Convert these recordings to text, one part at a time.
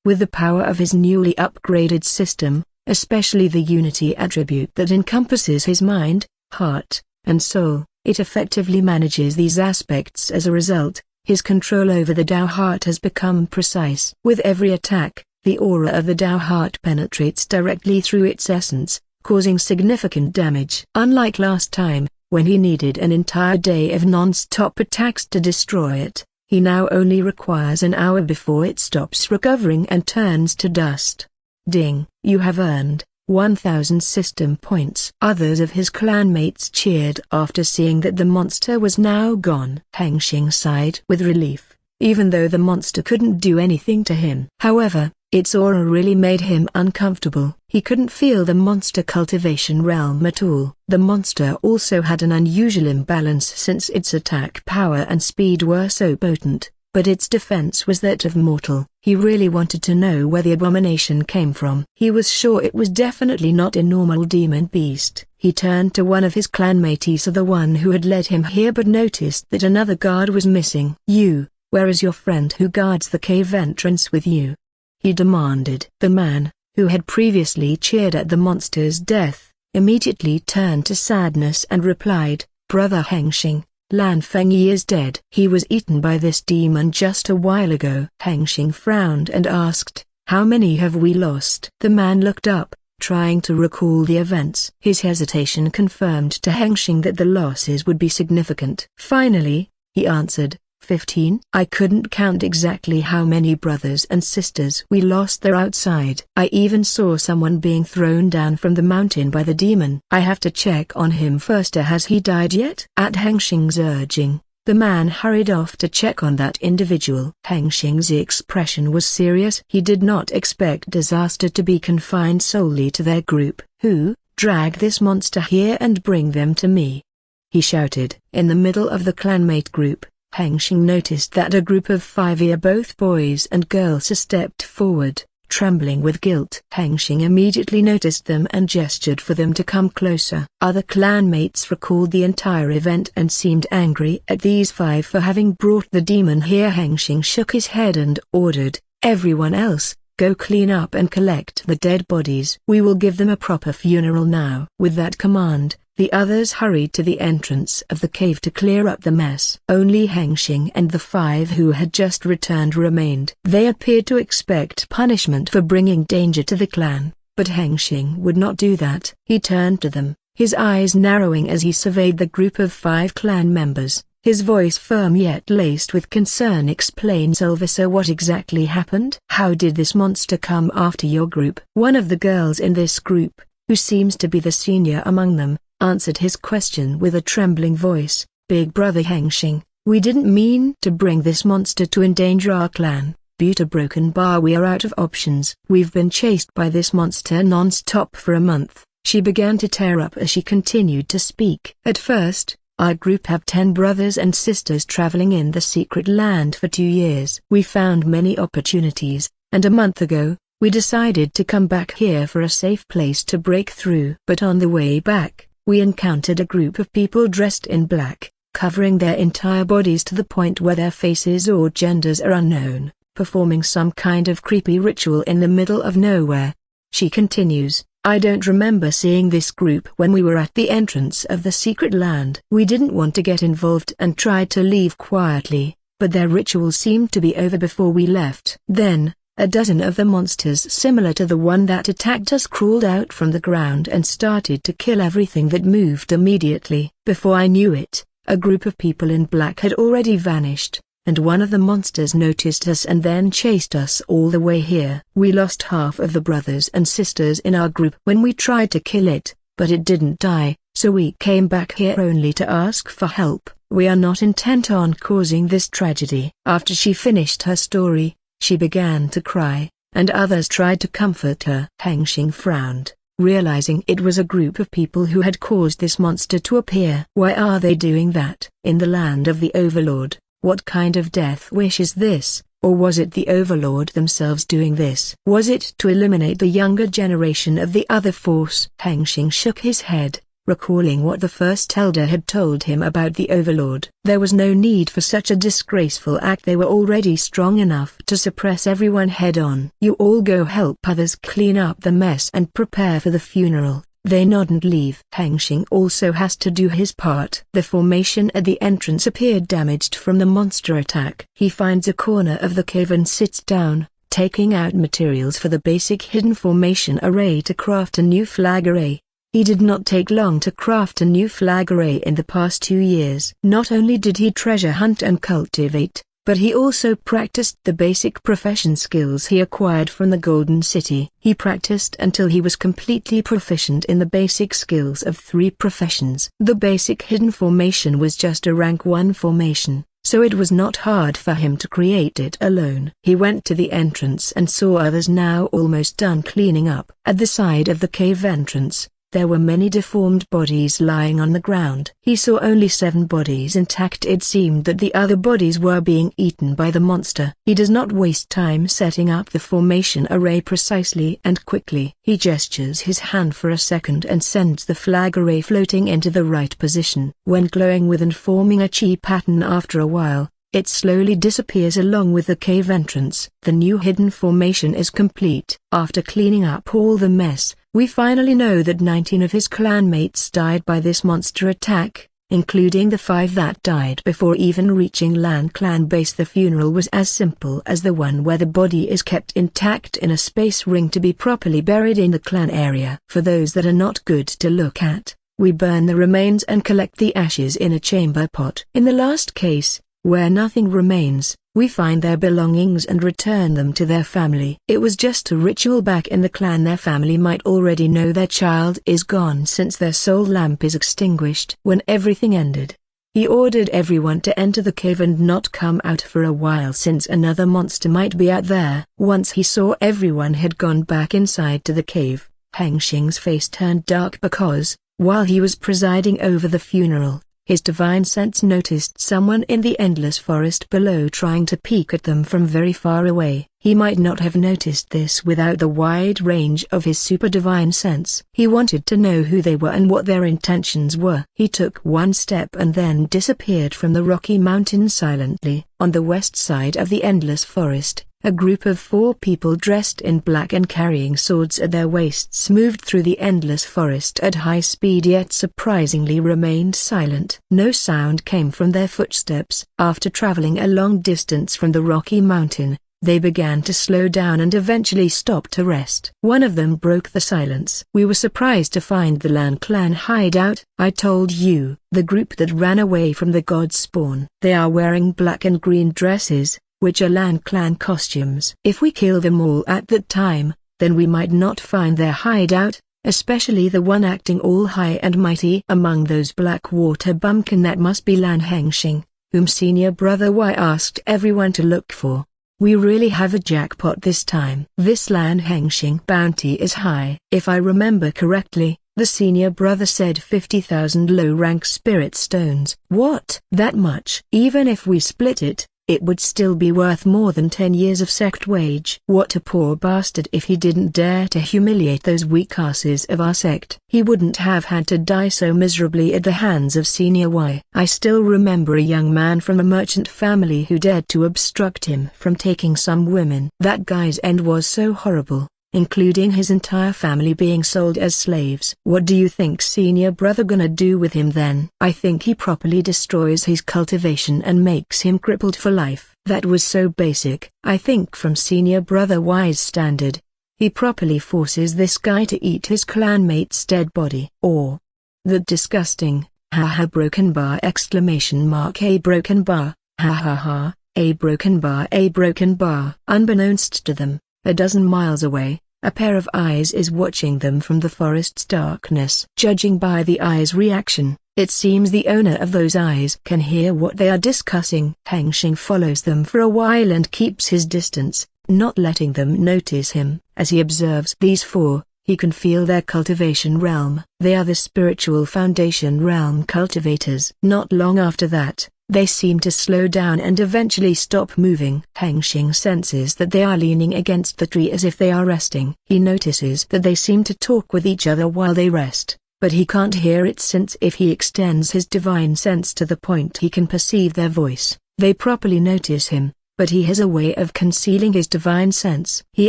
With the power of his newly upgraded system, especially the unity attribute that encompasses his mind, heart, and soul, it effectively manages these aspects. As a result, his control over the Tao heart has become precise. With every attack, the aura of the Tao heart penetrates directly through its essence, causing significant damage. Unlike last time, when he needed an entire day of non-stop attacks to destroy it, he now only requires an hour before it stops recovering and turns to dust. Ding! You have earned 1,000 system points. Others of his clanmates cheered after seeing that the monster was now gone. Hengsheng sighed with relief, even though the monster couldn't do anything to him. However, its aura really made him uncomfortable. He couldn't feel the monster cultivation realm at all. The monster also had an unusual imbalance since its attack power and speed were so potent, but its defense was that of mortal. He really wanted to know where the abomination came from. He was sure it was definitely not a normal demon beast. He turned to one of his clanmates, the one who had led him here, but noticed that another guard was missing. "You, where is your friend who guards the cave entrance with you?" he demanded. The man, who had previously cheered at the monster's death, immediately turned to sadness and replied, "Brother Hengsheng, Lan Fengyi is dead. He was eaten by this demon just a while ago." Hengsheng frowned and asked, "How many have we lost?" The man looked up, trying to recall the events. His hesitation confirmed to Hengsheng that the losses would be significant. Finally, he answered, 15. I couldn't count exactly how many brothers and sisters we lost there outside. I even saw someone being thrown down from the mountain by the demon. I have to check on him first. Has he died yet? At Hengsheng's urging, the man hurried off to check on that individual. Hengsheng's expression was serious. He did not expect disaster to be confined solely to their group. "Who? Drag this monster here and bring them to me," he shouted. In the middle of the clanmate group, Hengsheng noticed that a group of 5, both boys and girls, stepped forward, trembling with guilt. Hengsheng immediately noticed them and gestured for them to come closer. Other clanmates recalled the entire event and seemed angry at these 5 for having brought the demon here. Hengsheng shook his head and ordered, "Everyone else, go clean up and collect the dead bodies. We will give them a proper funeral now." With that command, the others hurried to the entrance of the cave to clear up the mess. Only Hengsheng and the 5 who had just returned remained. They appeared to expect punishment for bringing danger to the clan, but Hengsheng would not do that. He turned to them, his eyes narrowing as he surveyed the group of 5 clan members, his voice firm yet laced with concern. "Explain, Sylvester, what exactly happened? How did this monster come after your group?" One of the girls in this group, who seems to be the senior among them, answered his question with a trembling voice, "Big brother Hengsheng, we didn't mean to bring this monster to endanger our clan. But a broken bar, we are out of options. We've been chased by this monster non-stop for a month." She began to tear up as she continued to speak. "At first, our group have 10 brothers and sisters traveling in the secret land for 2 years. We found many opportunities, and a month ago, we decided to come back here for a safe place to break through. But on the way back, we encountered a group of people dressed in black, covering their entire bodies to the point where their faces or genders are unknown, performing some kind of creepy ritual in the middle of nowhere." She continues, "I don't remember seeing this group when we were at the entrance of the secret land. We didn't want to get involved and tried to leave quietly, but their ritual seemed to be over before we left. Then, a dozen of the monsters similar to the one that attacked us crawled out from the ground and started to kill everything that moved immediately. Before I knew it, a group of people in black had already vanished, and one of the monsters noticed us and then chased us all the way here. We lost half of the brothers and sisters in our group when we tried to kill it, but it didn't die, so we came back here only to ask for help. We are not intent on causing this tragedy." After she finished her story, she began to cry, and others tried to comfort her. Hengsheng frowned, realizing it was a group of people who had caused this monster to appear. "Why are they doing that? In the land of the Overlord, what kind of death wish is this? Or was it the Overlord themselves doing this? Was it to eliminate the younger generation of the other force?" Hengsheng shook his head, recalling what the first elder had told him about the overlord. There was no need for such a disgraceful act. They were already strong enough to suppress everyone head-on. You all go help others clean up the mess and prepare for the funeral. They nod and leave. Hengsheng also has to do his part. The formation at the entrance appeared damaged from the monster attack. He finds a corner of the cave and sits down, taking out materials for the basic hidden formation array to craft a new flag array. He did not take long to craft a new flag array in the past 2 years. Not only did he treasure hunt and cultivate, but he also practiced the basic profession skills he acquired from the Golden City. He practiced until he was completely proficient in the basic skills of 3 professions. The basic hidden formation was just a rank 1 formation, so it was not hard for him to create it alone. He went to the entrance and saw others now almost done cleaning up. At the side of the cave entrance, there were many deformed bodies lying on the ground. He saw only 7 bodies intact. It seemed that the other bodies were being eaten by the monster. He does not waste time setting up the formation array precisely and quickly. He gestures his hand for a second and sends the flag array floating into the right position. When glowing with and forming a chi pattern after a while, it slowly disappears along with the cave entrance. The new hidden formation is complete. After cleaning up all the mess, we finally know that 19 of his clanmates died by this monster attack, including the 5 that died before even reaching Lan Clan base. The funeral was as simple as the one where the body is kept intact in a space ring to be properly buried in the clan area. For those that are not good to look at, we burn the remains and collect the ashes in a chamber pot. In the last case, where nothing remains, we find their belongings and return them to their family. It was just a ritual back in the clan. Their family might already know their child is gone since their soul lamp is extinguished. When everything ended, he ordered everyone to enter the cave and not come out for a while since another monster might be out there. Once he saw everyone had gone back inside to the cave, Hengsheng's face turned dark because, while he was presiding over the funeral, his divine sense noticed someone in the endless forest below trying to peek at them from very far away. He might not have noticed this without the wide range of his super divine sense. He wanted to know who they were and what their intentions were. He took one step and then disappeared from the rocky mountain silently. On the west side of the endless forest, a group of 4 people dressed in black and carrying swords at their waists moved through the endless forest at high speed, yet surprisingly remained silent. No sound came from their footsteps. After traveling a long distance from the rocky mountain, they began to slow down and eventually stopped to rest. One of them broke the silence. "We were surprised to find the Lan Clan hideout. I told you, the group that ran away from the god's spawn. They are wearing black and green dresses, which are Lan Clan costumes. If we kill them all at that time, then we might not find their hideout, especially the one acting all high and mighty among those black water bumpkin. That must be Lan Hengsheng, whom senior brother Y asked everyone to look for. We really have a jackpot this time. This Lan Hengsheng bounty is high. If I remember correctly, the senior brother said 50,000 low-rank spirit stones. What? That much? Even if we split it, it would still be worth more than 10 years of sect wage. What a poor bastard. If he didn't dare to humiliate those weak asses of our sect, he wouldn't have had to die so miserably at the hands of Senior Y. I still remember a young man from a merchant family who dared to obstruct him from taking some women. That guy's end was so horrible, including his entire family being sold as slaves. What do you think senior brother gonna do with him then? I think he properly destroys his cultivation and makes him crippled for life. That was so basic. I think from senior brother Y's standard, he properly forces this guy to eat his clanmate's dead body. Or, that disgusting, haha broken bar exclamation mark a broken bar, ha ha ha, a broken bar a broken bar. Unbeknownst to them, a dozen miles away, a pair of eyes is watching them from the forest's darkness. Judging by the eyes' reaction, it seems the owner of those eyes can hear what they are discussing. Hengsheng follows them for a while and keeps his distance, not letting them notice him. As he observes these 4, he can feel their cultivation realm. They are the spiritual foundation realm cultivators. Not long after that, they seem to slow down and eventually stop moving. Hengsheng senses that they are leaning against the tree as if they are resting. He notices that they seem to talk with each other while they rest. but he can't hear it since if he extends his divine sense to the point he can perceive their voice, they properly notice him, but he has a way of concealing his divine sense. He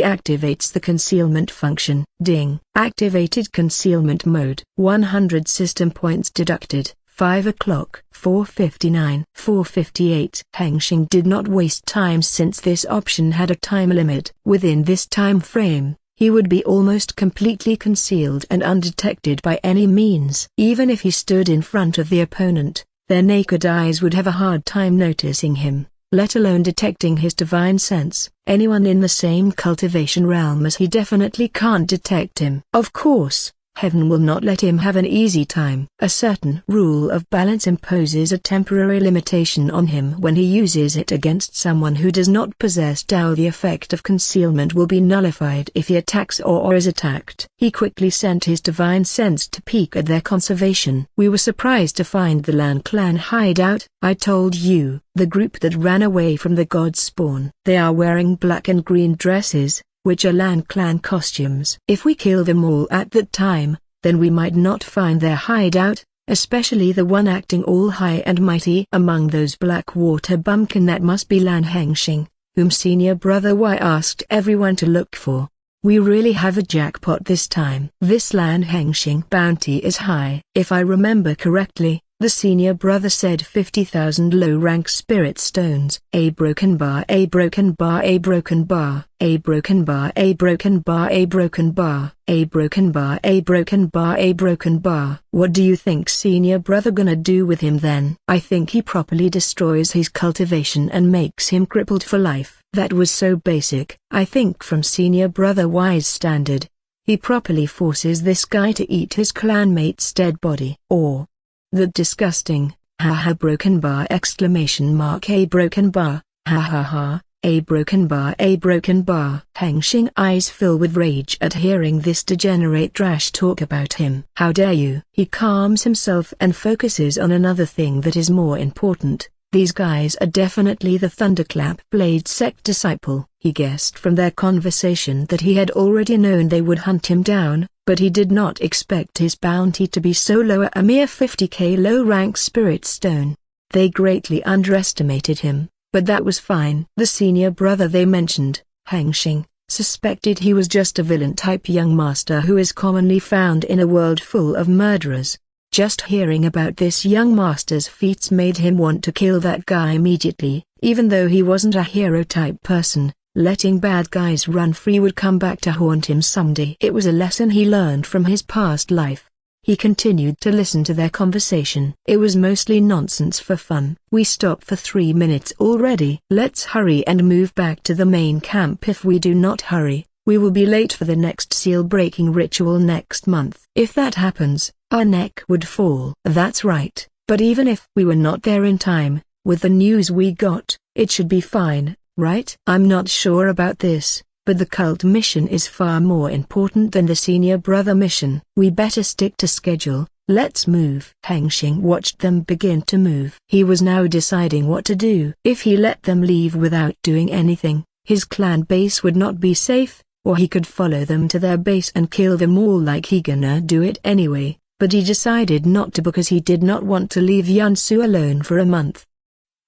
activates the concealment function. Ding. Activated concealment mode. 100 system points deducted. 5 o'clock. 4:59. 4:58. Hengsheng did not waste time since this option had a time limit. Within this time frame, he would be almost completely concealed and undetected by any means. Even if he stood in front of the opponent, their naked eyes would have a hard time noticing him, let alone detecting his divine sense. Anyone in the same cultivation realm as he definitely can't detect him. Of course, heaven will not let him have an easy time. A certain rule of balance imposes a temporary limitation on him when he uses it against someone who does not possess Tao. The effect of concealment will be nullified if he attacks or is attacked. He quickly sent his divine sense to peek at their conservation. We were surprised to find the Lan Clan hideout. I told you, the group that ran away from the god spawn. They are wearing black and green dresses, which are Lan Clan costumes. If we kill them all at that time, then we might not find their hideout, especially the one acting all high and mighty. Among those black water bumpkin, that must be Lan Hengsheng, whom senior brother Y asked everyone to look for. We really have a jackpot this time. This Lan Hengsheng bounty is high. If I remember correctly, the senior brother said 50,000 low-rank spirit stones. A broken bar, a broken bar, a broken bar, a broken bar, a broken bar, a broken bar, a broken bar, a broken bar, a broken bar. What do you think senior brother gonna do with him then? I think he properly destroys his cultivation and makes him crippled for life. That was so basic. I think from senior brother Y's standard, he properly forces this guy to eat his clanmate's dead body. Or that disgusting, haha broken bar exclamation mark a broken bar, ha ha ha, a broken bar a broken bar. Hengsheng eyes fill with rage at hearing this degenerate trash talk about him. How dare you? He calms himself and focuses on another thing that is more important. These guys are definitely the Thunderclap Blade sect disciple. He guessed from their conversation that he had already known they would hunt him down, but he did not expect his bounty to be so low, a mere 50k low-rank spirit stone. They greatly underestimated him, but that was fine. The senior brother they mentioned, Hengsheng, suspected he was just a villain-type young master who is commonly found in a world full of murderers. Just hearing about this young master's feats made him want to kill that guy immediately. Even though he wasn't a hero-type person, letting bad guys run free would come back to haunt him someday. It was a lesson he learned from his past life. He continued to listen to their conversation. It was mostly nonsense for fun. We stopped for 3 minutes already. Let's hurry and move back to the main camp. If we do not hurry, we will be late for the next seal-breaking ritual next month. If that happens, our neck would fall. That's right, but even if we were not there in time, with the news we got, it should be fine, right? I'm not sure about this, but the cult mission is far more important than the senior brother mission. We better stick to schedule. Let's move. Hengsheng watched them begin to move. He was now deciding what to do. If he let them leave without doing anything, his clan base would not be safe, or he could follow them to their base and kill them all like he gonna do it anyway. But he decided not to because he did not want to leave Yunsu alone for a month.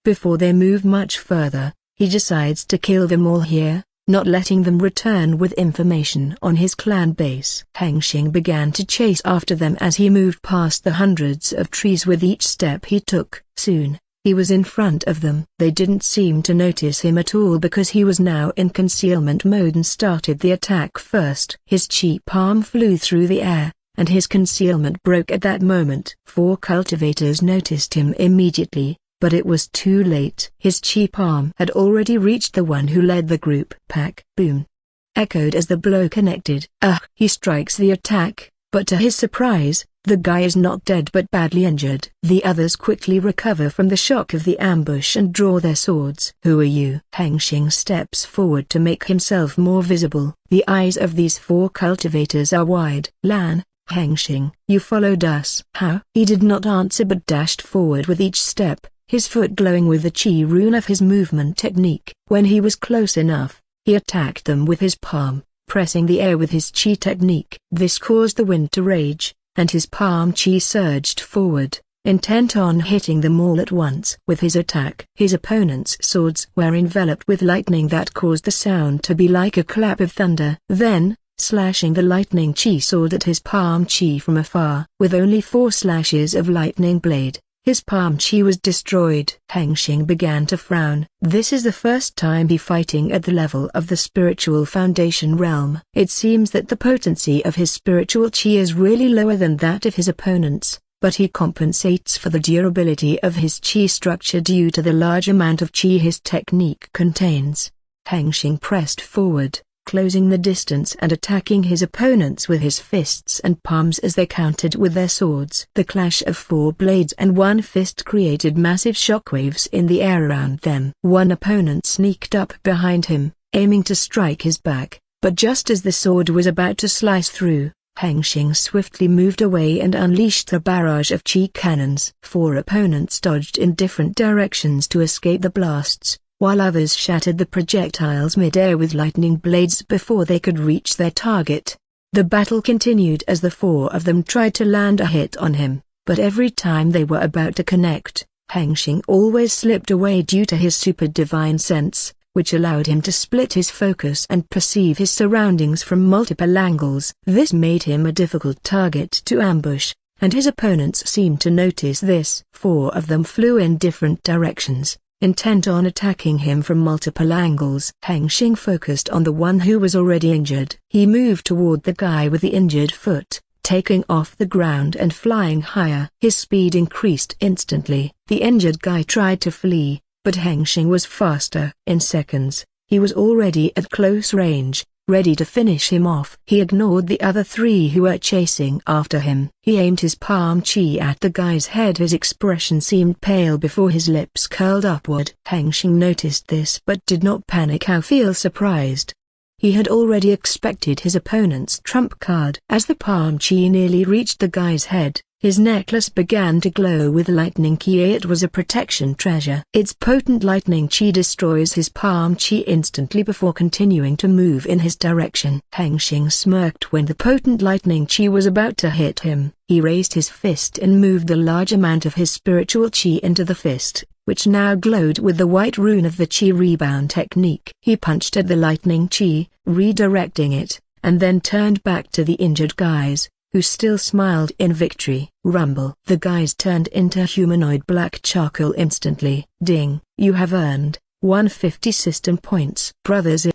Before they move much further, he decides to kill them all here, not letting them return with information on his clan base. Hengsheng began to chase after them as he moved past the hundreds of trees with each step he took. Soon, he was in front of them. They didn't seem to notice him at all because he was now in concealment mode and started the attack first. His chi palm flew through the air, and his concealment broke at that moment. 4 cultivators noticed him immediately, but it was too late. His chi palm had already reached the one who led the group. Pack, boom, echoed as the blow connected. He strikes the attack, but to his surprise, the guy is not dead but badly injured. The others quickly recover from the shock of the ambush and draw their swords. Who are you? Hengsheng steps forward to make himself more visible. The eyes of these 4 cultivators are wide. Lan Hengsheng, you followed us. How? He did not answer but dashed forward with each step, his foot glowing with the chi rune of his movement technique. When he was close enough, he attacked them with his palm, pressing the air with his chi technique. This caused the wind to rage, and his palm chi surged forward, intent on hitting them all at once. With his attack, his opponent's swords were enveloped with lightning that caused the sound to be like a clap of thunder. Then, slashing the lightning chi sword at his palm chi from afar, with only 4 slashes of lightning blade, his palm chi was destroyed. Hengsheng began to frown. This is the first time he fighting at the level of the spiritual foundation realm. It seems that the potency of his spiritual chi is really lower than that of his opponents, but he compensates for the durability of his chi structure due to the large amount of chi his technique contains. Hengsheng pressed forward, closing the distance and attacking his opponents with his fists and palms as they countered with their swords. The clash of 4 blades and 1 fist created massive shockwaves in the air around them. One opponent sneaked up behind him, aiming to strike his back, but just as the sword was about to slice through, Hengsheng swiftly moved away and unleashed a barrage of chi cannons. 4 opponents dodged in different directions to escape the blasts, while others shattered the projectiles mid-air with lightning blades before they could reach their target. The battle continued as the 4 of them tried to land a hit on him, but every time they were about to connect, Hengsheng always slipped away due to his super divine sense, which allowed him to split his focus and perceive his surroundings from multiple angles. This made him a difficult target to ambush, and his opponents seemed to notice this. 4 of them flew in different directions, intent on attacking him from multiple angles. Hengsheng focused on the one who was already injured. He moved toward the guy with the injured foot, taking off the ground and flying higher. His speed increased instantly. The injured guy tried to flee, but Hengsheng was faster. In seconds, he was already at close range, ready to finish him off. He ignored the other 3 who were chasing after him. He aimed his palm chi at the guy's head. His expression seemed pale before his lips curled upward. Hengsheng noticed this but did not panic or feel surprised. He had already expected his opponent's trump card. As the palm chi nearly reached the guy's head, his necklace began to glow with lightning chi. It was a protection treasure. Its potent lightning chi destroys his palm chi instantly before continuing to move in his direction. Hengsheng smirked when the potent lightning chi was about to hit him. He raised his fist and moved the large amount of his spiritual chi into the fist, which now glowed with the white rune of the chi rebound technique. He punched at the lightning chi, redirecting it, and then turned back to the injured guys, who still smiled in victory. Rumble. The guys turned into humanoid black charcoal instantly. Ding. You have earned 150 system points. Brothers.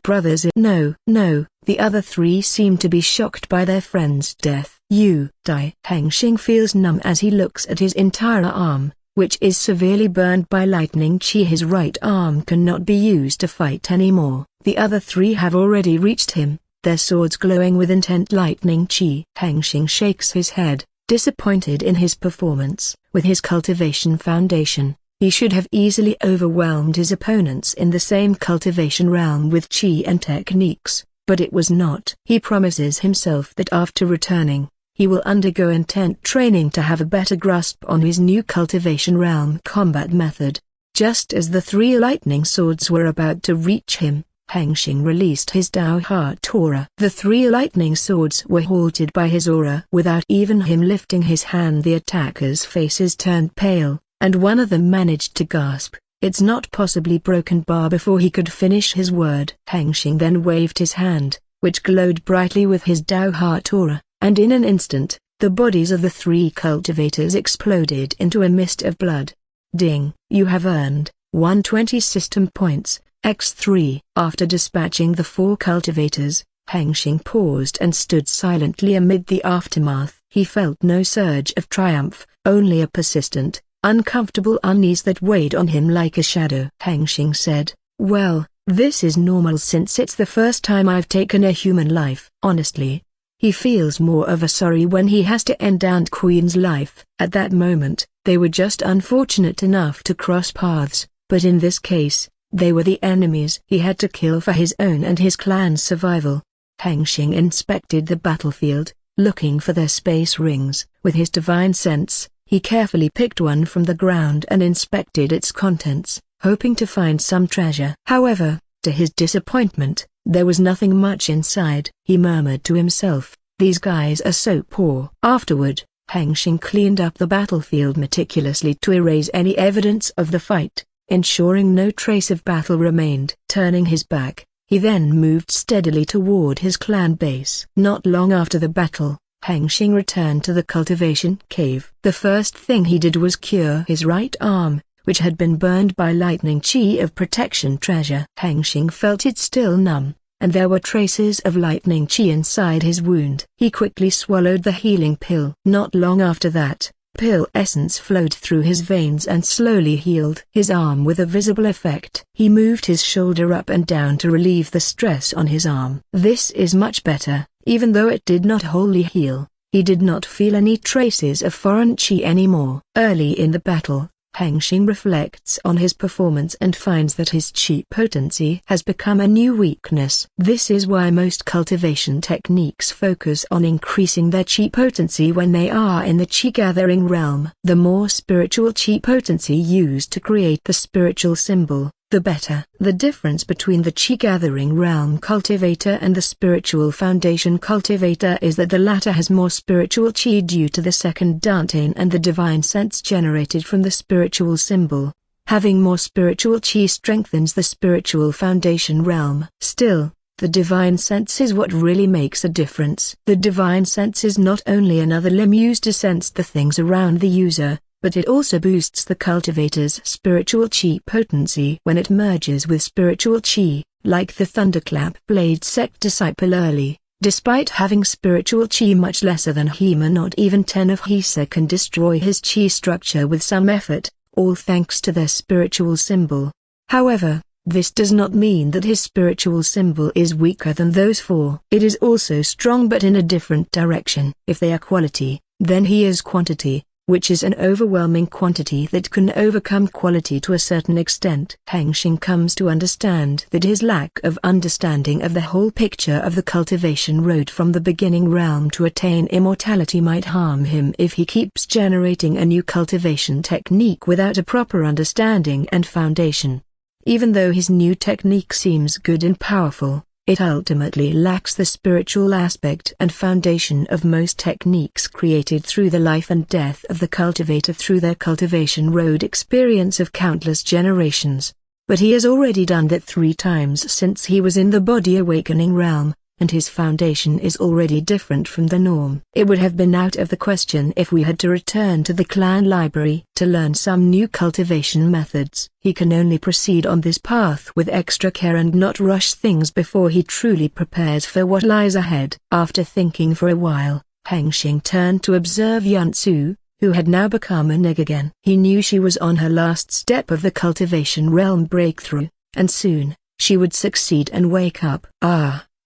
No. The other 3 seemed to be shocked by their friend's death. You die. Hengsheng feels numb as he looks at his entire arm, which is severely burned by lightning chi. His right arm cannot be used to fight anymore. The other 3 have already reached him, their swords glowing with intent lightning chi. Hengsheng shakes his head, disappointed in his performance. With his cultivation foundation, he should have easily overwhelmed his opponents in the same cultivation realm with chi and techniques, but it was not. He promises himself that after returning, he will undergo intent training to have a better grasp on his new cultivation realm combat method. Just as the 3 lightning swords were about to reach him, Hengsheng released his Dao Heart aura. The 3 lightning swords were halted by his aura. Without even him lifting his hand, the attackers' faces turned pale, and one of them managed to gasp, "It's not possibly broken," before he could finish his word. Hengsheng then waved his hand, which glowed brightly with his Dao Heart aura, and in an instant, the bodies of the 3 cultivators exploded into a mist of blood. Ding. You have earned 120 system points. X3. After dispatching the 4 cultivators, Hengsheng paused and stood silently amid the aftermath. He felt no surge of triumph, only a persistent, uncomfortable unease that weighed on him like a shadow. Hengsheng said, "Well, this is normal since it's the first time I've taken a human life." Honestly, he feels more of a sorry when he has to end Ant Queen's life. At that moment, they were just unfortunate enough to cross paths, but in this case, they were the enemies he had to kill for his own and his clan's survival. Hengsheng inspected the battlefield, looking for their space rings. With his divine sense, he carefully picked one from the ground and inspected its contents, hoping to find some treasure. However, to his disappointment, there was nothing much inside. He murmured to himself, "These guys are so poor." Afterward, Hengsheng cleaned up the battlefield meticulously to erase any evidence of the fight, ensuring no trace of battle remained. Turning his back, he then moved steadily toward his clan base. Not long after the battle, Hengsheng returned to the cultivation cave. The first thing he did was cure his right arm, which had been burned by lightning chi of protection treasure. Hengsheng felt it still numb, and there were traces of lightning chi inside his wound. He quickly swallowed the healing pill. Not long after that, pill essence flowed through his veins and slowly healed his arm with a visible effect. He moved his shoulder up and down to relieve the stress on his arm. This is much better. Even though it did not wholly heal, he did not feel any traces of foreign chi anymore. Early in the battle, Hengsheng reflects on his performance and finds that his chi potency has become a new weakness. This is why most cultivation techniques focus on increasing their chi potency when they are in the chi gathering realm. The more spiritual chi potency used to create the spiritual symbol, the better. The difference between the chi gathering realm cultivator and the spiritual foundation cultivator is that the latter has more spiritual chi due to the second dantain and the divine sense generated from the spiritual symbol. Having more spiritual chi strengthens the spiritual foundation realm. Still, the divine sense is what really makes a difference. The divine sense is not only another limb used to sense the things around the user, but it also boosts the cultivator's spiritual chi potency when it merges with spiritual chi, like the thunderclap blade sect disciple early. Despite having spiritual chi much lesser than Hema, not even 10 of Hisa can destroy his chi structure with some effort, all thanks to their spiritual symbol. However, this does not mean that his spiritual symbol is weaker than those four. It is also strong but in a different direction. If they are quality, then he is quantity, which is an overwhelming quantity that can overcome quality to a certain extent. Hengsheng comes to understand that his lack of understanding of the whole picture of the cultivation road from the beginning realm to attain immortality might harm him if he keeps generating a new cultivation technique without a proper understanding and foundation. Even though his new technique seems good and powerful, it ultimately lacks the spiritual aspect and foundation of most techniques created through the life and death of the cultivator through their cultivation road experience of countless generations. But he has already done that 3 times since he was in the body awakening realm, and his foundation is already different from the norm. It would have been out of the question if we had to return to the clan library to learn some new cultivation methods. He can only proceed on this path with extra care and not rush things before he truly prepares for what lies ahead. After thinking for a while, Hengsheng turned to observe Yunsu, who had now become a nig again. He knew she was on her last step of the cultivation realm breakthrough, and soon, she would succeed and wake up.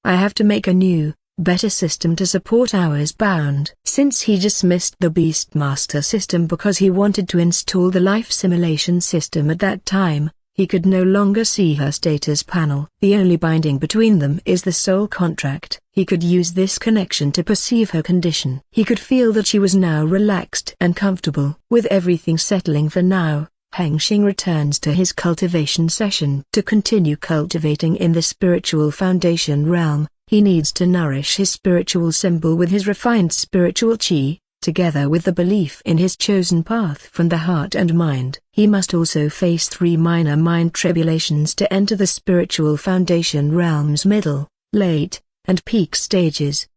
I have to make a new, better system to support ours bound. Since he dismissed the Beastmaster system because he wanted to install the life simulation system at that time, he could no longer see her status panel. The only binding between them is the soul contract. He could use this connection to perceive her condition. He could feel that she was now relaxed and comfortable. With everything settling for now, Hengsheng returns to his cultivation session. To continue cultivating in the spiritual foundation realm, he needs to nourish his spiritual symbol with his refined spiritual chi, together with the belief in his chosen path from the heart and mind. He must also face 3 minor mind tribulations to enter the spiritual foundation realm's middle, late, and peak stages.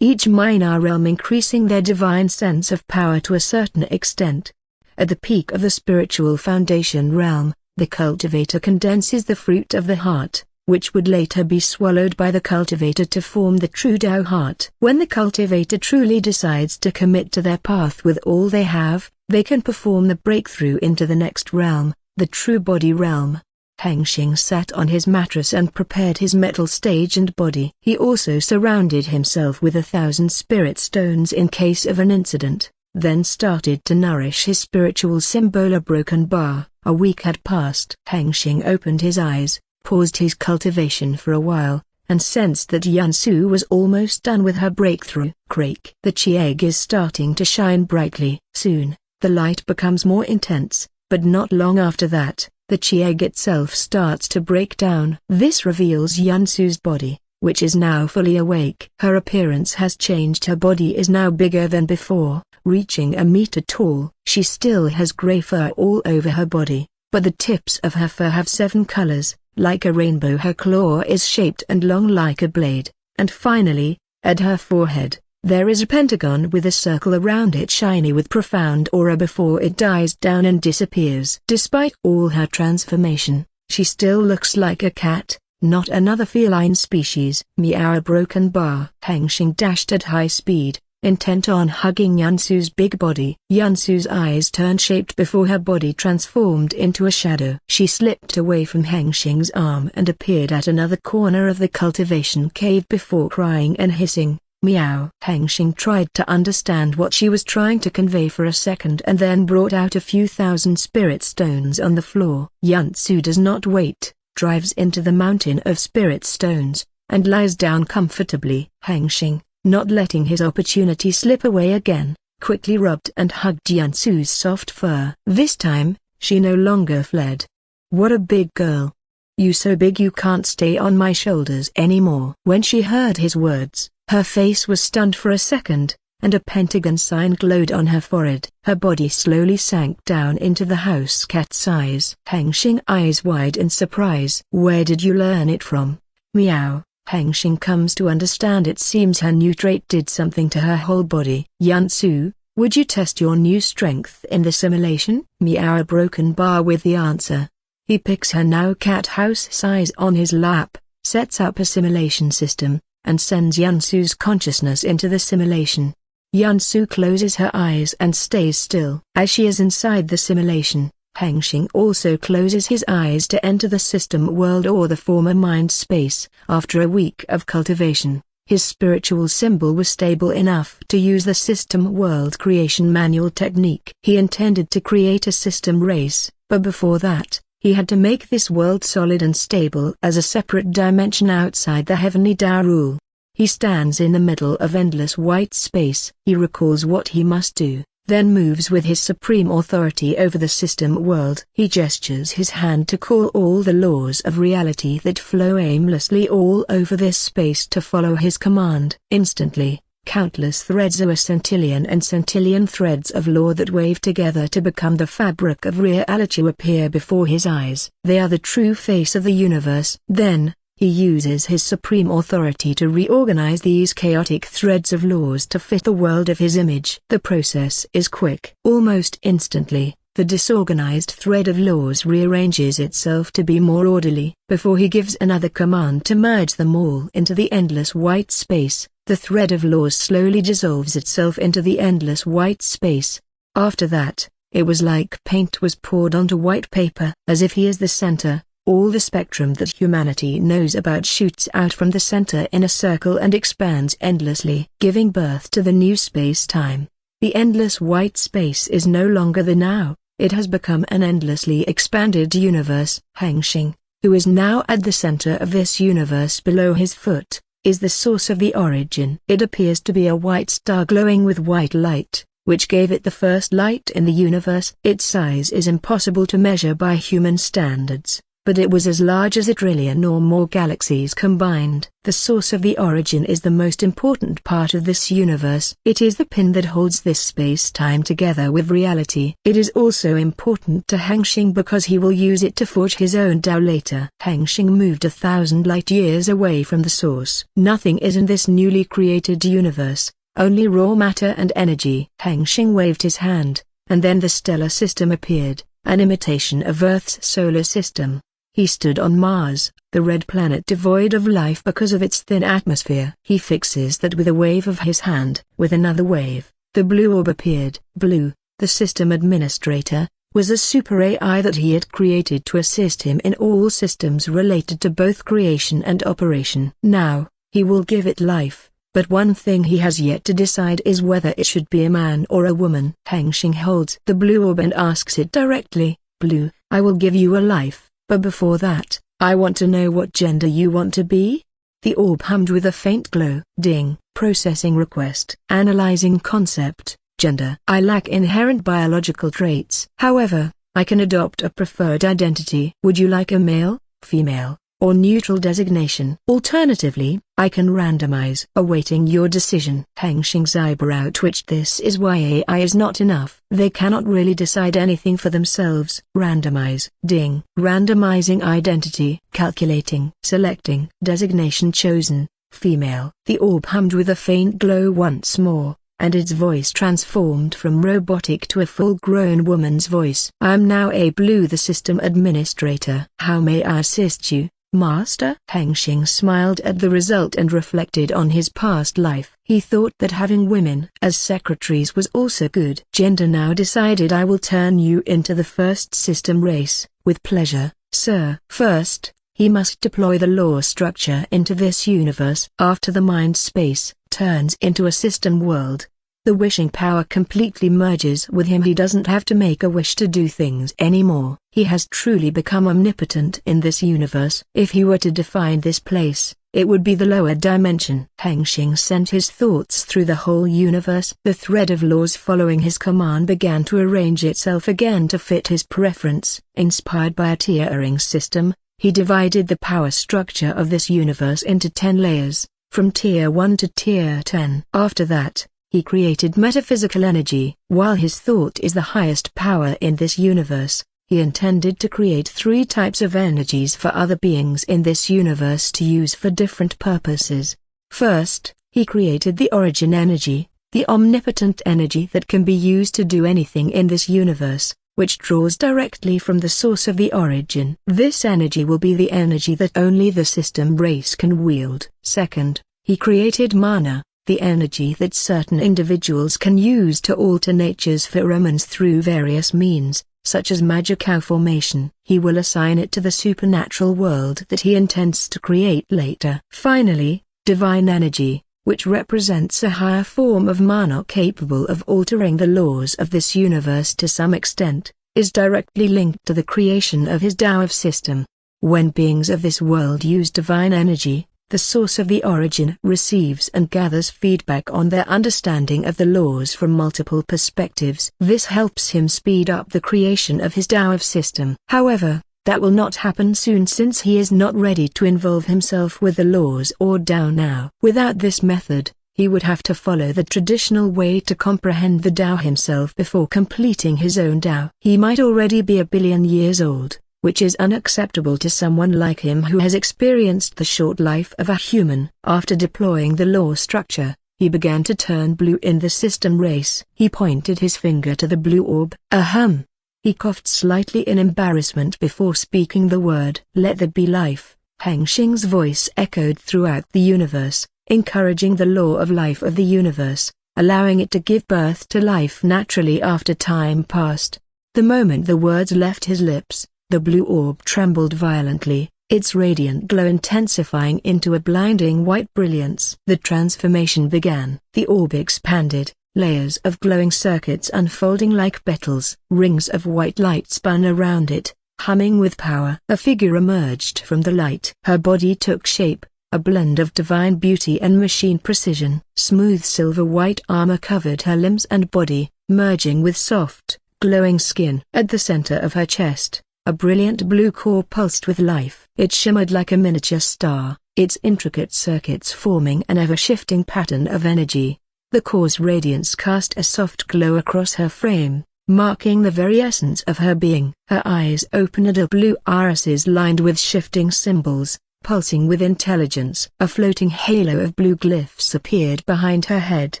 Each minor realm increasing their divine sense of power to a certain extent. At the peak of the spiritual foundation realm, the cultivator condenses the fruit of the heart, which would later be swallowed by the cultivator to form the true Tao heart. When the cultivator truly decides to commit to their path with all they have, they can perform the breakthrough into the next realm, the true body realm. Hengsheng sat on his mattress and prepared his metal stage and body. He also surrounded himself with 1,000 spirit stones in case of an incident, then started to nourish his spiritual symbol. A broken bar. A week had passed. Hengsheng opened his eyes, paused his cultivation for a while, and sensed that Yunsu was almost done with her breakthrough. Crake. The chi egg is starting to shine brightly. Soon, the light becomes more intense, but not long after that, the chi egg itself starts to break down. This reveals Yunsu's body, which is now fully awake. Her appearance has changed. Her body is now bigger than before, reaching a meter tall. She still has gray fur all over her body, but the tips of her fur have 7 colors, like a rainbow. Her claw is shaped and long like a blade, and finally, at her forehead, there is a pentagon with a circle around it shiny with profound aura before it dies down and disappears. Despite all her transformation, she still looks like a cat, not another feline species. Meow. A broken bar. Hengsheng dashed at high speed, intent on hugging Yansu's big body. Yansu's eyes turned shaped before her body transformed into a shadow. She slipped away from Hengsheng's arm and appeared at another corner of the cultivation cave before crying and hissing, "Meow." Hengsheng tried to understand what she was trying to convey for a second and then brought out a few thousand spirit stones on the floor. Yansu does not wait, drives into the mountain of spirit stones, and lies down comfortably. Hengsheng, not letting his opportunity slip away again, quickly rubbed and hugged Yansu's soft fur. This time, she no longer fled. "What a big girl. You so big you can't stay on my shoulders anymore." When she heard his words, her face was stunned for a second, and a pentagon sign glowed on her forehead. Her body slowly sank down into the house cat size. Hengsheng eyes wide in surprise. "Where did you learn it from?" Meow. Hengsheng comes to understand it seems her new trait did something to her whole body. "Yansu, would you test your new strength in the simulation?" Meow. A broken bar with the answer. He picks her now cat house size on his lap, sets up a simulation system, and sends Yansu's consciousness into the simulation. Yansu closes her eyes and stays still. As she is inside the simulation, Hengsheng also closes his eyes to enter the system world or the former mind space. After a week of cultivation, his spiritual symbol was stable enough to use the system world creation manual technique. He intended to create a system race, but before that, he had to make this world solid and stable as a separate dimension outside the heavenly Tao rule. He stands in the middle of endless white space. He recalls what he must do, then moves with his supreme authority over the system world. He gestures his hand to call all the laws of reality that flow aimlessly all over this space to follow his command. Instantly, countless threads of centillion and centillion threads of law that wave together to become the fabric of reality appear before his eyes. They are the true face of the universe. Then, he uses his supreme authority to reorganize these chaotic threads of laws to fit the world of his image. The process is quick. Almost instantly, the disorganized thread of laws rearranges itself to be more orderly. Before he gives another command to merge them all into the endless white space, the thread of laws slowly dissolves itself into the endless white space. After that, it was like paint was poured onto white paper. As if he is the center, all the spectrum that humanity knows about shoots out from the center in a circle and expands endlessly, giving birth to the new space-time. The endless white space is no longer the now, it has become an endlessly expanded universe. Hengsheng, who is now at the center of this universe below his foot, is the source of the origin. It appears to be a white star glowing with white light, which gave it the first light in the universe. Its size is impossible to measure by human standards, but it was as large as a trillion or more galaxies combined. The source of the origin is the most important part of this universe. It is the pin that holds this space-time together with reality. It is also important to Hengsheng because he will use it to forge his own Tao later. Hengsheng moved 1,000 light-years away from the source. Nothing is in this newly created universe, only raw matter and energy. Hengsheng waved his hand, and then the stellar system appeared, an imitation of Earth's solar system. He stood on Mars, the red planet devoid of life because of its thin atmosphere. He fixes that with a wave of his hand. With another wave, the blue orb appeared. Blue, the system administrator, was a super AI that he had created to assist him in all systems related to both creation and operation. Now, he will give it life, but one thing he has yet to decide is whether it should be a man or a woman. Hengsheng holds the blue orb and asks it directly, "Blue, I will give you a life. But before that, I want to know what gender you want to be?" The orb hummed with a faint glow. Ding. Processing request. Analyzing concept. Gender. I lack inherent biological traits. However, I can adopt a preferred identity. Would you like a male, female, or neutral designation. Alternatively, I can randomize. Awaiting your decision. Hengsheng's eyebrow twitched. This is why AI is not enough. They cannot really decide anything for themselves. Randomize. Ding. Randomizing identity. Calculating. Selecting. Designation chosen. Female. The orb hummed with a faint glow once more, and its voice transformed from robotic to a full-grown woman's voice. I am now a Blue, the system administrator. How may I assist you, Master? Hengsheng smiled at the result and reflected on his past life. He thought that having women as secretaries was also good. Gender now decided. I will turn you into the first system race. With pleasure, sir. First, he must deploy the law structure into this universe. After the mind space turns into a system world, the wishing power completely merges with him. He doesn't have to make a wish to do things anymore. He has truly become omnipotent in this universe. If he were to define this place, it would be the lower dimension. Hengsheng sent his thoughts through the whole universe. The thread of laws following his command began to arrange itself again to fit his preference. Inspired by a tiering system, he divided the power structure of this universe into 10 layers, from Tier 1 to Tier 10. After that, he created metaphysical energy. While his thought is the highest power in this universe, he intended to create 3 types of energies for other beings in this universe to use for different purposes. First, he created the origin energy, the omnipotent energy that can be used to do anything in this universe, which draws directly from the source of the origin. This energy will be the energy that only the system race can wield. Second, he created mana, the energy that certain individuals can use to alter nature's pheromones through various means, such as magical formation. He will assign it to the supernatural world that he intends to create later. Finally, divine energy, which represents a higher form of mana capable of altering the laws of this universe to some extent, is directly linked to the creation of his Tao of system. When beings of this world use divine energy, the source of the origin receives and gathers feedback on their understanding of the laws from multiple perspectives. This helps him speed up the creation of his Tao of system. However, that will not happen soon since he is not ready to involve himself with the laws or Tao now. Without this method, he would have to follow the traditional way to comprehend the Tao himself before completing his own Tao. He might already be 1 billion years old, which is unacceptable to someone like him who has experienced the short life of a human. After deploying the law structure, he began to turn blue in the system race. He pointed his finger to the blue orb. Ahem. He coughed slightly in embarrassment before speaking the word. Let there be life. Hengsheng's voice echoed throughout the universe, encouraging the law of life of the universe, allowing it to give birth to life naturally after time passed. The moment the words left his lips, the blue orb trembled violently, its radiant glow intensifying into a blinding white brilliance. The transformation began. The orb expanded, layers of glowing circuits unfolding like petals. Rings of white light spun around it, humming with power. A figure emerged from the light. Her body took shape, a blend of divine beauty and machine precision. Smooth silver white armor covered her limbs and body, merging with soft, glowing skin. At the center of her chest, a brilliant blue core pulsed with life. It shimmered like a miniature star, its intricate circuits forming an ever-shifting pattern of energy. The core's radiance cast a soft glow across her frame, marking the very essence of her being. Her eyes opened, blue irises lined with shifting symbols, pulsing with intelligence. A floating halo of blue glyphs appeared behind her head,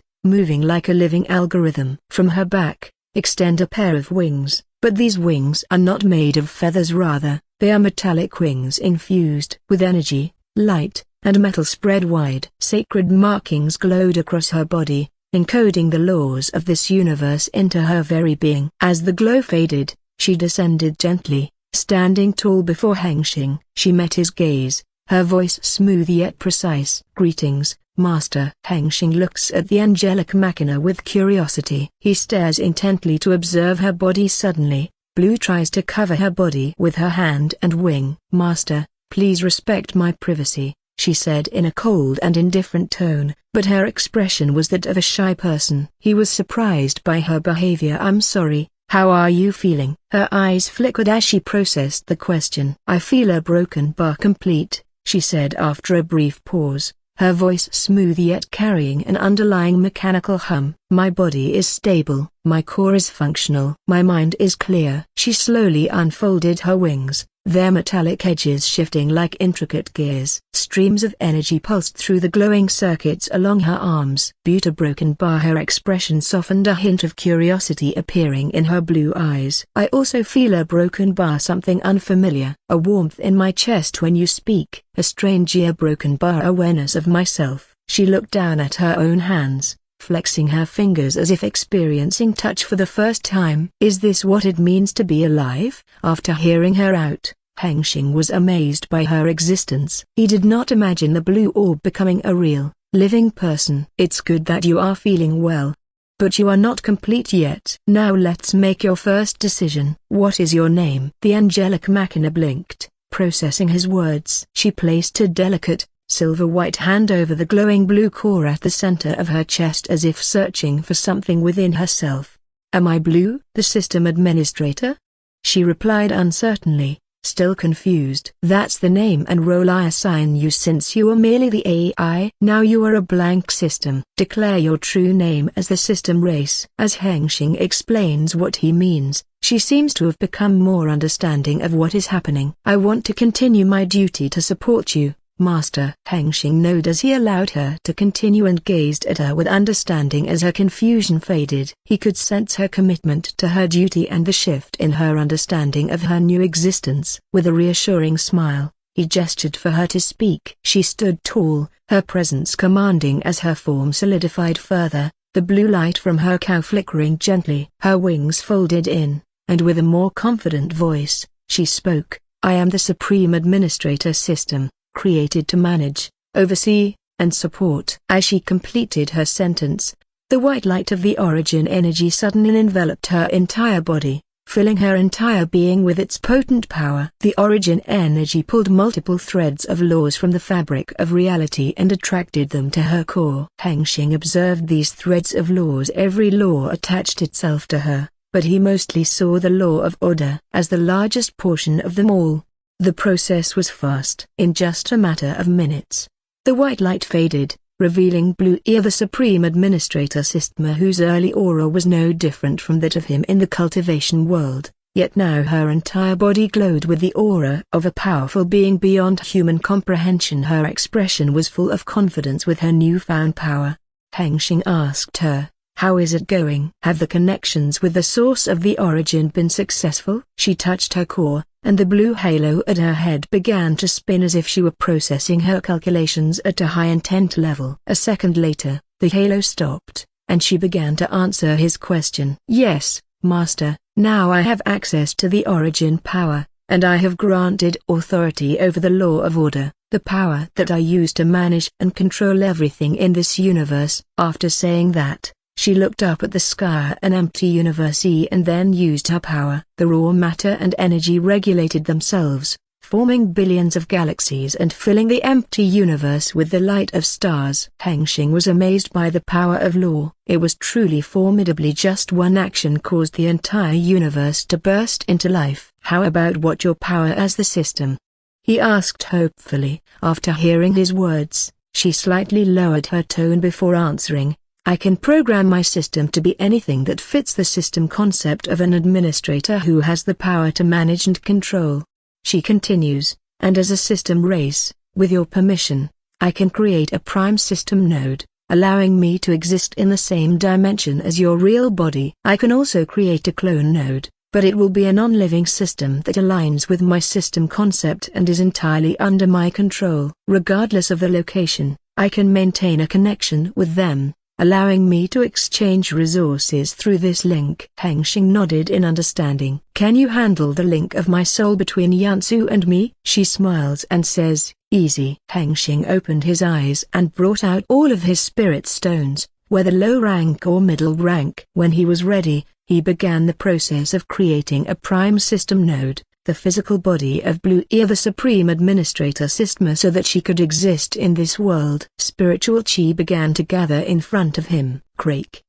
moving like a living algorithm. From her back, extend a pair of wings, but these wings are not made of feathers, rather, they are metallic wings infused with energy, light, and metal spread wide. Sacred markings glowed across her body, encoding the laws of this universe into her very being. As the glow faded, she descended gently, standing tall before Hengsheng. She met his gaze, her voice smooth yet precise. Greetings, Master. Hengsheng looks at the angelic machina with curiosity. He stares intently to observe her body. Suddenly, Blue tries to cover her body with her hand and wing. Master, please respect my privacy, she said in a cold and indifferent tone, but her expression was that of a shy person. He was surprised by her behavior. I'm sorry, How are you feeling? Her eyes flickered as she processed the question. I feel a broken bar complete, she said after a brief pause, her voice smooth yet carrying an underlying mechanical hum. My body is stable, my core is functional, my mind is clear. She slowly unfolded her wings, their metallic edges shifting like intricate gears. Streams of energy pulsed through the glowing circuits along her arms. Beauty broken bar. Her expression softened, a hint of curiosity appearing in her blue eyes. I also feel a broken bar, something unfamiliar, a warmth in my chest when you speak, a strange broken bar awareness of myself. She looked down at her own hands, flexing her fingers as if experiencing touch for the first time. Is this what it means to be alive? After hearing her out, Hengsheng was amazed by her existence. He did not imagine the blue orb becoming a real, living person. It's good that you are feeling well. But you are not complete yet. Now let's make your first decision. What is your name? The angelic machina blinked, processing his words. She placed a delicate, silver-white hand over the glowing blue core at the center of her chest as if searching for something within herself. Am I blue? The system administrator? She replied uncertainly, still confused. That's the name and role I assign you since you are merely the AI. Now you are a blank system. Declare your true name as the system race. As Hengsheng explains what he means, she seems to have become more understanding of what is happening. I want to continue my duty to support you, Master. Hengsheng nodded as he allowed her to continue and gazed at her with understanding as her confusion faded. He could sense her commitment to her duty and the shift in her understanding of her new existence. With a reassuring smile, he gestured for her to speak. She stood tall, her presence commanding as her form solidified further, the blue light from her cow flickering gently. Her wings folded in, and with a more confident voice, she spoke. I am the Supreme Administrator System, created to manage, oversee, and support. As she completed her sentence, the white light of the origin energy suddenly enveloped her entire body, filling her entire being with its potent power. The origin energy pulled multiple threads of laws from the fabric of reality and attracted them to her core. Hengsheng observed these threads of laws. Every law attached itself to her, but he mostly saw the law of order as the largest portion of them all. The process was fast. In just a matter of minutes, the white light faded, revealing Blue Ear, the Supreme Administrator System, whose early aura was no different from that of him in the cultivation world, yet now her entire body glowed with the aura of a powerful being beyond human comprehension. Her expression was full of confidence with her newfound power. Hengsheng asked her, how is it going? Have the connections with the source of the origin been successful? She touched her core, and the blue halo at her head began to spin as if she were processing her calculations at a high intent level. A second later, the halo stopped, and she began to answer his question. Yes, Master, now I have access to the origin power, and I have granted authority over the law of order, the power that I use to manage and control everything in this universe. After saying that, she looked up at the sky, an empty universe, and then used her power. The raw matter and energy regulated themselves, forming billions of galaxies and filling the empty universe with the light of stars. Hengsheng was amazed by the power of law. It was truly formidably. Just one action caused the entire universe to burst into life. How about what your power as the system? He asked hopefully. After hearing his words, she slightly lowered her tone before answering. I can program my system to be anything that fits the system concept of an administrator who has the power to manage and control. She continues, and as a system race, with your permission, I can create a prime system node, allowing me to exist in the same dimension as your real body. I can also create a clone node, but it will be a non-living system that aligns with my system concept and is entirely under my control. Regardless of the location, I can maintain a connection with them, allowing me to exchange resources through this link. Hengsheng nodded in understanding. Can you handle the link of my soul between Yansu and me? She smiles and says, easy. Hengsheng opened his eyes and brought out all of his spirit stones, whether low rank or middle rank. When he was ready, he began the process of creating a prime system node, the physical body of Blue Ear, the Supreme Administrator System, so that she could exist in this world. Spiritual chi began to gather in front of him. Crake.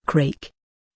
Crake.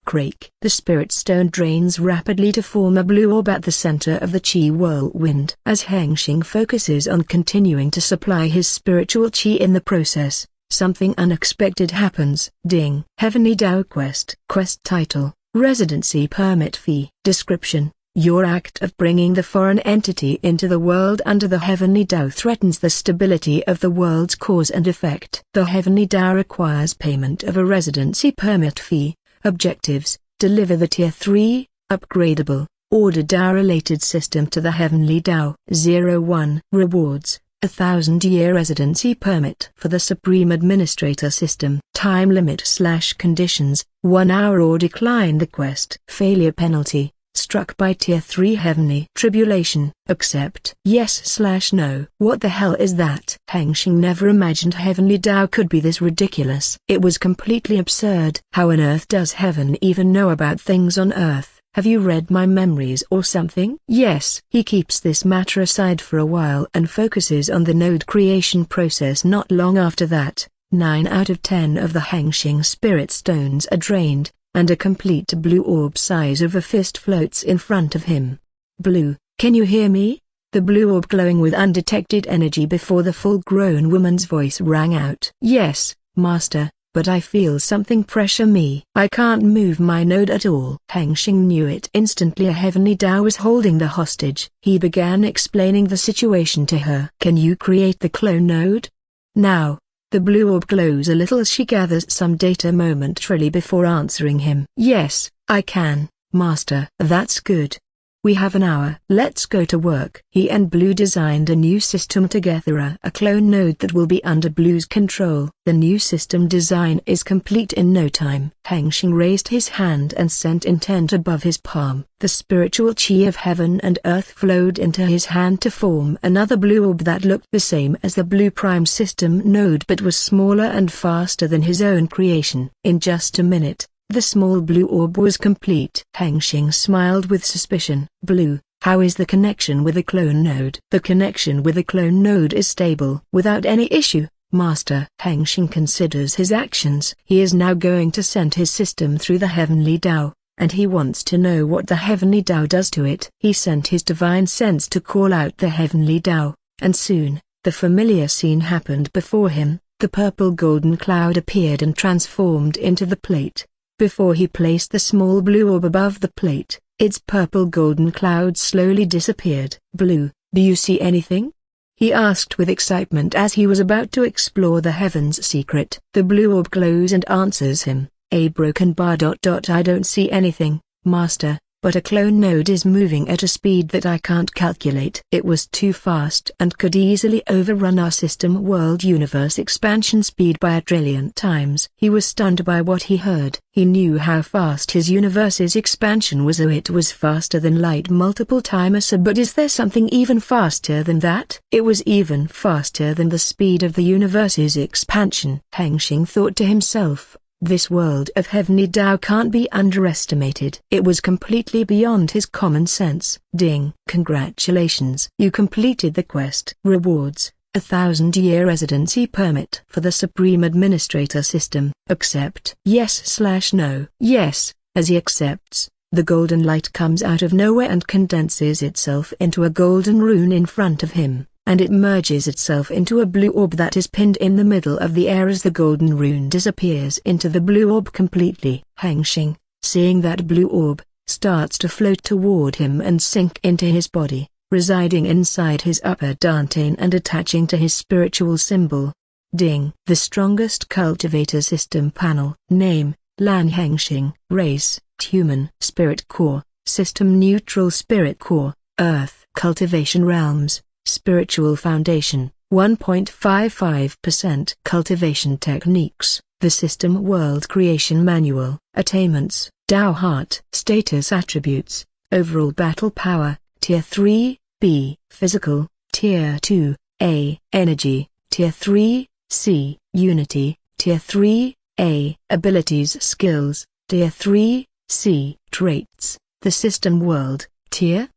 Crake. The spirit stone drains rapidly to form a blue orb at the center of the Qi whirlwind. As Hengsheng focuses on continuing to supply his spiritual Qi in the process, something unexpected happens. Ding. Heavenly Dao Quest. Quest title: Residency Permit Fee. Description: Your act of bringing the foreign entity into the world under the Heavenly Dao threatens the stability of the world's cause and effect. The Heavenly Dao requires payment of a residency permit fee. Objectives: deliver the Tier 3, upgradable, Order Dao-related system to the Heavenly Dao. 01. Rewards: 1,000-year residency permit for the Supreme Administrator System. Time limit/conditions: 1 hour or decline the quest. Failure penalty: struck by Tier 3 Heavenly Tribulation. Accept yes/no. What the hell is that? Hengsheng never imagined Heavenly Dao could be this ridiculous. It was completely absurd. How on earth does Heaven even know about things on Earth? Have you read my memories or something? Yes. He keeps this matter aside for a while and focuses on the node creation process. Not long after that, 9 out of 10 of the Hengsheng spirit stones are drained, and a complete blue orb size of a fist floats in front of him. Blue, can you hear me? The blue orb glowing with undetected energy before the full-grown woman's voice rang out. Yes, Master, but I feel something pressure me. I can't move my node at all. Hengsheng knew it instantly. A Heavenly Dao was holding the hostage. He began explaining the situation to her. Can you create the clone node? Now. The blue orb glows a little as she gathers some data momentarily before answering him. Yes, I can, Master. That's good. We have an hour. Let's go to work. He and Blue designed a new system together, a clone node that will be under Blue's control. The new system design is complete in no time. Hengsheng raised his hand and sent intent above his palm. The spiritual Qi of heaven and earth flowed into his hand to form another blue orb that looked the same as the Blue Prime system node but was smaller and faster than his own creation. In just a minute, the small blue orb was complete. Hengsheng smiled with suspicion. Blue, how is the connection with the clone node? The connection with the clone node is stable. Without any issue, Master. Hengsheng considers his actions. He is now going to send his system through the Heavenly Dao, and he wants to know what the Heavenly Dao does to it. He sent his divine sense to call out the Heavenly Dao, and soon, the familiar scene happened before him. The purple golden cloud appeared and transformed into the plate. Before he placed the small blue orb above the plate, its purple golden cloud slowly disappeared. Blue, do you see anything? He asked with excitement as he was about to explore the heaven's secret. The blue orb glows and answers him. A broken bar. I don't see anything, Master, but a clone node is moving at a speed that I can't calculate. It was too fast and could easily overrun our system world universe expansion speed by 1 trillion times. He was stunned by what he heard. He knew how fast his universe's expansion was. Oh, it was faster than light multiple times. But is there something even faster than that? It was even faster than the speed of the universe's expansion. Hengsheng thought to himself, this world of Heavenly Dao can't be underestimated. It was completely beyond his common sense. Ding. Congratulations. You completed the quest. Rewards: 1,000-year residency permit for the Supreme Administrator System. Accept yes/no. Yes. As he accepts, the golden light comes out of nowhere and condenses itself into a golden rune in front of him, and it merges itself into a blue orb that is pinned in the middle of the air as the golden rune disappears into the blue orb completely. Hengsheng, seeing that blue orb, starts to float toward him and sink into his body, residing inside his upper dantian and attaching to his spiritual symbol. Ding. The strongest cultivator system panel. Name: Lan Hengsheng. Race: human. Spirit core: system neutral. Spirit core: Earth. Cultivation realms: spiritual foundation, 1.55%. Cultivation techniques: the system world creation manual. Attainments: Dao heart. Status attributes: overall battle power, Tier 3, B. Physical, Tier 2, A. Energy, Tier 3, C. Unity, Tier 3, A. Abilities skills, Tier 3, C. Traits: the system world, Tier.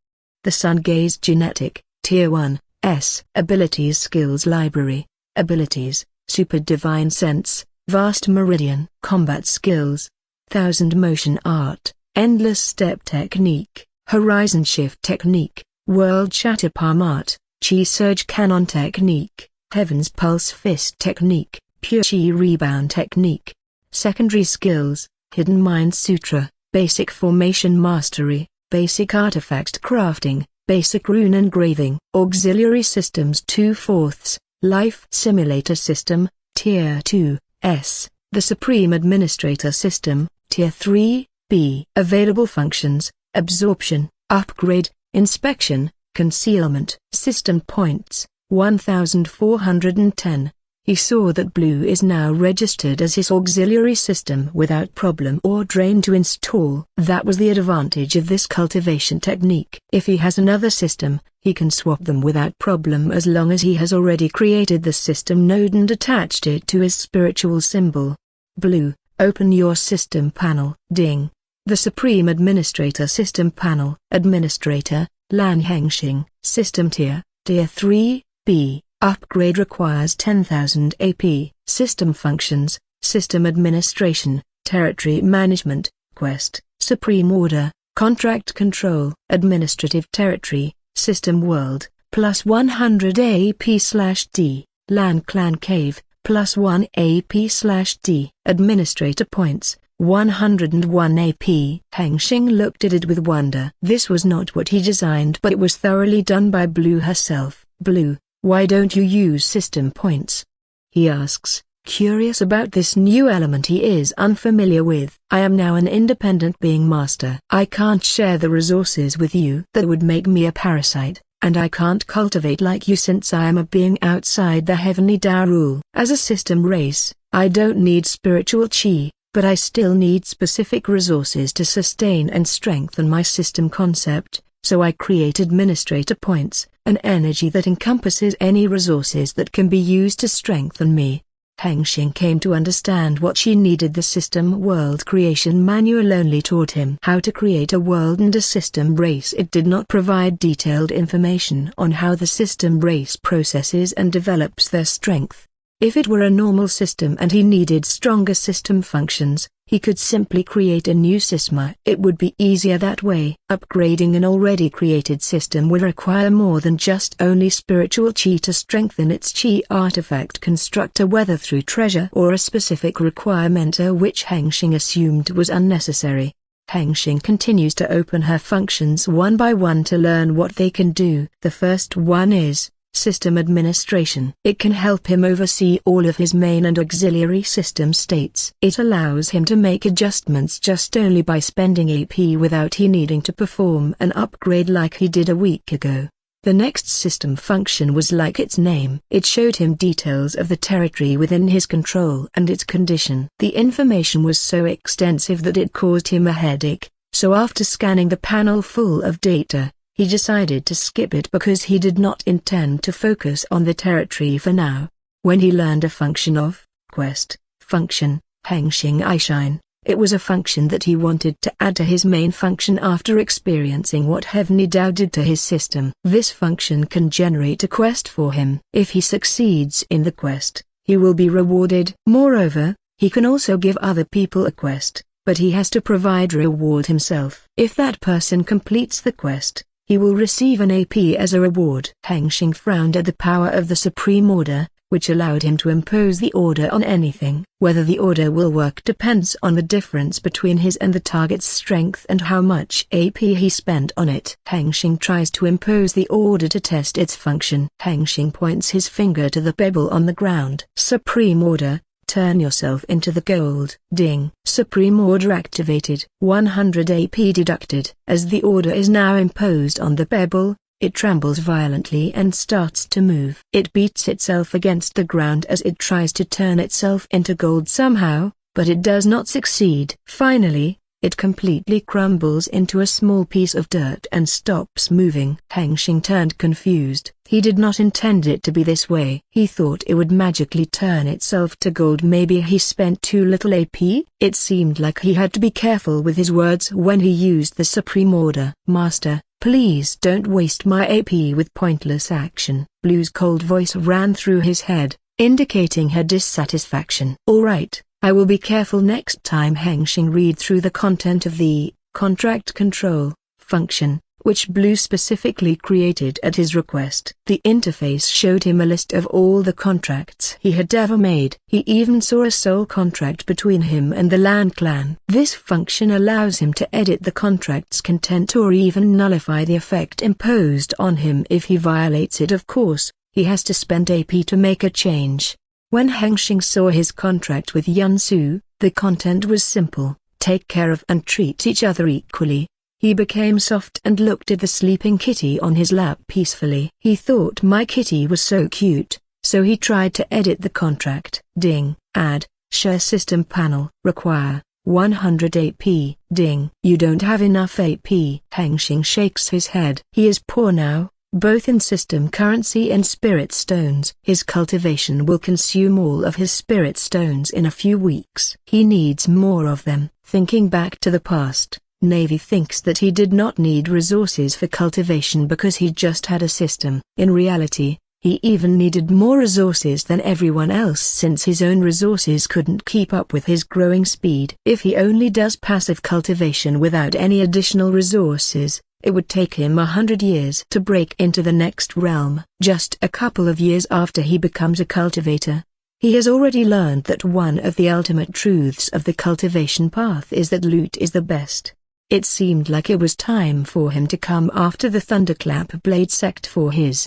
The sun gaze genetic, Tier 1, S. Abilities skills library, abilities, super divine sense, vast meridian. Combat skills: 1000 motion art, endless step technique, horizon shift technique, world shatter palm art, chi surge cannon technique, heaven's pulse fist technique, pure chi rebound technique. Secondary skills, hidden mind sutra, basic formation mastery, basic artifact crafting, basic rune engraving. Auxiliary systems 2/4, life simulator system, tier 2, S, the supreme administrator system, tier 3, B. Available functions, absorption, upgrade, inspection, concealment. System points, 1410. He saw that Blue is now registered as his auxiliary system without problem or drain to install. That was the advantage of this cultivation technique. If he has another system, he can swap them without problem as long as he has already created the system node and attached it to his spiritual symbol. Blue, open your system panel. Ding. The Supreme Administrator System Panel. Administrator, Lan Hengsheng. System tier, tier 3, B. Upgrade requires 10,000 AP. System functions, system administration, territory management, quest, supreme order, contract control, administrative territory, system world, plus 100 AP/D, Lan Clan cave, plus 1 AP/D. Administrator points, 101 AP. Hengsheng looked at it with wonder. This was not what he designed, but it was thoroughly done by Blue herself. Blue, why don't you use system points? He asks, curious about this new element he is unfamiliar with. I am now an independent being master. I can't share the resources with you. That would make me a parasite, and I can't cultivate like you since I am a being outside the heavenly Tao rule. As a system race, I don't need spiritual chi, but I still need specific resources to sustain and strengthen my system concept, so I create administrator points, an energy that encompasses any resources that can be used to strengthen me. Hengsheng came to understand what she needed. The system world creation manual only taught him how to create a world and a system race. It did not provide detailed information on how the system race processes and develops their strength. If it were a normal system and he needed stronger system functions, he could simply create a new system. It would be easier that way. Upgrading an already created system will require more than just only spiritual chi to strengthen its chi artifact constructor, whether through treasure or a specific requirement which Hengsheng assumed was unnecessary. Hengsheng continues to open her functions one by one to learn what they can do. The first one is system administration. It can help him oversee all of his main and auxiliary system states. It allows him to make adjustments just only by spending AP without he needing to perform an upgrade like he did a week ago. The next system function was like its name. It showed him details of the territory within his control and its condition. The information was so extensive that it caused him a headache, so after scanning the panel full of data, he decided to skip it because he did not intend to focus on the territory for now. When he learned a function of quest function, Hengsheng Ishine, it was a function that he wanted to add to his main function after experiencing what Heavenly Tao did to his system. This function can generate a quest for him. If he succeeds in the quest, he will be rewarded. Moreover, he can also give other people a quest, but he has to provide reward himself. If that person completes the quest, he will receive an AP as a reward. Hengsheng frowned at the power of the Supreme Order, which allowed him to impose the order on anything. Whether the order will work depends on the difference between his and the target's strength and how much AP he spent on it. Hengsheng tries to impose the order to test its function. Hengsheng points his finger to the pebble on the ground. Supreme Order, turn yourself into the gold. Ding. Supreme Order activated. 100 AP deducted. As the order is now imposed on the pebble, it trembles violently and starts to move. It beats itself against the ground as it tries to turn itself into gold somehow, but it does not succeed. Finally, it completely crumbles into a small piece of dirt and stops moving. Hengsheng turned confused. He did not intend it to be this way. He thought it would magically turn itself to gold. Maybe he spent too little AP? It seemed like he had to be careful with his words when he used the Supreme Order. Master, please don't waste my AP with pointless action. Blue's cold voice ran through his head, indicating her dissatisfaction. All right, I will be careful next time. Hengsheng read through the content of the contract control function, which Blue specifically created at his request. The interface showed him a list of all the contracts he had ever made. He even saw a soul contract between him and the Lan Clan. This function allows him to edit the contract's content or even nullify the effect imposed on him if he violates it. Of course, he has to spend AP to make a change. When Hengsheng saw his contract with Yunsu, the content was simple: take care of and treat each other equally. He became soft and looked at the sleeping kitty on his lap peacefully. He thought my kitty was so cute, so he tried to edit the contract. Ding. Add, share system panel. Require 100 AP. Ding. You don't have enough AP. Hengsheng shakes his head. He is poor now, both in system currency and spirit stones. His cultivation will consume all of his spirit stones in a few weeks. He needs more of them. Thinking back to the past, Navy thinks that he did not need resources for cultivation because he just had a system. In reality, he even needed more resources than everyone else since his own resources couldn't keep up with his growing speed. If he only does passive cultivation without any additional resources, it would take him 100 years to break into the next realm. Just a couple of years after he becomes a cultivator, he has already learned that one of the ultimate truths of the cultivation path is that loot is the best. It seemed like it was time for him to come after the Thunderclap Blade sect for his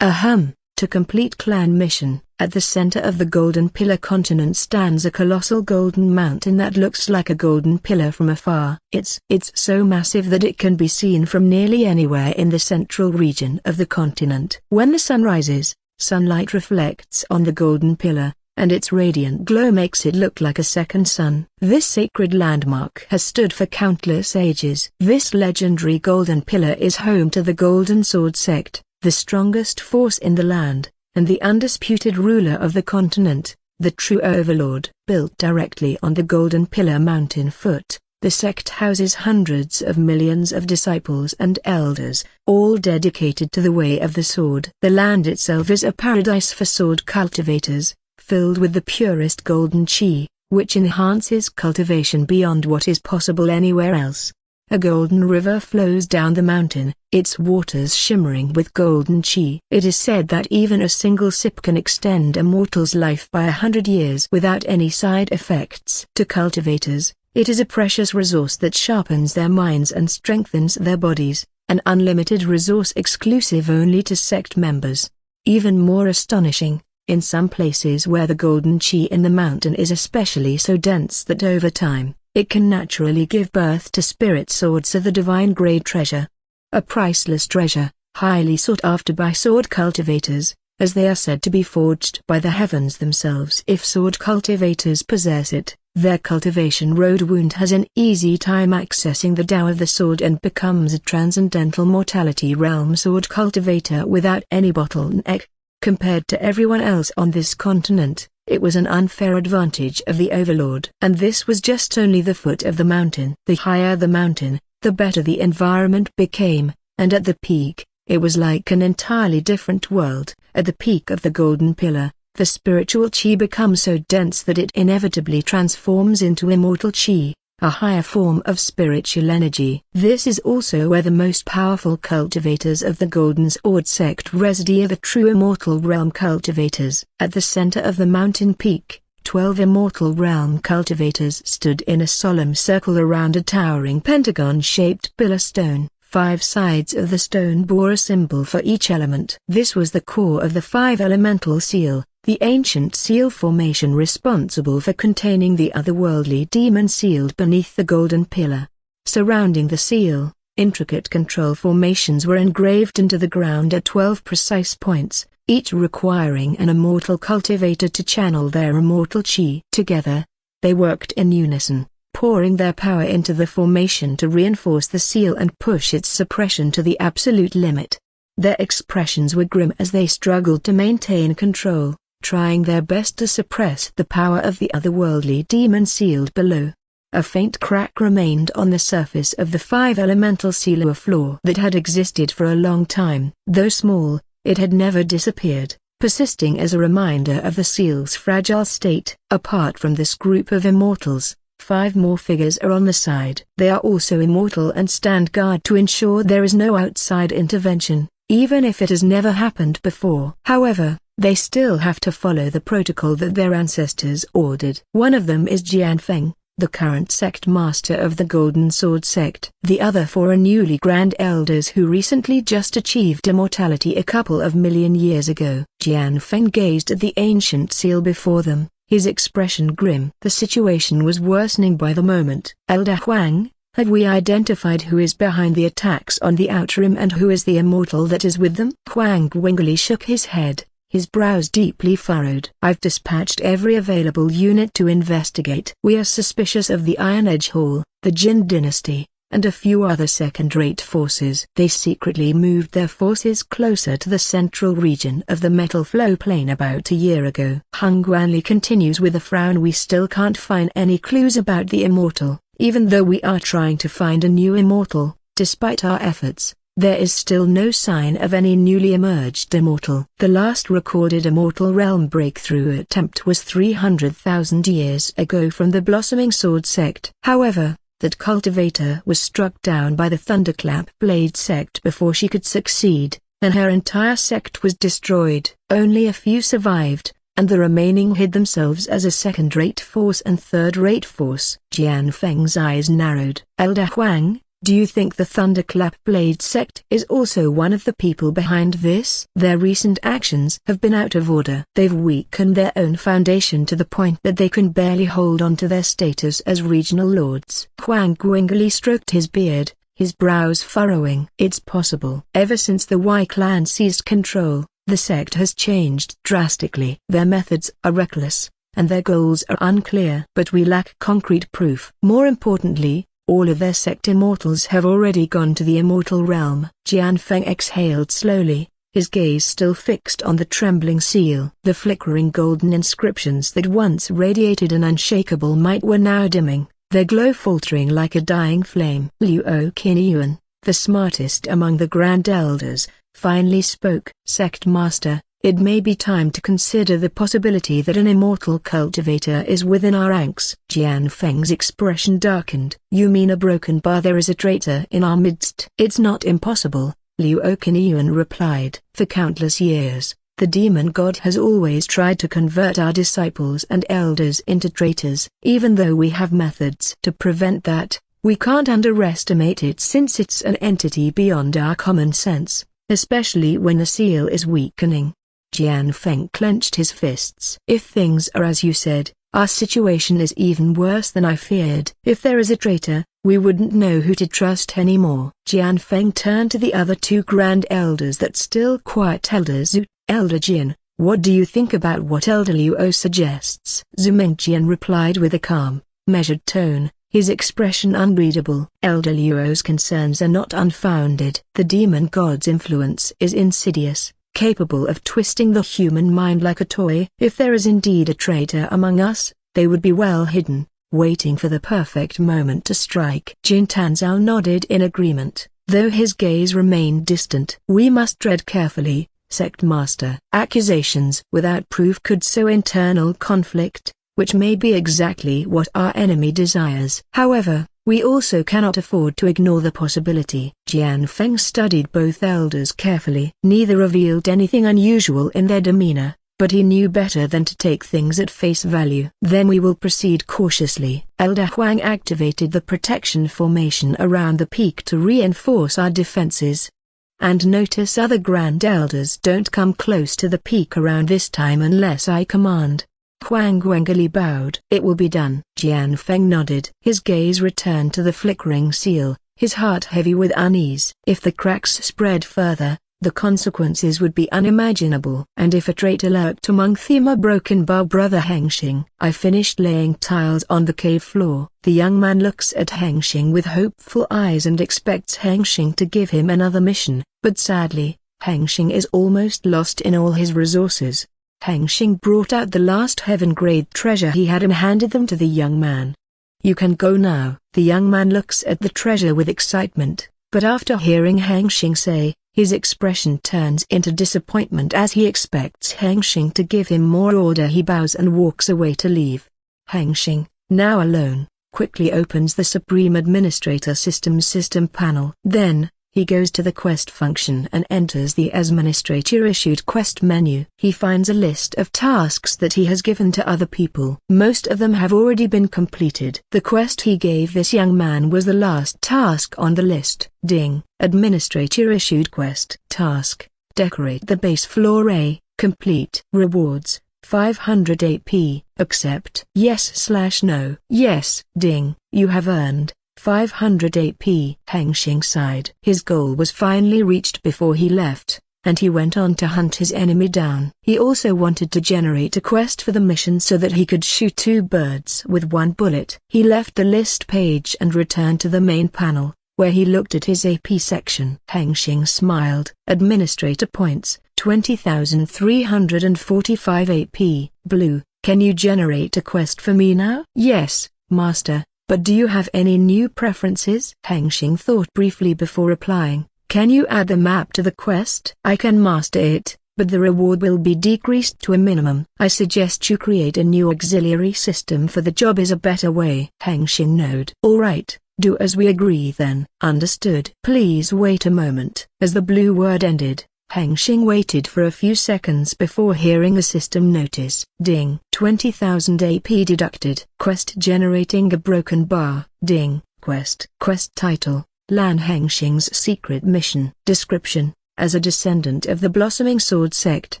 to complete clan mission. At the center of the Golden Pillar continent stands a colossal golden mountain that looks like a golden pillar from afar. It's so massive that it can be seen from nearly anywhere in the central region of the continent. When the sun rises, sunlight reflects on the golden pillar, and its radiant glow makes it look like a second sun. This sacred landmark has stood for countless ages. This legendary golden pillar is home to the Golden Sword sect, the strongest force in the land, and the undisputed ruler of the continent, the true overlord. Built directly on the golden pillar mountain foot, the sect houses hundreds of millions of disciples and elders, all dedicated to the way of the sword. The land itself is a paradise for sword cultivators, filled with the purest golden chi, which enhances cultivation beyond what is possible anywhere else. A golden river flows down the mountain, its waters shimmering with golden chi. It is said that even a single sip can extend a mortal's life by 100 years without any side effects. To cultivators, it is a precious resource that sharpens their minds and strengthens their bodies, an unlimited resource exclusive only to sect members. Even more astonishing, in some places where the golden chi in the mountain is especially so dense that over time, it can naturally give birth to spirit swords of the divine grade treasure. A priceless treasure, highly sought after by sword cultivators, as they are said to be forged by the heavens themselves. If sword cultivators possess it, their cultivation road wound has an easy time accessing the Tao of the sword and becomes a transcendental mortality realm sword cultivator without any bottleneck. Compared to everyone else on this continent, it was an unfair advantage of the overlord. And this was just only the foot of the mountain. The higher the mountain, the better the environment became, and at the peak, it was like an entirely different world. At the peak of the golden pillar, the spiritual chi becomes so dense that it inevitably transforms into immortal chi, a higher form of spiritual energy. This is also where the most powerful cultivators of the Golden Sword sect reside, the true immortal realm cultivators. At the center of the mountain peak, 12 immortal realm cultivators stood in a solemn circle around a towering pentagon-shaped pillar stone. 5 sides of the stone bore a symbol for each element. This was the core of the 5 elemental seal, the ancient seal formation responsible for containing the otherworldly demon sealed beneath the golden pillar. Surrounding the seal, intricate control formations were engraved into the ground at 12 precise points, each requiring an immortal cultivator to channel their immortal chi. Together, they worked in unison, pouring their power into the formation to reinforce the seal and push its suppression to the absolute limit. Their expressions were grim as they struggled to maintain control, trying their best to suppress the power of the otherworldly demon sealed below. A faint crack remained on the surface of the 5 elemental sealer floor that had existed for a long time. Though small, it had never disappeared. persisting as a reminder of the seal's fragile state. Apart from this group of immortals, 5 more figures are on the side. They are also immortal and stand guard to ensure there is no outside intervention, even if it has never happened before. However, they still have to follow the protocol that their ancestors ordered. One of them is Jianfeng, the current sect master of the Golden Sword sect. The other 4 are newly Grand Elders who recently just achieved immortality a couple of million years ago. Jianfeng gazed at the ancient seal before them, his expression grim. The situation was worsening by the moment. Elder Huang, have we identified who is behind the attacks on the Outer Rim and who is the immortal that is with them? Huang Guangli shook his head, his brows deeply furrowed. I've dispatched every available unit to investigate. We are suspicious of the Iron Edge Hall, the Jin dynasty, and a few other second-rate forces. They secretly moved their forces closer to the central region of the metal flow plane about a year ago. Hung Guanli continues with a frown. We still can't find any clues about the immortal, even though we are trying to find a new immortal. Despite our efforts, there is still no sign of any newly emerged immortal. The last recorded immortal realm breakthrough attempt was 300,000 years ago from the blossoming sword sect. However, that cultivator was struck down by the Thunderclap Blade sect before she could succeed, and her entire sect was destroyed. Only a few survived, and the remaining hid themselves as a second-rate force and third-rate force. Jianfeng's eyes narrowed. Elder Huang, do you think the Thunderclap Blade sect is also one of the people behind this? Their recent actions have been out of order. They've weakened their own foundation to the point that they can barely hold on to their status as regional lords. Huang Guangli stroked his beard, his brows furrowing. It's possible. Ever since the Y clan seized control, the sect has changed drastically. Their methods are reckless, and their goals are unclear. But we lack concrete proof. More importantly, all of their sect immortals have already gone to the immortal realm. Jianfeng exhaled slowly, his gaze still fixed on the trembling seal. The flickering golden inscriptions that once radiated an unshakable might were now dimming, their glow faltering like a dying flame. Liu Qingyuan, the smartest among the Grand Elders, finally spoke. Sect Master, it may be time to consider the possibility that an immortal cultivator is within our ranks. Jianfeng's expression darkened. You mean a broken bar? There is a traitor in our midst. It's not impossible, Liu Qingyuan replied. For countless years, the demon god has always tried to convert our disciples and elders into traitors. Even though we have methods to prevent that, we can't underestimate it since it's an entity beyond our common sense, especially when the seal is weakening. Jianfeng clenched his fists. If things are as you said, our situation is even worse than I feared. If there is a traitor, we wouldn't know who to trust anymore. Jianfeng turned to the other 2 Grand Elders that still quiet. Elder Zhu, Elder Jian, what do you think about what Elder Liu suggests? Zhu Mengjian replied with a calm, measured tone, his expression unreadable. Elder Liu's concerns are not unfounded. The demon god's influence is insidious, capable of twisting the human mind like a toy. If there is indeed a traitor among us, they would be well hidden, waiting for the perfect moment to strike. Jin Tanzal nodded in agreement, though his gaze remained distant. We must tread carefully, Sect Master. Accusations without proof could sow internal conflict, which may be exactly what our enemy desires. However, we also cannot afford to ignore the possibility. Jianfeng studied both elders carefully. Neither revealed anything unusual in their demeanor, but he knew better than to take things at face value. Then we will proceed cautiously. Elder Huang activated the protection formation around the peak to reinforce our defenses. And notice other Grand Elders don't come close to the peak around this time unless I command. Huang Guangli bowed. It will be done. Jianfeng nodded. His gaze returned to the flickering seal, his heart heavy with unease. If the cracks spread further, the consequences would be unimaginable. And if a traitor lurked among them, a broken bar, Brother Hengsheng. I finished laying tiles on the cave floor. The young man looks at Hengsheng with hopeful eyes and expects Hengsheng to give him another mission, but sadly, Hengsheng is almost lost in all his resources. Hengsheng brought out the last heaven-grade treasure he had and handed them to the young man. You can go now. The young man looks at the treasure with excitement, but after hearing Hengsheng say, His expression turns into disappointment as he expects Hengsheng to give him more order. He bows and walks away to leave. Hengsheng, now alone, quickly opens the Supreme Administrator System panel. Then, he goes to the quest function and enters the administrator-issued quest menu. He finds a list of tasks that he has given to other people. Most of them have already been completed. The quest he gave this young man was the last task on the list. Ding. Administrator-issued quest. Task. Decorate the base floor A. Complete. Rewards. 500 AP. Accept. Yes/no. Yes. Ding. You have earned 500 AP. Hengsheng sighed. His goal was finally reached before he left, and he went on to hunt his enemy down. He also wanted to generate a quest for the mission so that he could shoot two birds with one bullet. He left the list page and returned to the main panel, where he looked at his AP section. Hengsheng smiled. Administrator points, 20,345 AP. Blue, can you generate a quest for me now? Yes, Master. But do you have any new preferences? Hengsheng thought briefly before replying. Can you add the map to the quest? I can master it, but the reward will be decreased to a minimum. I suggest you create a new auxiliary system for the job is a better way. Hengsheng nodded. Alright, do as we agree then. Understood. Please wait a moment. As the blue word ended, Hengsheng waited for a few seconds before hearing a system notice. Ding. 20,000 AP deducted. Quest generating a broken bar. Ding. Quest. Quest title, Lan Hengsheng's secret mission. Description: as a descendant of the Blossoming Sword sect,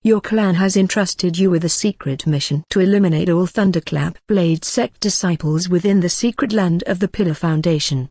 your clan has entrusted you with a secret mission to eliminate all Thunderclap Blade sect disciples within the secret land of the Pillar Foundation.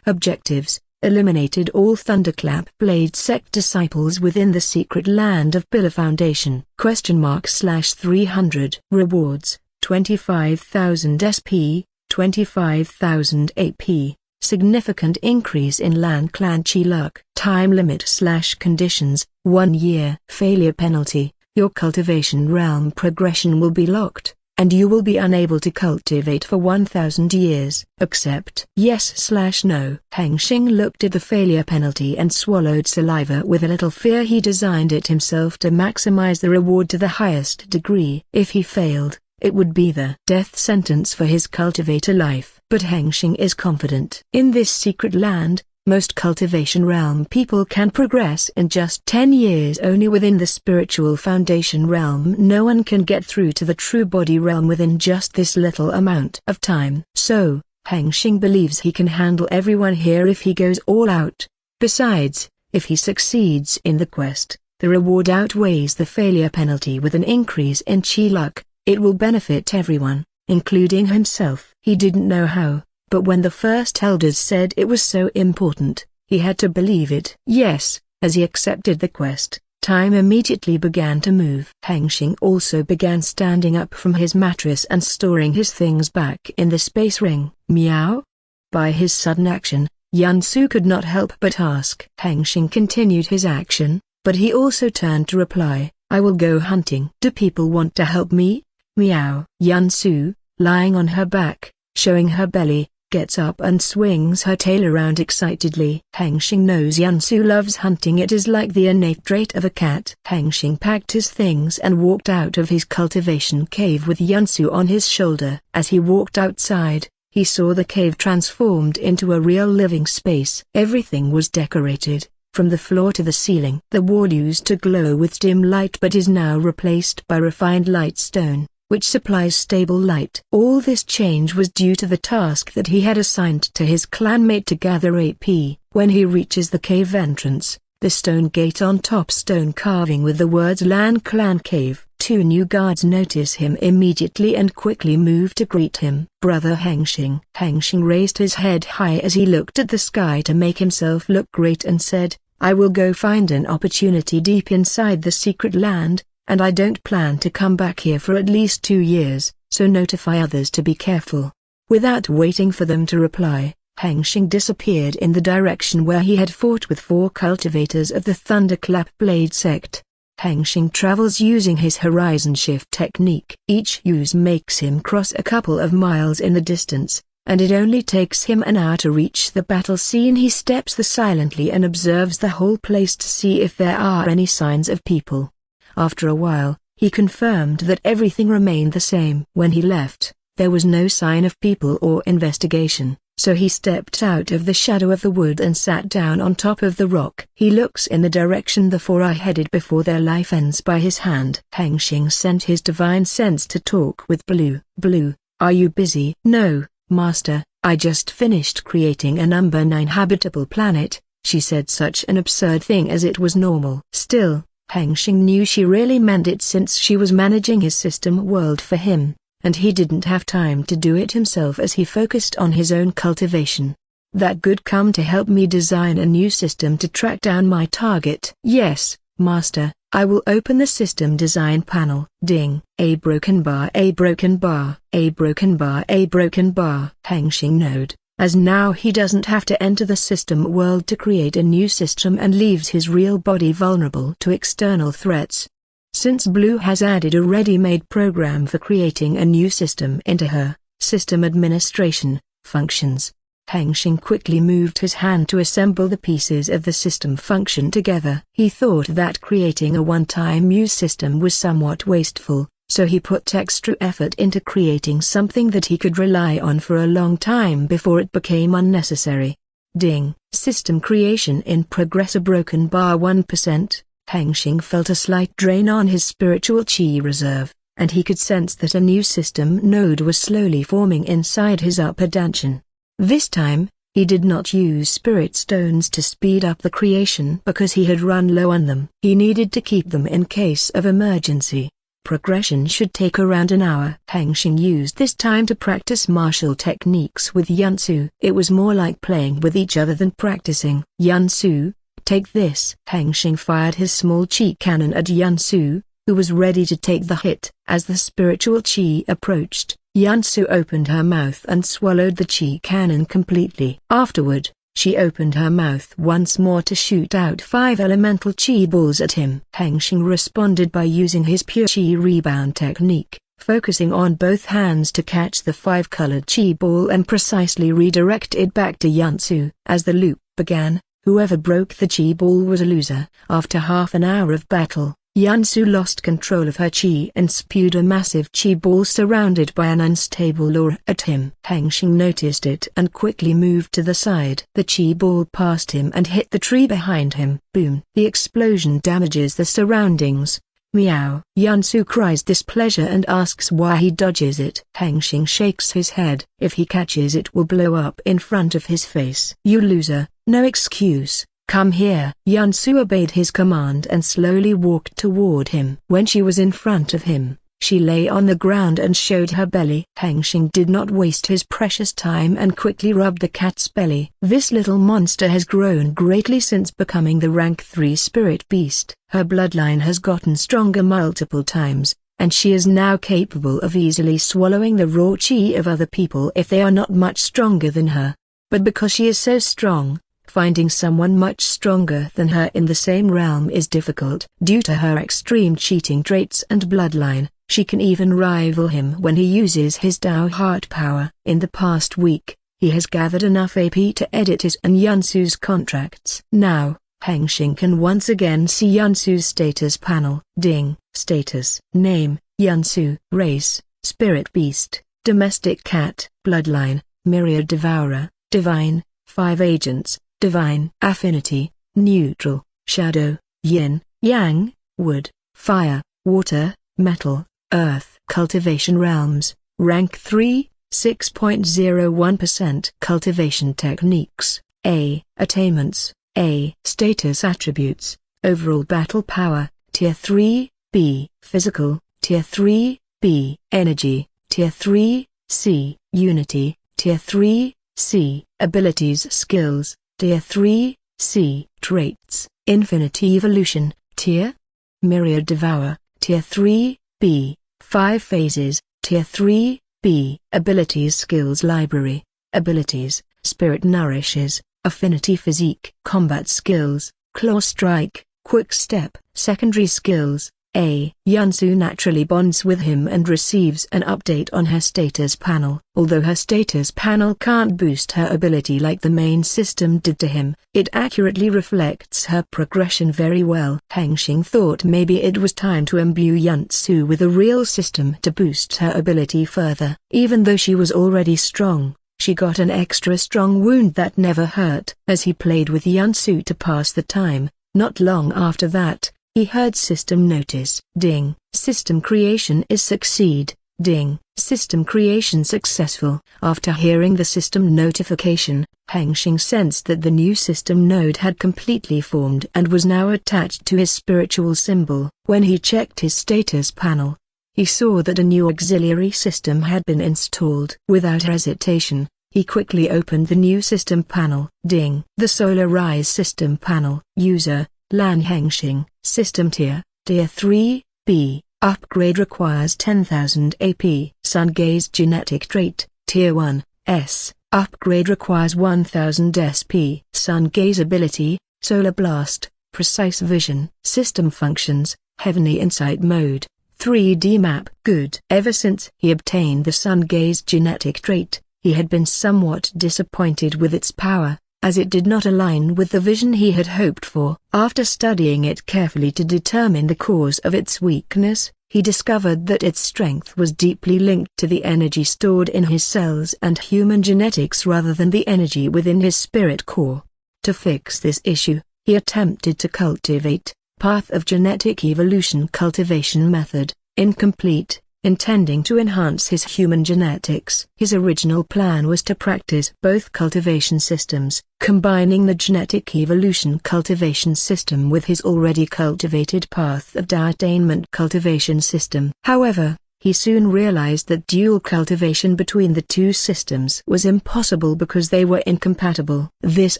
Objectives: eliminated all Thunderclap Blade sect disciples within the secret land of Pillar Foundation. /300 Rewards: 25,000 SP, 25,000 AP. Significant increase in Lan Clan Chi luck. Time limit/conditions: 1 year. Failure penalty: your cultivation realm progression will be locked, and you will be unable to cultivate for 1,000 years. Accept. Yes/no. Hengsheng looked at the failure penalty and swallowed saliva with a little fear. He designed it himself to maximize the reward to the highest degree. If he failed, it would be the death sentence for his cultivator life. But Hengsheng is confident. In this secret land, most cultivation realm people can progress in just 10 years. Only within the spiritual foundation realm no one can get through to the true body realm within just this little amount of time. So, Hengsheng believes he can handle everyone here if he goes all out. Besides, if he succeeds in the quest, the reward outweighs the failure penalty with an increase in chi luck. It will benefit everyone, including himself. He didn't know how, but when the first elders said it was so important, he had to believe it. Yes, as he accepted the quest, time immediately began to move. Hengsheng also began standing up from his mattress and storing his things back in the space ring. Meow? By his sudden action, Yansu could not help but ask. Hengsheng continued his action, but he also turned to reply, I will go hunting. Do people want to help me? Meow. Yansu, lying on her back, showing her belly, gets up and swings her tail around excitedly. Hengsheng knows Yansu loves hunting. It is like the innate trait of a cat. Hengsheng packed his things and walked out of his cultivation cave with Yansu on his shoulder. As he walked outside, he saw the cave transformed into a real living space. Everything was decorated, from the floor to the ceiling. The wall used to glow with dim light but is now replaced by refined light stone, which supplies stable light. All this change was due to the task that he had assigned to his clanmate to gather AP. When he reaches the cave entrance, the stone gate on top stone carving with the words Lan Clan Cave, 2 new guards notice him immediately and quickly move to greet him. Brother Hengsheng. Hengsheng raised his head high as he looked at the sky to make himself look great and said, I will go find an opportunity deep inside the secret land, and I don't plan to come back here for at least 2 years, so notify others to be careful. Without waiting for them to reply, Hengsheng disappeared in the direction where he had fought with 4 cultivators of the Thunderclap Blade sect. Hengsheng travels using his horizon shift technique. Each use makes him cross a couple of miles in the distance, and it only takes him an hour to reach the battle scene. He steps there silently and observes the whole place to see if there are any signs of people. After a while, he confirmed that everything remained the same. When he left, there was no sign of people or investigation, so he stepped out of the shadow of the wood and sat down on top of the rock. He looks in the direction the four are headed before their life ends by his hand. Hengsheng sent his divine sense to talk with Blue. Blue, are you busy? No, Master, I just finished creating an uninhabitable planet, she said. Such an absurd thing as it was normal. Still, Hengsheng knew she really meant it since she was managing his system world for him, and he didn't have time to do it himself as he focused on his own cultivation. That could come to help me design a new system to track down my target. Yes, Master, I will open the system design panel. Ding. A broken bar, a broken bar, a broken bar, a broken bar. Hengsheng node, as now he doesn't have to enter the system world to create a new system and leaves his real body vulnerable to external threats. Since Blue has added a ready-made program for creating a new system into her system administration functions, Hengsheng quickly moved his hand to assemble the pieces of the system function together. He thought that creating a one-time use system was somewhat wasteful, so he put extra effort into creating something that he could rely on for a long time before it became unnecessary. Ding. System creation in progress. A broken bar 1%. Hengsheng felt a slight drain on his spiritual chi reserve, and he could sense that a new system node was slowly forming inside his upper dungeon. This time, he did not use spirit stones to speed up the creation because he had run low on them. He needed to keep them in case of emergency. Progression should take around an hour. Hengsheng used this time to practice martial techniques with Yunsu. It was more like playing with each other than practicing. Yunsu, take this. Hengsheng fired his small chi cannon at Yunsu, who was ready to take the hit. As the spiritual chi approached, Yunsu opened her mouth and swallowed the chi cannon completely. Afterward, she opened her mouth once more to shoot out 5 elemental chi balls at him. Hengsheng responded by using his pure chi rebound technique, focusing on both hands to catch the 5-colored chi ball and precisely redirect it back to Yunsu. As the loop began, whoever broke the chi ball was a loser. After half an hour of battle, Yunsu lost control of her chi and spewed a massive chi ball surrounded by an unstable aura at him. Hengsheng noticed it and quickly moved to the side. The chi ball passed him and hit the tree behind him. Boom! The explosion damages the surroundings. Meow! Yunsu cries displeasure and asks why he dodges it. Hengsheng shakes his head. If he catches it will blow up in front of his face. You loser, no excuse. Come here. Yunsu obeyed his command and slowly walked toward him. When she was in front of him, she lay on the ground and showed her belly. Hengsheng did not waste his precious time and quickly rubbed the cat's belly. This little monster has grown greatly since becoming the rank 3 spirit beast. Her bloodline has gotten stronger multiple times, and she is now capable of easily swallowing the raw chi of other people if they are not much stronger than her. But because she is so strong, finding someone much stronger than her in the same realm is difficult. Due to her extreme cheating traits and bloodline, she can even rival him when he uses his Tao heart power. In the past week, he has gathered enough AP to edit his and Yunsu's contracts. Now, Hengsheng can once again see Yunsu's status panel. Ding. Status. Name, Yunsu. Race, Spirit Beast. Domestic Cat. Bloodline, Myriad Devourer. Divine, 5 Agents. Divine. Affinity, Neutral. Shadow, Yin, Yang. Wood, Fire, Water, Metal, Earth. Cultivation Realms, Rank 3, 6.01%. Cultivation Techniques, A. Attainments, A. Status Attributes, Overall Battle Power, Tier 3, B. Physical, Tier 3, B. Energy, Tier 3, C. Unity, Tier 3, C. Abilities Skills, Tier 3, C. Traits, Infinity Evolution, Tier Myriad Devourer, Tier 3, B. 5 Phases, Tier 3, B. Abilities Skills Library, Abilities, Spirit Nourishes, Affinity Physique. Combat Skills, Claw Strike, Quick Step. Secondary Skills, Yansu naturally bonds with him and receives an update on her status panel. Although her status panel can't boost her ability like the main system did to him, it accurately reflects her progression very well. Hengsheng thought maybe it was time to imbue Yansu with a real system to boost her ability further. Even though she was already strong, she got an extra strong wound that never hurt. As he played with Yansu to pass the time, not long after that, he heard system notice. Ding. System creation is succeed. Ding. System creation successful. After hearing the system notification, Hengsheng sensed that the new system node had completely formed and was now attached to his spiritual symbol. When he checked his status panel, he saw that a new auxiliary system had been installed. Without hesitation, he quickly opened the new system panel. Ding. The Solar Rise System Panel. User, Lan Hengsheng. System Tier 3, B. Upgrade requires 10,000 AP. Sun Gaze Genetic Trait, Tier 1, S. Upgrade requires 1000 SP. Sun Gaze Ability, Solar Blast, Precise Vision. System Functions, Heavenly Insight Mode, 3D Map. Good. Ever since he obtained the Sun Gaze Genetic Trait, he had been somewhat disappointed with its power, as it did not align with the vision he had hoped for. After studying it carefully to determine the cause of its weakness, he discovered that its strength was deeply linked to the energy stored in his cells and human genetics rather than the energy within his spirit core. To fix this issue, he attempted to cultivate Path of Genetic Evolution cultivation method, incomplete, intending to enhance his human genetics. His original plan was to practice both cultivation systems, combining the genetic evolution cultivation system with his already cultivated Path of Attainment cultivation system. However, he soon realized that dual cultivation between the two systems was impossible because they were incompatible. This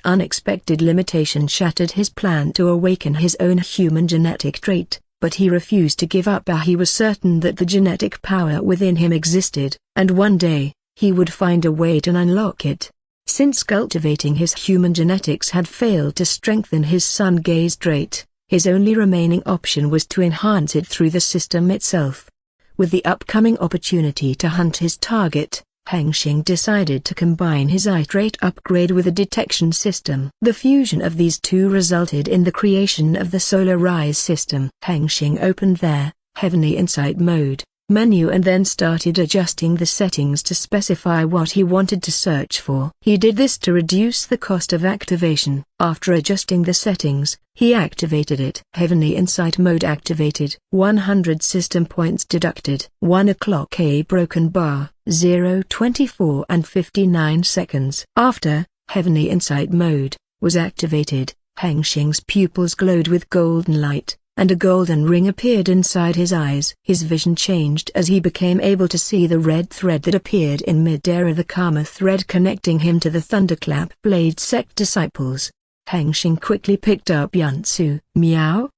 unexpected limitation shattered his plan to awaken his own human genetic trait. But he refused to give up. He was certain that the genetic power within him existed, and one day, he would find a way to unlock it. Since cultivating his human genetics had failed to strengthen his sun gaze trait, his only remaining option was to enhance it through the system itself. With the upcoming opportunity to hunt his target, Hengsheng decided to combine his eye trait upgrade with a detection system. The fusion of these two resulted in the creation of the Solar Rise system. Hengsheng opened their Heavenly Insight mode menu and then started adjusting the settings to specify what he wanted to search for. He did this to reduce the cost of activation. After adjusting the settings, he activated it. Heavenly Insight mode activated. 100 system points deducted. 1 o'clock. A broken bar. 0:24 and 59 seconds. After Heavenly Insight mode was activated, Hengsheng's pupils glowed with golden light, and a golden ring appeared inside his eyes. His vision changed as he became able to see the red thread that appeared in mid-air, the Karma thread connecting him to the Thunderclap Blade sect disciples. Hengsheng quickly picked up Yansu. Meow?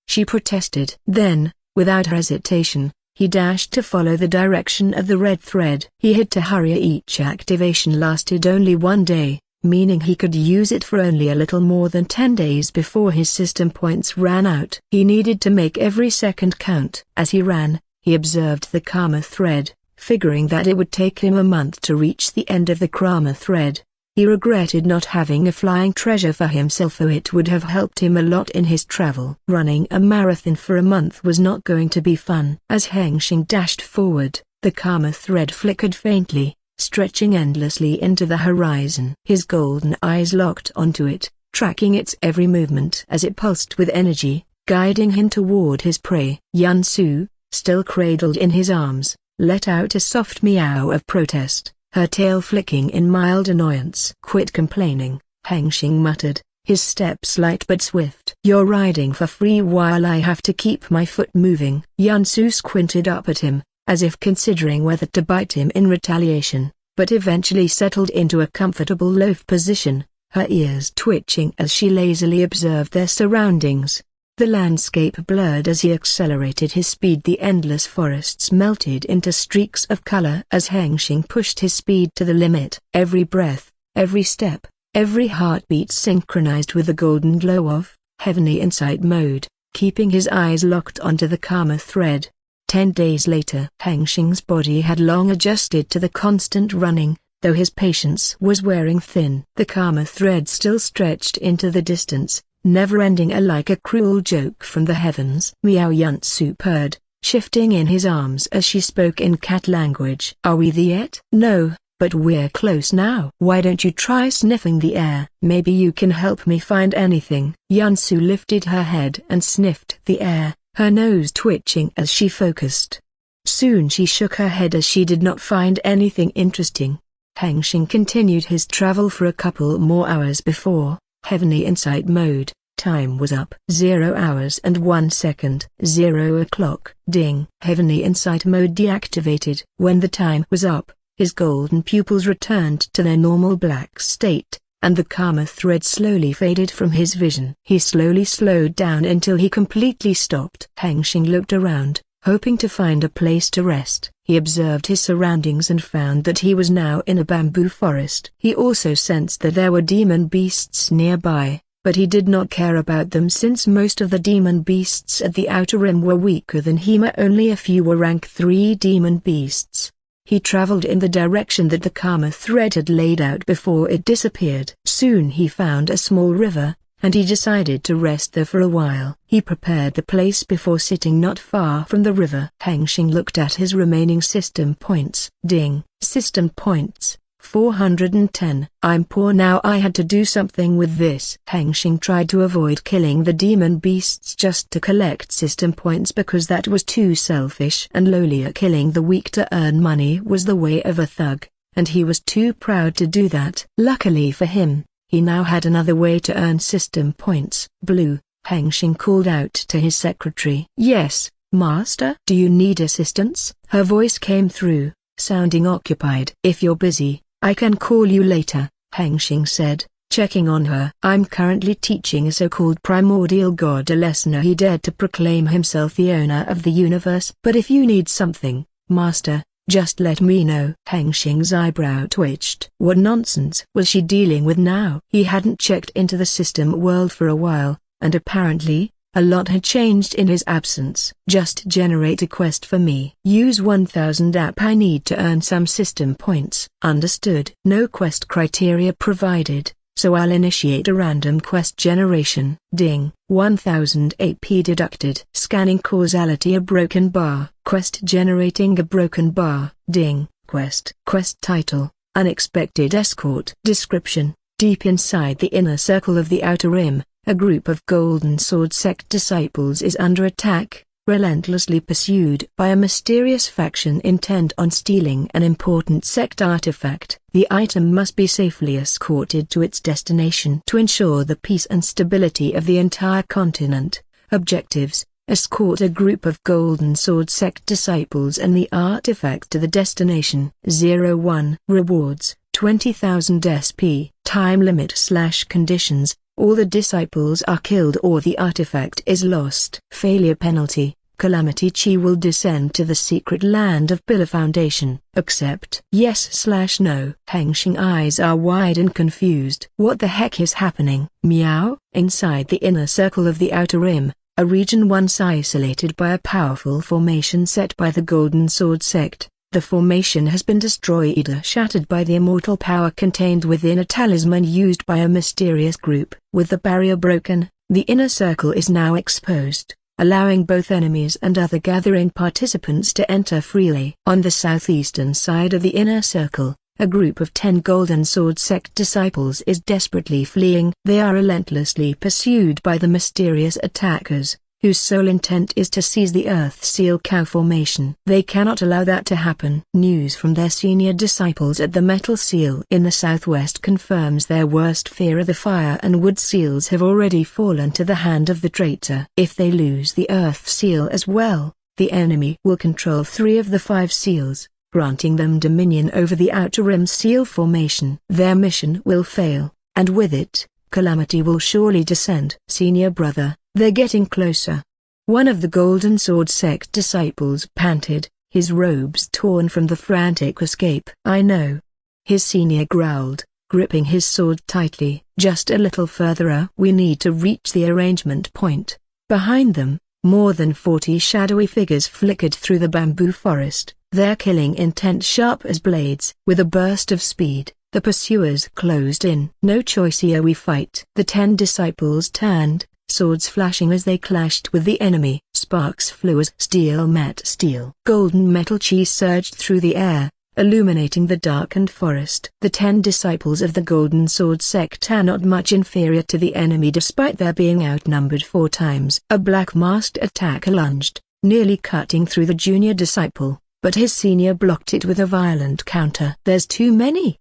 She protested. Then, without hesitation, he dashed to follow the direction of the red thread. He had to hurry. Each activation lasted only 1 day, meaning he could use it for only a little more than 10 days before his system points ran out. He needed to make every second count. As he ran, he observed the Karma thread, figuring that it would take him a month to reach the end of the Karma thread. He regretted not having a flying treasure for himself, for it would have helped him a lot in his travel. Running a marathon for a month was not going to be fun. As Hengsheng dashed forward, the Karma thread flickered faintly, stretching endlessly into the horizon. His golden eyes locked onto it, tracking its every movement as it pulsed with energy, guiding him toward his prey. Yansu, still cradled in his arms, let out a soft meow of protest, her tail flicking in mild annoyance. Quit complaining, Hengsheng muttered, his steps light but swift. You're riding for free while I have to keep my foot moving. Yansu squinted up at him, as if considering whether to bite him in retaliation, but eventually settled into a comfortable loaf position, her ears twitching as she lazily observed their surroundings. The landscape blurred as he accelerated his speed. The endless forests melted into streaks of color as Hengsheng pushed his speed to the limit. Every breath, every step, every heartbeat synchronized with the golden glow of Heavenly Insight mode. keeping his eyes locked onto the Karma thread. 10 days later, Hengsheng's body had long adjusted to the constant running, though his patience was wearing thin. The Karma thread still stretched into the distance, never ending like a cruel joke from the heavens. Miao Yunsu purred, shifting in his arms as she spoke in cat language. Are we there yet? No, but we're close now. Why don't you try sniffing the air? Maybe you can help me find anything. Yunsu lifted her head and sniffed the air, her nose twitching as she focused. Soon she shook her head as she did not find anything interesting. Hengsheng continued his travel for a couple more hours before, Heavenly Insight mode. Time was up. 0 hours and 1 second. 0 o'clock. Ding. Heavenly Insight mode deactivated. When the time was up, his golden pupils returned to their normal black state, and the Karma thread slowly faded from his vision. He slowly slowed down until he completely stopped. Hengsheng looked around, hoping to find a place to rest. He observed his surroundings and found that he was now in a bamboo forest. He also sensed that there were demon beasts nearby, but he did not care about them since most of the demon beasts at the outer rim were weaker than him. Only a few were rank 3 demon beasts. He traveled in the direction that the Karma thread had laid out before it disappeared. Soon he found a small river, and he decided to rest there for a while. He prepared the place before sitting not far from the river. Hengsheng looked at his remaining system points. Ding. System points, 410. I'm poor now. I had to do something with this. Hengsheng tried to avoid killing the demon beasts just to collect system points because that was too selfish and lowly. Killing the weak to earn money was the way of a thug, and he was too proud to do that. Luckily for him, he now had another way to earn system points. Blue. Hengsheng called out to his secretary. Yes, master. Do you need assistance? Her voice came through, sounding occupied. If you're busy, I can call you later, Hengsheng said, checking on her. I'm currently teaching a so-called primordial god a lesson. He dared to proclaim himself the owner of the universe. But if you need something, master, just let me know. Hengsheng's eyebrow twitched. What nonsense was she dealing with now? He hadn't checked into the system world for a while, and apparently, a lot had changed in his absence. Just generate a quest for me. Use 1000 app. I need to earn some system points. Understood. No quest criteria provided, so I'll initiate a random quest generation. Ding. 1000 AP deducted. Scanning causality. A broken bar. Quest generating a broken bar. Ding. Quest. Quest title, Unexpected Escort. Description: deep inside the inner circle of the outer rim, a group of Golden Sword sect disciples is under attack, relentlessly pursued by a mysterious faction intent on stealing an important sect artifact. The item must be safely escorted to its destination to ensure the peace and stability of the entire continent. Objectives: escort a group of Golden Sword sect disciples and the artifact to the destination. 01 Rewards: 20,000 SP. Time limit/conditions: all the disciples are killed or the artifact is lost. Failure penalty: Calamity Chi will descend to the secret land of Pillar Foundation. Accept. Yes/no. Hengsheng eyes are wide and confused. What the heck is happening? Meow. Inside the inner circle of the outer rim, a region once isolated by a powerful formation set by the Golden Sword sect. The formation has been destroyed or shattered by the immortal power contained within a talisman used by a mysterious group. With the barrier broken, the inner circle is now exposed, allowing both enemies and other gathering participants to enter freely. On the southeastern side of the inner circle, a group of 10 Golden Sword sect disciples is desperately fleeing. They are relentlessly pursued by the mysterious attackers, whose sole intent is to seize the Earth Seal Cow formation. They cannot allow that to happen. News from their senior disciples at the Metal Seal in the southwest confirms their worst fear. The Fire and Wood Seals have already fallen to the hand of the traitor. If they lose the Earth Seal as well, the enemy will control 3 of the 5 seals, granting them dominion over the Outer Rim Seal formation. Their mission will fail, and with it, calamity will surely descend. Senior brother, they're getting closer. One of the Golden Sword sect disciples panted, his robes torn from the frantic escape. I know. His senior growled, gripping his sword tightly. Just a little further. We need to reach the arrangement point. Behind them, more than 40 shadowy figures flickered through the bamboo forest, their killing intent sharp as blades. With a burst of speed, the pursuers closed in. "No choice, here we fight." The 10 disciples turned, swords flashing as they clashed with the enemy. Sparks flew as steel met steel. Golden metal chi surged through the air, illuminating the darkened forest. The 10 disciples of the Golden Sword sect are not much inferior to the enemy despite their being outnumbered 4 times. A black-masked attacker lunged, nearly cutting through the junior disciple, but his senior blocked it with a violent counter. "There's too many!"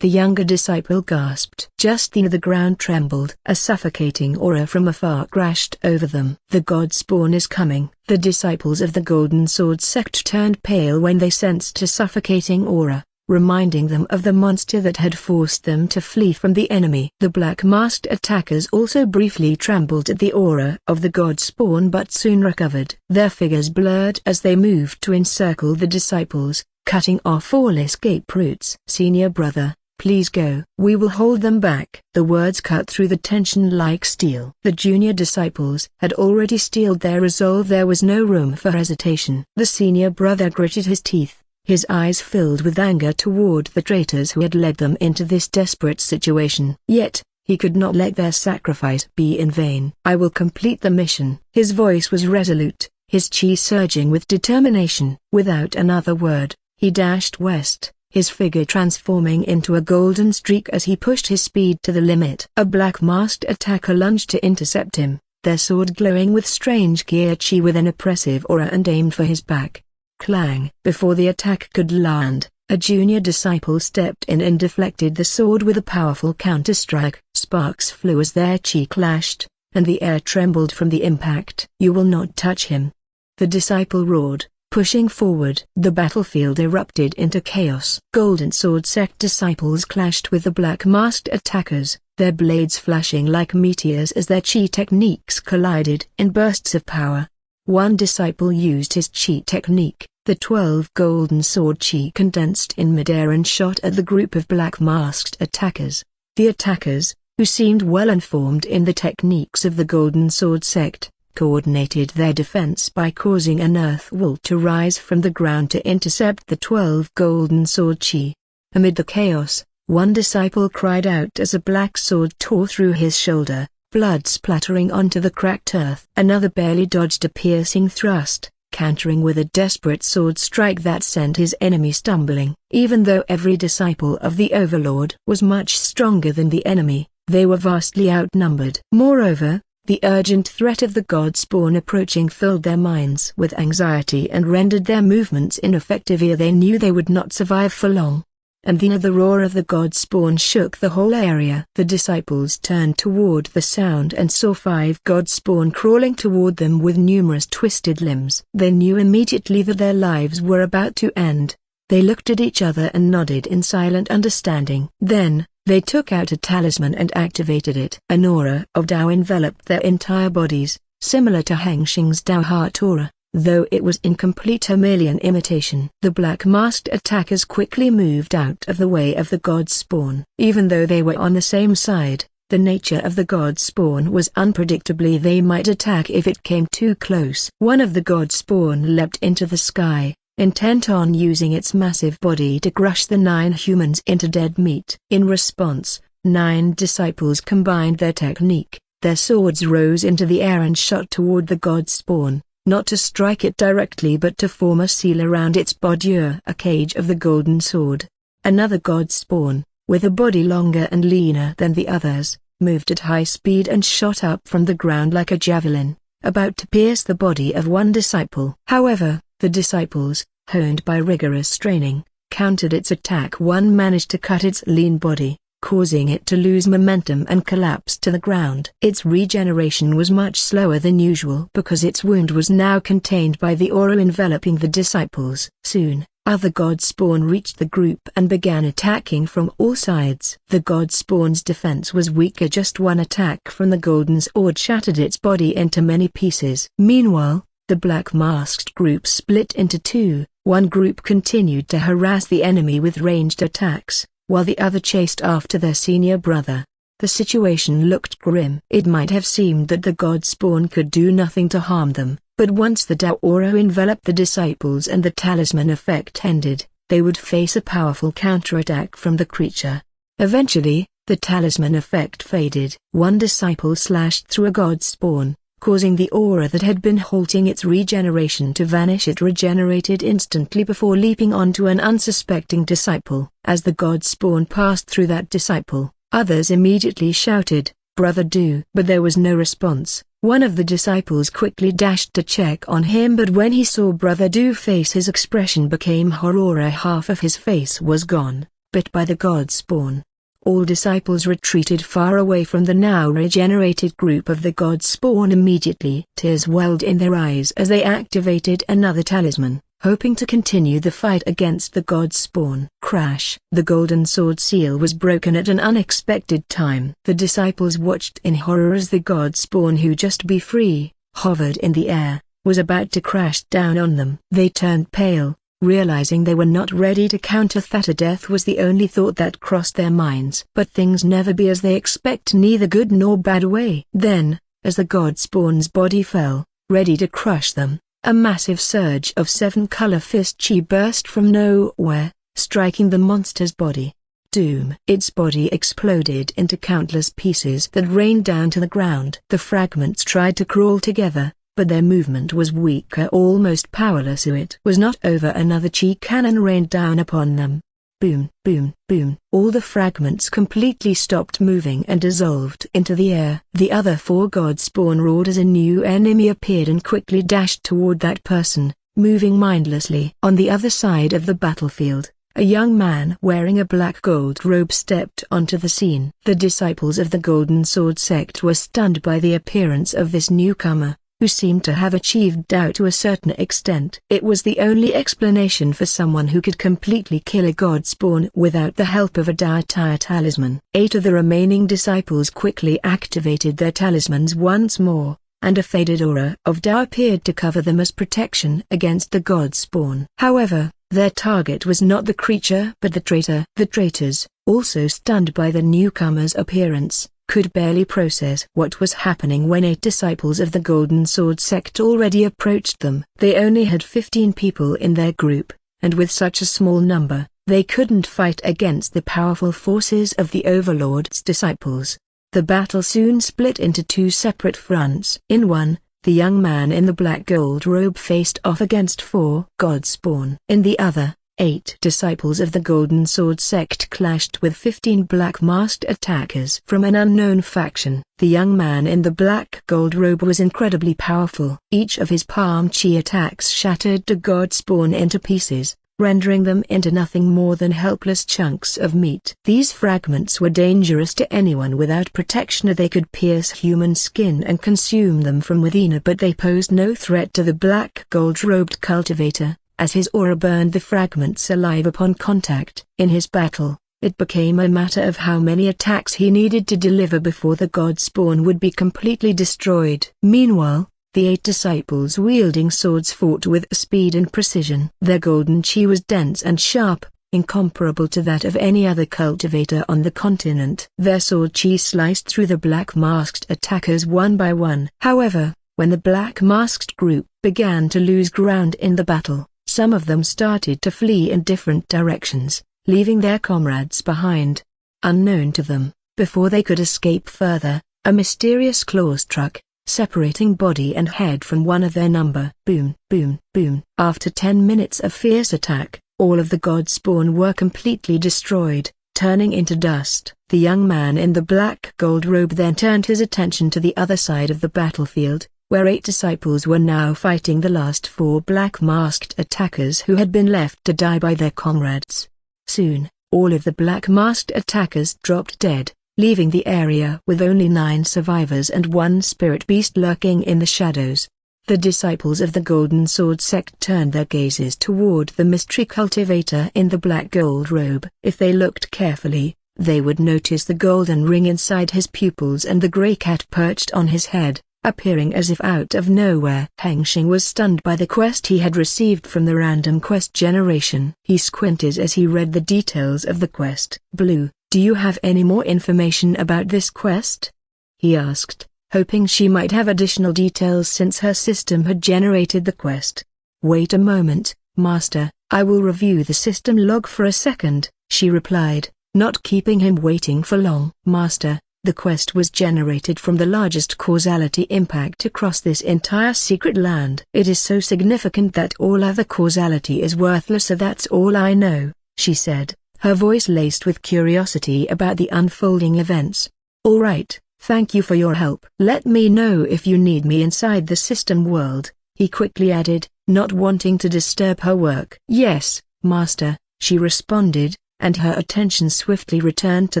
the younger disciple gasped. Just then the ground trembled. A suffocating aura from afar crashed over them. "The god spawn is coming." The disciples of the Golden Sword sect turned pale when they sensed a suffocating aura, reminding them of the monster that had forced them to flee from the enemy. The black-masked attackers also briefly trembled at the aura of the god spawn but soon recovered. Their figures blurred as they moved to encircle the disciples, cutting off all escape routes. "Senior brother, please go. We will hold them back." The words cut through the tension like steel. The junior disciples had already steeled their resolve. There was no room for hesitation. The senior brother gritted his teeth, his eyes filled with anger toward the traitors who had led them into this desperate situation. Yet, he could not let their sacrifice be in vain. "I will complete the mission." His voice was resolute, his chi surging with determination. Without another word, he dashed west, his figure transforming into a golden streak as he pushed his speed to the limit. A black-masked attacker lunged to intercept him, their sword glowing with strange gear chi with an oppressive aura, and aimed for his back. Clang! Before the attack could land, a junior disciple stepped in and deflected the sword with a powerful counterstrike. Sparks flew as their chi clashed, and the air trembled from the impact. "You will not touch him!" the disciple roared, pushing forward. The battlefield erupted into chaos. Golden Sword sect disciples clashed with the black-masked attackers, their blades flashing like meteors as their chi techniques collided in bursts of power. One disciple used his chi technique, the 12 Golden Sword chi condensed in midair and shot at the group of black-masked attackers. The attackers, who seemed well informed in the techniques of the Golden Sword sect, coordinated their defense by causing an earth wall to rise from the ground to intercept the 12 Golden Sword chi. Amid the chaos, one disciple cried out as a black sword tore through his shoulder, blood splattering onto the cracked earth. Another barely dodged a piercing thrust, countering with a desperate sword strike that sent his enemy stumbling. Even though every disciple of the Overlord was much stronger than the enemy, they were vastly outnumbered. Moreover, the urgent threat of the god spawn approaching filled their minds with anxiety and rendered their movements ineffective, ere they knew they would not survive for long. And then the roar of the god spawn shook the whole area. The disciples turned toward the sound and saw 5 god spawn crawling toward them with numerous twisted limbs. They knew immediately that their lives were about to end. They looked at each other and nodded in silent understanding. Then, they took out a talisman and activated it. An aura of Tao enveloped their entire bodies, similar to Hengsheng's Tao heart aura, though it was incomplete Hermelian imitation. The black-masked attackers quickly moved out of the way of the god spawn. Even though they were on the same side, the nature of the god spawn was unpredictably they might attack if it came too close. One of the god spawn leapt into the sky, intent on using its massive body to crush the 9 humans into dead meat. In response, 9 disciples combined their technique. Their swords rose into the air and shot toward the god spawn, not to strike it directly but to form a seal around its body, a cage of the golden sword. Another god spawn, with a body longer and leaner than the others, moved at high speed and shot up from the ground like a javelin, about to pierce the body of one disciple. However, the disciples, honed by rigorous training, countered its attack. One managed to cut its lean body, causing it to lose momentum and collapse to the ground. Its regeneration was much slower than usual because its wound was now contained by the aura enveloping the disciples. Soon, other god spawn reached the group and began attacking from all sides. The god spawn's defense was weaker. Just one attack from the golden sword shattered its body into many pieces. Meanwhile, the black-masked group split into 2. One group continued to harass the enemy with ranged attacks, while the other chased after their senior brother. The situation looked grim. It might have seemed that the god spawn could do nothing to harm them, but once the Tao aura enveloped the disciples and the talisman effect ended, they would face a powerful counterattack from the creature. Eventually, the talisman effect faded. One disciple slashed through a god spawn, causing the aura that had been halting its regeneration to vanish. It regenerated instantly before leaping onto an unsuspecting disciple. As the god spawn passed through that disciple, others immediately shouted, "Brother Do!" But there was no response. One of the disciples quickly dashed to check on him, but when he saw Brother Do's face, his expression became horror. Half of his face was gone, bit by the god spawn. All disciples retreated far away from the now regenerated group of the god spawn immediately. Tears welled in their eyes as they activated another talisman, hoping to continue the fight against the god spawn. Crash! The golden sword seal was broken at an unexpected time. The disciples watched in horror as the god spawn, who just be free, hovered in the air, was about to crash down on them. They turned pale, realizing they were not ready to counter that. A death was the only thought that crossed their minds. But things never be as they expect, neither good nor bad way. Then, as the god spawn's body fell, ready to crush them, a massive surge of 7-color fist chi burst from nowhere, striking the monster's body. Doom! Its body exploded into countless pieces that rained down to the ground. The fragments tried to crawl together, but their movement was weaker, almost powerless. It was not over. Another chi cannon rained down upon them. Boom, boom, boom. All the fragments completely stopped moving and dissolved into the air. The other 4 god spawn roared as a new enemy appeared and quickly dashed toward that person, moving mindlessly. On the other side of the battlefield, a young man wearing a black gold robe stepped onto the scene. The disciples of the Golden Sword sect were stunned by the appearance of this newcomer, who seemed to have achieved Tao to a certain extent. It was the only explanation for someone who could completely kill a god spawn without the help of a Tao talisman. 8 of the remaining disciples quickly activated their talismans once more, and a faded aura of Tao appeared to cover them as protection against the god spawn. However, their target was not the creature but the traitor. The traitors, also stunned by the newcomer's appearance, could barely process what was happening when 8 disciples of the Golden Sword sect already approached them. They only had 15 people in their group, and with such a small number, they couldn't fight against the powerful forces of the Overlord's disciples. The battle soon split into 2 separate fronts. In one, the young man in the black gold robe faced off against 4 god spawn. In the other, 8 disciples of the Golden Sword sect clashed with 15 black-masked attackers from an unknown faction. The young man in the black gold robe was incredibly powerful. Each of his palm chi attacks shattered the god spawn into pieces, rendering them into nothing more than helpless chunks of meat. These fragments were dangerous to anyone without protection. They could pierce human skin and consume them from within, but they posed no threat to the black gold-robed cultivator, as his aura burned the fragments alive upon contact. In his battle, it became a matter of how many attacks he needed to deliver before the god spawn would be completely destroyed. Meanwhile, the 8 disciples wielding swords fought with speed and precision. Their golden chi was dense and sharp, incomparable to that of any other cultivator on the continent. Their sword chi sliced through the black-masked attackers one by one. However, when the black-masked group began to lose ground in the battle, some of them started to flee in different directions, leaving their comrades behind. Unknown to them, before they could escape further, a mysterious claw struck, separating body and head from one of their number. Boom, boom, boom. After 10 minutes of fierce attack, all of the god spawn were completely destroyed, turning into dust. The young man in the black gold robe then turned his attention to the other side of the battlefield, where 8 disciples were now fighting the last 4 black-masked attackers who had been left to die by their comrades. Soon, all of the black-masked attackers dropped dead, leaving the area with only 9 survivors and 1 spirit beast lurking in the shadows. The disciples of the Golden Sword sect turned their gazes toward the mystery cultivator in the black gold robe. If they looked carefully, they would notice the golden ring inside his pupils and the gray cat perched on his head, appearing as if out of nowhere. Hengsheng was stunned by the quest he had received from the random quest generation. He squinted as he read the details of the quest. Blue, Do you have any more information about this quest? He asked, hoping she might have additional details since her system had generated the quest. Wait a moment, Master, I will review the system log for a second, she replied, not keeping him waiting for long. Master, the quest was generated from the largest causality impact across this entire secret land. It is so significant that all other causality is worthless, so that's all I know, she said, her voice laced with curiosity about the unfolding events. All right, thank you for your help. Let me know if you need me inside the system world, he quickly added, not wanting to disturb her work. Yes, Master, she responded, and her attention swiftly returned to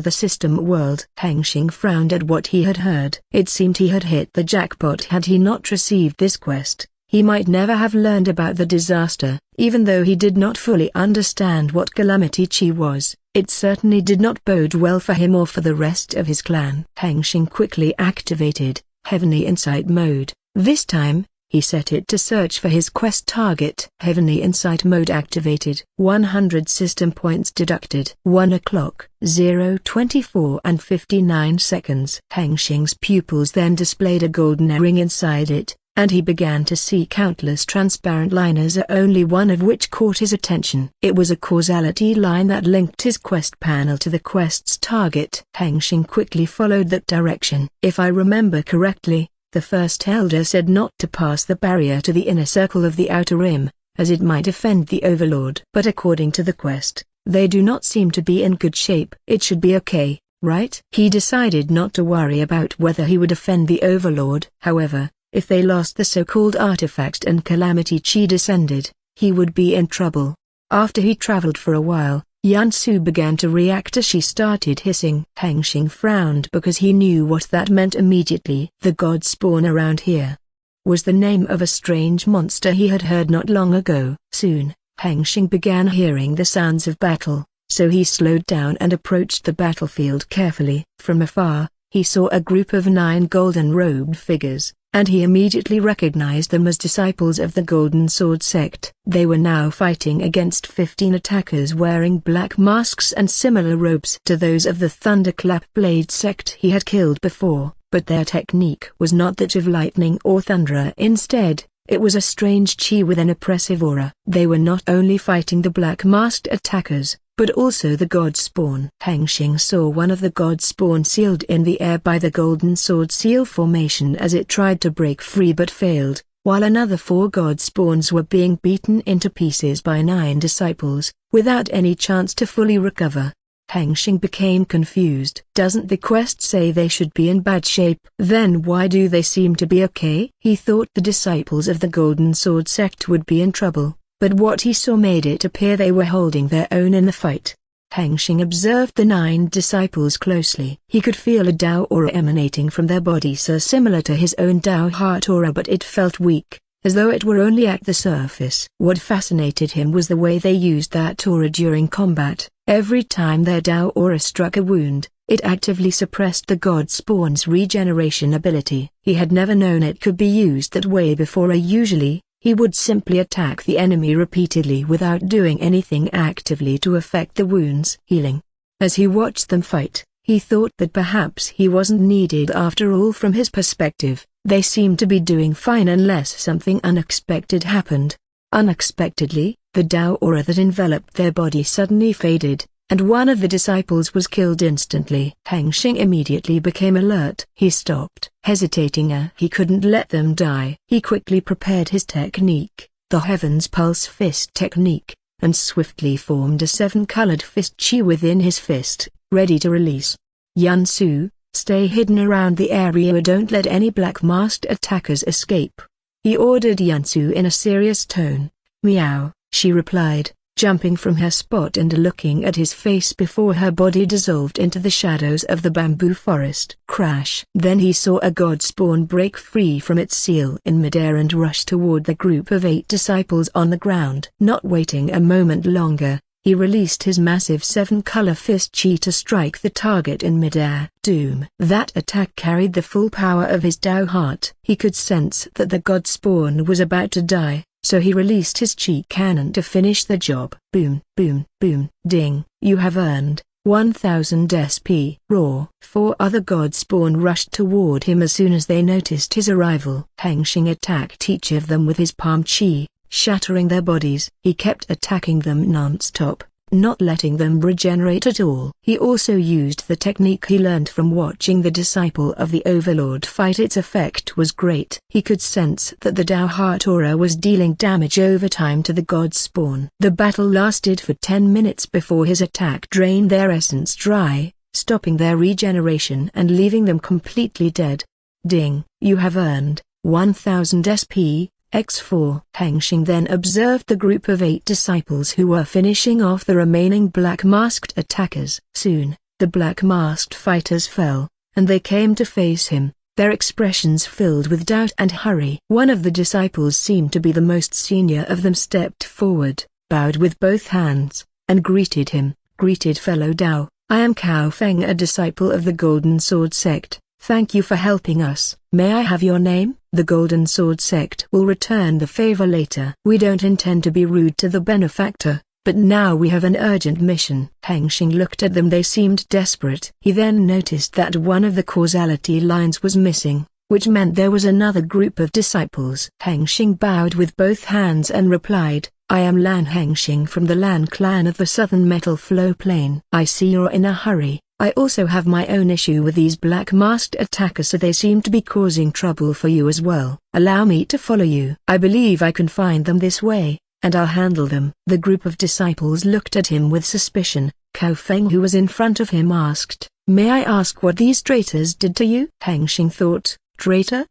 the system world. Hengsheng frowned at what he had heard. It seemed he had hit the jackpot. Had he not received this quest, he might never have learned about the disaster. Even though he did not fully understand what calamity chi was, it certainly did not bode well for him or for the rest of his clan. Hengsheng quickly activated Heavenly Insight mode. This time, he set it to search for his quest target. Heavenly Insight mode activated. 100 system points deducted. 1 o'clock, 0:24 and 59 seconds. Hengsheng's pupils then displayed a golden ring inside it, and he began to see countless transparent liners, only one of which caught his attention. It was a causality line that linked his quest panel to the quest's target. Hengsheng quickly followed that direction. If I remember correctly, the first elder said not to pass the barrier to the inner circle of the outer rim, as it might offend the overlord. But according to the quest, they do not seem to be in good shape. It should be okay, right? He decided not to worry about whether he would offend the overlord. However, if they lost the so-called artifact and calamity chi descended, he would be in trouble. After he traveled for a while, Yansu began to react as she started hissing. Hengsheng frowned because he knew what that meant immediately. The god spawn around here was the name of a strange monster he had heard not long ago. Soon, Hengsheng began hearing the sounds of battle, so he slowed down and approached the battlefield carefully. From afar, he saw a group of 9 golden-robed figures, and he immediately recognized them as disciples of the Golden Sword sect. They were now fighting against 15 attackers wearing black masks and similar robes to those of the Thunderclap Blade sect he had killed before, but their technique was not that of lightning or thunder. Instead, it was a strange chi with an oppressive aura. They were not only fighting the black-masked attackers, but also the god spawn. Hengsheng saw one of the god spawn sealed in the air by the golden sword seal formation as it tried to break free but failed, while another 4 god spawns were being beaten into pieces by 9 disciples, without any chance to fully recover. Hengsheng became confused. Doesn't the quest say they should be in bad shape? Then why do they seem to be okay? He thought the disciples of the Golden Sword sect would be in trouble, but what he saw made it appear they were holding their own in the fight. Hengsheng observed the 9 disciples closely. He could feel a Tao aura emanating from their bodies so similar to his own Tao heart aura, but it felt weak, as though it were only at the surface. What fascinated him was the way they used that aura during combat. Every time their Tao aura struck a wound, it actively suppressed the god spawn's regeneration ability. He had never known it could be used that way before. Usually, he would simply attack the enemy repeatedly without doing anything actively to affect the wound's healing. As he watched them fight, he thought that perhaps he wasn't needed after all. From his perspective, they seemed to be doing fine unless something unexpected happened. Unexpectedly, the Tao aura that enveloped their body suddenly faded, and one of the disciples was killed instantly. Hengsheng immediately became alert. He stopped, hesitating. He couldn't let them die. He quickly prepared his technique, the Heaven's Pulse Fist technique, and swiftly formed a 7-colored fist chi within his fist, ready to release. Yansu, stay hidden around the area. Don't let any black-masked attackers escape, he ordered Yansu in a serious tone. Meow, she replied, jumping from her spot and looking at his face before her body dissolved into the shadows of the bamboo forest. Crash! Then he saw a god spawn break free from its seal in midair and rush toward the group of 8 disciples on the ground. Not waiting a moment longer, he released his massive 7-color fist chi to strike the target in midair. Doom! That attack carried the full power of his Tao heart. He could sense that the god spawn was about to die, so he released his chi cannon to finish the job. Boom, boom, boom. Ding! You have earned 1000 SP. Raw. 4 other godspawn rushed toward him as soon as they noticed his arrival. Hengsheng attacked each of them with his palm chi, shattering their bodies. He kept attacking them non-stop, not letting them regenerate at all. He also used the technique he learned from watching the disciple of the Overlord fight. Its effect was great. He could sense that the Dao Heart aura was dealing damage over time to the god spawn. The battle lasted for 10 minutes before his attack drained their essence dry, stopping their regeneration and leaving them completely dead. Ding, you have earned 1000 SP. X4. Hengsheng then observed the group of 8 disciples who were finishing off the remaining black-masked attackers. Soon, the black-masked fighters fell, and they came to face him, their expressions filled with doubt and hurry. One of the disciples seemed to be the most senior of them, stepped forward, bowed with both hands, and greeted him. Greeted fellow Dao, I am Cao Feng, a disciple of the Golden Sword sect. Thank you for helping us. May I have your name? The Golden Sword sect will return the favor later. We don't intend to be rude to the benefactor, but now we have an urgent mission. Hengsheng looked at them. They seemed desperate. He then noticed that one of the causality lines was missing, which meant there was another group of disciples. Hengsheng bowed with both hands and replied, I am Lan Hengsheng from the Lan Clan of the Southern Metal Flow Plain. I see you're in a hurry. I also have my own issue with these black-masked attackers, so they seem to be causing trouble for you as well. Allow me to follow you. I believe I can find them this way, and I'll handle them. The group of disciples looked at him with suspicion. Cao Feng, who was in front of him, asked, May I ask what these traitors did to you? Hengsheng thought, traitor?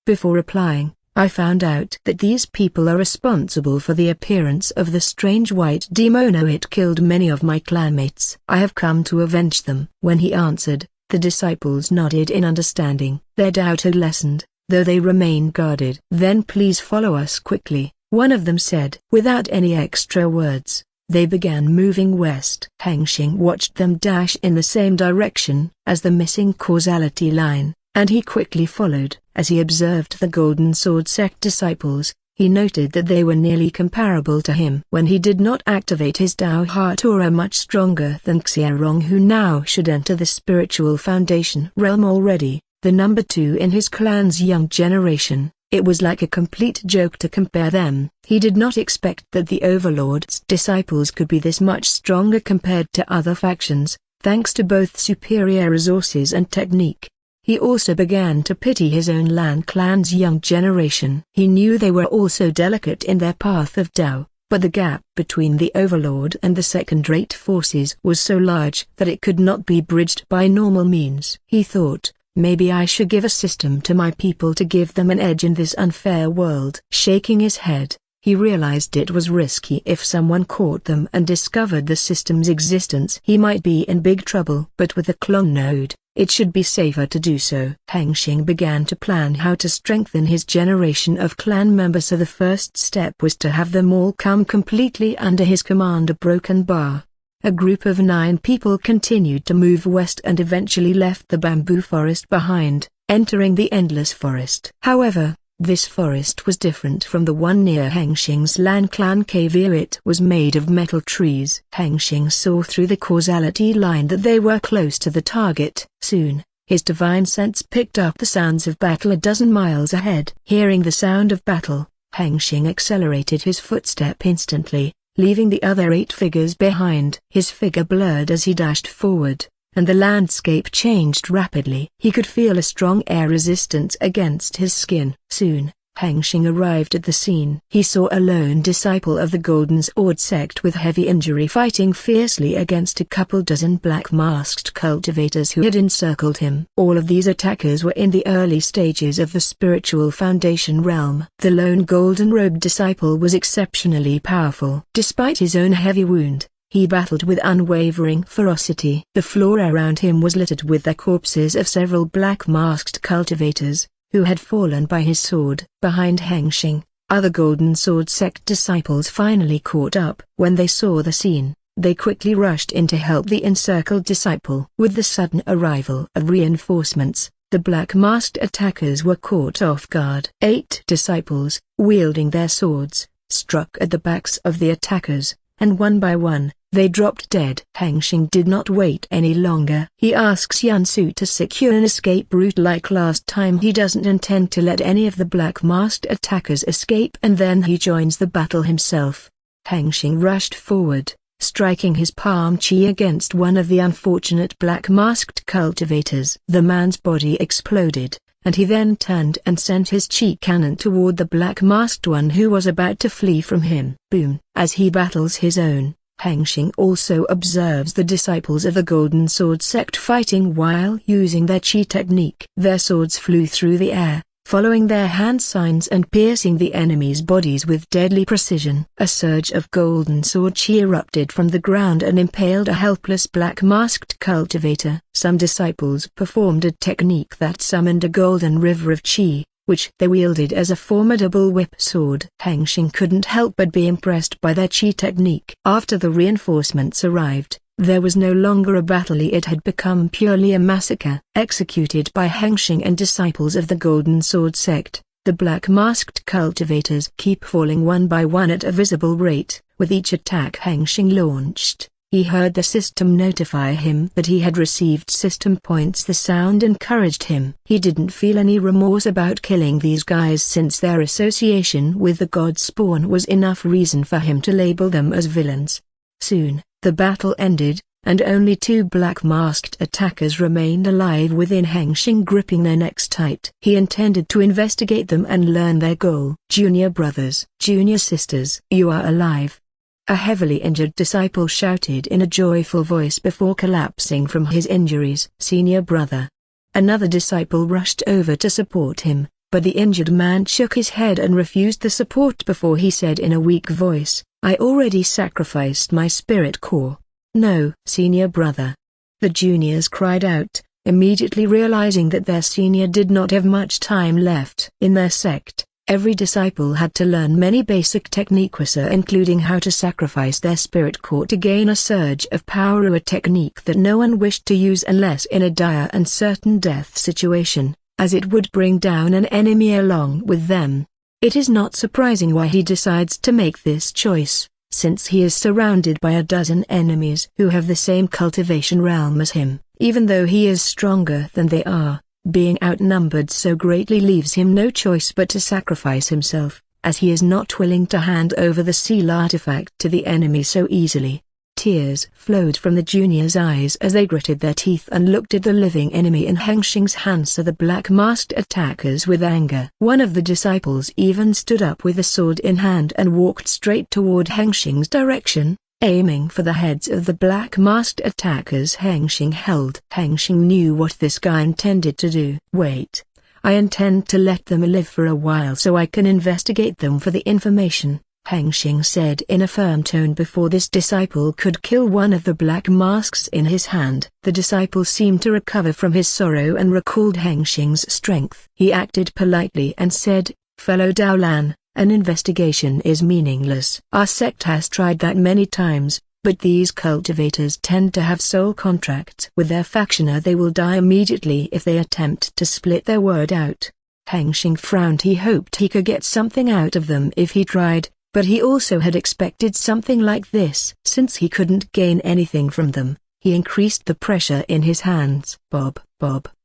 Before replying, I found out that these people are responsible for the appearance of the strange white demono. It killed many of my clanmates. I have come to avenge them. When he answered, the disciples nodded in understanding. Their doubt had lessened, though they remained guarded. Then please follow us quickly, one of them said. Without any extra words, they began moving west. Hengsheng watched them dash in the same direction as the missing causality line, and he quickly followed. As he observed the Golden Sword sect disciples, he noted that they were nearly comparable to him. When he did not activate his Dao Heart aura much stronger than Xiaorong, who now should enter the spiritual foundation realm already, the number 2 in his clan's young generation, it was like a complete joke to compare them. He did not expect that the Overlord's disciples could be this much stronger compared to other factions, thanks to both superior resources and technique. He also began to pity his own Lan Clan's young generation. He knew they were also delicate in their path of Dao, but the gap between the Overlord and the second-rate forces was so large that it could not be bridged by normal means. He thought, maybe I should give a system to my people to give them an edge in this unfair world. Shaking his head, he realized it was risky. If someone caught them and discovered the system's existence, he might be in big trouble. But with a clone node, it should be safer to do so. Hengsheng began to plan how to strengthen his generation of clan members, so the first step was to have them all come completely under his command. A broken bar. A group of 9 people continued to move west and eventually left the bamboo forest behind, entering the endless forest. However, this forest was different from the one near Hengsheng's Lan Clan cave. It was made of metal trees. Hengsheng saw through the causality line that they were close to the target. Soon, his divine sense picked up the sounds of battle a dozen miles ahead. Hearing the sound of battle, Hengsheng accelerated his footstep instantly, leaving the other 8 figures behind. His figure blurred as he dashed forward, and the landscape changed rapidly. He could feel a strong air resistance against his skin. Soon, Hengsheng arrived at the scene. He saw a lone disciple of the Golden Sword sect with heavy injury fighting fiercely against a couple dozen black-masked cultivators who had encircled him. All of these attackers were in the early stages of the spiritual foundation realm. The lone golden-robed disciple was exceptionally powerful. Despite his own heavy wound, he battled with unwavering ferocity. The floor around him was littered with the corpses of several black-masked cultivators, who had fallen by his sword. Behind Hengsheng, other Golden Sword sect disciples finally caught up. When they saw the scene, they quickly rushed in to help the encircled disciple. With the sudden arrival of reinforcements, the black-masked attackers were caught off guard. 8 disciples, wielding their swords, struck at the backs of the attackers, and one by one, They dropped dead. Hengsheng did not wait any longer. He asks Yansu to secure an escape route like last time. He doesn't intend to let any of the black masked attackers escape, and then he joins the battle himself. Hengsheng rushed forward, striking his palm chi against one of the unfortunate black masked cultivators. The man's body exploded, and he then turned and sent his chi cannon toward the black masked one who was about to flee from him. Boom! As he battles his own, Hengsheng also observes the disciples of the Golden Sword sect fighting while using their chi technique. Their swords flew through the air, following their hand signs and piercing the enemy's bodies with deadly precision. A surge of Golden Sword chi erupted from the ground and impaled a helpless black-masked cultivator. Some disciples performed a technique that summoned a golden river of chi, which they wielded as a formidable whip sword. Hengsheng couldn't help but be impressed by their chi technique. After the reinforcements arrived, there was no longer a battle, it had become purely a massacre. Executed by Hengsheng and disciples of the Golden Sword sect, the black-masked cultivators keep falling one by one at a visible rate. With each attack Hengsheng launched, he heard the system notify him that he had received system points. The sound encouraged him. He didn't feel any remorse about killing these guys since their association with the god spawn was enough reason for him to label them as villains. Soon, the battle ended, and only two black-masked attackers remained alive within Hengsheng, gripping their necks tight. He intended to investigate them and learn their goal. Junior brothers, junior sisters, you are alive. A heavily injured disciple shouted in a joyful voice before collapsing from his injuries. Senior brother. Another disciple rushed over to support him, but the injured man shook his head and refused the support before he said in a weak voice, I already sacrificed my spirit core. No, senior brother. The juniors cried out, immediately realizing that their senior did not have much time left. In their sect, every disciple had to learn many basic techniques, including how to sacrifice their spirit core to gain a surge of power, a technique that no one wished to use unless in a dire and certain death situation, as it would bring down an enemy along with them. It is not surprising why he decides to make this choice, since he is surrounded by a dozen enemies who have the same cultivation realm as him. Even though he is stronger than they are, being outnumbered so greatly leaves him no choice but to sacrifice himself, as he is not willing to hand over the seal artifact to the enemy so easily. Tears flowed from the juniors' eyes as they gritted their teeth and looked at the living enemy in Hengsheng's hands, the black-masked attackers, with anger. One of the disciples even stood up with a sword in hand and walked straight toward Hengsheng's direction, aiming for the heads of the black-masked attackers Hengsheng held. Hengsheng knew what this guy intended to do. Wait. I intend to let them live for a while so I can investigate them for the information, Hengsheng said in a firm tone before this disciple could kill one of the black masks in his hand. The disciple seemed to recover from his sorrow and recalled Hengsheng's strength. He acted politely and said, Fellow Daolan, an investigation is meaningless. Our sect has tried that many times, but these cultivators tend to have soul contracts with their faction. They will die immediately if they attempt to split their word out. Hengsheng frowned. He hoped he could get something out of them if he tried, but he also had expected something like this. Since he couldn't gain anything from them, he increased the pressure in his hands. Bob,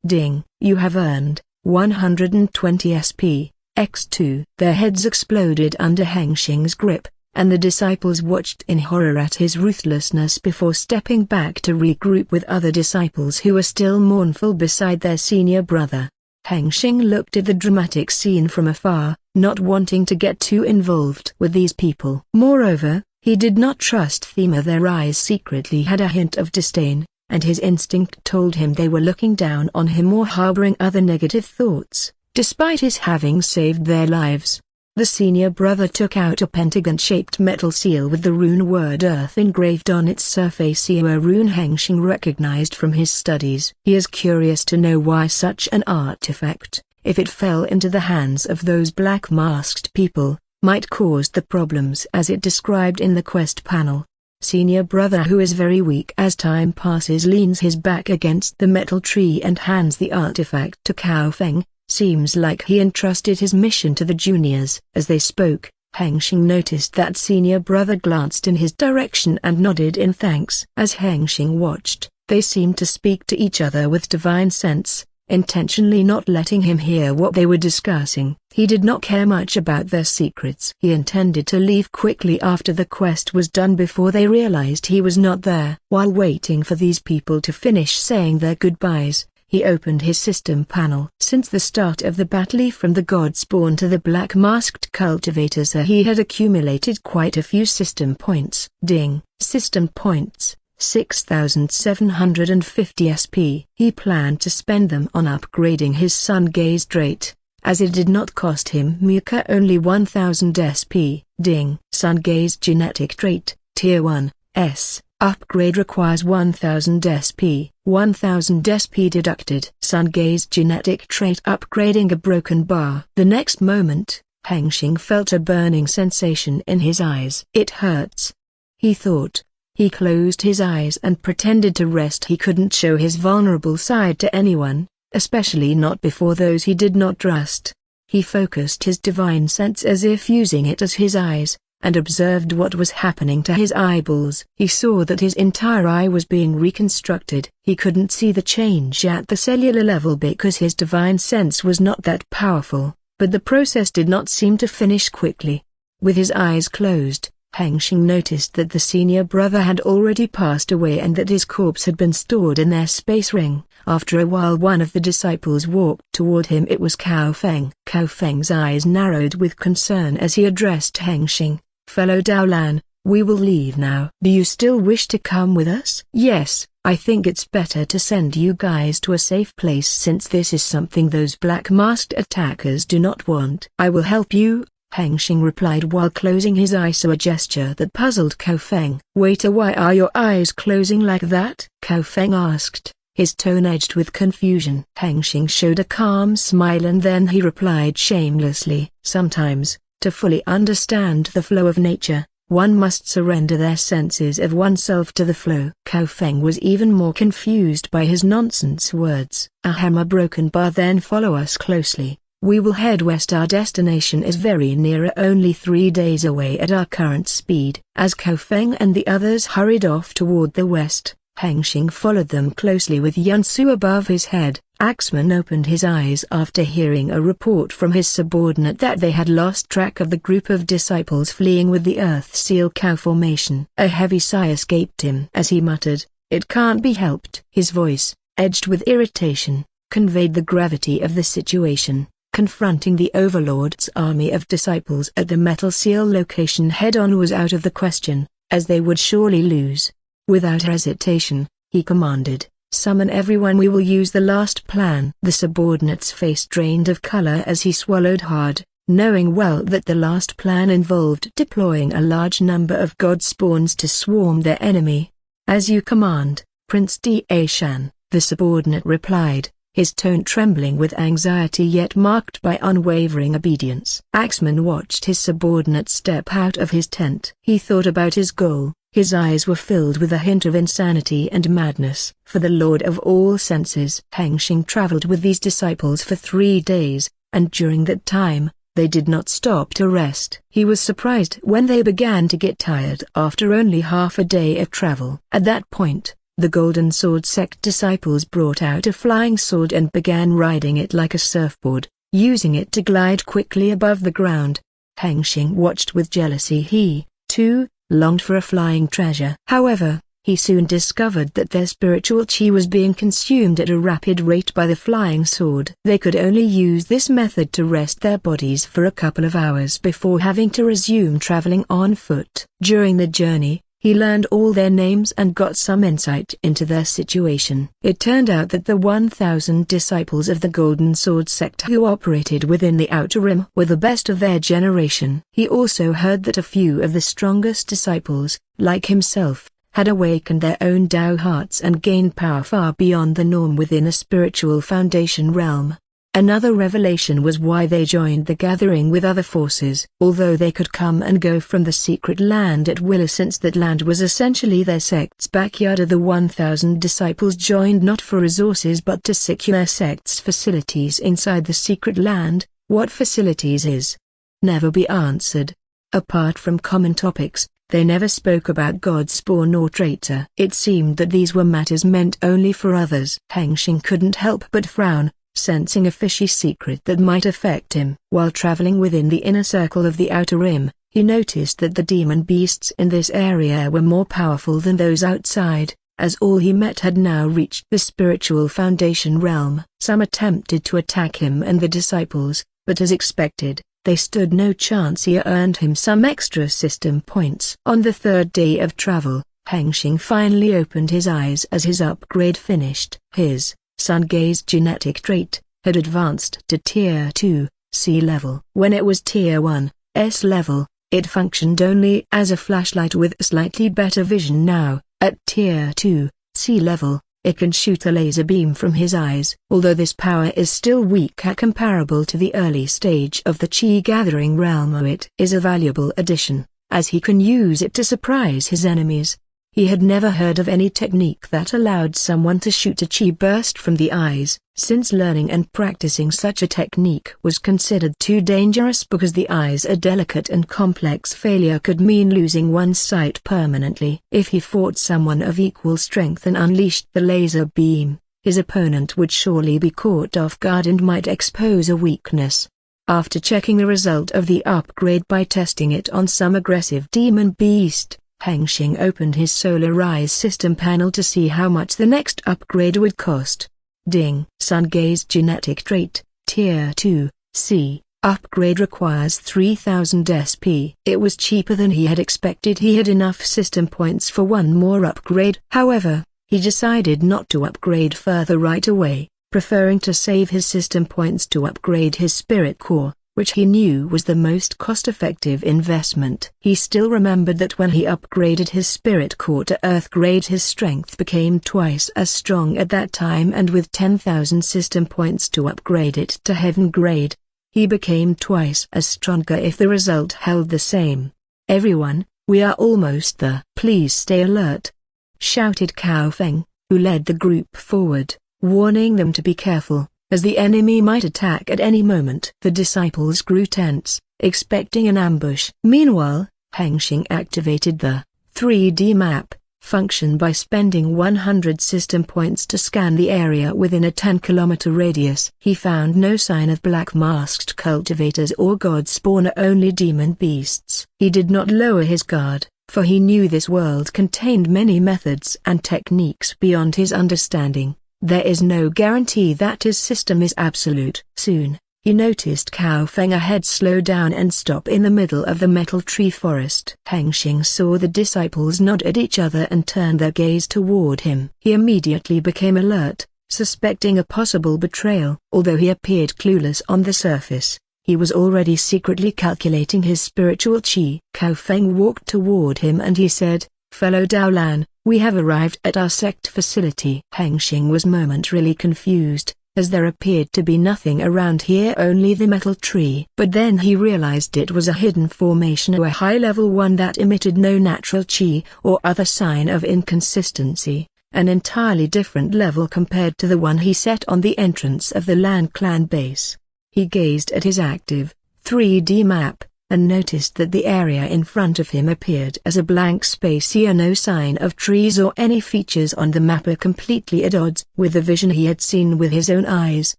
ding, you have earned 120 SP, X2. Their heads exploded under Hengsheng's grip, and the disciples watched in horror at his ruthlessness before stepping back to regroup with other disciples who were still mournful beside their senior brother. Hengsheng looked at the dramatic scene from afar, not wanting to get too involved with these people. Moreover, he did not trust Thema. Their eyes secretly had a hint of disdain, and his instinct told him they were looking down on him or harboring other negative thoughts, despite his having saved their lives. The senior brother took out a pentagon-shaped metal seal with the rune word Earth engraved on its surface, a rune Hengsheng recognized from his studies. He is curious to know why such an artifact, if it fell into the hands of those black-masked people, might cause the problems as it described in the quest panel. Senior brother, who is very weak as time passes, leans his back against the metal tree and hands the artifact to Cao Feng. Seems like he entrusted his mission to the juniors. As they spoke, Hengsheng noticed that senior brother glanced in his direction and nodded in thanks. As Hengsheng watched, they seemed to speak to each other with divine sense, intentionally not letting him hear what they were discussing. He did not care much about their secrets. He intended to leave quickly after the quest was done before they realized he was not there. While waiting for these people to finish saying their goodbyes, he opened his system panel. Since the start of the battle from the god spawn to the black-masked cultivators, he had accumulated quite a few system points. Ding. System points, 6,750 SP. He planned to spend them on upgrading his sun-gaze trait, as it did not cost him Muka only 1,000 SP. Ding. Sun-gaze genetic trait, Tier 1, S. Upgrade requires 1000 SP. 1000 SP deducted. Sun-gaze genetic trait upgrading a broken bar. The next moment, Hengsheng felt a burning sensation in his eyes. It hurts, he thought. He closed his eyes and pretended to rest. He couldn't show his vulnerable side to anyone, especially not before those he did not trust. He focused his divine sense as if using it as his eyes, and observed what was happening to his eyeballs. He saw that his entire eye was being reconstructed. He couldn't see the change at the cellular level because his divine sense was not that powerful, but the process did not seem to finish quickly. With his eyes closed, Hengsheng noticed that the senior brother had already passed away and that his corpse had been stored in their space ring. After a while one of the disciples walked toward him. It was Cao Feng. Cao Feng's eyes narrowed with concern as he addressed Hengsheng. Fellow Dao Lan, we will leave now. Do you still wish to come with us? Yes, I think it's better to send you guys to a safe place since this is something those black-masked attackers do not want. I will help you, Hengsheng replied while closing his eyes, a gesture that puzzled Cao Feng. Waiter, why are your eyes closing like that? Cao Feng asked, his tone edged with confusion. Hengsheng showed a calm smile and then he replied shamelessly, sometimes, to fully understand the flow of nature, one must surrender their senses of oneself to the flow. Cao Feng was even more confused by his nonsense words. Ahem, a broken bar. Then follow us closely. We will head west. Our destination is very near, only 3 days away at our current speed. As Cao Feng and the others hurried off toward the west, Hengsheng followed them closely with Yunsu above his head. Axeman opened his eyes after hearing a report from his subordinate that they had lost track of the group of disciples fleeing with the Earth Seal Cow formation. A heavy sigh escaped him as he muttered, "It can't be helped." His voice, edged with irritation, conveyed the gravity of the situation. Confronting the Overlord's army of disciples at the Metal Seal location head-on was out of the question, as they would surely lose. Without hesitation, he commanded, "Summon everyone, we will use the last plan." The subordinate's face drained of color as he swallowed hard, knowing well that the last plan involved deploying a large number of god spawns to swarm their enemy. "As you command, Prince Da Shan," the subordinate replied, his tone trembling with anxiety yet marked by unwavering obedience. Axeman watched his subordinate step out of his tent. He thought about his goal. His eyes were filled with a hint of insanity and madness. For the Lord of all senses, Hengsheng traveled with these disciples for 3 days, and during that time, they did not stop to rest. He was surprised when they began to get tired after only half a day of travel. At that point, the Golden Sword sect disciples brought out a flying sword and began riding it like a surfboard, using it to glide quickly above the ground. Hengsheng watched with jealousy. He, too, longed for a flying treasure. However, he soon discovered that their spiritual chi was being consumed at a rapid rate by the flying sword. They could only use this method to rest their bodies for a couple of hours before having to resume traveling on foot. During the journey, he learned all their names and got some insight into their situation. It turned out that the 1,000 disciples of the Golden Sword sect who operated within the Outer Rim were the best of their generation. He also heard that a few of the strongest disciples, like himself, had awakened their own Tao hearts and gained power far beyond the norm within a spiritual foundation realm. Another revelation was why they joined the gathering with other forces. Although they could come and go from the secret land at will, since that land was essentially their sect's backyard, the 1,000 disciples joined not for resources but to secure their sect's facilities inside the secret land. What facilities is never be answered. Apart from common topics, they never spoke about God's spawn or traitor. It seemed that these were matters meant only for others. Hengsheng couldn't help but frown, sensing a fishy secret that might affect him. While traveling within the inner circle of the outer rim, he noticed that the demon beasts in this area were more powerful than those outside, as all he met had now reached the spiritual foundation realm. Some attempted to attack him and the disciples, but as expected, they stood no chance. He earned him some extra system points. On the third day of travel, Hengsheng finally opened his eyes as his upgrade finished. His sun gaze genetic trait had advanced to Tier 2, C level. When it was Tier 1, S level, it functioned only as a flashlight with slightly better vision. Now, at Tier 2, C level, it can shoot a laser beam from his eyes. Although this power is still weak comparable to the early stage of the Qi-gathering realm, it is a valuable addition, as he can use it to surprise his enemies. He had never heard of any technique that allowed someone to shoot a Qi burst from the eyes, since learning and practicing such a technique was considered too dangerous because the eyes are delicate and complex. Failure could mean losing one's sight permanently. If he fought someone of equal strength and unleashed the laser beam, his opponent would surely be caught off guard and might expose a weakness. After checking the result of the upgrade by testing it on some aggressive demon beast, Hengsheng opened his Solar Rise system panel to see how much the next upgrade would cost. Ding. Sun Gaze genetic trait, Tier 2, C. Upgrade requires 3000 SP. It was cheaper than he had expected. He had enough system points for one more upgrade. However, he decided not to upgrade further right away, preferring to save his system points to upgrade his spirit core, which he knew was the most cost-effective investment. He still remembered that when he upgraded his spirit core to Earth grade, his strength became twice as strong at that time, and with 10,000 system points to upgrade it to Heaven grade, he became twice as stronger if the result held the same. "Everyone, we are almost there. Please stay alert," shouted Cao Feng, who led the group forward, warning them to be careful, as the enemy might attack at any moment. The disciples grew tense, expecting an ambush. Meanwhile, Hengsheng activated the 3D map function by spending 100 system points to scan the area within a 10-kilometer radius. He found no sign of black-masked cultivators or god spawner, only demon beasts. He did not lower his guard, for he knew this world contained many methods and techniques beyond his understanding. There is no guarantee that his system is absolute. Soon, he noticed Cao Feng ahead slow down and stop in the middle of the metal tree forest. Hengsheng saw the disciples nod at each other and turned their gaze toward him. He immediately became alert, suspecting a possible betrayal. Although he appeared clueless on the surface, he was already secretly calculating his spiritual qi. Cao Feng walked toward him and he said, "Fellow Daolan, we have arrived at our sect facility." Hengsheng was momentarily confused, as there appeared to be nothing around here, only the metal tree. But then he realized it was a hidden formation, or a high-level one that emitted no natural qi or other sign of inconsistency, an entirely different level compared to the one he set on the entrance of the Lan Clan base. He gazed at his active 3D map, and noticed that the area in front of him appeared as a blank space. Here no sign of trees or any features on the map, are completely at odds with the vision he had seen with his own eyes.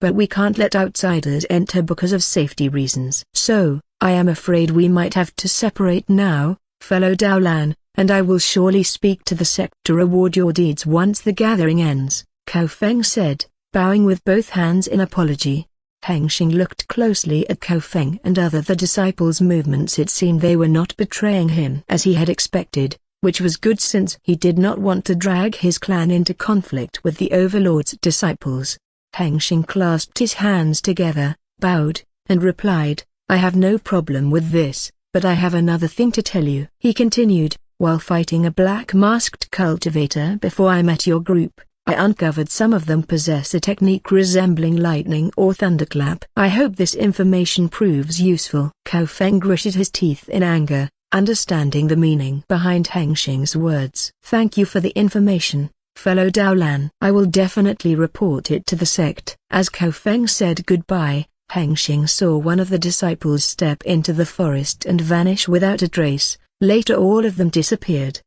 "But we can't let outsiders enter because of safety reasons. So, I am afraid we might have to separate now, fellow Daolan, and I will surely speak to the sect to reward your deeds once the gathering ends," Cao Feng said, bowing with both hands in apology. Hengsheng looked closely at Cao Feng and the disciples' movements. It seemed they were not betraying him as he had expected, which was good since he did not want to drag his clan into conflict with the Overlord's disciples. Hengsheng clasped his hands together, bowed, and replied, "I have no problem with this, but I have another thing to tell you." He continued, "While fighting a black-masked cultivator before I met your group, I uncovered some of them possess a technique resembling lightning or thunderclap. I hope this information proves useful." Cao Feng gritted his teeth in anger, understanding the meaning behind Hengsheng's words. "Thank you for the information, fellow Daolan. I will definitely report it to the sect." As Cao Feng said goodbye, Hengsheng saw one of the disciples step into the forest and vanish without a trace. Later all of them disappeared.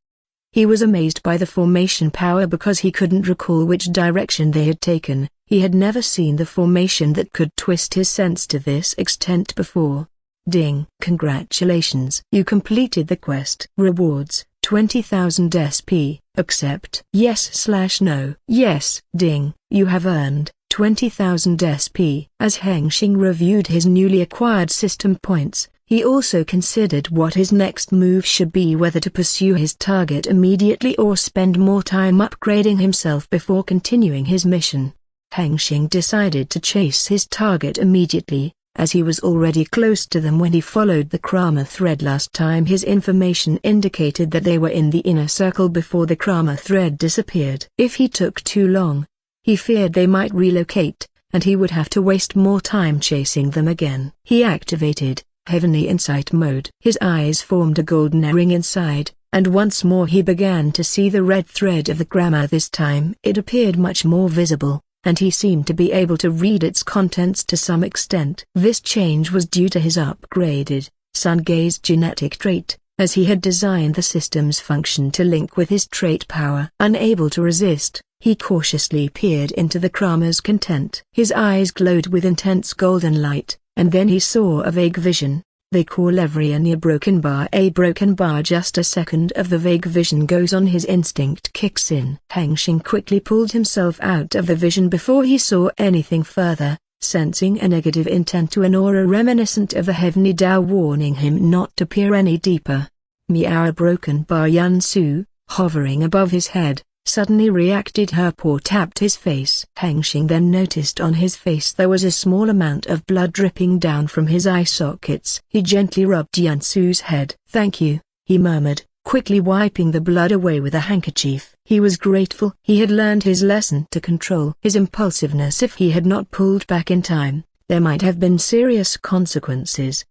He was amazed by the formation power because he couldn't recall which direction they had taken. He had never seen the formation that could twist his sense to this extent before. Ding! Congratulations! You completed the quest. Rewards, 20,000 SP. Accept. Yes/no. Yes. Ding! You have earned 20,000 SP. As Hengsheng reviewed his newly acquired system points, he also considered what his next move should be, whether to pursue his target immediately or spend more time upgrading himself before continuing his mission. Hengsheng decided to chase his target immediately, as he was already close to them when he followed the Krama thread last time. His information indicated that they were in the inner circle before the Krama thread disappeared. If he took too long, he feared they might relocate, and he would have to waste more time chasing them again. He activated Heavenly Insight mode. His eyes formed a golden ring inside, and once more he began to see the red thread of the grammar. This time it appeared much more visible, and he seemed to be able to read its contents to some extent. This change was due to his upgraded, sun gaze genetic trait, as he had designed the system's function to link with his trait power. Unable to resist, he cautiously peered into the Krama's content. His eyes glowed with intense golden light, and then he saw a vague vision. They call every a broken bar a broken bar. Just a second of the vague vision goes on, his instinct kicks in. Hengsheng quickly pulled himself out of the vision before he saw anything further, sensing a negative intent to an aura reminiscent of the heavenly Tao warning him not to peer any deeper. Meow! A broken bar Yansu, hovering above his head, suddenly reacted. Her paw tapped his face. Hengsheng then noticed on his face there was a small amount of blood dripping down from his eye sockets. He gently rubbed Yansu's head. Thank you, he murmured, quickly wiping the blood away with a handkerchief. He was grateful. He had learned his lesson to control his impulsiveness. If he had not pulled back in time, there might have been serious consequences.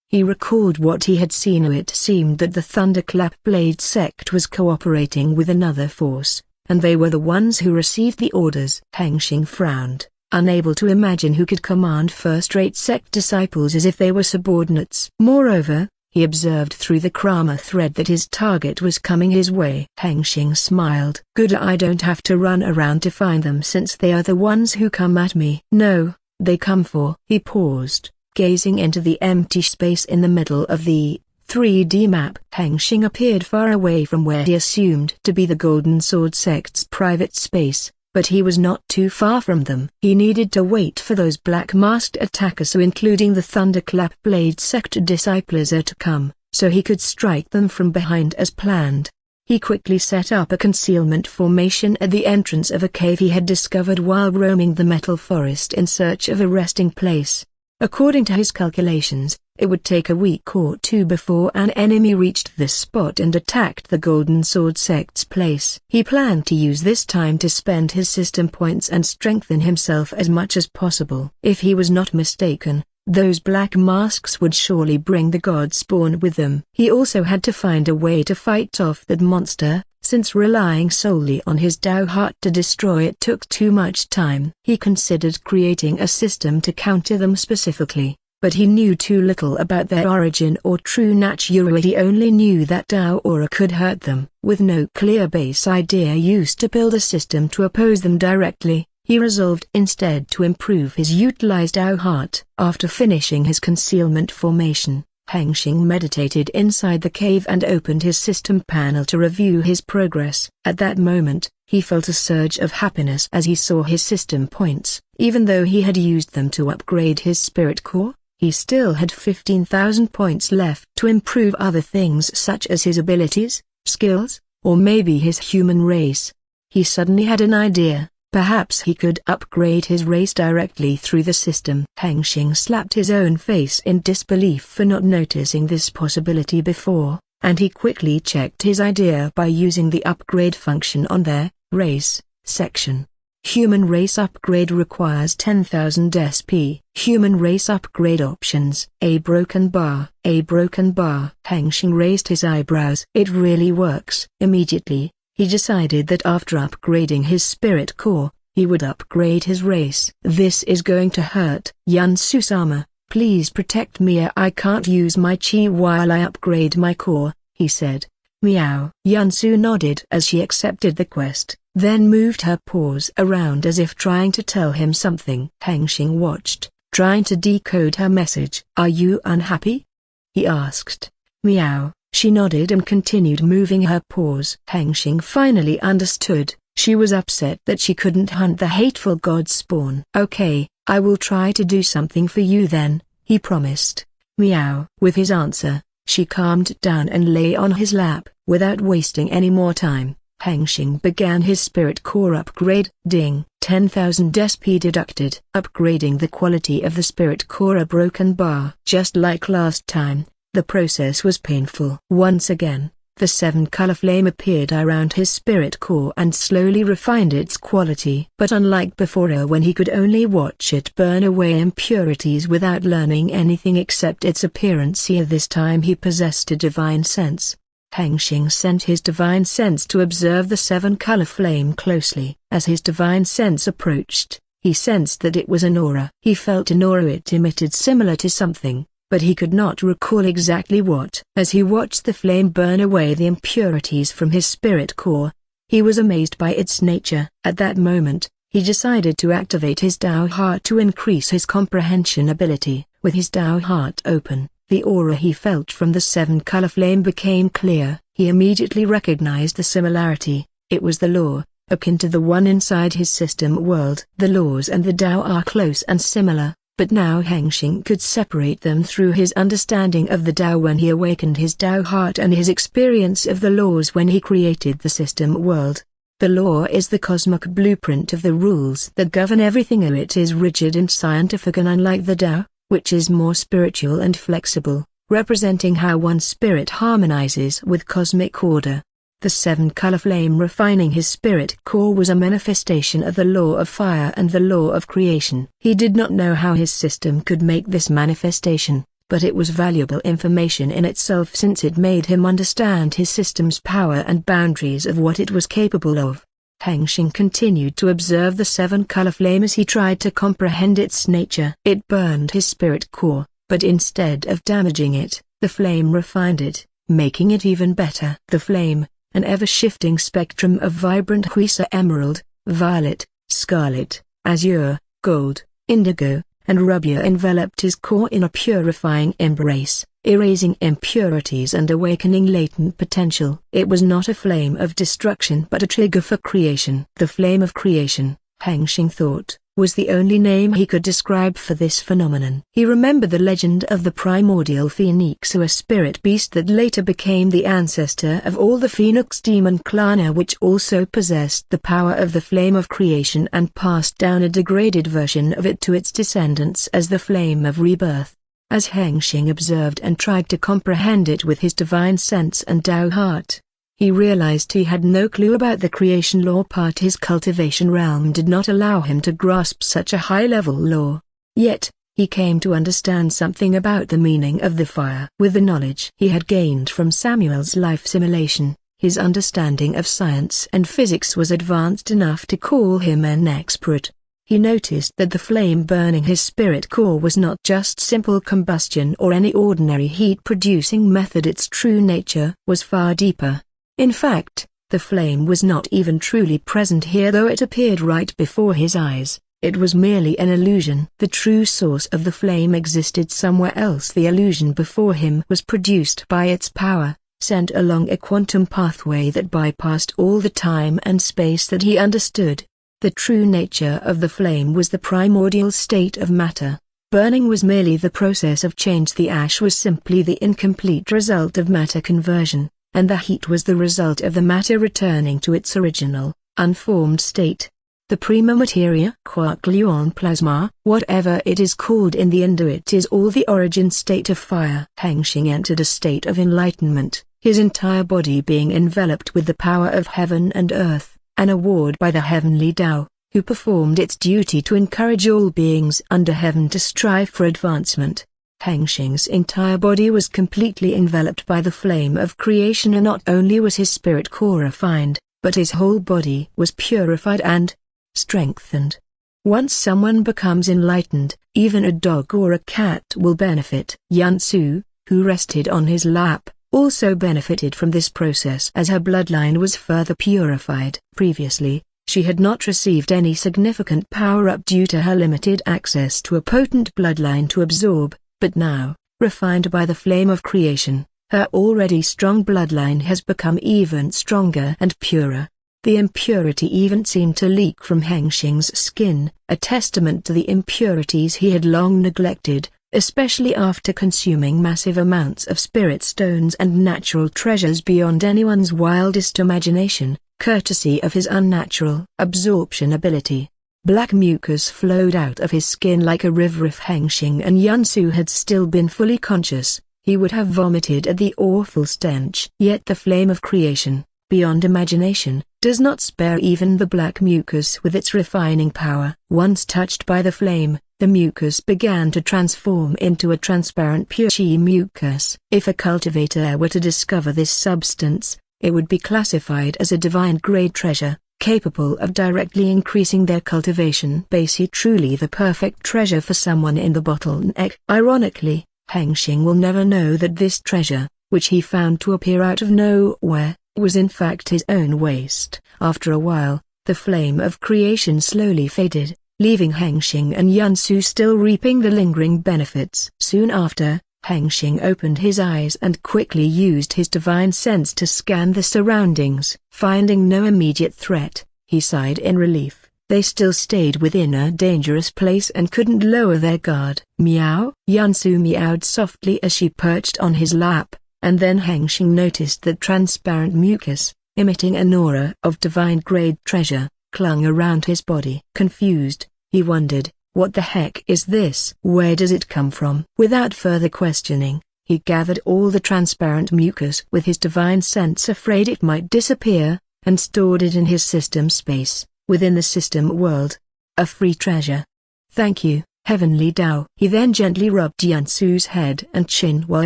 He recalled what he had seen. It seemed that the Thunderclap Blade sect was cooperating with another force, and they were the ones who received the orders. Hengsheng frowned, unable to imagine who could command first-rate sect disciples as if they were subordinates. Moreover, he observed through the Krama thread that his target was coming his way. Hengsheng smiled. Good, I don't have to run around to find them since they are the ones who come at me. No, they come for. He paused, gazing into the empty space in the middle of the 3D map. Hengsheng appeared far away from where he assumed to be the Golden Sword sect's private space, but he was not too far from them. He needed to wait for those black-masked attackers, including the Thunderclap Blade sect disciples, to come, so he could strike them from behind as planned. He quickly set up a concealment formation at the entrance of a cave he had discovered while roaming the metal forest in search of a resting place. According to his calculations, it would take a week or two before an enemy reached this spot and attacked the Golden Sword sect's place. He planned to use this time to spend his system points and strengthen himself as much as possible. If he was not mistaken, those black masks would surely bring the god spawn with them. He also had to find a way to fight off that monster, since relying solely on his Tao heart to destroy it took too much time. He considered creating a system to counter them specifically, but he knew too little about their origin or true nature. He only knew that Tao aura could hurt them. With no clear base idea used to build a system to oppose them directly, he resolved instead to improve his utilized Tao heart. After finishing his concealment formation, Hengsheng meditated inside the cave and opened his system panel to review his progress. At that moment, he felt a surge of happiness as he saw his system points. Even though he had used them to upgrade his spirit core, he still had 15,000 points left to improve other things such as his abilities, skills, or maybe his human race. He suddenly had an idea. Perhaps he could upgrade his race directly through the system. Hengsheng slapped his own face in disbelief for not noticing this possibility before, and he quickly checked his idea by using the upgrade function on their race section. Human race upgrade requires 10,000 SP. Human race upgrade options. A broken bar. A broken bar. Hengsheng raised his eyebrows. It really works. Immediately, he decided that after upgrading his spirit core, he would upgrade his race. "This is going to hurt. Yansu-sama, please protect me. I can't use my chi while I upgrade my core," he said. "Meow." Yansu nodded as she accepted the quest, then moved her paws around as if trying to tell him something. Hengsheng watched, trying to decode her message. "Are you unhappy?" he asked. "Meow." She nodded and continued moving her paws. Hengsheng finally understood. She was upset that she couldn't hunt the hateful god spawn. "Okay, I will try to do something for you then," he promised. "Meow." With his answer, she calmed down and lay on his lap. Without wasting any more time, Hengsheng began his spirit core upgrade. Ding. 10,000 SP deducted. Upgrading the quality of the spirit core, a broken bar. Just like last time, the process was painful. Once again, the 7-color flame appeared around his spirit core and slowly refined its quality. But unlike before when he could only watch it burn away impurities without learning anything except its appearance, here this time he possessed a divine sense. Hengsheng sent his divine sense to observe the 7-color flame closely. As his divine sense approached, he sensed that it was an aura. He felt an aura it emitted similar to something, but he could not recall exactly what. As he watched the flame burn away the impurities from his spirit core, he was amazed by its nature. At that moment, he decided to activate his Tao heart to increase his comprehension ability. With his Tao heart open, the aura he felt from the 7-color flame became clear. He immediately recognized the similarity. It was the law, akin to the one inside his system world. The laws and the Tao are close and similar, but now Hengsheng could separate them through his understanding of the Tao when he awakened his Tao heart and his experience of the laws when he created the system world. The law is the cosmic blueprint of the rules that govern everything. It is rigid and scientific, and unlike the Tao, which is more spiritual and flexible, representing how one spirit harmonizes with cosmic order. The 7-color flame refining his spirit core was a manifestation of the law of fire and the law of creation. He did not know how his system could make this manifestation, but it was valuable information in itself since it made him understand his system's power and boundaries of what it was capable of. Hengsheng continued to observe the 7-color flame as he tried to comprehend its nature. It burned his spirit core, but instead of damaging it, the flame refined it, making it even better. The flame, an ever-shifting spectrum of vibrant hues, emerald, violet, scarlet, azure, gold, indigo, and rubia, enveloped his core in a purifying embrace, erasing impurities and awakening latent potential. It was not a flame of destruction but a trigger for creation. The flame of creation, Hengsheng thought, was the only name he could describe for this phenomenon. He remembered the legend of the primordial phoenix, a spirit beast that later became the ancestor of all the phoenix demon clan, which also possessed the power of the flame of creation and passed down a degraded version of it to its descendants as the flame of rebirth. As Hengsheng observed and tried to comprehend it with his divine sense and Tao heart, he realized he had no clue about the creation law part. His cultivation realm did not allow him to grasp such a high-level law. Yet, he came to understand something about the meaning of the fire. With the knowledge he had gained from Samuel's life simulation, his understanding of science and physics was advanced enough to call him an expert. He noticed that the flame burning his spirit core was not just simple combustion or any ordinary heat-producing method. Its true nature was far deeper. In fact, the flame was not even truly present here, though it appeared right before his eyes. It was merely an illusion. The true source of the flame existed somewhere else. The illusion before him was produced by its power, sent along a quantum pathway that bypassed all the time and space that he understood. The true nature of the flame was the primordial state of matter. Burning was merely the process of change. The ash was simply the incomplete result of matter conversion, and the heat was the result of the matter returning to its original, unformed state. The prima materia, quark-gluon plasma, whatever it is called in the Indo, it is all the origin state of fire. Hengsheng entered a state of enlightenment, his entire body being enveloped with the power of heaven and earth, an award by the heavenly Tao, who performed its duty to encourage all beings under heaven to strive for advancement. Hengsheng's entire body was completely enveloped by the flame of creation, and not only was his spirit core refined, but his whole body was purified and strengthened. Once someone becomes enlightened, even a dog or a cat will benefit. Yansu, who rested on his lap, also benefited from this process as her bloodline was further purified. Previously, she had not received any significant power-up due to her limited access to a potent bloodline to absorb, but now, refined by the flame of creation, her already strong bloodline has become even stronger and purer. The impurity even seemed to leak from Hengsheng's skin, a testament to the impurities he had long neglected, especially after consuming massive amounts of spirit stones and natural treasures beyond anyone's wildest imagination, courtesy of his unnatural absorption ability. Black mucus flowed out of his skin like a river. If Hengsheng and Yansu had still been fully conscious, he would have vomited at the awful stench. Yet the flame of creation, beyond imagination, does not spare even the black mucus with its refining power. Once touched by the flame, the mucus began to transform into a transparent pure chi mucus. If a cultivator were to discover this substance, it would be classified as a divine-grade treasure, capable of directly increasing their cultivation base. Truly the perfect treasure for someone in the bottleneck. Ironically, Hengsheng will never know that this treasure, which he found to appear out of nowhere, was in fact his own waste. After a while, the flame of creation slowly faded, leaving Hengsheng and Yansu still reaping the lingering benefits. Soon after, Hengsheng opened his eyes and quickly used his divine sense to scan the surroundings. Finding no immediate threat, he sighed in relief. They still stayed within a dangerous place and couldn't lower their guard. Meow! Yansu meowed softly as she perched on his lap, and then Hengsheng noticed that transparent mucus, emitting an aura of divine-grade treasure, clung around his body. Confused, he wondered, what the heck is this? Where does it come from? Without further questioning, he gathered all the transparent mucus with his divine sense, afraid it might disappear, and stored it in his system space, within the system world. A free treasure. Thank you, Heavenly Tao. He then gently rubbed Yansu's head and chin while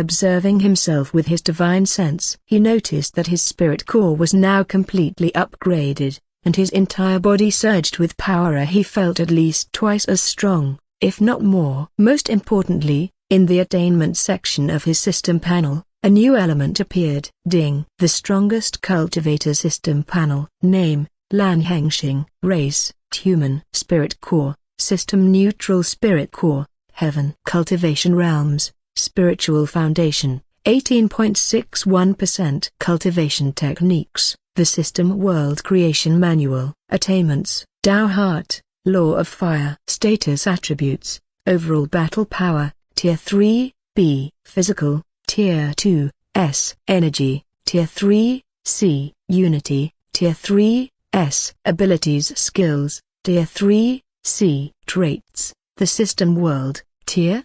observing himself with his divine sense. He noticed that his spirit core was now completely upgraded, and his entire body surged with power. He felt at least twice as strong, if not more. Most importantly, in the attainment section of his system panel, a new element appeared. Ding! The strongest cultivator system panel. Name: Lan Hengsheng. Race: human. Spirit core: system neutral. Spirit core: heaven. Cultivation realms: spiritual foundation, 18.61%. Cultivation techniques: the System World Creation Manual. Attainments: Tao Heart, Law of Fire. Status attributes: overall battle power, Tier 3, B. Physical, Tier 2, S. Energy, Tier 3, C. Unity, Tier 3, S. Abilities skills, Tier 3, C. Traits: the System World, Tier.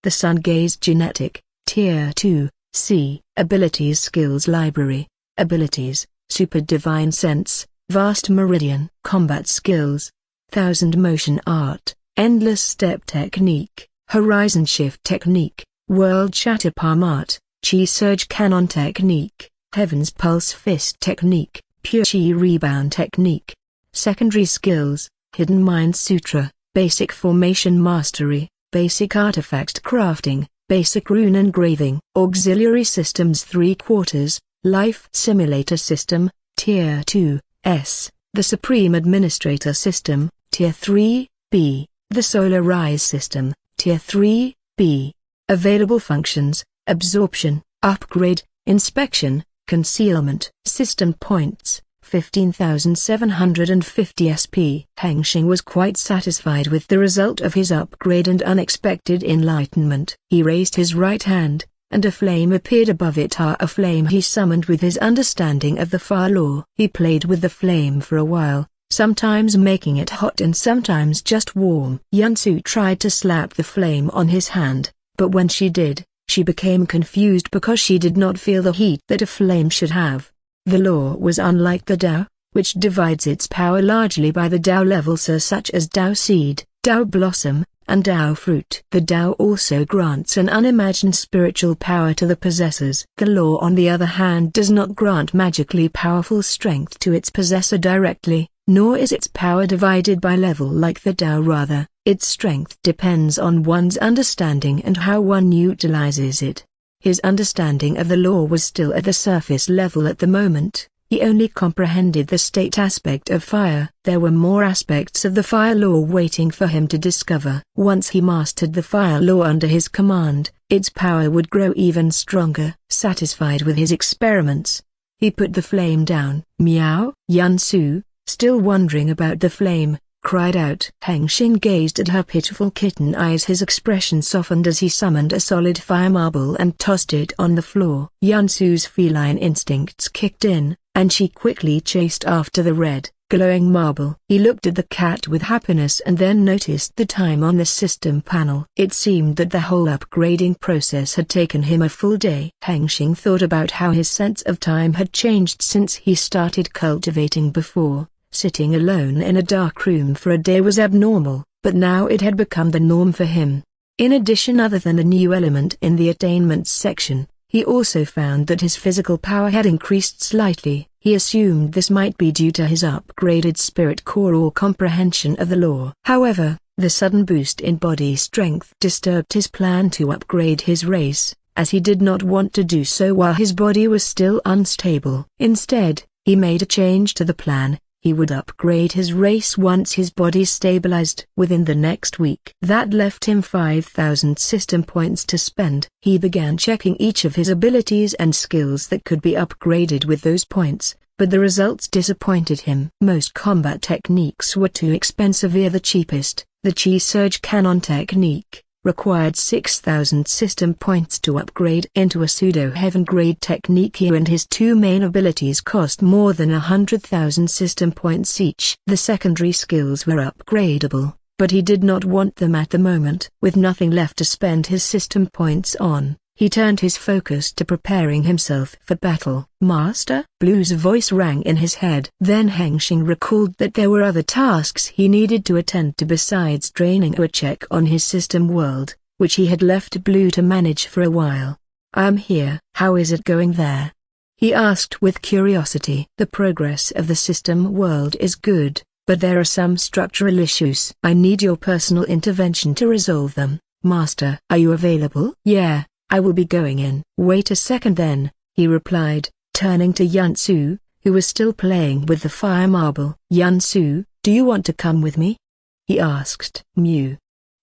The Sun Gaze Genetic, Tier 2, C. Abilities skills library, abilities: Super Divine Sense, Vast Meridian. Combat skills: Thousand Motion Art, Endless Step Technique, Horizon Shift Technique, World Shatter Palm Art, Chi Surge Cannon Technique, Heaven's Pulse Fist Technique, Pure Chi Rebound Technique. Secondary skills: Hidden Mind Sutra, Basic Formation Mastery, Basic Artifact Crafting, Basic Rune Engraving. Auxiliary systems: 3/4, Life Simulator System, Tier 2, S. The Supreme Administrator System, Tier 3, B. The Solar Rise System, Tier 3, B. Available functions: absorption, upgrade, inspection, concealment. System points: 15,750 SP. Hengsheng was quite satisfied with the result of his upgrade and unexpected enlightenment. He raised his right hand, and a flame appeared above it, a flame he summoned with his understanding of the Fire Law. He played with the flame for a while, sometimes making it hot and sometimes just warm. Yansu tried to slap the flame on his hand, but when she did, she became confused because she did not feel the heat that a flame should have. The law was unlike the Tao, which divides its power largely by the Tao levels such as Tao Seed, Tao Blossom, and Tao fruit. The Tao also grants an unimagined spiritual power to the possessors. The law, on the other hand, does not grant magically powerful strength to its possessor directly, nor is its power divided by level like the Tao. Rather, its strength depends on one's understanding and how one utilizes it. His understanding of the law was still at the surface level at the moment. He only comprehended the state aspect of fire. There were more aspects of the fire law waiting for him to discover. Once he mastered the fire law under his command, its power would grow even stronger. Satisfied with his experiments, he put the flame down. Meow! Yansu, still wondering about the flame, cried out. Hengsheng gazed at her pitiful kitten eyes. His expression softened as he summoned a solid fire marble and tossed it on the floor. Yansu's feline instincts kicked in, and she quickly chased after the red, glowing marble. He looked at the cat with happiness and then noticed the time on the system panel. It seemed that the whole upgrading process had taken him a full day. Hengsheng thought about how his sense of time had changed since he started cultivating before. Sitting alone in a dark room for a day was abnormal, but now it had become the norm for him. In addition, other than the new element in the attainments section, he also found that his physical power had increased slightly. He assumed this might be due to his upgraded spirit core or comprehension of the law. However, the sudden boost in body strength disturbed his plan to upgrade his race, as he did not want to do so while his body was still unstable. Instead, he made a change to the plan. He would upgrade his race once his body stabilized within the next week. That left him 5,000 system points to spend. He began checking each of his abilities and skills that could be upgraded with those points, but the results disappointed him. Most combat techniques were too expensive. The cheapest, the Chi Surge Cannon technique, required 6,000 system points to upgrade into a pseudo-heaven grade technique. He and his two main abilities cost more than 100,000 system points each. The secondary skills were upgradable, but he did not want them at the moment. With nothing left to spend his system points on, he turned his focus to preparing himself for battle. "Master?" Blue's voice rang in his head. Then Hengsheng recalled that there were other tasks he needed to attend to besides draining a check on his system world, which he had left Blue to manage for a while. "I am here." "How is it going there?" he asked with curiosity. "The progress of the system world is good, but there are some structural issues. I need your personal intervention to resolve them." "Master, are you available?" "Yeah. I will be going in." "Wait a second then," he replied, turning to Yansu, who was still playing with the fire marble. "Yansu, do you want to come with me?" he asked. Mew.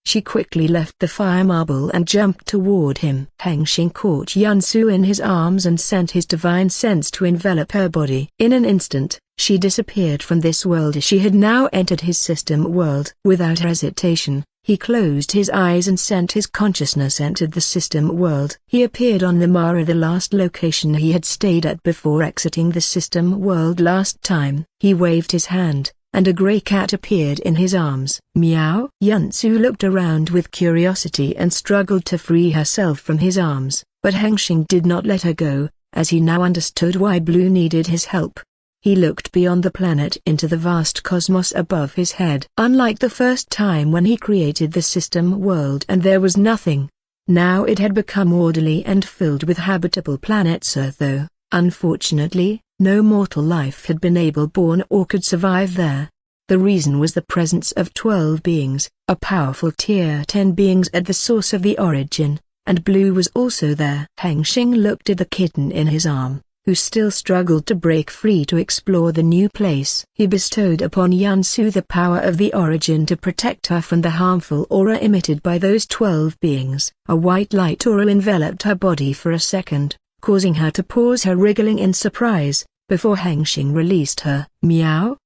She quickly left the fire marble and jumped toward him. Hengsheng caught Yansu in his arms and sent his divine sense to envelop her body. In an instant, she disappeared from this world as she had now entered his system world. Without hesitation, he closed his eyes and sent his consciousness entered the system world. He appeared on the Mara, the last location he had stayed at before exiting the system world last time. He waved his hand, and a grey cat appeared in his arms. "Meow." Yansu looked around with curiosity and struggled to free herself from his arms, but Hengsheng did not let her go, as he now understood why Blue needed his help. He looked beyond the planet into the vast cosmos above his head. Unlike the first time when he created the system world and there was nothing, now it had become orderly and filled with habitable planets, though, unfortunately, no mortal life had been born or could survive there. The reason was the presence of 12 beings, a powerful tier 10 beings at the source of the origin, and Blue was also there. Hengsheng looked at the kitten in his arm, who still struggled to break free to explore the new place. He bestowed upon Yansu the power of the origin to protect her from the harmful aura emitted by those 12 beings. A white light aura enveloped her body for a second, causing her to pause her wriggling in surprise, before Hengsheng released her. "Meow?"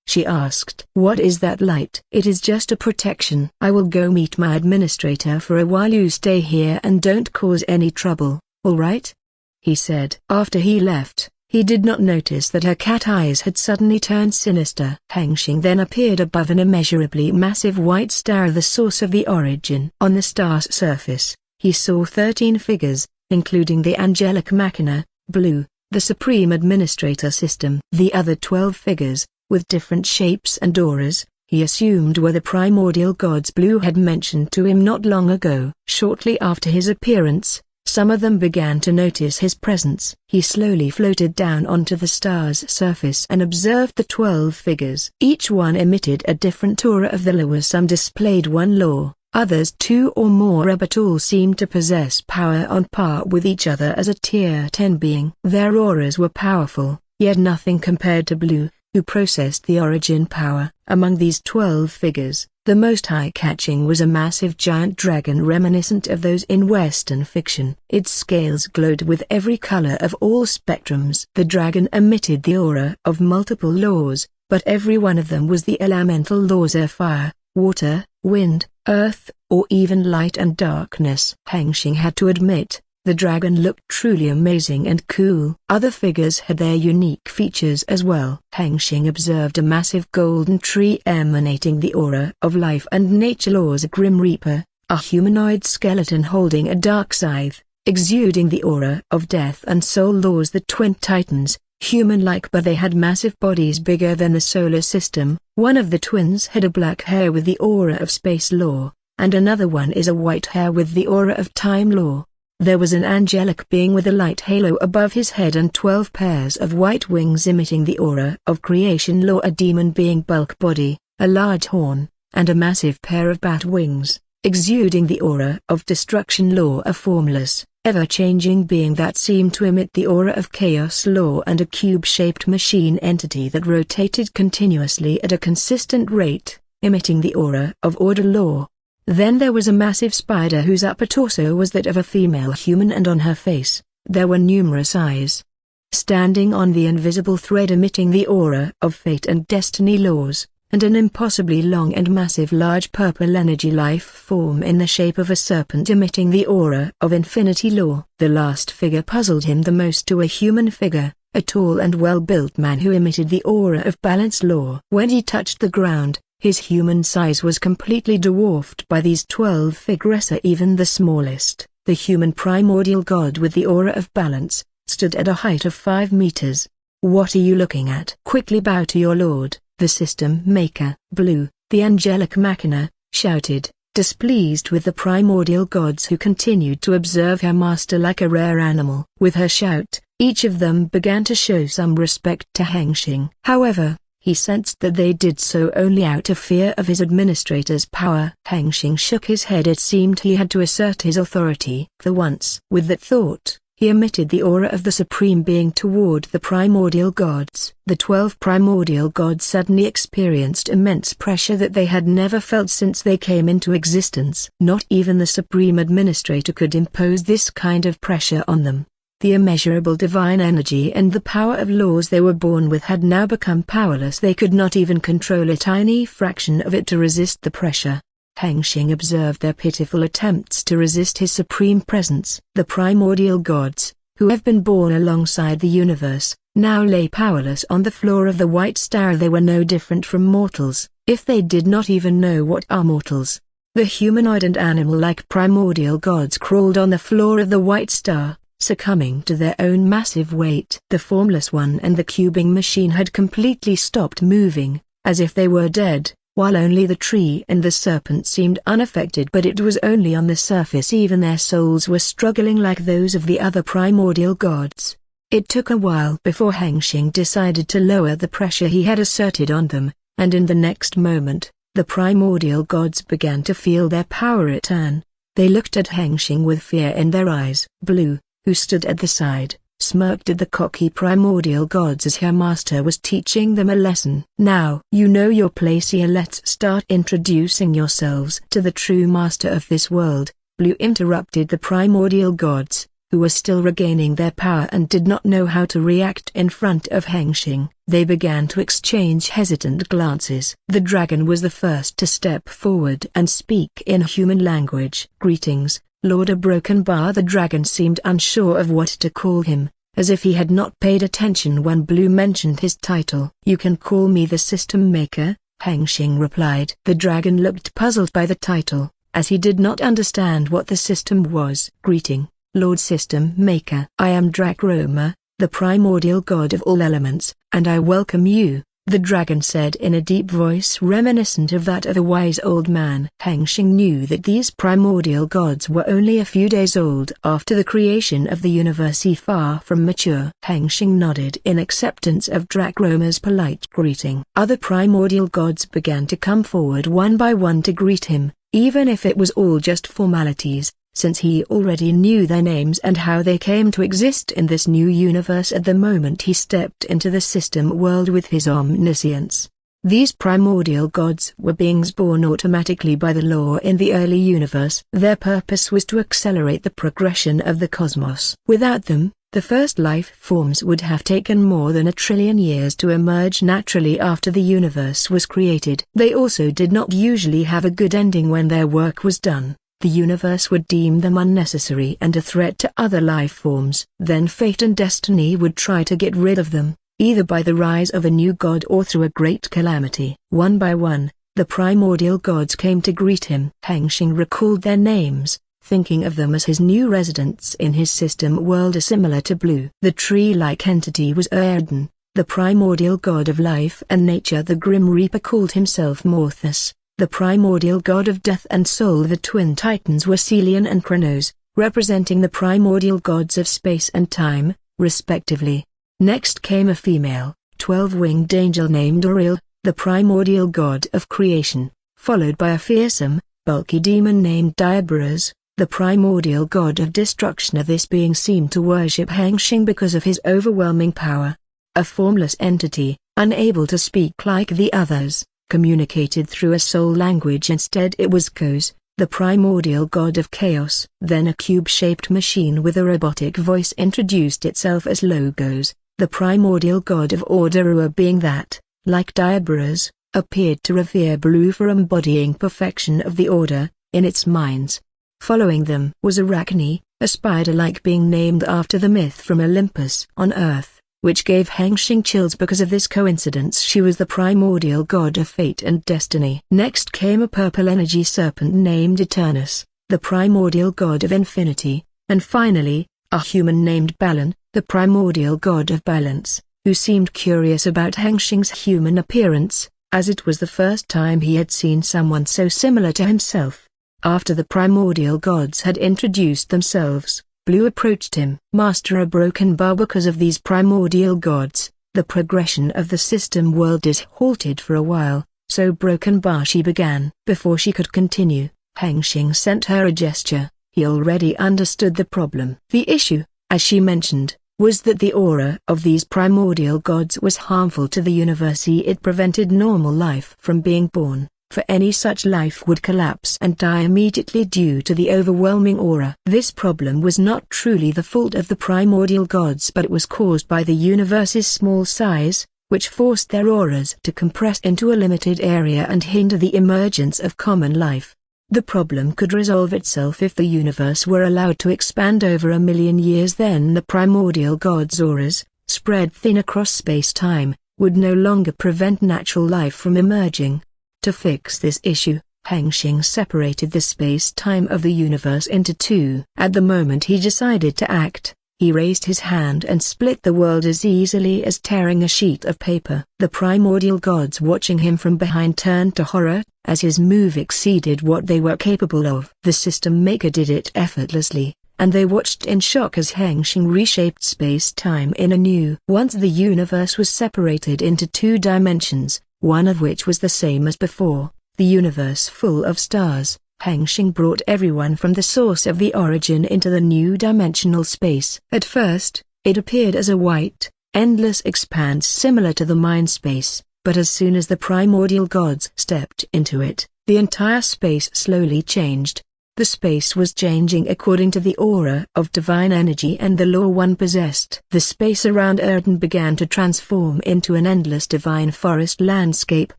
she asked. "What is that light?" "It is just a protection. I will go meet my administrator for a while. You stay here and don't cause any trouble, all right?" he said. After he left, he did not notice that her cat eyes had suddenly turned sinister. Hengsheng then appeared above an immeasurably massive white star, the source of the origin. On the star's surface, he saw 13 figures, including the angelic machina, Blue, the supreme administrator system. The other 12 figures, with different shapes and auras, he assumed were the primordial gods Blue had mentioned to him not long ago. Shortly after his appearance, some of them began to notice his presence. He slowly floated down onto the star's surface and observed the 12 figures. Each one emitted a different aura of the law. Some displayed one law, others 2 or more, but all seemed to possess power on par with each other as a tier 10 being. Their auras were powerful, yet nothing compared to Blue, who processed the origin power. Among these 12 figures, the most eye-catching was a massive giant dragon reminiscent of those in Western fiction. Its scales glowed with every color of all spectrums. The dragon emitted the aura of multiple laws, but every one of them was the elemental laws of fire, water, wind, earth, or even light and darkness. Hengsheng had to admit, the dragon looked truly amazing and cool. Other figures had their unique features as well. Hengsheng observed a massive golden tree emanating the aura of life and nature laws. A Grim Reaper, a humanoid skeleton holding a dark scythe, exuding the aura of death and soul laws. The twin titans, human-like but they had massive bodies bigger than the solar system. One of the twins had a black hair with the aura of space law, and another one is a white hair with the aura of time law. There was an angelic being with a light halo above his head and 12 pairs of white wings emitting the aura of creation law. A demon being bulk body, a large horn, and a massive pair of bat wings, exuding the aura of destruction law. A formless, ever-changing being that seemed to emit the aura of chaos law, and a cube-shaped machine entity that rotated continuously at a consistent rate, emitting the aura of order law. Then there was a massive spider whose upper torso was that of a female human, and on her face, there were numerous eyes. Standing on the invisible thread emitting the aura of fate and destiny laws, and an impossibly long and massive large purple energy life form in the shape of a serpent emitting the aura of infinity law. The last figure puzzled him the most. To a human figure, a tall and well-built man who emitted the aura of balance law. When he touched the ground, his human size was completely dwarfed by these 12 figures. Even the smallest, the human primordial god with the aura of balance, stood at a height of 5 meters. "What are you looking at? Quickly bow to your lord," the system maker, Blue, the angelic machina, shouted, displeased with the primordial gods who continued to observe her master like a rare animal. With her shout, each of them began to show some respect to Hengsheng. However, he sensed that they did so only out of fear of his administrator's power. Hengsheng shook his head. It seemed he had to assert his authority for once. With that thought, he emitted the aura of the Supreme Being toward the primordial gods. The 12 primordial gods suddenly experienced immense pressure that they had never felt since they came into existence. Not even the Supreme Administrator could impose this kind of pressure on them. The immeasurable divine energy and the power of laws they were born with had now become powerless. They could not even control a tiny fraction of it to resist the pressure. Hengsheng observed their pitiful attempts to resist his supreme presence. The primordial gods, who have been born alongside the universe, now lay powerless on the floor of the White Star. They were no different from mortals, if they did not even know what are mortals. The humanoid and animal-like primordial gods crawled on the floor of the White Star, succumbing to their own massive weight. The formless one and the cubing machine had completely stopped moving, as if they were dead, while only the tree and the serpent seemed unaffected. But it was only on the surface. Even their souls were struggling like those of the other primordial gods. It took a while before Hengsheng decided to lower the pressure he had asserted on them, and in the next moment, the primordial gods began to feel their power return. They looked at Hengsheng with fear in their eyes. Blue, who stood at the side, smirked at the cocky primordial gods as her master was teaching them a lesson. "Now you know your place here. Let's start introducing yourselves to the true master of this world," Blue interrupted the primordial gods, who were still regaining their power and did not know how to react in front of Hengsheng. They began to exchange hesitant glances. The dragon was the first to step forward and speak in human language. "Greetings, Lord a Broken Bar." The dragon seemed unsure of what to call him, as if he had not paid attention when Blue mentioned his title. "You can call me the System Maker," Hengsheng replied. The dragon looked puzzled by the title, as he did not understand what the system was. "Greeting, Lord System Maker. I am Drakroma, the primordial god of all elements, and I welcome you, the dragon said in a deep voice reminiscent of that of a wise old man. Hengsheng knew that these primordial gods were only a few days old after the creation of the universe, far from mature. Hengsheng nodded in acceptance of Drachroma's polite greeting. Other primordial gods began to come forward one by one to greet him, even if it was all just formalities, since he already knew their names and how they came to exist in this new universe at the moment he stepped into the system world with his omniscience. These primordial gods were beings born automatically by the law in the early universe. Their purpose was to accelerate the progression of the cosmos. Without them, the first life forms would have taken more than 1 trillion years to emerge naturally after the universe was created. They also did not usually have a good ending when their work was done. The universe would deem them unnecessary and a threat to other life forms. Then fate and destiny would try to get rid of them, either by the rise of a new god or through a great calamity. One by one, the primordial gods came to greet him. Hengsheng recalled their names, thinking of them as his new residents in his system world similar to Blue. The tree-like entity was Erden, the primordial god of life and nature. The Grim Reaper called himself Morthus, the primordial god of death and soul. The twin titans were Celion and Kronos, representing the primordial gods of space and time, respectively. Next came a female, 12-winged angel named Auriel, the primordial god of creation, followed by a fearsome, bulky demon named Diaboras, the primordial god of destruction. This being seemed to worship Hengsheng because of his overwhelming power. A formless entity, unable to speak like the others, communicated through a soul language. Instead it was Kos, the primordial god of chaos. Then a cube-shaped machine with a robotic voice introduced itself as Logos, the primordial god of order. A being that, like Diaboras, appeared to revere Blue for embodying perfection of the order, in its minds. Following them was Arachne, a spider-like being named after the myth from Olympus on Earth, which gave Hengsheng chills because of this coincidence. She was the primordial god of fate and destiny. Next came a purple energy serpent named Eternus, the primordial god of infinity, and finally, a human named Balan, the primordial god of balance, who seemed curious about Hengsheng's human appearance, as it was the first time he had seen someone so similar to himself. After the primordial gods had introduced themselves, Blue approached him. Master, a broken bar. Because of these primordial gods, the progression of the system world is halted for a while, so broken bar she began. Before she could continue, Hengsheng sent her a gesture. He already understood the problem. The issue, as she mentioned, was that the aura of these primordial gods was harmful to the universe. It prevented normal life from being born, for any such life would collapse and die immediately due to the overwhelming aura. This problem was not truly the fault of the primordial gods, but it was caused by the universe's small size, which forced their auras to compress into a limited area and hinder the emergence of common life. The problem could resolve itself if the universe were allowed to expand over 1 million years. Then the primordial gods' auras, spread thin across space-time, would no longer prevent natural life from emerging. To fix this issue, Hengsheng separated the space-time of the universe into two. At the moment he decided to act, he raised his hand and split the world as easily as tearing a sheet of paper. The primordial gods watching him from behind turned to horror, as his move exceeded what they were capable of. The system maker did it effortlessly, and they watched in shock as Hengsheng reshaped space-time in a new. Once the universe was separated into 2 dimensions, one of which was the same as before, the universe full of stars. Hengsheng brought everyone from the source of the origin into the new dimensional space. At first, it appeared as a white, endless expanse similar to the mind space, but as soon as the primordial gods stepped into it, the entire space slowly changed. The space was changing according to the aura of divine energy and the law one possessed. The space around Erden began to transform into an endless divine forest landscape,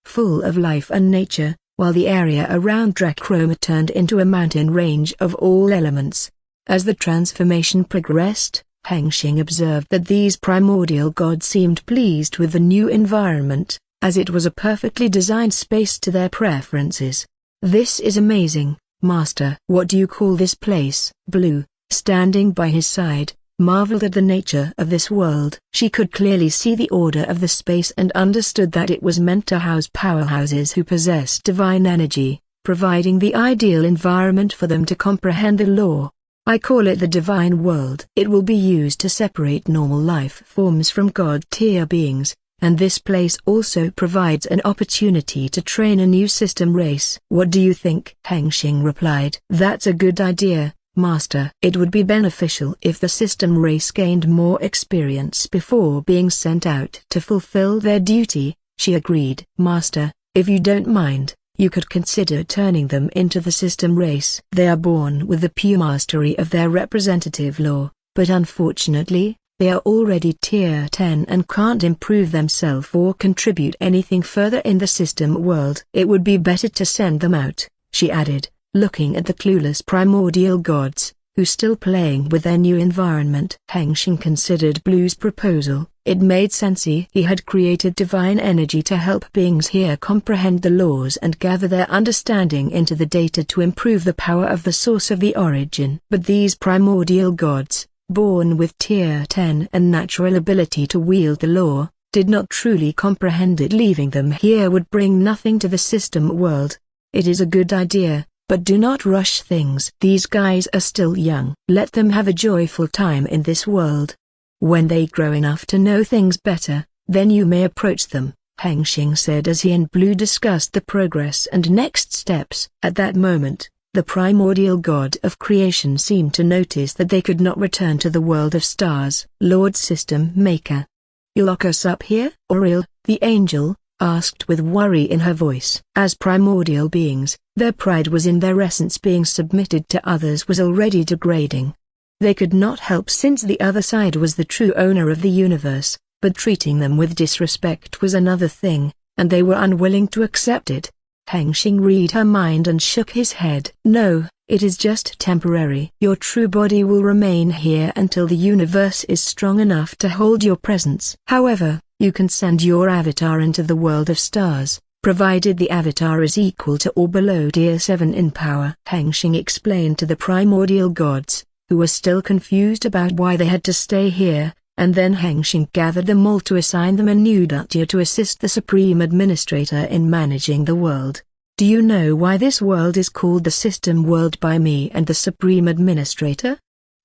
full of life and nature, while the area around Drachroma turned into a mountain range of all elements. As the transformation progressed, Hengsheng observed that these primordial gods seemed pleased with the new environment, as it was a perfectly designed space to their preferences. "This is amazing, Master." "What do you call this place?" Blue, standing by his side, marveled at the nature of this world. She could clearly see the order of the space and understood that it was meant to house powerhouses who possessed divine energy, providing the ideal environment for them to comprehend the law. I call it the divine world. It will be used to separate normal life forms from God-tier beings, and this place also provides an opportunity to train a new system race. What do you think? Hengsheng replied. That's a good idea, Master. It would be beneficial if the system race gained more experience before being sent out to fulfill their duty, she agreed. Master, if you don't mind, you could consider turning them into the system race. They are born with the pure mastery of their representative law, but unfortunately, they are already tier 10 and can't improve themselves or contribute anything further in the system world. It would be better to send them out, she added, looking at the clueless primordial gods, who still playing with their new environment. Hengsheng considered Blue's proposal. It made sense. He had created divine energy to help beings here comprehend the laws and gather their understanding into the data to improve the power of the source of the origin. But these primordial gods, born with tier 10 and natural ability to wield the law, did not truly comprehend it. Leaving them here would bring nothing to the system world. It is a good idea, but do not rush things. These guys are still young. Let them have a joyful time in this world. When they grow enough to know things better, then you may approach them, Hengsheng said as he and Blue discussed the progress and next steps. At that moment, the primordial god of creation seemed to notice that they could not return to the world of stars. Lord System Maker, you'll lock us up here? Oriel, the angel, asked with worry in her voice. As primordial beings, their pride was in their essence. Being submitted to others was already degrading. They could not help since the other side was the true owner of the universe, but treating them with disrespect was another thing, and they were unwilling to accept it. Hengsheng read her mind and shook his head. No, it is just temporary. Your true body will remain here until the universe is strong enough to hold your presence. However, you can send your avatar into the world of stars, provided the avatar is equal to or below tier 7 in power. Hengsheng explained to the primordial gods, who were still confused about why they had to stay here, and then Hengsheng gathered them all to assign them a new duty to assist the Supreme Administrator in managing the world. Do you know why this world is called the System World by me and the Supreme Administrator?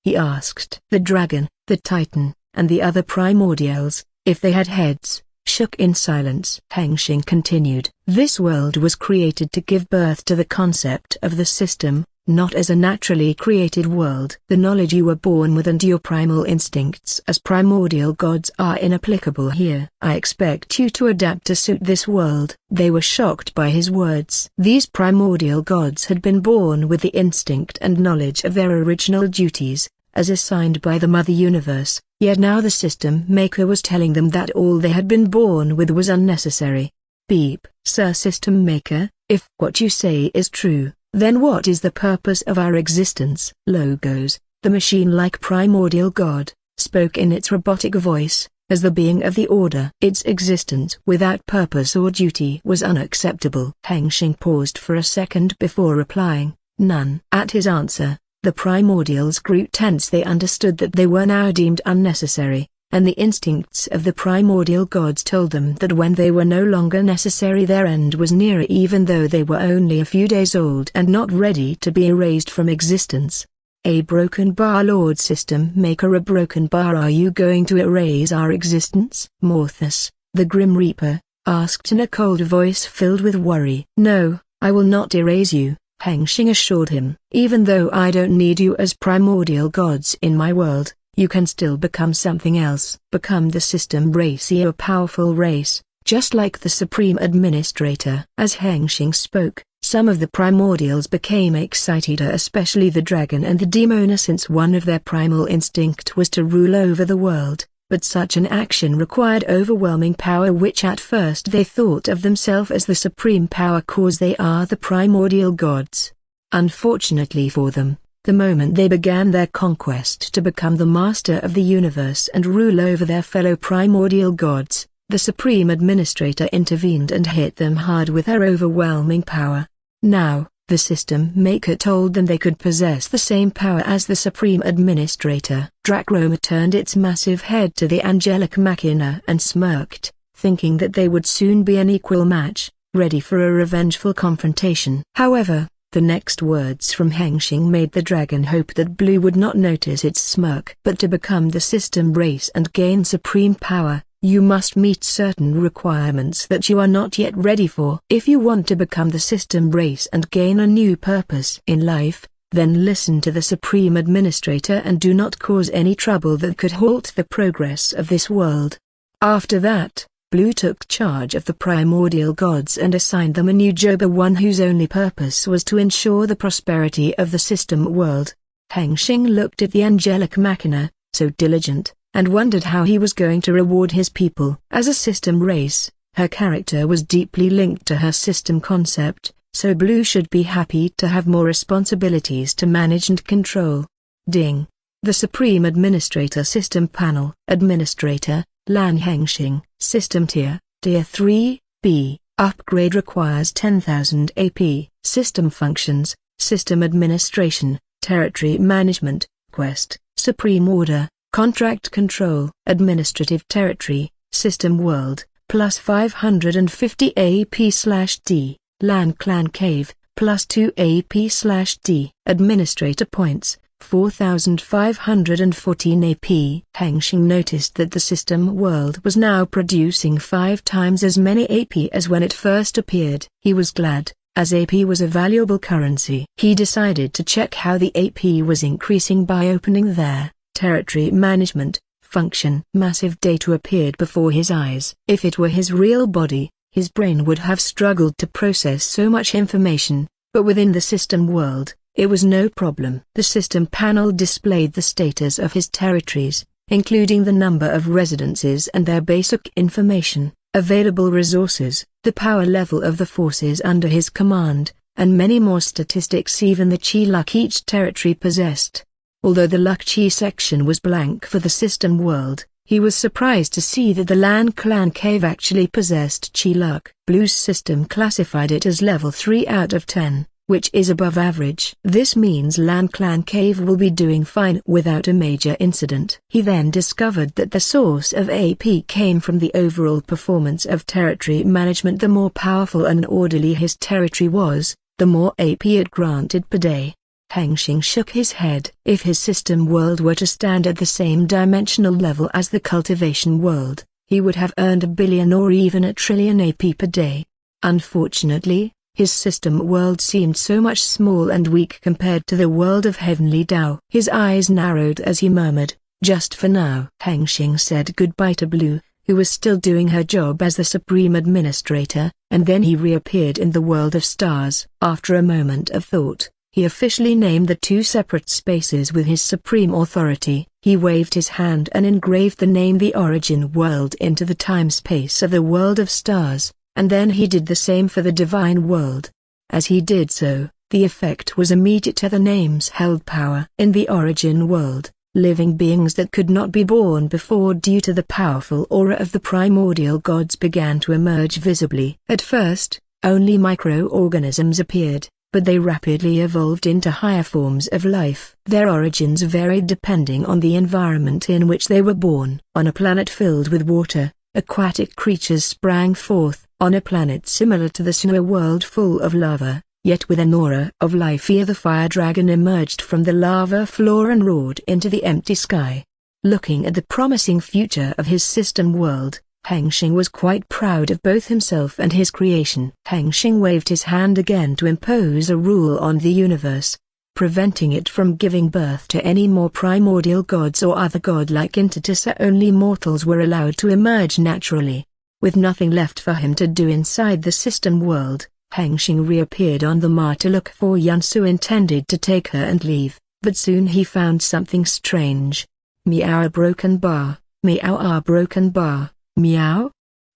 He asked. The dragon, the titan, and the other primordials, if they had heads, shook in silence. Hengsheng continued. This world was created to give birth to the concept of the system, not as a naturally created world. The knowledge you were born with and your primal instincts as primordial gods are inapplicable here. I expect you to adapt to suit this world. They were shocked by his words. These primordial gods had been born with the instinct and knowledge of their original duties, as assigned by the Mother Universe, yet now the System Maker was telling them that all they had been born with was unnecessary. Beep. Sir System Maker, if what you say is true, then what is the purpose of our existence? Logos, the machine-like primordial god, spoke in its robotic voice, as the being of the order. Its existence without purpose or duty was unacceptable. Hengsheng paused for a second before replying, none. At his answer, the primordials grew tense. They understood that they were now deemed unnecessary, and the instincts of the primordial gods told them that when they were no longer necessary their end was nearer, even though they were only a few days old and not ready to be erased from existence. A broken bar. Lord System Maker, a broken bar. Are you going to erase our existence? Morthus, the Grim Reaper, asked in a cold voice filled with worry. No, I will not erase you, Hengsheng assured him. Even though I don't need you as primordial gods in my world, you can still become something else. Become the system race, a powerful race, just like the Supreme Administrator. As Hengsheng spoke, some of the primordials became excited, especially the dragon and the demona, since one of their primal instinct was to rule over the world, but such an action required overwhelming power, which at first they thought of themselves as the supreme power cause they are the primordial gods. Unfortunately for them, the moment they began their conquest to become the master of the universe and rule over their fellow primordial gods, the Supreme Administrator intervened and hit them hard with her overwhelming power. Now, The system maker told them they could possess the same power as the supreme administrator. Drachroma turned its massive head to the angelic machina and smirked, thinking that they would soon be an equal match, ready for a revengeful confrontation. However, the next words from Hengsheng made the dragon hope that Blue would not notice its smirk. But to become the system race and gain supreme power, you must meet certain requirements that you are not yet ready for. If you want to become the system race and gain a new purpose in life, then listen to the Supreme Administrator and do not cause any trouble that could halt the progress of this world. After that, Blue took charge of the primordial gods and assigned them a new job, one whose only purpose was to ensure the prosperity of the system world. Hengsheng looked at the angelic machina, so diligent, and wondered how he was going to reward his people. As a system race, her character was deeply linked to her system concept, so Blue should be happy to have more responsibilities to manage and control. Ding. The Supreme Administrator System Panel. Administrator, Lan Hengsheng. System Tier, Tier 3, B. Upgrade requires 10,000 AP. System Functions, System Administration, Territory Management, Quest, Supreme Order, Contract Control. Administrative Territory, System World, plus 550 AP/D. Lan Clan Cave, plus 2 AP/D. Administrator Points, 4,514 AP. Hengsheng noticed that the system world was now producing 5 times as many AP as when it first appeared. He was glad, as AP was a valuable currency. He decided to check how the AP was increasing by opening their territory management function. Massive data appeared before his eyes. If it were his real body, his brain would have struggled to process so much information, but within the system world, it was no problem. The system panel displayed the status of his territories, including the number of residences and their basic information, available resources, the power level of the forces under his command, and many more statistics, even the chi luck each territory possessed. Although the luck chi section was blank for the system world, he was surprised to see that the Lan Clan Cave actually possessed chi luck. Blue's system classified it as level 3 out of 10. Which is above average. This means Lan Clan Cave will be doing fine without a major incident. He then discovered that the source of AP came from the overall performance of territory management. The more powerful and orderly his territory was, the more AP it granted per day. Hengsheng shook his head. If his system world were to stand at the same dimensional level as the cultivation world, he would have earned 1 billion or even 1 trillion AP per day. Unfortunately, his system world seemed so much small and weak compared to the world of heavenly Tao. His eyes narrowed as he murmured, "Just for now." Hengsheng said goodbye to Blue, who was still doing her job as the Supreme Administrator, and then he reappeared in the world of stars. After a moment of thought, he officially named the 2 separate spaces with his supreme authority. He waved his hand and engraved the name The Origin World into the time-space of the world of stars, and then he did the same for the divine world. As he did so, the effect was immediate. The names held power. In the origin world, living beings that could not be born before due to the powerful aura of the primordial gods began to emerge visibly. At first, only microorganisms appeared, but they rapidly evolved into higher forms of life. Their origins varied depending on the environment in which they were born. On a planet filled with water, aquatic creatures sprang forth. On a planet similar to the sewer world full of lava, yet with an aura of life, the fire dragon emerged from the lava floor and roared into the empty sky. Looking at the promising future of his system world, Hengsheng was quite proud of both himself and his creation. Hengsheng waved his hand again to impose a rule on the universe, preventing it from giving birth to any more primordial gods or other godlike entities. Only mortals were allowed to emerge naturally. With nothing left for him to do inside the system world, Hengsheng reappeared on the Mar to look for Yunsu, intended to take her and leave, but soon he found something strange. Meow, a broken bar. Meow, a broken bar. Meow?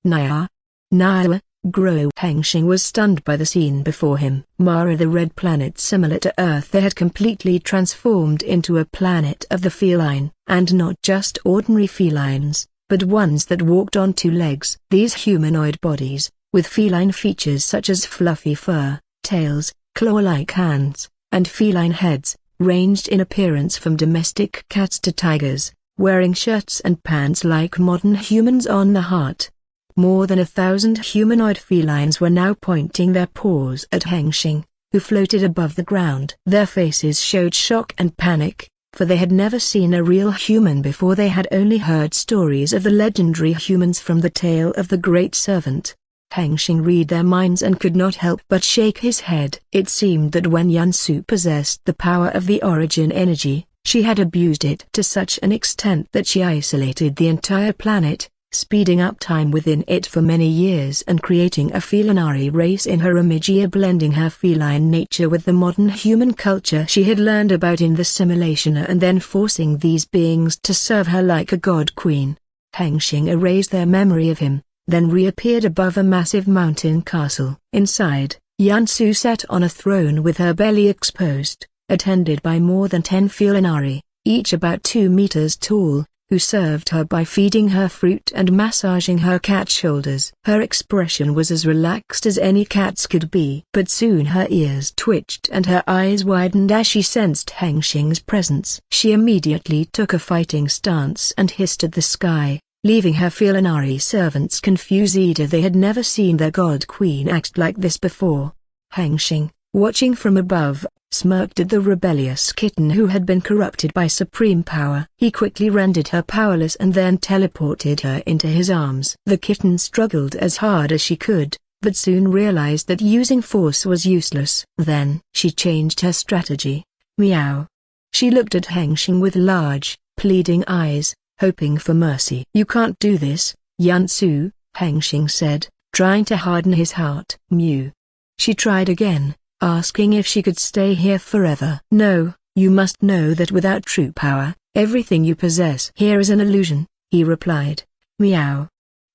Nia? Nia? Grow. Hengsheng was stunned by the scene before him. Mara, the red planet similar to Earth, they had completely transformed into a planet of the feline, and not just ordinary felines, but ones that walked on 2 legs. These humanoid bodies, with feline features such as fluffy fur, tails, claw-like hands, and feline heads, ranged in appearance from domestic cats to tigers, wearing shirts and pants like modern humans on the heart. More than 1,000 humanoid felines were now pointing their paws at Hengsheng, who floated above the ground. Their faces showed shock and panic, for they had never seen a real human before. They had only heard stories of the legendary humans from the tale of the Great Servant. Hengsheng read their minds and could not help but shake his head. It seemed that when Yansu possessed the power of the origin energy, she had abused it to such an extent that she isolated the entire planet, speeding up time within it for many years and creating a felinari race in her imagia, blending her feline nature with the modern human culture she had learned about in the simulation and then forcing these beings to serve her like a god queen. Hengsheng erased their memory of him, then reappeared above a massive mountain castle. Inside, Yansu sat on a throne with her belly exposed, attended by more than 10 felinari, each about 2 meters tall, who served her by feeding her fruit and massaging her cat shoulders. Her expression was as relaxed as any cat's could be. But soon her ears twitched and her eyes widened as she sensed Hengsheng's presence. She immediately took a fighting stance and hissed at the sky, leaving her felinari servants confused. They had never seen their god queen act like this before. Hengsheng, watching from above, smirked at the rebellious kitten who had been corrupted by supreme power. He quickly rendered her powerless and then teleported her into his arms. The kitten struggled as hard as she could, but soon realized that using force was useless. Then she changed her strategy. Meow. She looked at Hengsheng with large, pleading eyes, hoping for mercy. "You can't do this, Yansu," Hengsheng said, trying to harden his heart. Mew. She tried again, asking if she could stay here forever. "No, you must know that without true power, everything you possess here is an illusion," he replied. Meow.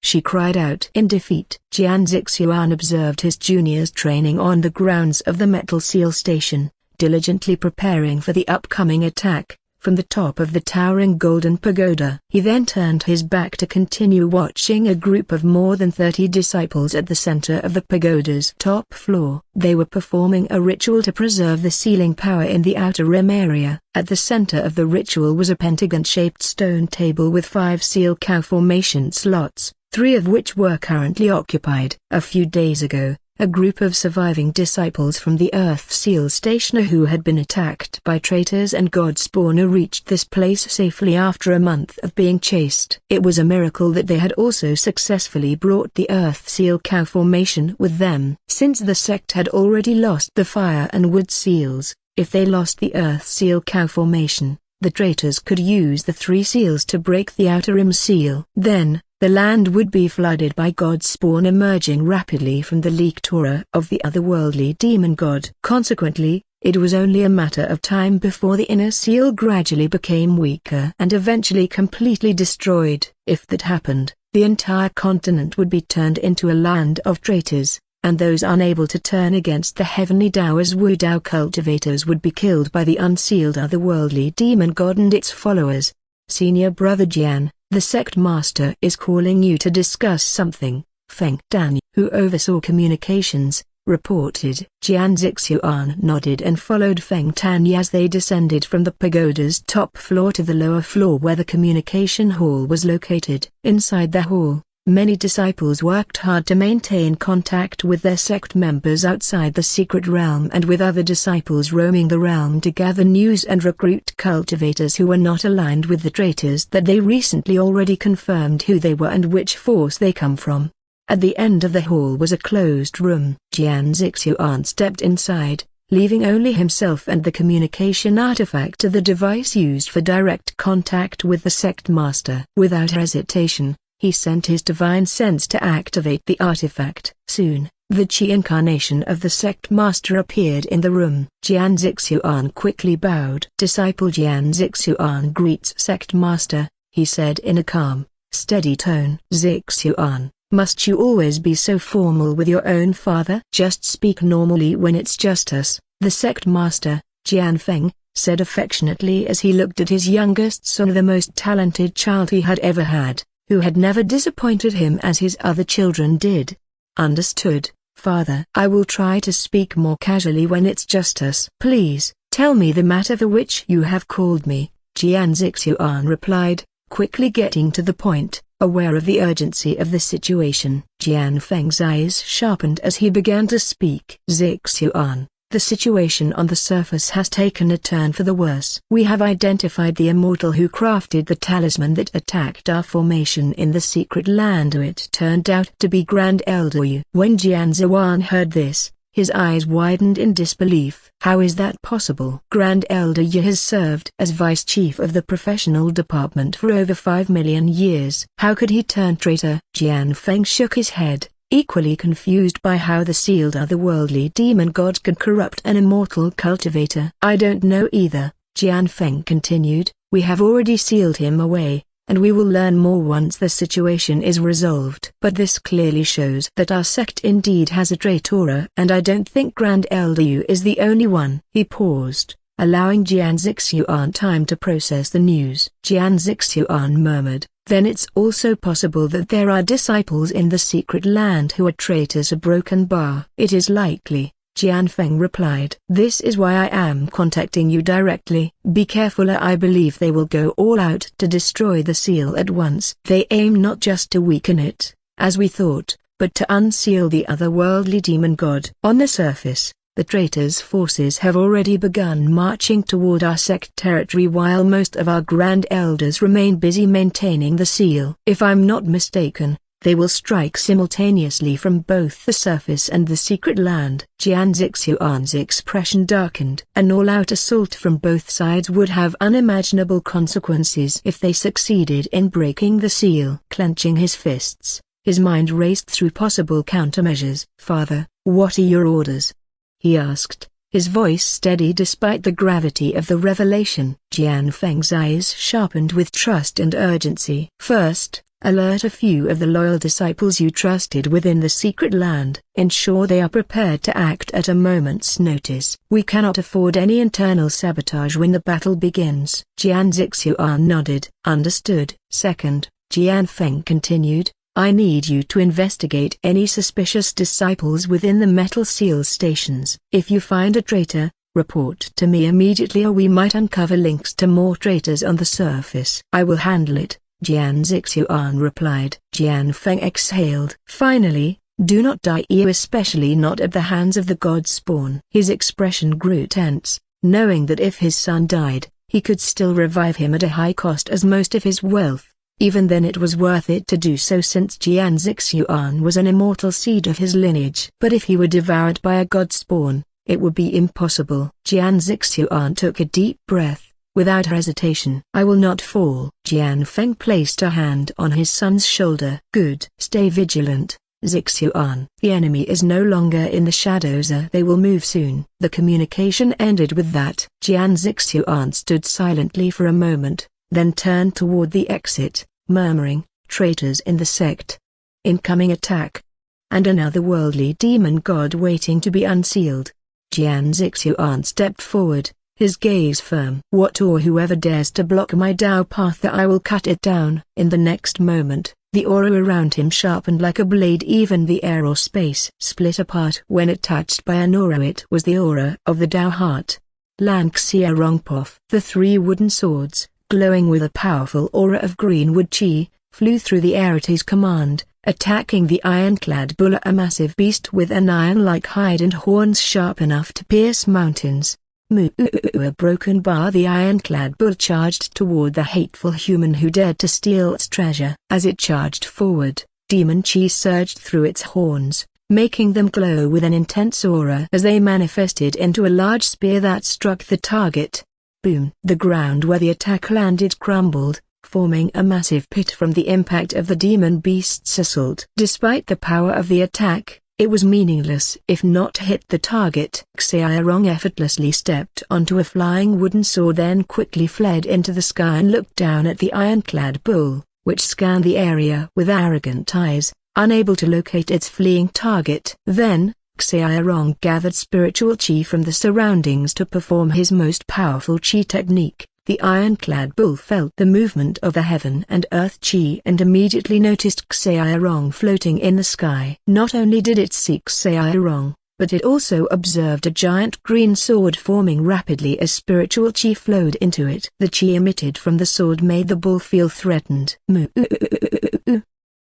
She cried out in defeat. Jian Zixuan observed his juniors training on the grounds of the Metal Seal Station, diligently preparing for the upcoming attack, from the top of the towering golden pagoda. He then turned his back to continue watching a group of more than 30 disciples at the center of the pagoda's top floor. They were performing a ritual to preserve the sealing power in the outer rim area. At the center of the ritual was a pentagon-shaped stone table with 5 seal cow formation slots, 3 of which were currently occupied. A few days ago, a group of surviving disciples from the Earth Seal Station who had been attacked by traitors and God-spawner reached this place safely after a month of being chased. It was a miracle that they had also successfully brought the Earth Seal Cow formation with them. Since the sect had already lost the Fire and Wood Seals, if they lost the Earth Seal Cow formation, the traitors could use the 3 seals to break the outer rim seal. Then, the land would be flooded by god spawn emerging rapidly from the leaked aura of the otherworldly demon god. Consequently, it was only a matter of time before the inner seal gradually became weaker and eventually completely destroyed. If that happened, the entire continent would be turned into a land of traitors, and those unable to turn against the heavenly Tao as Wu Dao cultivators would be killed by the unsealed otherworldly demon god and its followers. "Senior Brother Jian, the sect master is calling you to discuss something," Feng Dan, who oversaw communications, reported. Jian Zixuan nodded and followed Feng Tan as they descended from the pagoda's top floor to the lower floor where the communication hall was located. Inside the hall, many disciples worked hard to maintain contact with their sect members outside the secret realm and with other disciples roaming the realm to gather news and recruit cultivators who were not aligned with the traitors that they recently already confirmed who they were and which force they come from. At the end of the hall was a closed room. Jian Zixuan stepped inside, leaving only himself and the communication artifact to the device used for direct contact with the sect master. Without hesitation, he sent his divine sense to activate the artifact. Soon, the Chi incarnation of the sect master appeared in the room. Jian Zixuan quickly bowed. "Disciple Jian Zixuan greets sect master," he said in a calm, steady tone. "Zixuan, must you always be so formal with your own father? Just speak normally when it's just us." The sect master, Jian Feng, said affectionately as he looked at his youngest son, the most talented child he had ever had, who had never disappointed him as his other children did. "Understood, Father, I will try to speak more casually when it's just us. Please, tell me the matter for which you have called me, Jian Zixuan replied, quickly getting to the point, aware of the urgency of the situation. Jian Feng's eyes sharpened as he began to speak. Zixuan, the situation on the surface has taken a turn for the worse. We have identified the immortal who crafted the talisman that attacked our formation in the secret land. It turned out to be Grand Elder Yu. When Jian Zixuan heard this, his eyes widened in disbelief. How is that possible? Grand Elder Yu has served as vice chief of the professional department for over 5 million years. How could he turn traitor? Jian Feng shook his head, equally confused by how the sealed otherworldly demon god could corrupt an immortal cultivator. I don't know either, Jian Feng continued. We have already sealed him away, and we will learn more once the situation is resolved. But this clearly shows that our sect indeed has a traitor, and I don't think Grand Elder Yu is the only one. He paused, allowing Jian Zixuan time to process the news. Jian Zixuan murmured, then it's also possible that there are disciples in the secret land who are traitors. A broken bar. It is likely, Jian Feng replied. This is why I am contacting you directly. Be careful, I believe they will go all out to destroy the seal at once. They aim not just to weaken it, as we thought, but to unseal the otherworldly demon god. On the surface, the traitors' forces have already begun marching toward our sect territory while most of our grand elders remain busy maintaining the seal. If I'm not mistaken, they will strike simultaneously from both the surface and the secret land. Jian Zixuan's expression darkened. An all-out assault from both sides would have unimaginable consequences if they succeeded in breaking the seal. Clenching his fists, his mind raced through possible countermeasures. Father, what are your orders? He asked, his voice steady despite the gravity of the revelation. Jian Feng's eyes sharpened with trust and urgency. First, alert a few of the loyal disciples you trusted within the secret land. Ensure they are prepared to act at a moment's notice. We cannot afford any internal sabotage when the battle begins. Jian Zixuan nodded. Understood. Second, Jian Feng continued, I need you to investigate any suspicious disciples within the metal seal stations. If you find a traitor, report to me immediately or we might uncover links to more traitors on the surface. I will handle it, Jian Zixuan replied. Jian Feng exhaled. Finally, do not die, especially not at the hands of the god spawn. His expression grew tense, knowing that if his son died, he could still revive him at a high cost as most of his wealth. Even then it was worth it to do so since Jian Zixuan was an immortal seed of his lineage. But if he were devoured by a god spawn, it would be impossible. Jian Zixuan took a deep breath, without hesitation. I will not fall. Jian Feng placed a hand on his son's shoulder. Good. Stay vigilant, Zixuan. The enemy is no longer in the shadows. They will move soon. The communication ended with that. Jian Zixuan stood silently for a moment, then turned toward the exit, murmuring, traitors in the sect. Incoming attack. And another worldly demon god waiting to be unsealed. Jian Zixuan stepped forward, his gaze firm. What or whoever dares to block my Dao path, I will cut it down. In the next moment, the aura around him sharpened like a blade. Even the air or space split apart when it touched by an aura. It was the aura of the Dao heart. Lan Xiaorongpof. The 3 wooden swords, glowing with a powerful aura of greenwood chi, flew through the air at his command, attacking the ironclad bull, a massive beast with an iron-like hide and horns sharp enough to pierce mountains. A broken bar. The ironclad bull charged toward the hateful human who dared to steal its treasure. As it charged forward, demon chi surged through its horns, making them glow with an intense aura as they manifested into a large spear that struck the target. Boom! The ground where the attack landed crumbled, forming a massive pit from the impact of the demon beast's assault. Despite the power of the attack, it was meaningless if not hit the target. Xiaorong effortlessly stepped onto a flying wooden sword, then quickly fled into the sky and looked down at the ironclad bull, which scanned the area with arrogant eyes, unable to locate its fleeing target. Then, Xiaorong gathered spiritual chi from the surroundings to perform his most powerful chi technique, The ironclad bull felt the movement of the heaven and earth chi and immediately noticed Xiaorong floating in the sky. Not only did it seek Xiaorong, but it also observed a giant green sword forming rapidly as spiritual chi flowed into it. The chi emitted from the sword made the bull feel threatened.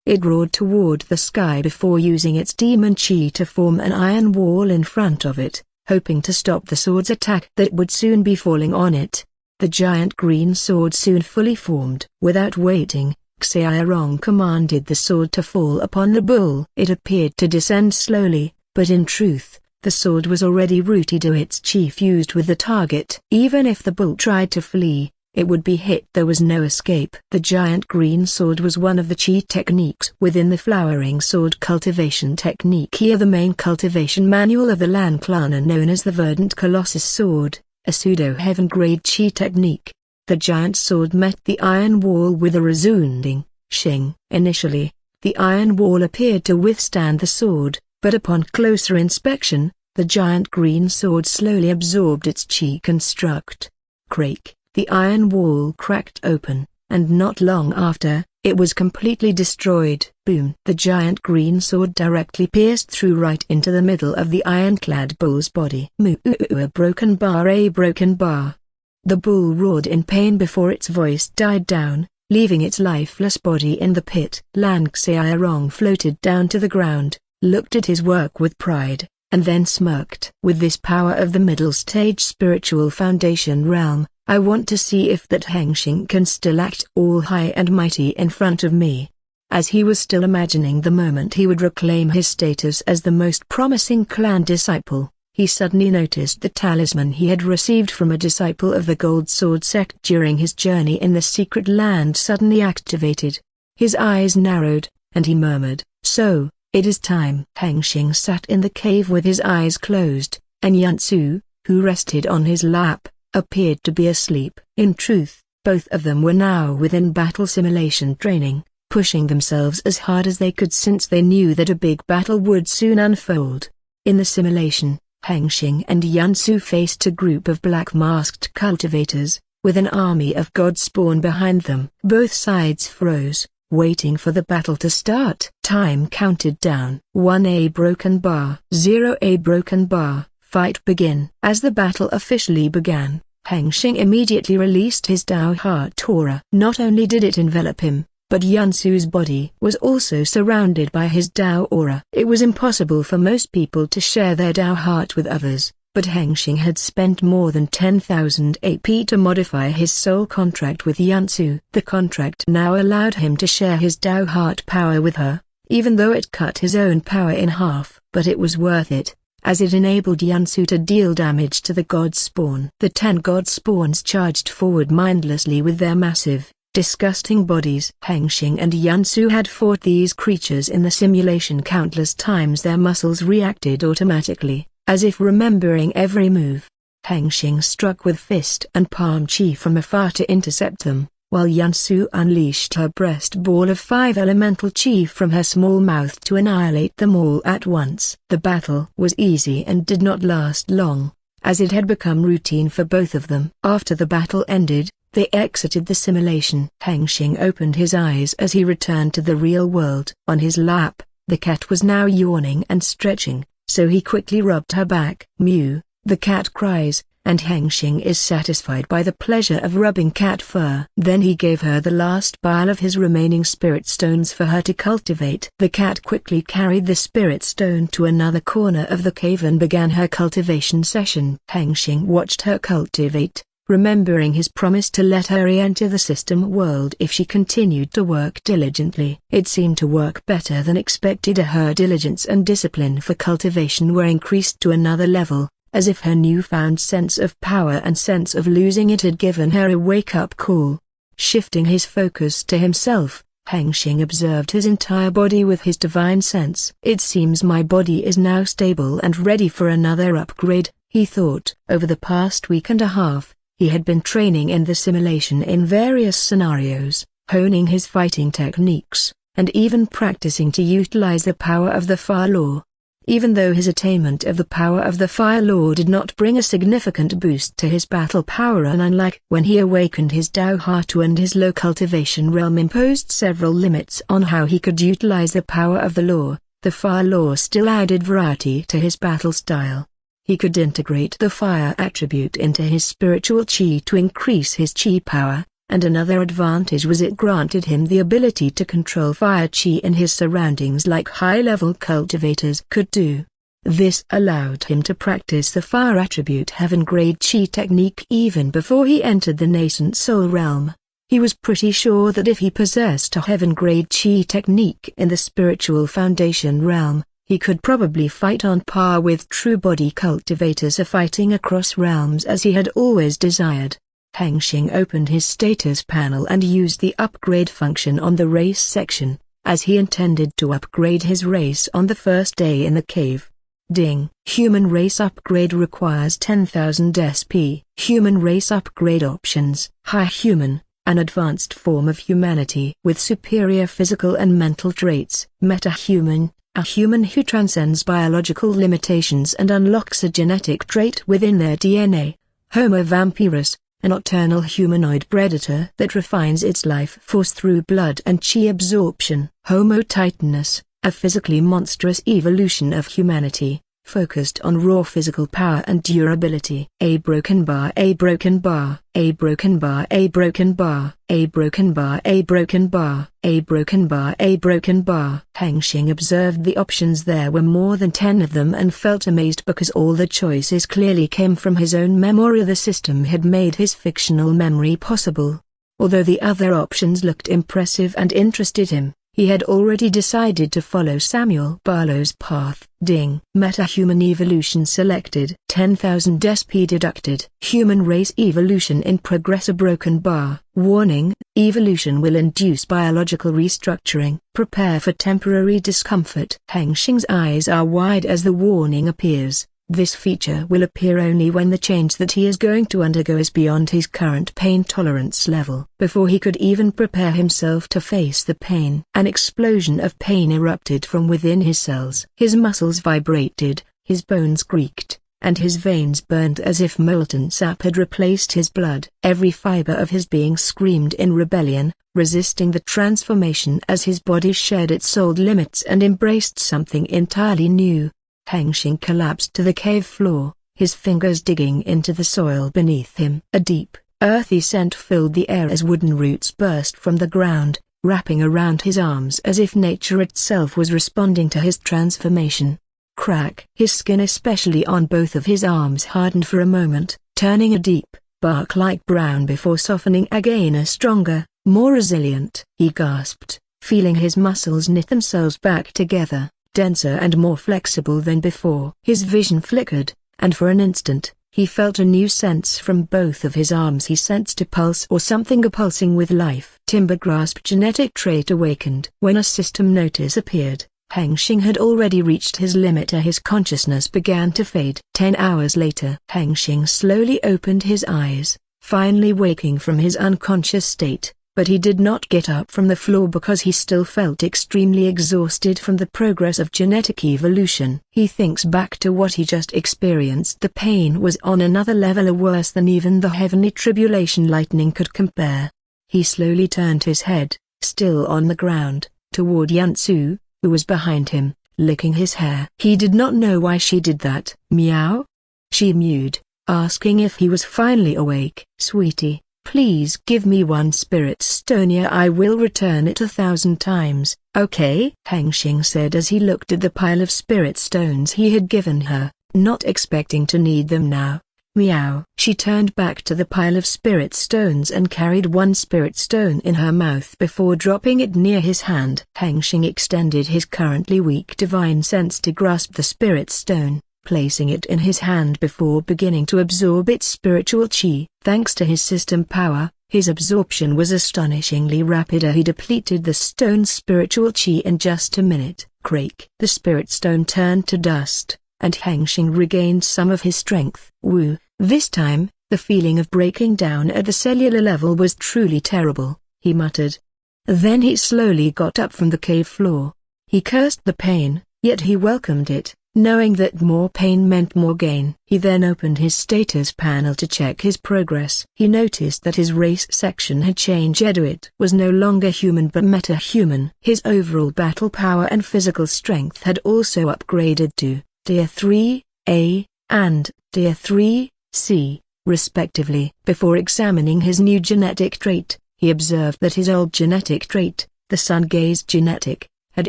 It roared toward the sky before using its demon chi to form an iron wall in front of it, hoping to stop the sword's attack that would soon be falling on it. The giant green sword soon fully formed. Without waiting, Xiaorong commanded the sword to fall upon the bull. It appeared to descend slowly, but in truth, the sword was already rooted to its chi fused with the target. Even if the bull tried to flee, it would be hit. There was no escape. The giant green sword was one of the chi techniques within the flowering sword cultivation technique. Here the main cultivation manual of the Lan Clan are known as the verdant colossus sword, a pseudo-heaven grade chi technique. The giant sword met the iron wall with a resounding shing. Initially, the iron wall appeared to withstand the sword, but upon closer inspection, the giant green sword slowly absorbed its chi construct. Crake. The iron wall cracked open, and not long after, it was completely destroyed. Boom! The giant green sword directly pierced through right into the middle of the ironclad bull's body. A broken bar, a broken bar. The bull roared in pain before its voice died down, leaving its lifeless body in the pit. Lan Xiaorong floated down to the ground, looked at his work with pride, and then smirked. With this power of the middle stage spiritual foundation realm, I want to see if that Hengsheng can still act all high and mighty in front of me. As he was still imagining the moment he would reclaim his status as the most promising clan disciple, he suddenly noticed the talisman he had received from a disciple of the Gold Sword sect during his journey in the secret land suddenly activated. His eyes narrowed, and he murmured, "So, it is time." Hengsheng sat in the cave with his eyes closed, and Yansu, who rested on his lap, appeared to be asleep. In truth, both of them were now within battle simulation training, pushing themselves as hard as they could since they knew that a big battle would soon unfold. In the simulation, Hengsheng and Yansu faced a group of black-masked cultivators, with an army of god spawn behind them. Both sides froze, waiting for the battle to start. Time counted down. 1 broken bar. 0 broken bar. Fight begin. As the battle officially began, Hengsheng immediately released his Dao Heart aura. Not only did it envelop him, but Yansu's body was also surrounded by his Dao aura. It was impossible for most people to share their Dao Heart with others, but Hengsheng had spent more than 10,000 AP to modify his soul contract with Yansu. The contract now allowed him to share his Dao Heart power with her, even though it cut his own power in half. But it was worth it, as it enabled Yansu to deal damage to the god spawn. The 10 god spawns charged forward mindlessly with their massive, disgusting bodies. Hengsheng and Yansu had fought these creatures in the simulation countless times. Their muscles reacted automatically, as if remembering every move. Hengsheng struck with fist and palm chi from afar to intercept them, while Yansu unleashed her breast ball of 5 elemental chi from her small mouth to annihilate them all at once. The battle was easy and did not last long, as it had become routine for both of them. After the battle ended, they exited the simulation. Hengsheng opened his eyes as he returned to the real world. On his lap, the cat was now yawning and stretching, so he quickly rubbed her back. Mew, the cat cries, and Hengsheng is satisfied by the pleasure of rubbing cat fur. Then he gave her the last pile of his remaining spirit stones for her to cultivate. The cat quickly carried the spirit stone to another corner of the cave and began her cultivation session. Hengsheng watched her cultivate, remembering his promise to let her re-enter the system world if she continued to work diligently. It seemed to work better than expected. Her diligence and discipline for cultivation were increased to another level, as if her newfound sense of power and sense of losing it had given her a wake-up call. Shifting his focus to himself, Hengsheng observed his entire body with his divine sense. It seems my body is now stable and ready for another upgrade, he thought. Over the past week and a half, he had been training in the simulation in various scenarios, honing his fighting techniques, and even practicing to utilize the power of the Far Law. Even though his attainment of the power of the Fire Lord did not bring a significant boost to his battle power, and unlike when he awakened his Dao Hatu and his low cultivation realm imposed several limits on how he could utilize the power of the law, the Fire Law still added variety to his battle style. He could integrate the fire attribute into his spiritual chi to increase his chi power, and another advantage was it granted him the ability to control fire chi in his surroundings like high-level cultivators could do. This allowed him to practice the fire attribute heaven-grade chi technique even before he entered the nascent soul realm. He was pretty sure that if he possessed a heaven-grade chi technique in the spiritual foundation realm, he could probably fight on par with true body cultivators fighting across realms as he had always desired. Hengsheng opened his status panel and used the upgrade function on the race section, as he intended to upgrade his race on the first day in the cave. Ding. Human race upgrade requires 10,000 SP. Human race upgrade options. High human, an advanced form of humanity with superior physical and mental traits. Meta-human, a human who transcends biological limitations and unlocks a genetic trait within their DNA. Homo vampirus, a nocturnal humanoid predator that refines its life force through blood and chi absorption. Homo titanus, a physically monstrous evolution of humanity, focused on raw physical power and durability. A broken bar, a broken bar, a broken bar, a broken bar, a broken bar, a broken bar, a broken bar, a broken bar. Hengsheng observed the options. There were more than 10 of them and felt amazed because all the choices clearly came from his own memory. The system had made his fictional memory possible. Although the other options looked impressive and interested him, he had already decided to follow Samuel Barlow's path. Ding. Meta-human evolution selected. 10,000 SP deducted. Human race evolution in progress. A broken bar. Warning, evolution will induce biological restructuring. Prepare for temporary discomfort. Hengsheng's eyes are wide as the warning appears. This feature will appear only when the change that he is going to undergo is beyond his current pain tolerance level. Before he could even prepare himself to face the pain, an explosion of pain erupted from within his cells. His muscles vibrated, his bones creaked, and his veins burned as if molten sap had replaced his blood. Every fiber of his being screamed in rebellion, resisting the transformation as his body shared its soul limits and embraced something entirely new. Hengsheng collapsed to the cave floor, his fingers digging into the soil beneath him. A deep, earthy scent filled the air as wooden roots burst from the ground, wrapping around his arms as if nature itself was responding to his transformation. Crack! His skin, especially on both of his arms, hardened for a moment, turning a deep, bark-like brown before softening again a stronger, more resilient. He gasped, feeling his muscles knit themselves back together, denser and more flexible than before. His vision flickered, and for an instant, he felt a new sense from both of his arms. He sensed a pulse or something pulsing with life. Timber grasp genetic trait awakened. When a system notice appeared, Hengsheng had already reached his limit. His consciousness began to fade. 10 hours later, Hengsheng slowly opened his eyes, finally waking from his unconscious state. But he did not get up from the floor because he still felt extremely exhausted from the progress of genetic evolution. He thinks back to what he just experienced. The pain was on another level, worse than even the heavenly tribulation lightning could compare. He slowly turned his head, still on the ground, toward Yansu, who was behind him, licking his hair. He did not know why she did that. Meow? She mewed, asking if he was finally awake. Sweetie, please give me one spirit stone. Yeah, I will return it 1,000 times, okay? Hengsheng said as he looked at the pile of spirit stones he had given her, not expecting to need them now. Meow. She turned back to the pile of spirit stones and carried one spirit stone in her mouth before dropping it near his hand. Hengsheng extended his currently weak divine sense to grasp the spirit stone, placing it in his hand before beginning to absorb its spiritual chi. Thanks to his system power, his absorption was astonishingly rapid. He depleted the stone's spiritual chi in just a minute. Crake! The spirit stone turned to dust, and Hengsheng regained some of his strength. Woo! This time, the feeling of breaking down at the cellular level was truly terrible, he muttered. Then he slowly got up from the cave floor. He cursed the pain, yet he welcomed it. knowing that more pain meant more gain. He then opened his status panel to check his progress. He noticed that his race section had changed. It was no longer human but meta-human. His overall battle power and physical strength had also upgraded to Tier 3A and Tier 3C, respectively. Before examining his new genetic trait, he observed that his old genetic trait, the sun gaze genetic, had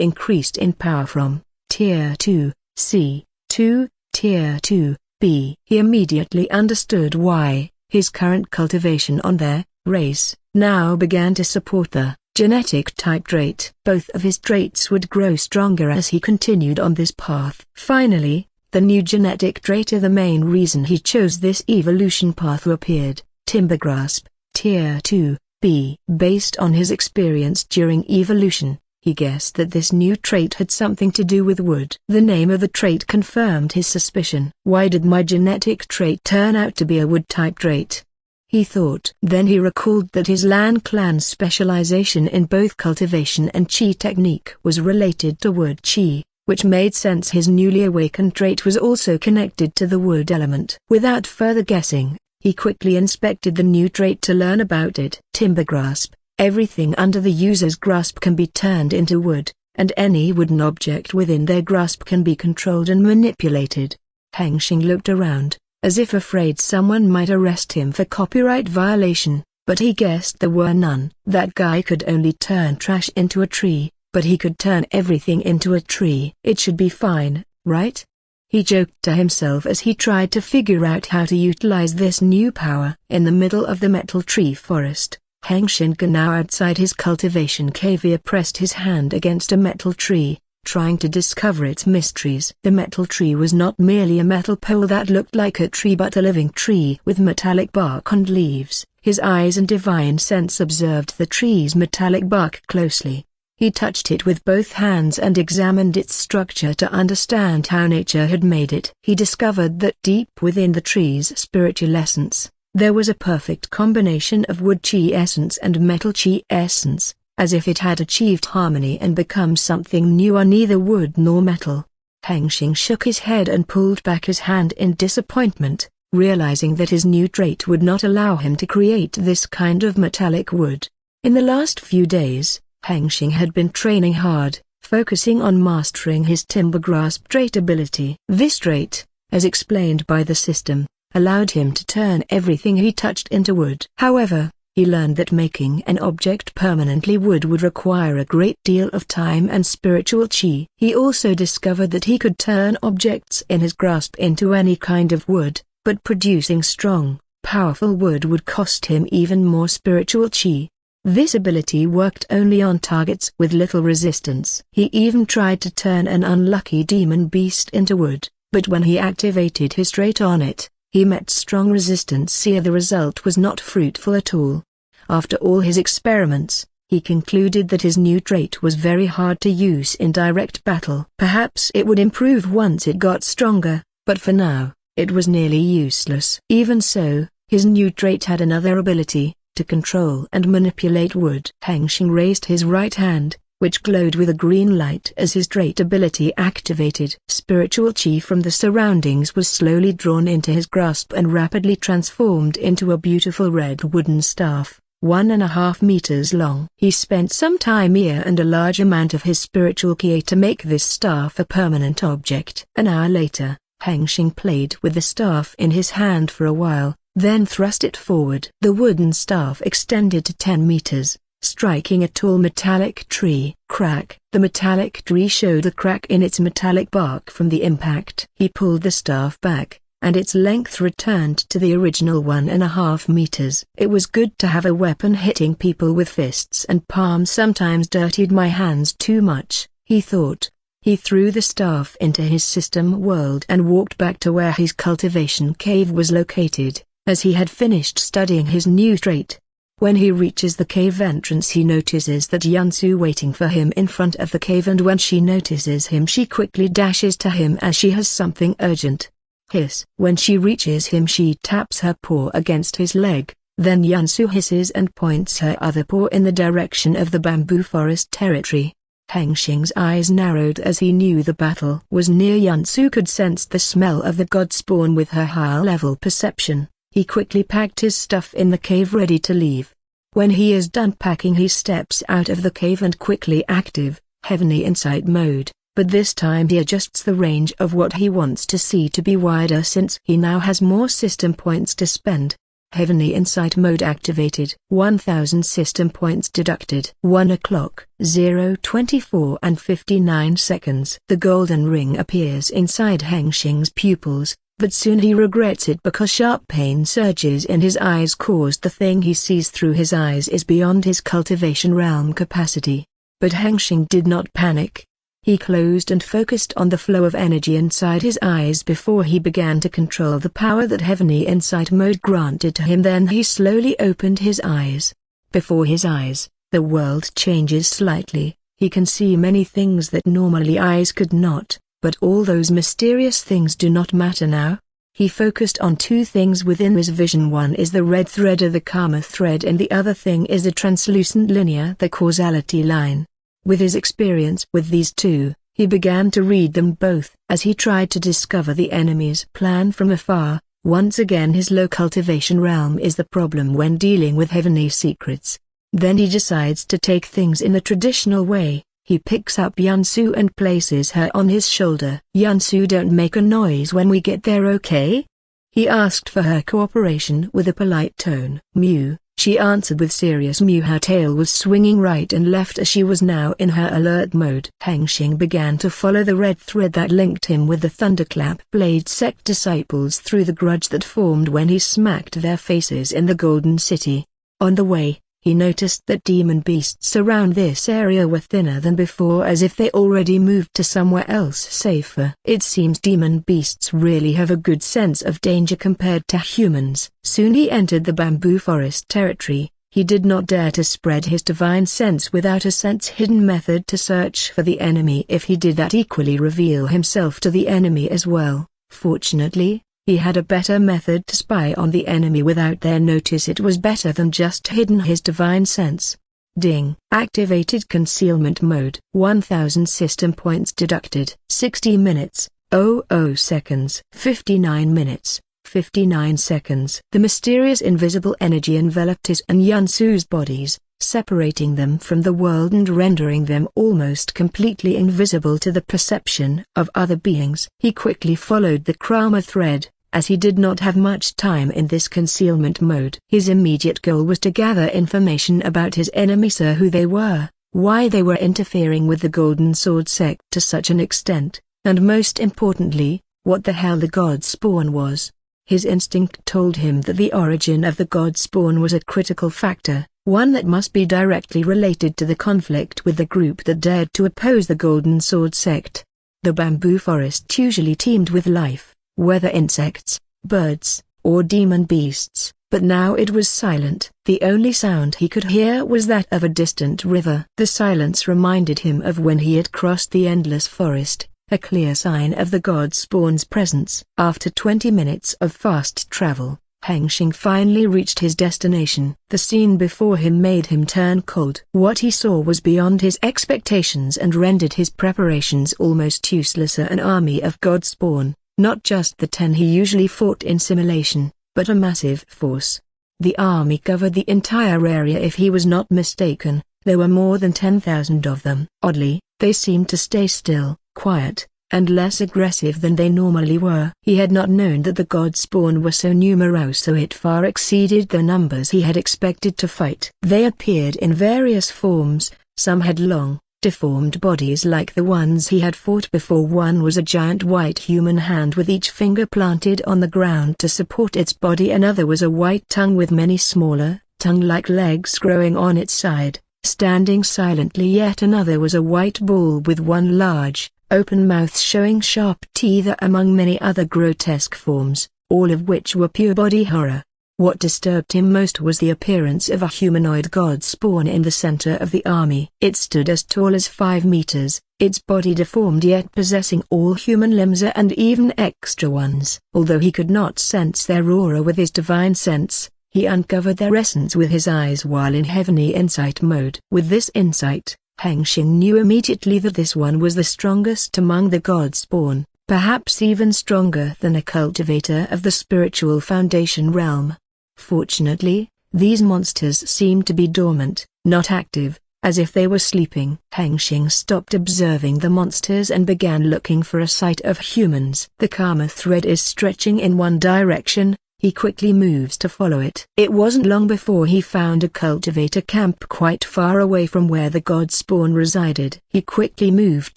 increased in power from Tier 2C to Tier 2B. He immediately understood why. His current cultivation on their race now began to support the genetic type trait. Both of his traits would grow stronger as he continued on this path. Finally, the new genetic trait, the main reason he chose this evolution path, appeared: Timber Grasp, Tier 2B. Based on his experience during evolution, he guessed that this new trait had something to do with wood. The name of the trait confirmed his suspicion. Why did my genetic trait turn out to be a wood-type trait? He thought. Then he recalled that his Lan Clan specialization in both cultivation and chi technique was related to wood chi, which made sense. His newly awakened trait was also connected to the wood element. Without further guessing, he quickly inspected the new trait to learn about it. Timber Grasp. Everything under the user's grasp can be turned into wood, and any wooden object within their grasp can be controlled and manipulated. Hengsheng looked around, as if afraid someone might arrest him for copyright violation, but he guessed there were none. That guy could only turn trash into a tree, but he could turn everything into a tree. It should be fine, right? He joked to himself as he tried to figure out how to utilize this new power. In the middle of the metal tree forest, Hengsheng, now outside his cultivation cave, pressed his hand against a metal tree, trying to discover its mysteries. The metal tree was not merely a metal pole that looked like a tree, but a living tree with metallic bark and leaves. His eyes and divine sense observed the tree's metallic bark closely. He touched it with both hands and examined its structure to understand how nature had made it. He discovered that deep within the tree's spiritual essence, there was a perfect combination of wood chi essence and metal chi essence, as if it had achieved harmony and become something new, neither wood nor metal. Hengsheng shook his head and pulled back his hand in disappointment, realizing that his new trait would not allow him to create this kind of metallic wood. In the last few days, Hengsheng had been training hard, focusing on mastering his timber grasp trait ability. This trait, as explained by the system, allowed him to turn everything he touched into wood. However, he learned that making an object permanently wood would require a great deal of time and spiritual chi. He also discovered that he could turn objects in his grasp into any kind of wood, but producing strong, powerful wood would cost him even more spiritual chi. This ability worked only on targets with little resistance. He even tried to turn an unlucky demon beast into wood, but when he activated his trait on it, he met strong resistance. The result was not fruitful at all. After all his experiments, he concluded that his new trait was very hard to use in direct battle. Perhaps it would improve once it got stronger, but for now, it was nearly useless. Even so, his new trait had another ability, to control and manipulate wood. Hengsheng raised his right hand, which glowed with a green light as his trait ability activated. Spiritual chi from the surroundings was slowly drawn into his grasp and rapidly transformed into a beautiful red wooden staff, 1.5 meters long. He spent some time here and a large amount of his spiritual ki to make this staff a permanent object. An hour later, Hengsheng played with the staff in his hand for a while, then thrust it forward. The wooden staff extended to 10 meters. Striking a tall metallic tree. Crack! The metallic tree showed a crack in its metallic bark from the impact. He pulled the staff back, and its length returned to the original 1.5 meters. It was good to have a weapon. Hitting people with fists and palms sometimes dirtied my hands too much, he thought. He threw the staff into his system world and walked back to where his cultivation cave was located, as he had finished studying his new trait. When he reaches the cave entrance, he notices that Yunsu waiting for him in front of the cave, and when she notices him she quickly dashes to him as she has something urgent. Hiss. When she reaches him she taps her paw against his leg, then Yunsu hisses and points her other paw in the direction of the bamboo forest territory. Hengsheng's eyes narrowed as he knew the battle was near. Yansu could sense the smell of the god spawn with her high-level perception. He quickly packed his stuff in the cave ready to leave. When he is done packing, he steps out of the cave and quickly active heavenly insight mode, but this time he adjusts the range of what he wants to see to be wider since he now has more system points to spend. Heavenly insight mode activated. 1000 system points deducted. 1 o'clock, 0:24 and 59 seconds. The golden ring appears inside Hengsheng's pupils, but soon he regrets it because sharp pain surges in his eyes caused the thing he sees through his eyes is beyond his cultivation realm capacity. But Hengsheng did not panic. He closed and focused on the flow of energy inside his eyes before he began to control the power that Heavenly Insight mode granted to him. Then he slowly opened his eyes. Before his eyes, the world changes slightly. He can see many things that normally eyes could not, but all those mysterious things do not matter now. He focused on two things within his vision. One is the red thread of the karma thread and the other thing is the translucent linear, the causality line. With his experience with these two, he began to read them both as he tried to discover the enemy's plan from afar. Once again his low cultivation realm is the problem when dealing with heavenly secrets. Then he decides to take things in the traditional way. He picks up Yansu and places her on his shoulder. "Yansu, don't make a noise when we get there, okay?" He asked for her cooperation with a polite tone. "Mew," she answered with serious mew. Her tail was swinging right and left as she was now in her alert mode. Hengsheng began to follow the red thread that linked him with the Thunderclap Blade sect disciples through the grudge that formed when he smacked their faces in the Golden City. On the way, he noticed that demon beasts around this area were thinner than before, as if they already moved to somewhere else safer. It seems demon beasts really have a good sense of danger compared to humans. Soon he entered the bamboo forest territory. He did not dare to spread his divine sense without a sense-hidden method to search for the enemy. If he did that, equally reveal himself to the enemy as well. Fortunately, he had a better method to spy on the enemy without their notice. It was better than just hidden his divine sense. Ding. Activated concealment mode. 1000 system points deducted. 60 minutes, 00 seconds. 59 minutes, 59 seconds. The mysterious invisible energy enveloped his and Yansu's bodies, separating them from the world and rendering them almost completely invisible to the perception of other beings. He quickly followed the karma thread, as he did not have much time in this concealment mode. His immediate goal was to gather information about his enemies, who they were, why they were interfering with the Golden Sword sect to such an extent, and most importantly, what the hell the God Spawn was. His instinct told him that the origin of the God Spawn was a critical factor, one that must be directly related to the conflict with the group that dared to oppose the Golden Sword sect. The bamboo forest usually teemed with life, whether insects, birds, or demon beasts, but now it was silent. The only sound he could hear was that of a distant river. The silence reminded him of when he had crossed the endless forest, a clear sign of the God Spawn's presence. After 20 minutes of fast travel, Hengsheng finally reached his destination. The scene before him made him turn cold. What he saw was beyond his expectations and rendered his preparations almost useless. An army of God Spawn. Not just the 10 he usually fought in simulation, but a massive force. The army covered the entire area. If he was not mistaken, there were more than 10,000 of them. Oddly, they seemed to stay still, quiet, and less aggressive than they normally were. He had not known that the God Spawn were so numerous, so it far exceeded the numbers he had expected to fight. They appeared in various forms. Some had long, deformed bodies like the ones he had fought before. One was a giant white human hand with each finger planted on the ground to support its body. Another was a white tongue with many smaller, tongue-like legs growing on its side, standing silently. Yet another was a white ball with one large, open mouth showing sharp teeth, among many other grotesque forms, all of which were pure body horror. What disturbed him most was the appearance of a humanoid God Spawn in the center of the army. It stood as tall as 5 meters, its body deformed yet possessing all human limbs and even extra ones. Although he could not sense their aura with his divine sense, he uncovered their essence with his eyes while in heavenly insight mode. With this insight, Hengsheng knew immediately that this one was the strongest among the godspawn, perhaps even stronger than a cultivator of the spiritual foundation realm. Fortunately, these monsters seemed to be dormant, not active, as if they were sleeping. Hengsheng stopped observing the monsters and began looking for a sight of humans. The karma thread is stretching in one direction. He quickly moves to follow it. It wasn't long before he found a cultivator camp quite far away from where the godspawn resided. He quickly moved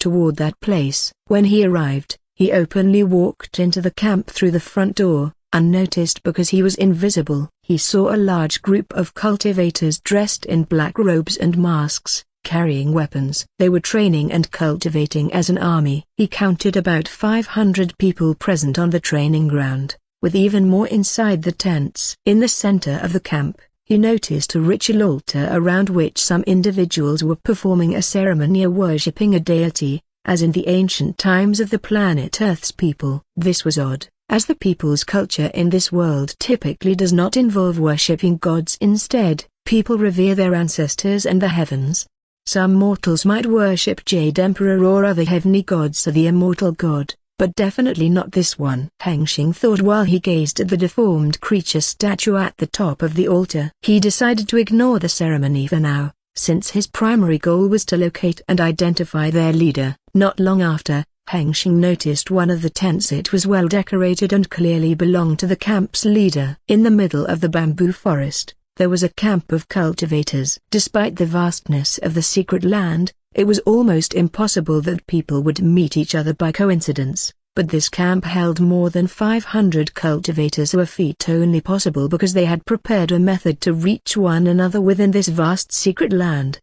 toward that place. When he arrived, he openly walked into the camp through the front door, unnoticed because he was invisible. He saw a large group of cultivators dressed in black robes and masks, carrying weapons. They were training and cultivating as an army. He counted about 500 people present on the training ground, with even more inside the tents. In the center of the camp, he noticed a ritual altar around which some individuals were performing a ceremony worshipping a deity, as in the ancient times of the planet Earth's people. This was odd, as the people's culture in this world typically does not involve worshipping gods. Instead, people revere their ancestors and the heavens. Some mortals might worship Jade Emperor or other heavenly gods or the immortal god, but definitely not this one. Hengsheng thought while he gazed at the deformed creature statue at the top of the altar. He decided to ignore the ceremony for now, since his primary goal was to locate and identify their leader. Not long after, Hengsheng noticed one of the tents. It was well decorated and clearly belonged to the camp's leader. In the middle of the bamboo forest, there was a camp of cultivators. Despite the vastness of the secret land, it was almost impossible that people would meet each other by coincidence, but this camp held more than 500 cultivators, a feat only possible because they had prepared a method to reach one another within this vast secret land.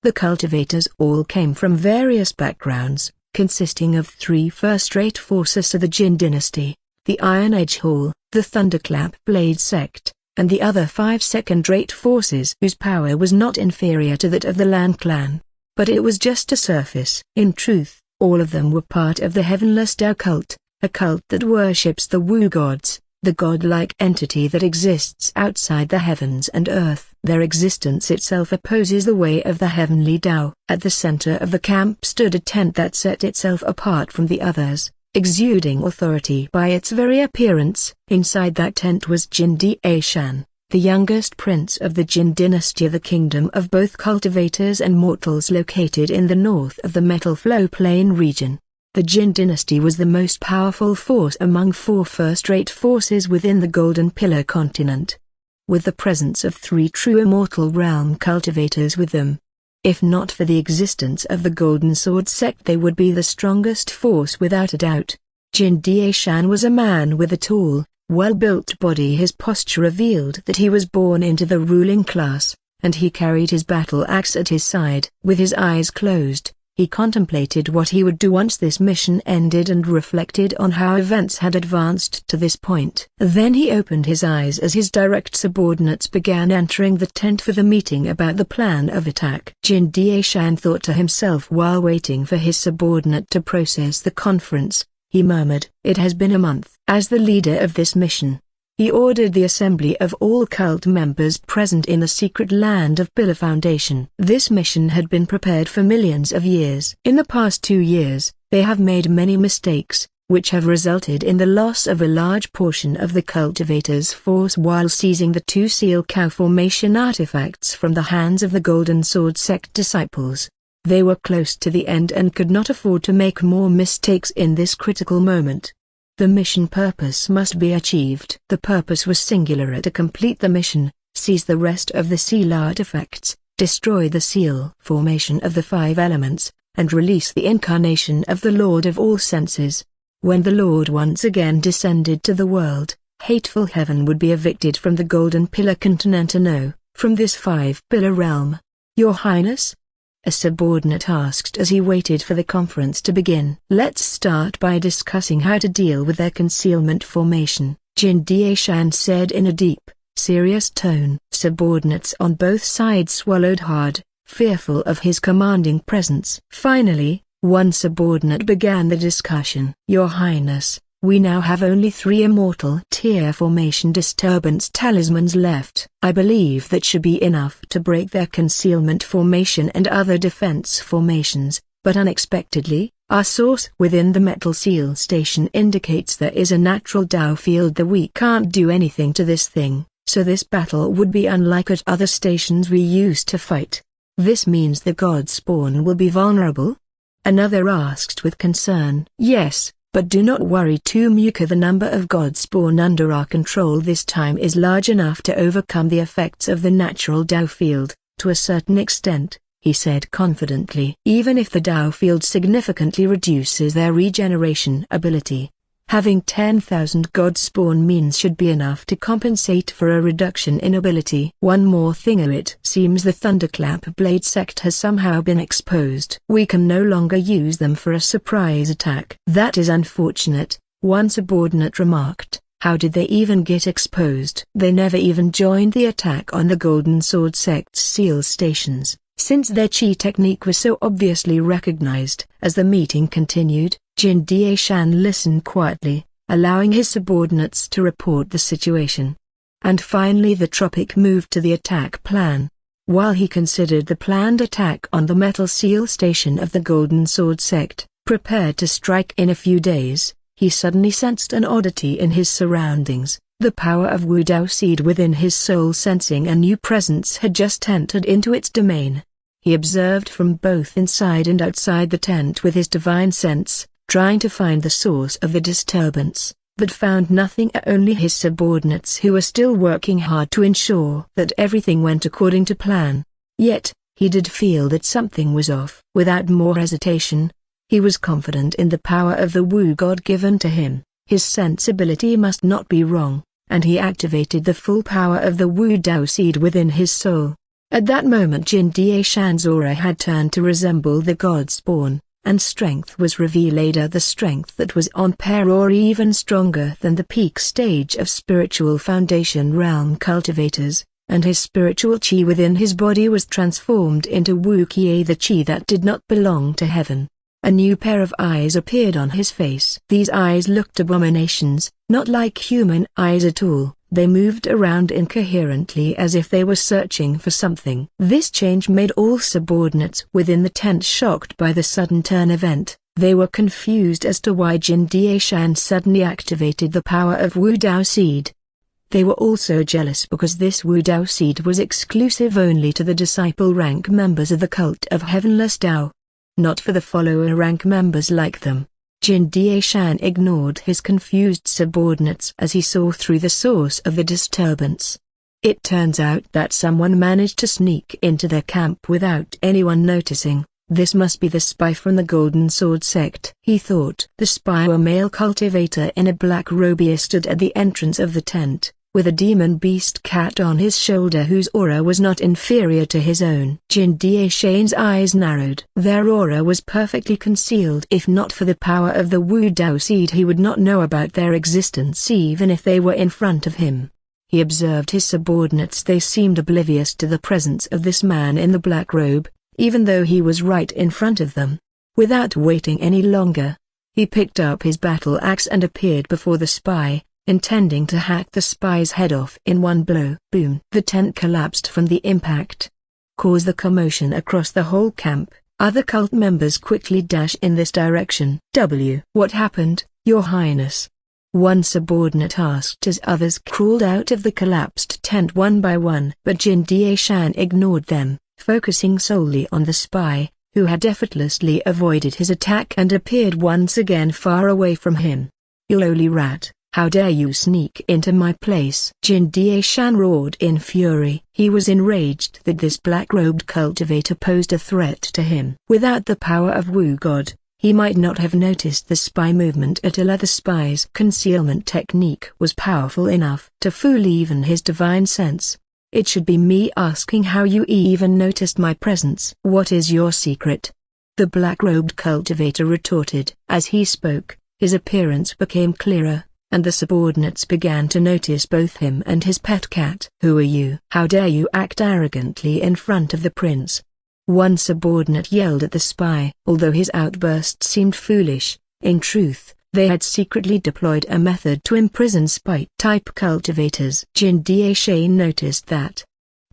The cultivators all came from various backgrounds, consisting of 3 first-rate forces of the Jin dynasty, the Iron Edge Hall, the Thunderclap Blade sect, and the other 5 second-rate forces whose power was not inferior to that of the Lan Clan. But it was just a surface. In truth, all of them were part of the Heavenless Tao cult, a cult that worships the Wu gods, the godlike entity that exists outside the heavens and earth. Their existence itself opposes the way of the heavenly Tao. At the center of the camp stood a tent that set itself apart from the others, exuding authority by its very appearance. Inside that tent was Jin Shan, the youngest prince of the Jin dynasty, the kingdom of both cultivators and mortals located in the north of the Metal Flow Plain region. The Jin dynasty was the most powerful force among 4 first-rate forces within the Golden Pillar continent, with the presence of 3 true immortal realm cultivators with them. If not for the existence of the Golden Sword sect, they would be the strongest force without a doubt. Jin Shan was a man with a tall, well-built body. His posture revealed that he was born into the ruling class, and he carried his battle axe at his side. With his eyes closed, he contemplated what he would do once this mission ended and reflected on how events had advanced to this point. Then he opened his eyes as his direct subordinates began entering the tent for the meeting about the plan of attack. Jin Shan thought to himself while waiting for his subordinate to process the conference. He murmured, "It has been a month." As the leader of this mission, he ordered the assembly of all cult members present in the secret land of Pillar Foundation. This mission had been prepared for millions of years. In the past 2 years, they have made many mistakes, which have resulted in the loss of a large portion of the cultivators' force while seizing the 2 seal cow formation artifacts from the hands of the Golden Sword sect disciples. They were close to the end and could not afford to make more mistakes in this critical moment. The mission purpose must be achieved. The purpose was singular: to complete the mission, seize the rest of the seal artifacts, destroy the seal formation of the 5 elements, and release the incarnation of the Lord of all senses. When the Lord once again descended to the world, hateful heaven would be evicted from the Golden Pillar continent. No, from this 5-pillar realm. Your Highness? A subordinate asked as he waited for the conference to begin. Let's start by discussing how to deal with their concealment formation, Jin Shan said in a deep, serious tone. Subordinates on both sides swallowed hard, fearful of his commanding presence. Finally, one subordinate began the discussion. Your Highness, We now have only 3 immortal tier formation disturbance talismans left. I believe that should be enough to break their concealment formation and other defense formations, but unexpectedly, our source within the metal seal station indicates there is a natural Tao field that we can't do anything to this thing, so this battle would be unlike at other stations we used to fight. This means the god spawn will be vulnerable? Another asked with concern. Yes, but do not worry too much. The number of god spawn under our control this time is large enough to overcome the effects of the natural Tao field, to a certain extent, he said confidently. Even if the Tao field significantly reduces their regeneration ability, having 10,000 god spawn means should be enough to compensate for a reduction in ability. One more thing, it seems the Thunderclap Blade sect has somehow been exposed. We can no longer use them for a surprise attack. That is unfortunate, one subordinate remarked. How did they even get exposed? They never even joined the attack on the Golden Sword sect's seal stations, since their chi technique was so obviously recognized. As the meeting continued, Jin Daishan listened quietly, allowing his subordinates to report the situation. And finally the Tropic moved to the attack plan. While he considered the planned attack on the metal seal station of the Golden Sword sect, prepared to strike in a few days, he suddenly sensed an oddity in his surroundings. The power of Wu Dao seed within his soul, sensing a new presence had just entered into its domain. He observed from both inside and outside the tent with his divine sense, trying to find the source of the disturbance, but found nothing, only his subordinates who were still working hard to ensure that everything went according to plan. Yet, he did feel that something was off. Without more hesitation, he was confident in the power of the Wu God given to him. His sensibility must not be wrong, and he activated the full power of the Wu Dao seed within his soul. At that moment Jin Daishan's aura had turned to resemble the god spawn, and strength was revealed, the strength that was on par or even stronger than the peak stage of spiritual foundation realm cultivators, and his spiritual chi within his body was transformed into Wu Qi, the chi that did not belong to heaven. A new pair of eyes appeared on his face. These eyes looked abominations, not like human eyes at all. They moved around incoherently as if they were searching for something. This change made all subordinates within the tent shocked by the sudden turn event. They were confused as to why Jin Daishan suddenly activated the power of Wu Dao seed. They were also jealous because this Wu Dao seed was exclusive only to the disciple rank members of the cult of Heavenless Dao, not for the follower rank members like them. Jin Daishan ignored his confused subordinates as he saw through the source of the disturbance. It turns out that someone managed to sneak into their camp without anyone noticing. This must be the spy from the Golden Sword sect, he thought. The spy, a male cultivator in a black robe, stood at the entrance of the tent, with a demon beast cat on his shoulder whose aura was not inferior to his own. Jin Daishan's eyes narrowed. Their aura was perfectly concealed. If not for the power of the Wu Dao seed, he would not know about their existence even if they were in front of him. He observed his subordinates. They seemed oblivious to the presence of this man in the black robe, even though he was right in front of them. Without waiting any longer, he picked up his battle axe and appeared before the spy, intending to hack the spy's head off in one blow. Boom! The tent collapsed from the impact, caused the commotion across the whole camp. Other cult members quickly dash in this direction. What happened, Your Highness? One subordinate asked as others crawled out of the collapsed tent one by one. But Jin Daishan ignored them, focusing solely on the spy, who had effortlessly avoided his attack and appeared once again far away from him. You lowly rat! How dare you sneak into my place? Jin Daishan roared in fury. He was enraged that this black-robed cultivator posed a threat to him. Without the power of Wu God, he might not have noticed the spy movement at all. The spy's concealment technique was powerful enough to fool even his divine sense. It should be me asking how you even noticed my presence. What is your secret? The black-robed cultivator retorted. As he spoke, his appearance became clearer, and the subordinates began to notice both him and his pet cat. Who are you? How dare you act arrogantly in front of the prince? One subordinate yelled at the spy. Although his outburst seemed foolish, in truth, They had secretly deployed a method to imprison spite-type cultivators. Jin Daishan noticed that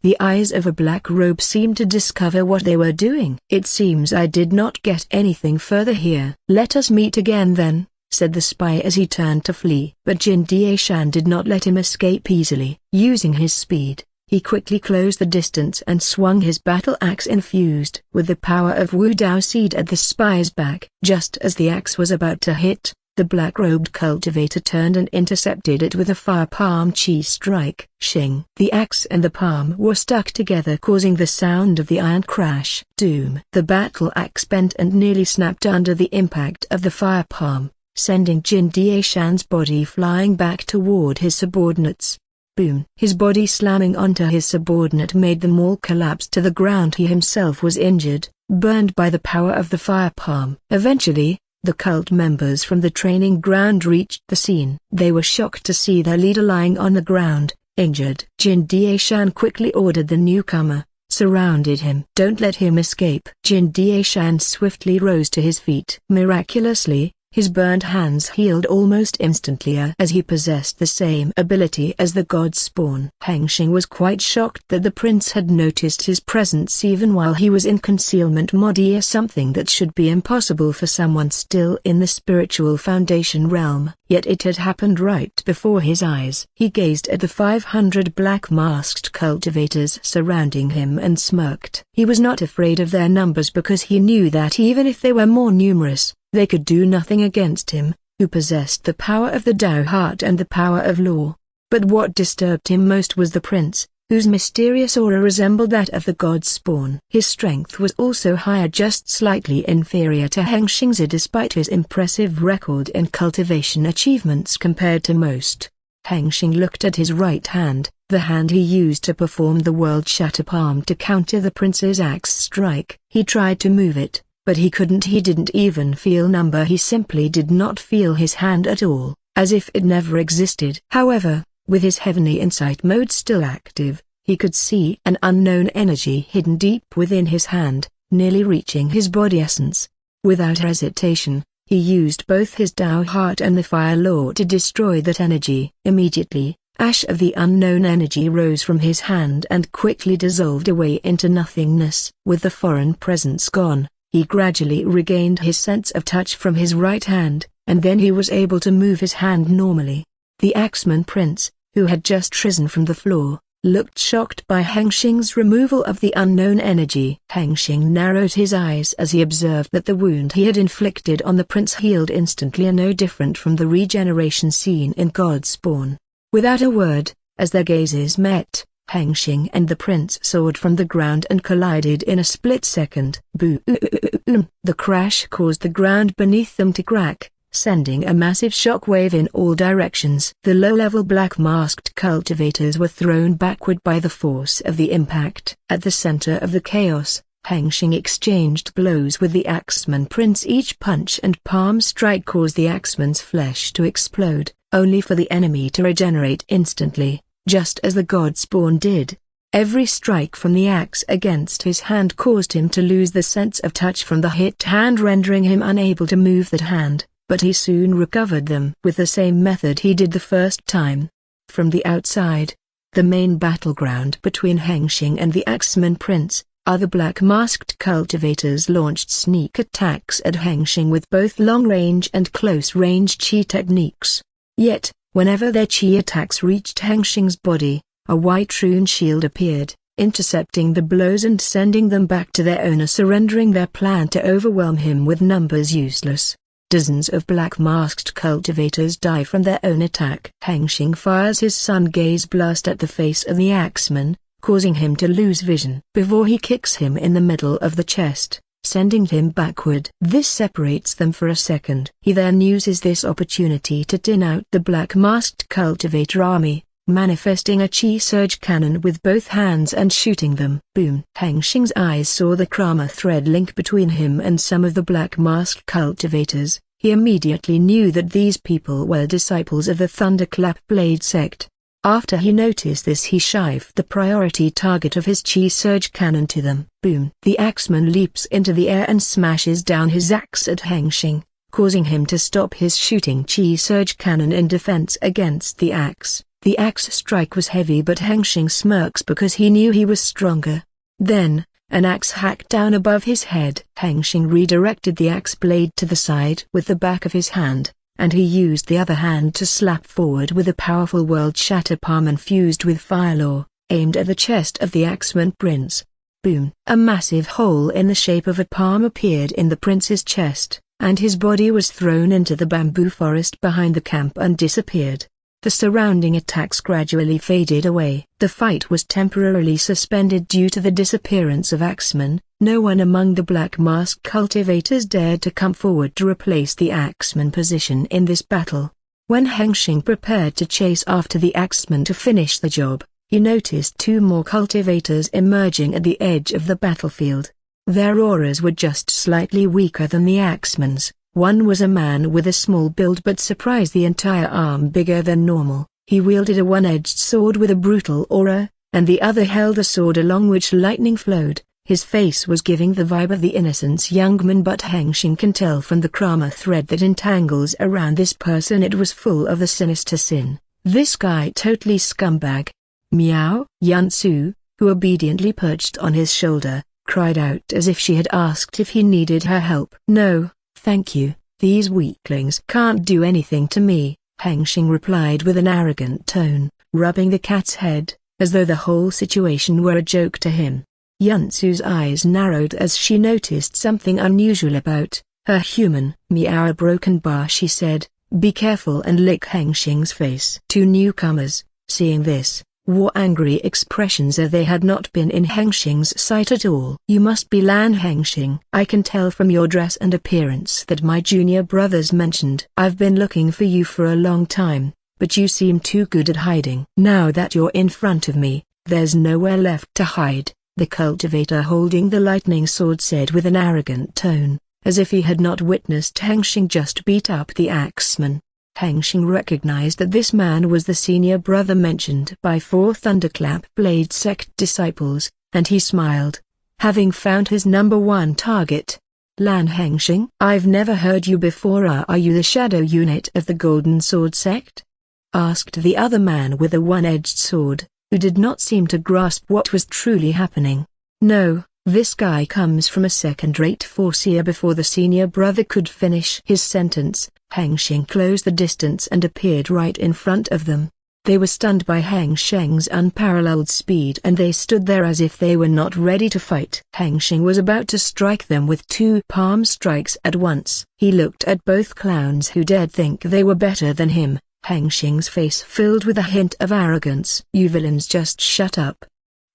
the eyes of a black robe seemed to discover what they were doing. "It seems I did not get anything further here. Let us meet again then," said the spy as he turned to flee. But Jin Daishan did not let him escape easily. Using his speed, he quickly closed the distance and swung his battle axe infused with the power of Wu Dao Seed at the spy's back. Just as the axe was about to hit, the black-robed cultivator turned and intercepted it with a fire palm chi strike. Shing! The axe and the palm were stuck together, causing the sound of the iron crash. Doom! The battle axe bent and nearly snapped under the impact of the fire palm, sending Jin Daishan's body flying back toward his subordinates. Boom! His body slamming onto his subordinate made them all collapse to the ground. He himself was injured, burned by the power of the fire palm. Eventually, the cult members from the training ground reached the scene. They were shocked to see their leader lying on the ground, injured. Jin Daishan quickly ordered the newcomer, surrounded him. "Don't let him escape." Jin Daishan swiftly rose to his feet. Miraculously, his burned hands healed almost instantly as he possessed the same ability as the god spawn. Hengsheng was quite shocked that the prince had noticed his presence even while he was in concealment mode, something that should be impossible for someone still in the spiritual foundation realm. Yet it had happened right before his eyes. He gazed at the 500 black-masked cultivators surrounding him and smirked. He was not afraid of their numbers because he knew that even if they were more numerous, they could do nothing against him, who possessed the power of the Tao heart and the power of law. But what disturbed him most was the prince, whose mysterious aura resembled that of the god spawn. His strength was also higher, just slightly inferior to Hengsheng's despite his impressive record and cultivation achievements compared to most. Hengsheng looked at his right hand, the hand he used to perform the world shatter palm to counter the prince's axe strike. He tried to move it, but he couldn't. He didn't even feel number. He simply did not feel his hand at all, as if it never existed. However, with his heavenly insight mode still active, he could see an unknown energy hidden deep within his hand, nearly reaching his body essence. Without hesitation, he used both his Tao heart and the fire law to destroy that energy. Immediately, ash of the unknown energy rose from his hand and quickly dissolved away into nothingness. With the foreign presence gone, he gradually regained his sense of touch from his right hand, and then he was able to move his hand normally. The Axeman Prince, who had just risen from the floor, looked shocked by Hengsheng's removal of the unknown energy. Hengsheng narrowed his eyes as he observed that the wound he had inflicted on the prince healed instantly, and no different from the regeneration seen in God Spawn. Without a word, as their gazes met, Hengsheng and the prince soared from the ground and collided in a split second. Boom! The crash caused the ground beneath them to crack, sending a massive shockwave in all directions. The low-level black-masked cultivators were thrown backward by the force of the impact. At the center of the chaos, Hengsheng exchanged blows with the Axeman Prince. Each punch and palm strike caused the Axeman's flesh to explode, only for the enemy to regenerate instantly, just as the god spawn did. Every strike from the axe against his hand caused him to lose the sense of touch from the hit hand, rendering him unable to move that hand, but he soon recovered them with the same method he did the first time. From the outside, the main battleground between Hengsheng and the Axeman Prince, other black-masked cultivators launched sneak attacks at Hengsheng with both long-range and close-range chi techniques. Yet, whenever their chi attacks reached Hengsheng's body, a white rune shield appeared, intercepting the blows and sending them back to their owner, surrendering their plan to overwhelm him with numbers useless. Dozens of black-masked cultivators die from their own attack. Hengsheng fires his sun gaze blast at the face of the axeman, causing him to lose vision before he kicks him in the middle of the chest, sending him backward. This separates them for a second. He then uses this opportunity to thin out the black-masked cultivator army, manifesting a chi surge cannon with both hands and shooting them. Boom! Hengsheng's eyes saw the Krama thread link between him and some of the black-masked cultivators. He immediately knew that these people were disciples of the Thunderclap Blade sect. After he noticed this, he shifted the priority target of his chi surge cannon to them. Boom! The axeman leaps into the air and smashes down his axe at Hengsheng, causing him to stop his shooting chi surge cannon in defense against the axe. The axe strike was heavy, but Hengsheng smirks because he knew he was stronger. Then, an axe hacked down above his head. Hengsheng redirected the axe blade to the side with the back of his hand, and he used the other hand to slap forward with a powerful world shatter palm infused with firelaw, aimed at the chest of the axeman prince. Boom! A massive hole in the shape of a palm appeared in the prince's chest, and his body was thrown into the bamboo forest behind the camp and disappeared. The surrounding attacks gradually faded away. The fight was temporarily suspended due to the disappearance of axemen. No one among the black-masked cultivators dared to come forward to replace the axeman position in this battle. When Hengsheng prepared to chase after the axeman to finish the job, he noticed two more cultivators emerging at the edge of the battlefield. Their auras were just slightly weaker than the axeman's. One was a man with a small build but surprised the entire arm bigger than normal. He wielded a one-edged sword with a brutal aura, and the other held a sword along which lightning flowed. His face was giving the vibe of the innocent young man, but Hengsheng can tell from the krama thread that entangles around this person it was full of the sinister sin. This guy totally scumbag. Meow. Yansu, who obediently perched on his shoulder, cried out as if she had asked if he needed her help. No, thank you, these weaklings can't do anything to me, Hengsheng replied with an arrogant tone, rubbing the cat's head, as though the whole situation were a joke to him. Yansu's eyes narrowed as she noticed something unusual about her human. Meow. A broken bar, she said, be careful and lick Hengsheng's face. Two newcomers, seeing this, wore angry expressions as they had not been in Hengsheng's sight at all. You must be Lan Hengsheng. I can tell from your dress and appearance that my junior brothers mentioned. I've been looking for you for a long time, but you seem too good at hiding. Now that you're in front of me, there's nowhere left to hide, the cultivator holding the lightning sword said with an arrogant tone, as if he had not witnessed Hengsheng just beat up the axeman. Hengsheng recognized that this man was the senior brother mentioned by 4 Thunderclap Blade sect disciples, and he smiled, having found his number one target. Lan Hengsheng? I've never heard you before. Are you the shadow unit of the Golden Sword sect? Asked the other man with a one-edged sword, who did not seem to grasp what was truly happening. No, this guy comes from a second-rate force here. Before the senior brother could finish his sentence, Hengsheng closed the distance and appeared right in front of them. They were stunned by Hengsheng's unparalleled speed and they stood there as if they were not ready to fight. Hengsheng was about to strike them with 2 palm strikes at once. He looked at both clowns who dared think they were better than him. Hengsheng's face filled with a hint of arrogance. You villains, just shut up.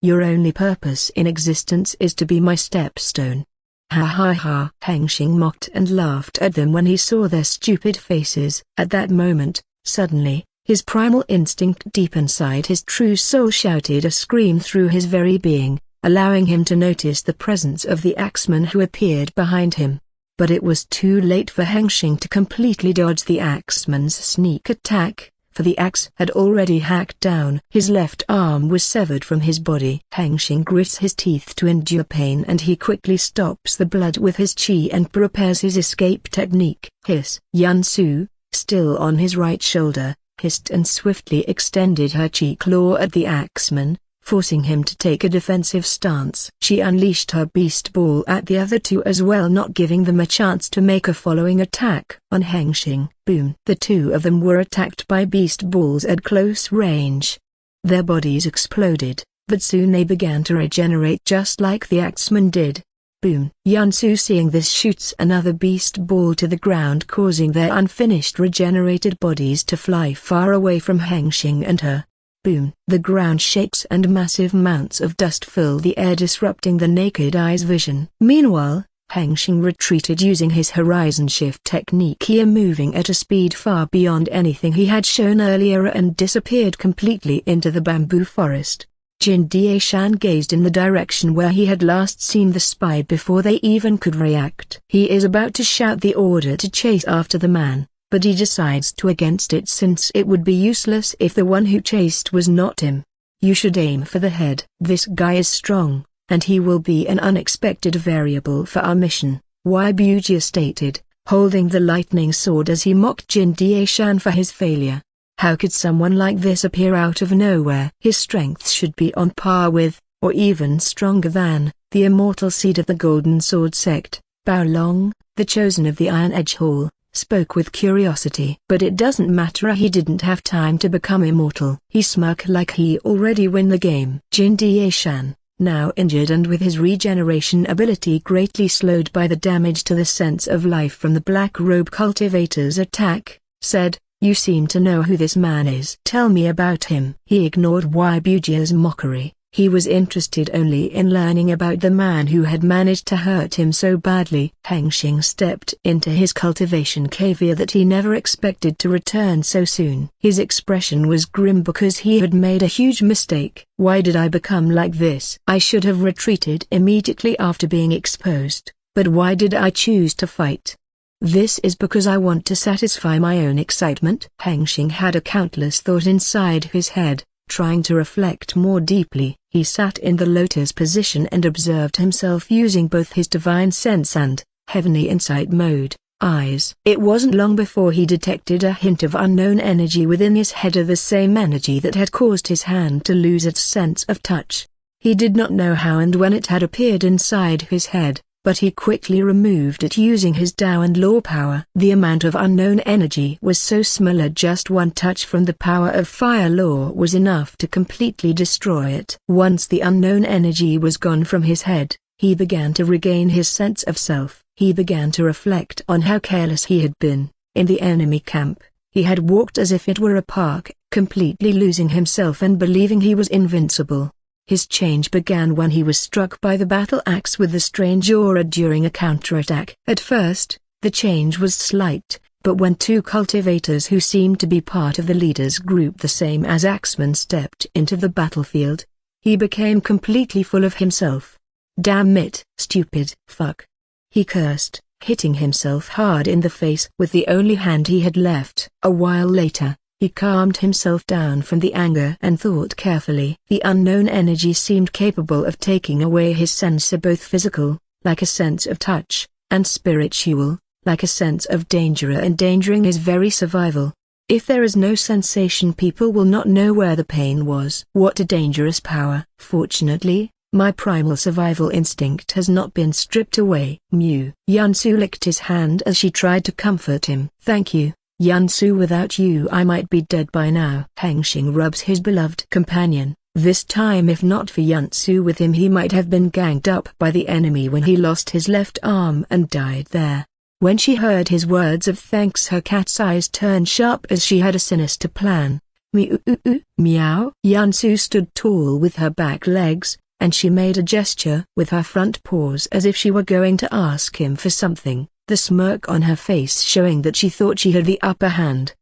Your only purpose in existence is to be my stepstone. Ha ha ha. Hengsheng mocked and laughed at them when he saw their stupid faces. At that moment, suddenly, his primal instinct deep inside his true soul shouted a scream through his very being, allowing him to notice the presence of the axeman who appeared behind him. But it was too late for Hengsheng to completely dodge the axeman's sneak attack, for the axe had already hacked down. His left arm was severed from his body. Hengsheng grits his teeth to endure pain and he quickly stops the blood with his chi and prepares his escape technique. Hiss. Yansu, still on his right shoulder, hissed and swiftly extended her chi claw at the axeman, forcing him to take a defensive stance. She unleashed her beast ball at the other two as well, not giving them a chance to make a following attack on Hengsheng. Boom! The two of them were attacked by beast balls at close range. Their bodies exploded, but soon they began to regenerate just like the axeman did. Boom! Yansu, seeing this, shoots another beast ball to the ground, causing their unfinished regenerated bodies to fly far away from Hengsheng and her. Boom! The ground shakes and massive mounts of dust fill the air, disrupting the naked eye's vision. Meanwhile, Hengsheng retreated using his horizon shift technique, here moving at a speed far beyond anything he had shown earlier, and disappeared completely into the bamboo forest. Jin Daishan gazed in the direction where he had last seen the spy before they even could react. He is about to shout the order to chase after the man, but he decides to against it since it would be useless if the one who chased was not him. You should aim for the head. This guy is strong, and he will be an unexpected variable for our mission, Wybujia stated, holding the lightning sword as he mocked Jin Daishan for his failure. How could someone like this appear out of nowhere? His strength should be on par with, or even stronger than, the immortal seed of the Golden Sword sect. Bao Long, the chosen of the Iron Edge Hall, spoke with curiosity. But it doesn't matter, he didn't have time to become immortal. He smirked like he already won the game. Jin Daishan, now injured and with his regeneration ability greatly slowed by the damage to the sense of life from the Black Robe cultivators' attack, said, "You seem to know who this man is. Tell me about him." He ignored Wei Bujia's mockery. He was interested only in learning about the man who had managed to hurt him so badly. Hengsheng stepped into his cultivation cave that he never expected to return so soon. His expression was grim because he had made a huge mistake. Why did I become like this? I should have retreated immediately after being exposed, but why did I choose to fight? This is because I want to satisfy my own excitement. Hengsheng had a countless thought inside his head, trying to reflect more deeply. He sat in the lotus position and observed himself using both his divine sense and heavenly insight mode eyes. It wasn't long before he detected a hint of unknown energy within his head, of the same energy that had caused his hand to lose its sense of touch. He did not know how and when it had appeared inside his head, but he quickly removed it using his Tao and Law power. The amount of unknown energy was so small, just one touch from the power of Fire Law was enough to completely destroy it. Once the unknown energy was gone from his head, he began to regain his sense of self. He began to reflect on how careless he had been. In the enemy camp, he had walked as if it were a park, completely losing himself and believing he was invincible. His change began when he was struck by the battle axe with the strange aura during a counterattack. At first, the change was slight, but when two cultivators who seemed to be part of the leader's group, the same as Axeman, stepped into the battlefield, he became completely full of himself. "Damn it, stupid fuck!" he cursed, hitting himself hard in the face with the only hand he had left. A while later, he calmed himself down from the anger and thought carefully. The unknown energy seemed capable of taking away his sense of both physical, like a sense of touch, and spiritual, like a sense of danger, endangering his very survival. If there is no sensation, people will not know where the pain was. What a dangerous power. Fortunately, my primal survival instinct has not been stripped away. Mew. Yansu licked his hand as she tried to comfort him. "Thank you, Yansu, without you I might be dead by now." Hengsheng rubs his beloved companion. This time, if not for Yansu with him, he might have been ganged up by the enemy when he lost his left arm and died there. When she heard his words of thanks, her cat's eyes turned sharp as she had a sinister plan. Meow. Yansu stood tall with her back legs, and she made a gesture with her front paws as if she were going to ask him for something, the smirk on her face showing that she thought she had the upper hand.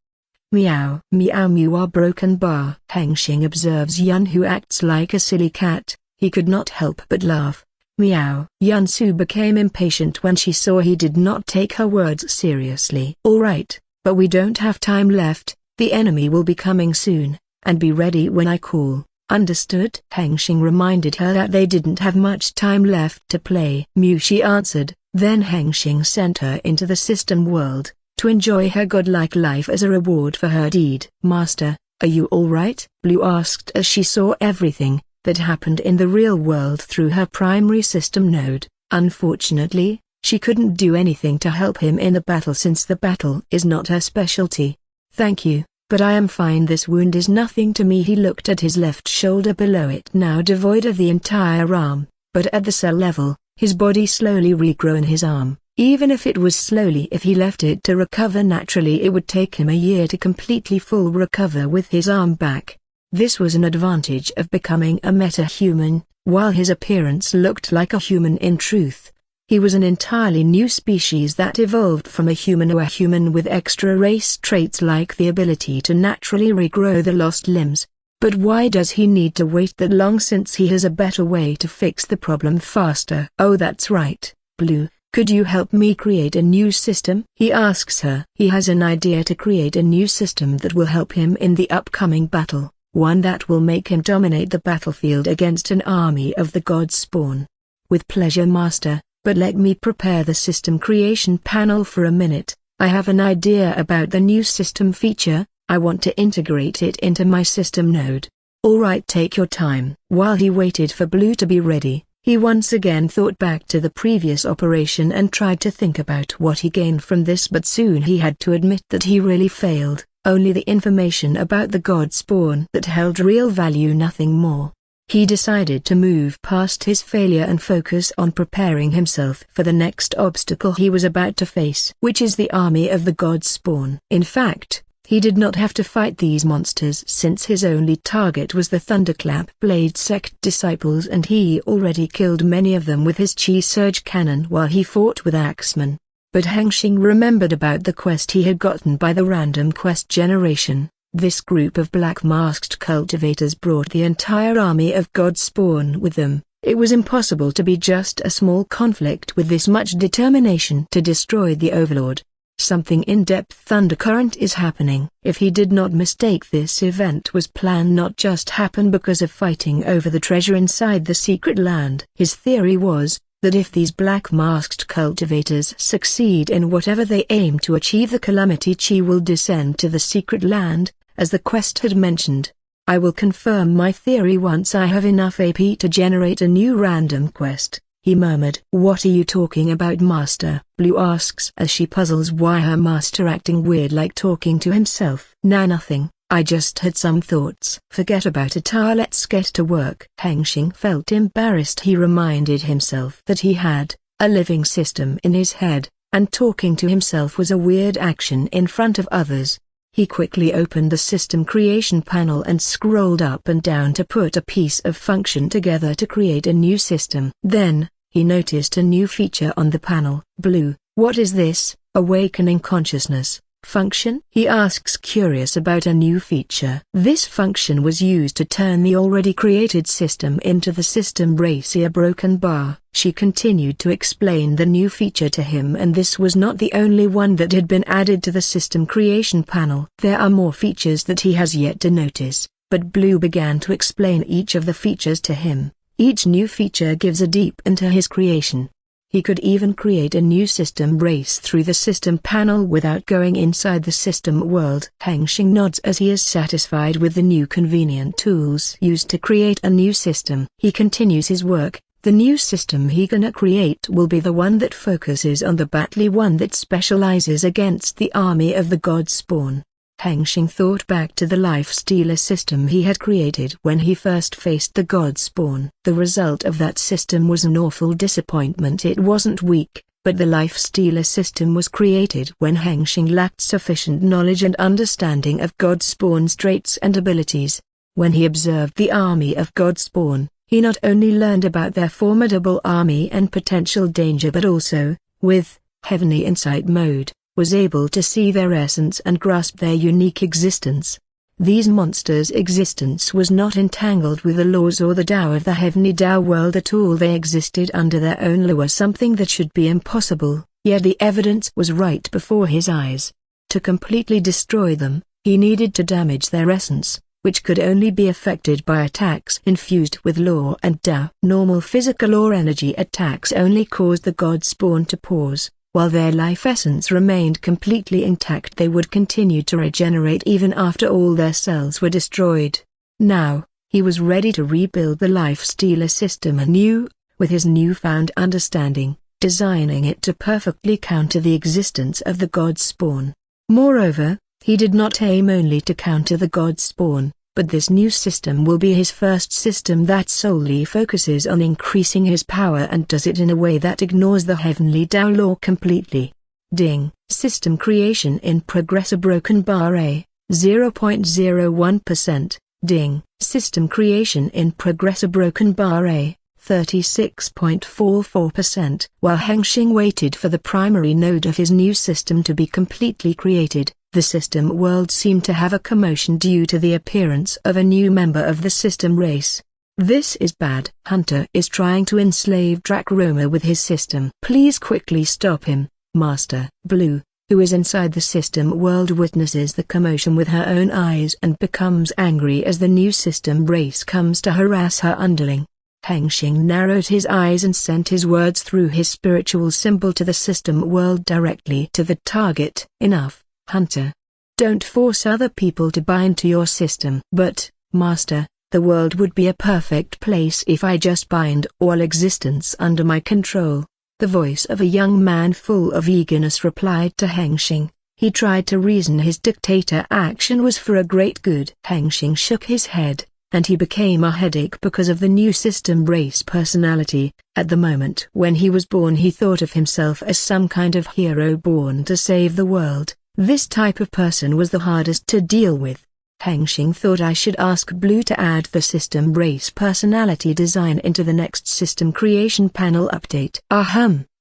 "Meow. Meow, you are broken bar." Hengsheng observes Yun, who acts like a silly cat. He could not help but laugh. Meow. Yansu became impatient when she saw he did not take her words seriously. "All right, but we don't have time left. The enemy will be coming soon, and be ready when I call. Understood?" Hengsheng reminded her that they didn't have much time left to play. "Mew," she answered. Then Hengsheng sent her into the system world, to enjoy her godlike life as a reward for her deed. "Master, are you all right?" Blue asked as she saw everything that happened in the real world through her primary system node. Unfortunately, she couldn't do anything to help him in the battle since the battle is not her specialty. "Thank you, but I am fine. This wound is nothing to me." He looked at his left shoulder, below it now devoid of the entire arm, but at the cell level, his body slowly regrow in his arm. Even if it was slowly, if he left it to recover naturally, it would take him a year to completely full recover with his arm back. This was an advantage of becoming a meta-human. While his appearance looked like a human, in truth, he was an entirely new species that evolved from a human, or a human with extra race traits like the ability to naturally regrow the lost limbs. But why does he need to wait that long, since he has a better way to fix the problem faster? "Oh, that's right, Blue. Could you help me create a new system?" he asks her. He has an idea to create a new system that will help him in the upcoming battle, one that will make him dominate the battlefield against an army of the gods' spawn. "With pleasure, Master. But let me prepare the system creation panel for a minute. I have an idea about the new system feature. I want to integrate it into my system node. Alright, take your time. While he waited for Blue to be ready, he once again thought back to the previous operation and tried to think about what he gained from this, but soon he had to admit that he really failed. Only the information about the god spawn that held real value, nothing more. He decided to move past his failure and focus on preparing himself for the next obstacle he was about to face, which is the army of the god spawn. In fact, he did not have to fight these monsters since his only target was the Thunderclap Blade sect disciples, and he already killed many of them with his Chi Surge cannon while he fought with Axeman. But Hengsheng remembered about the quest he had gotten by the random quest generation. This group of black-masked cultivators brought the entire army of god spawn with them. It was impossible to be just a small conflict with this much determination to destroy the Overlord. Something in-depth undercurrent is happening. If he did not mistake, this event was planned, not just happen because of fighting over the treasure inside the secret land. His theory was that if these black-masked cultivators succeed in whatever they aim to achieve, the Calamity Chi will descend to the secret land, as the quest had mentioned. I will confirm my theory once I have enough AP to generate a new random quest, he murmured. What are you talking about, Master? Blue asks as she puzzles why her master acting weird like talking to himself. Nah, nothing, I just had some thoughts. Forget about it, let's get to work. Hengsheng felt embarrassed. He reminded himself that he had a living system in his head, and talking to himself was a weird action in front of others. He quickly opened the system creation panel and scrolled up and down to put a piece of function together to create a new system. Then, he noticed a new feature on the panel. Blue, what is this? Awakening consciousness function? He asks, curious about a new feature. This function was used to turn the already created system into the system brazier broken bar. She continued to explain the new feature to him, and this was not the only one that had been added to the system creation panel. There are more features that he has yet to notice, but Blue began to explain each of the features to him. Each new feature gives a deep into his creation. He could even create a new system brace through the system panel without going inside the system world. Hengsheng nods as he is satisfied with the new convenient tools used to create a new system. He continues his work. The new system he gonna create will be the one that focuses on the battly one that specializes against the army of the god spawn. Hengsheng thought back to the life-stealer system he had created when he first faced the god spawn. The result of that system was an awful disappointment. It wasn't weak, but the life-stealer system was created when Hengsheng lacked sufficient knowledge and understanding of god spawn's traits and abilities. When he observed the army of god spawn, he not only learned about their formidable army and potential danger, but also, with Heavenly Insight mode, was able to see their essence and grasp their unique existence. These monsters' existence was not entangled with the laws or the Tao of the Heavenly Tao world at all. They existed under their own law, something that should be impossible, yet the evidence was right before his eyes. To completely destroy them, he needed to damage their essence, which could only be affected by attacks infused with law and Tao. Normal physical or energy attacks only caused the god spawn to pause. While their life essence remained completely intact, they would continue to regenerate even after all their cells were destroyed. Now, he was ready to rebuild the life-stealer system anew, with his newfound understanding, designing it to perfectly counter the existence of the god spawn. Moreover, he did not aim only to counter the god spawn, but this new system will be his first system that solely focuses on increasing his power and does it in a way that ignores the Heavenly Tao law completely. Ding. System creation in progress. A broken bar A, 0.01%. Ding. System creation in progress. A broken bar A, 36.44%. While Hengsheng waited for the primary node of his new system to be completely created, the system world seemed to have a commotion due to the appearance of a new member of the system race. This is bad. Hunter is trying to enslave Drakroma with his system. Please quickly stop him, Master. Blue, who is inside the system world, witnesses the commotion with her own eyes and becomes angry as the new system race comes to harass her underling. Hengsheng narrowed his eyes and sent his words through his spiritual symbol to the system world directly to the target. Enough, Hunter. Don't force other people to bind to your system. But, Master, the world would be a perfect place if I just bind all existence under my control. The voice of a young man full of eagerness replied to Hengsheng. He tried to reason his dictator action was for a great good. Hengsheng shook his head, and he became a headache because of the new system race personality. At the moment when he was born he thought of himself as some kind of hero born to save the world. This type of person was the hardest to deal with. Hengsheng thought I should ask Blue to add the system race personality design into the next system creation panel update.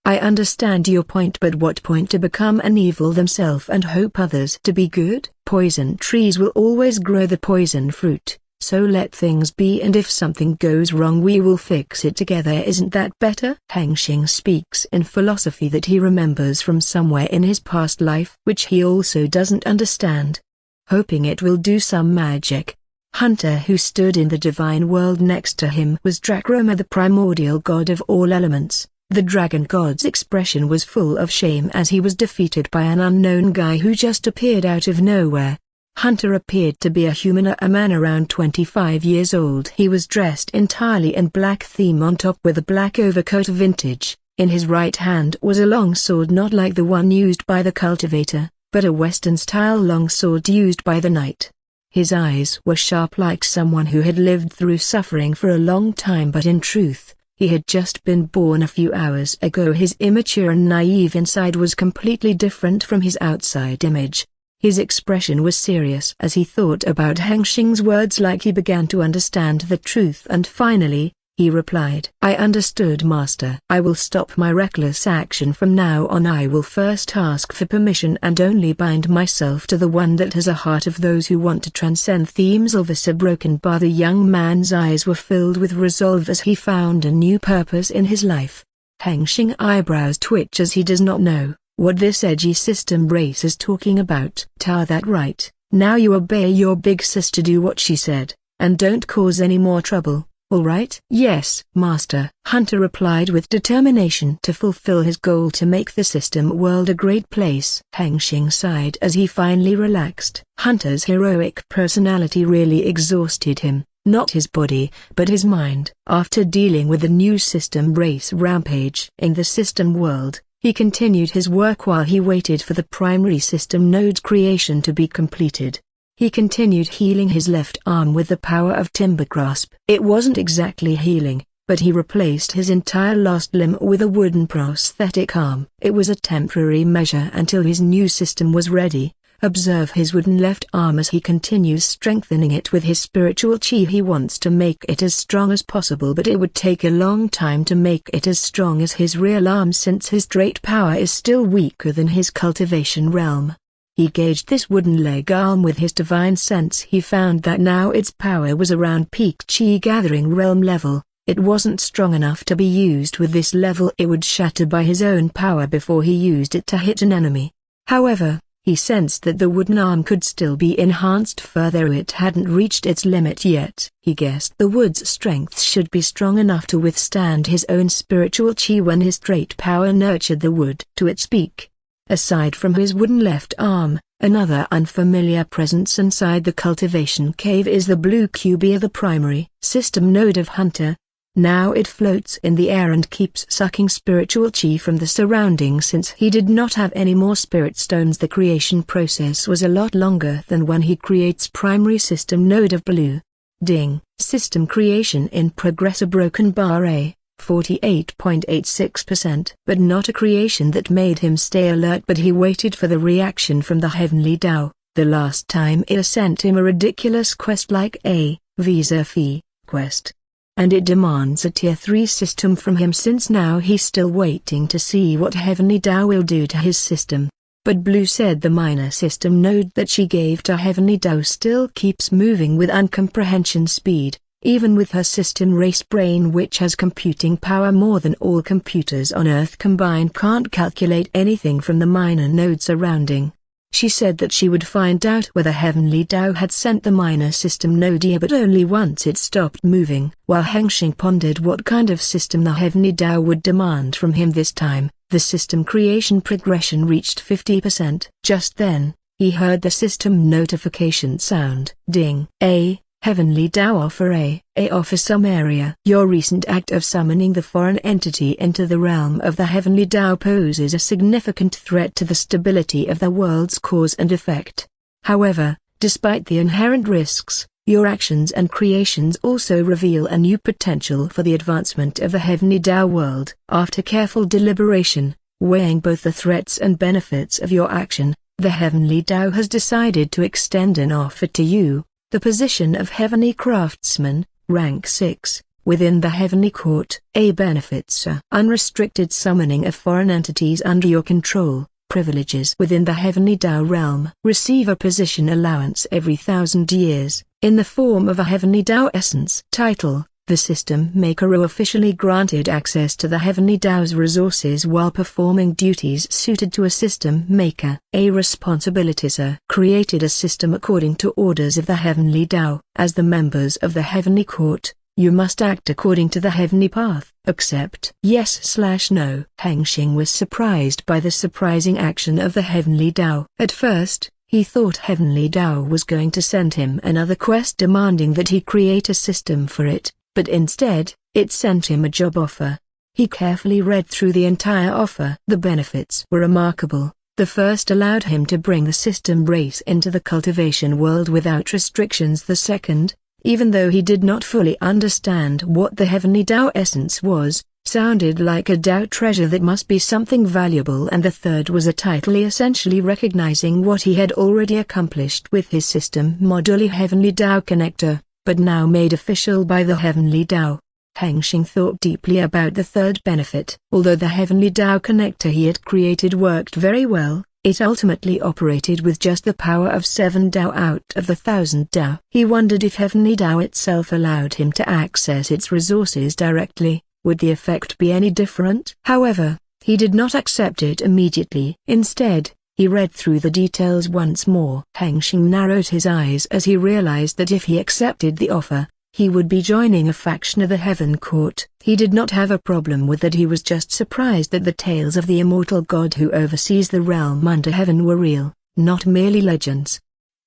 I understand your point, but what point to become an evil themselves and hope others to be good? Poison trees will always grow the poison fruit, so let things be, and if something goes wrong we will fix it together. Isn't that better? Hengsheng speaks in philosophy that he remembers from somewhere in his past life, which he also doesn't understand. Hoping it will do some magic. Hunter, who stood in the divine world next to him, was Drakroma, the primordial god of all elements. The dragon god's expression was full of shame as he was defeated by an unknown guy who just appeared out of nowhere. Hunter appeared to be a man around 25 years old. He was dressed entirely in black theme on top with a black overcoat vintage. In his right hand was a long sword, not like the one used by the cultivator, but a Western-style longsword used by the knight. His eyes were sharp like someone who had lived through suffering for a long time, but in truth, he had just been born a few hours ago. His immature and naive inside was completely different from his outside image. His expression was serious as he thought about Hengsheng's words, like he began to understand the truth, and finally, he replied, I understood, Master. I will stop my reckless action from now on. I will first ask for permission and only bind myself to the one that has a heart of those who want to transcend themes of a broken bar. The young man's eyes were filled with resolve as he found a new purpose in his life. Hengsheng eyebrows twitch as he does not know what this edgy system race is talking about. That right, now you obey your big sister, do what she said, and don't cause any more trouble. All right? Yes, Master. Hunter replied with determination to fulfill his goal to make the system world a great place. Hengsheng sighed as he finally relaxed. Hunter's heroic personality really exhausted him, not his body, but his mind. After dealing with the new system race rampage in the system world, he continued his work while he waited for the primary system node creation to be completed. He continued healing his left arm with the power of Timber Grasp. It wasn't exactly healing, but he replaced his entire lost limb with a wooden prosthetic arm. It was a temporary measure until his new system was ready. Observe his wooden left arm as he continues strengthening it with his spiritual chi. He wants to make it as strong as possible, but it would take a long time to make it as strong as his real arm, since his straight power is still weaker than his cultivation realm. He gauged this wooden leg arm with his divine sense. He found that now its power was around peak chi gathering realm level. It wasn't strong enough to be used with this level. It would shatter by his own power before he used it to hit an enemy. However, he sensed that the wooden arm could still be enhanced further. It hadn't reached its limit yet. He guessed the wood's strength should be strong enough to withstand his own spiritual chi when his straight power nurtured the wood to its peak. Aside from his wooden left arm, another unfamiliar presence inside the cultivation cave is the blue QB, the primary system node of Hunter. Now it floats in the air and keeps sucking spiritual chi from the surroundings. Since he did not have any more spirit stones, the creation process was a lot longer than when he creates primary system node of blue. Ding. System creation in progress. A broken bar, A. 48.86%. But not a creation that made him stay alert, but he waited for the reaction from the heavenly Tao. The last time it sent him a ridiculous quest like a visa fee quest. And it demands a tier 3 system from him, since now he's still waiting to see what heavenly Tao will do to his system. But Blue said the minor system node that she gave to heavenly Tao still keeps moving with uncomprehension speed. Even with her system race brain, which has computing power more than all computers on Earth combined, can't calculate anything from the minor node surrounding. She said that she would find out whether Heavenly Tao had sent the minor system Nodia, but only once it stopped moving. While Hengsheng pondered what kind of system the Heavenly Tao would demand from him this time, the system creation progression reached 50%. Just then, he heard the system notification sound. Ding. Heavenly Tao offer offer some area. Your recent act of summoning the foreign entity into the realm of the Heavenly Tao poses a significant threat to the stability of the world's cause and effect. However, despite the inherent risks, your actions and creations also reveal a new potential for the advancement of the Heavenly Tao world. After careful deliberation, weighing both the threats and benefits of your action, the Heavenly Tao has decided to extend an offer to you. The position of Heavenly Craftsman, rank 6, within the Heavenly Court. Benefits are unrestricted summoning of foreign entities under your control, privileges within the Heavenly Tao realm. Receive a position allowance every 1,000 years, in the form of a Heavenly Tao essence. Title: The System Maker officially granted access to the Heavenly Tao's resources while performing duties suited to a System Maker. Responsibilities are created a system according to orders of the Heavenly Tao. As the members of the Heavenly Court, you must act according to the Heavenly Path. Accept yes/no. Hengsheng was surprised by the surprising action of the Heavenly Tao. At first, he thought Heavenly Tao was going to send him another quest demanding that he create a system for it. But instead, it sent him a job offer. He carefully read through the entire offer. The benefits were remarkable. The first allowed him to bring the system race into the cultivation world without restrictions. The second, even though he did not fully understand what the Heavenly Tao essence was, sounded like a Tao treasure that must be something valuable. And the third was a title essentially recognizing what he had already accomplished with his system module Heavenly Tao Connector, but now made official by the Heavenly Tao. Hengsheng thought deeply about the third benefit. Although the Heavenly Tao connector he had created worked very well, it ultimately operated with just the power of 7 Tao out of the 1,000 Tao. He wondered if Heavenly Tao itself allowed him to access its resources directly, would the effect be any different? However, he did not accept it immediately. Instead, he read through the details once more. Hengsheng narrowed his eyes as he realized that if he accepted the offer, he would be joining a faction of the Heaven Court. He did not have a problem with that. He was just surprised that the tales of the immortal God who oversees the realm under heaven were real, not merely legends.